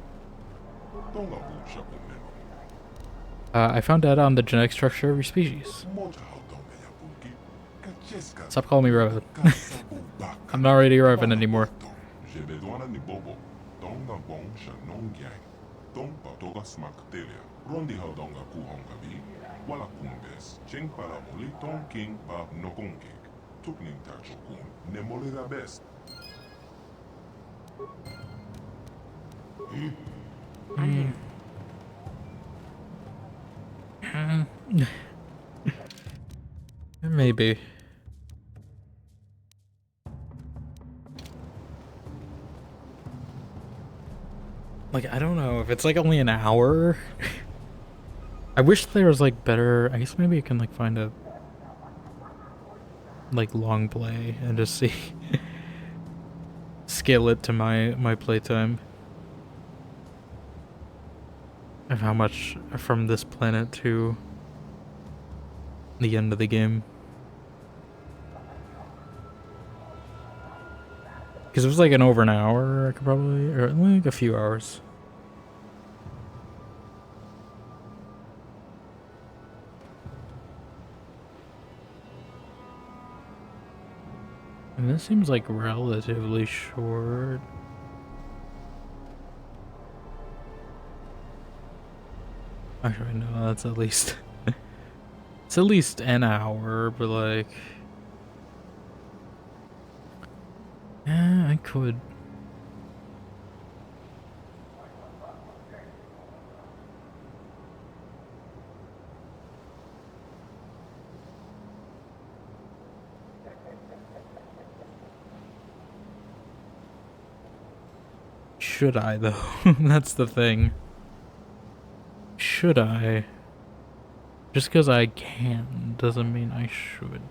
I found data on the genetic structure of your species. Stop calling me Revan. I'm not already Revan anymore. Maybe. Like, I don't know if it's like only an hour. I wish there was like better. I guess maybe I can like find a like long play and just see scale it to my playtime of how much from this planet to the end of the game. Because if it was like over an hour, I could probably, or like a few hours. And this seems like relatively short. Actually, no, that's at least it's at least an hour, but like, yeah, I could. Should I though? That's the thing. Should I? Just because I can doesn't mean I should.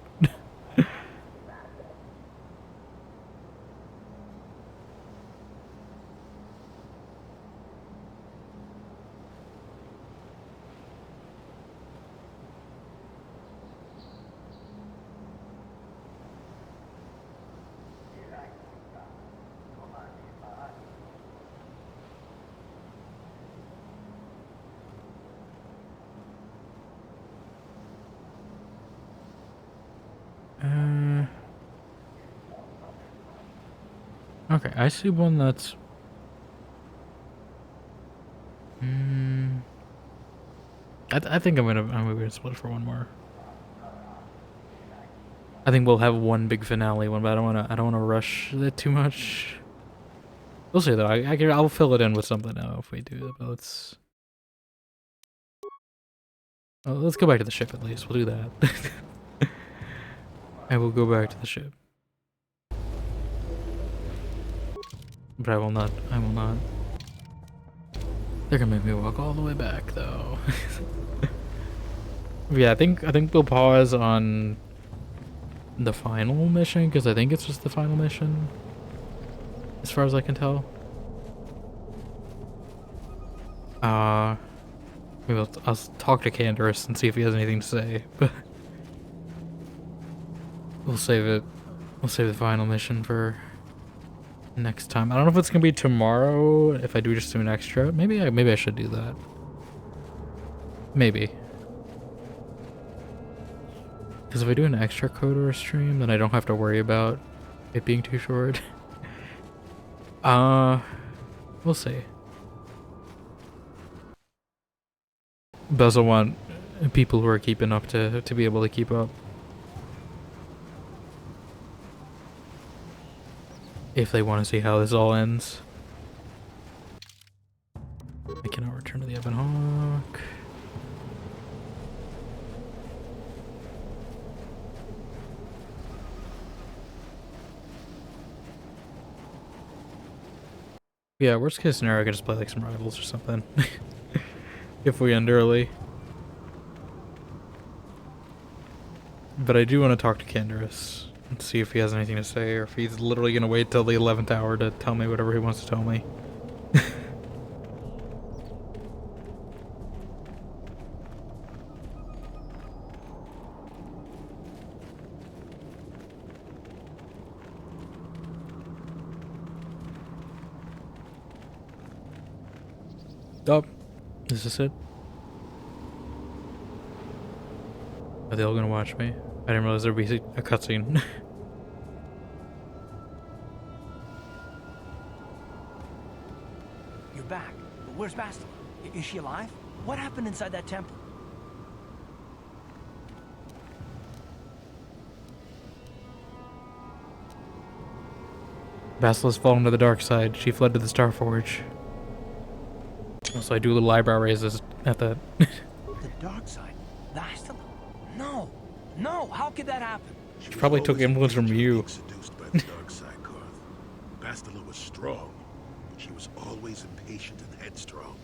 Okay, I see one that's... I think I'm gonna split for one more. I think we'll have one big finale one, but I don't wanna rush it too much. We'll see though. I'll fill it in with something now if we do that. But let's go back to the ship at least. We'll do that. I will go back to the ship. But I will not. They're gonna make me walk all the way back though. Yeah, I think we'll pause on the final mission because I think it's just the final mission, as far as I can tell. Maybe I'll talk to Canderous and see if he has anything to say, but we'll save it. We'll save the final mission for next time. I don't know if it's gonna be tomorrow. If I do just do an extra, maybe I should do that. Maybe. Because if I do an extra Kotor stream, then I don't have to worry about it being too short. We'll see. But I also want people who are keeping up to be able to keep up. If they want to see how this all ends. I cannot return to the Ebon Hawk. Yeah, worst case scenario, I could just play like some Rivals or something. If we end early. But I do want to talk to Canderous and see if he has anything to say, or if he's literally going to wait till the 11th hour to tell me whatever he wants to tell me. Oh, is this it? Are they all gonna watch me? I didn't realize there'd be a cutscene. You're back. But where's Bastila? Is she alive? What happened inside that temple? Basila's fallen to the dark side. She fled to the Starforge. So I do little eyebrow raises at that. The dark side? Bastila? No! No! How could that happen? She probably took influence from you. Seduced by the dark side, Karth. Bastila was strong, but she was always impatient and headstrong.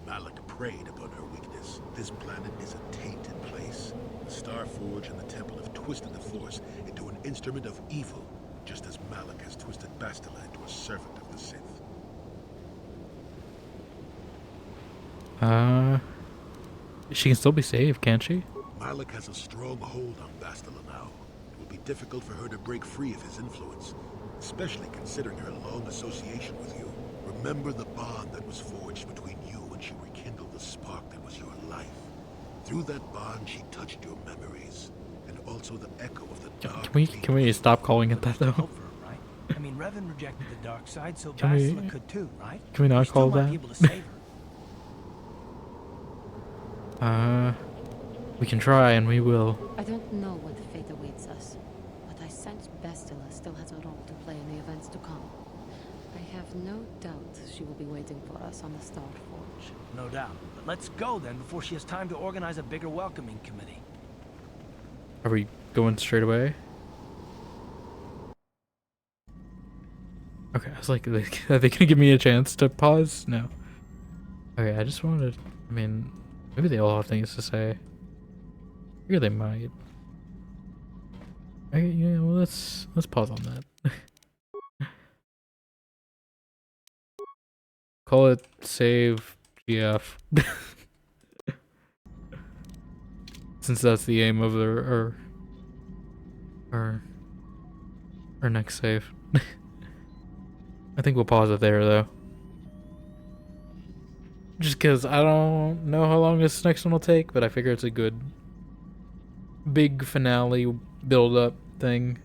Malak preyed upon her weakness. This planet is a tainted place. The Starforge and the Temple have twisted the Force into an instrument of evil, just as Malak has twisted Bastila into a servant of the Sith. She can still be saved, can't she? Malak has a strong hold on Bastila now. It will be difficult for her to break free of his influence, especially considering her long association with you. Remember the bond that was forged between you when she rekindled the spark that was your life. Through that bond, she touched your memories, and also the echo of the dark. Can we stop calling it that though? Right? I mean, Revan rejected the dark side, so Can Bastila we- could too, right? Can we not You still call might that? be able to save her. We can try and we will. I don't know what fate awaits us, but I sense Bastila still has a role to play in the events to come. I have no doubt she will be waiting for us on the Starforge. No doubt. But let's go then before she has time to organize a bigger welcoming committee. Are we going straight away? Okay, I was like, are they gonna give me a chance to pause? No. Okay, I just wanted, I mean, maybe they all have things to say. Here they might. Okay, yeah, well, let's pause on that. Call it save GF. Since that's the aim of our next save. I think we'll pause it there though. Just because I don't know how long this next one will take, but I figure it's a good big finale build up thing.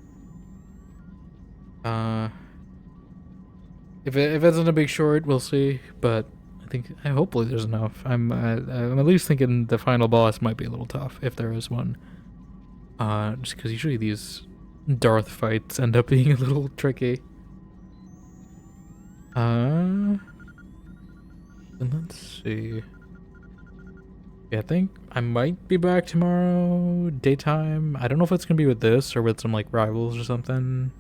If it isn't a big short, we'll see. But hopefully there's enough. I'm at least thinking the final boss might be a little tough if there is one. Just because usually these Darth fights end up being a little tricky. And let's see. Yeah, I think I might be back tomorrow daytime. I don't know if it's gonna be with this or with some like rivals or something.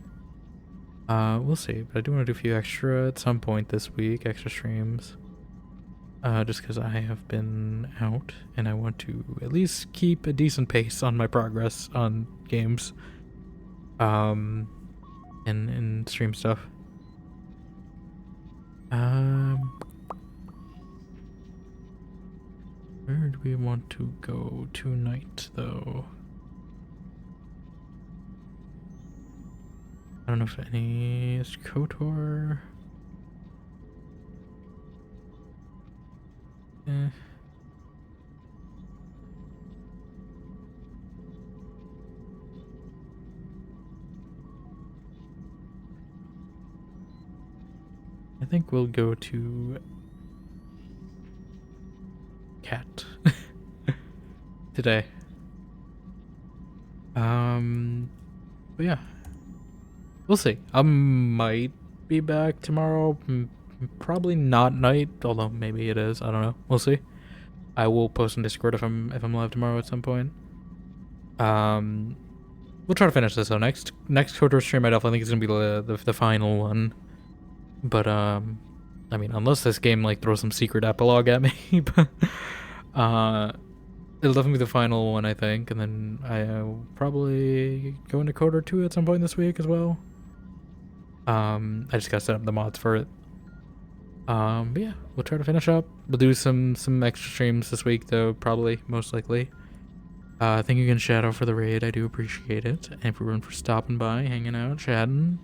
We'll see. But I do want to do a few extra at some point this week, extra streams. Just because I have been out and I want to at least keep a decent pace on my progress on games. And stream stuff. Where do we want to go tonight, though? I don't know if any is KOTOR. I think we'll go to Cat today. But yeah, we'll see. I might be back tomorrow. Probably not night, although maybe it is. I don't know. We'll see. I will post in Discord if I'm live tomorrow at some point. We'll try to finish this though. Next KOTOR stream, I definitely think it's gonna be the final one. But I mean, unless this game like throws some secret epilogue at me, but it'll definitely be the final one, I think, and then I'll probably go into KOTOR 2 at some point this week as well. I just gotta set up the mods for it. But yeah, we'll try to finish up. We'll do some extra streams this week though, probably, most likely. Thank you again, Shadow, for the raid. I do appreciate it. And everyone for stopping by, hanging out, chatting.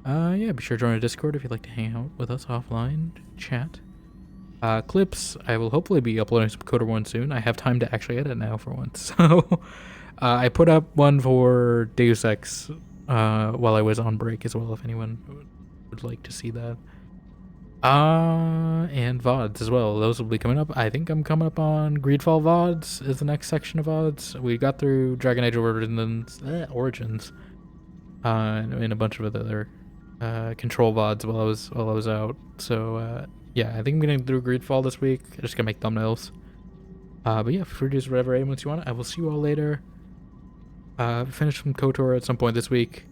Yeah, be sure to join our Discord if you'd like to hang out with us offline, chat. Clips, I will hopefully be uploading some KOTOR 1 soon. I have time to actually edit now for once. So, I put up one for Deus Ex while I was on break as well, if anyone would like to see that. And VODs as well. Those will be coming up. I think I'm coming up on Greedfall VODs is the next section of VODs. We got through Dragon Age Origins, and a bunch of other Control VODs while I was out. So yeah, I think I'm getting through Greedfall this week. I just gotta make thumbnails. But yeah, feel free to use whatever ailments you want. I will see you all later. Finish some KOTOR at some point this week.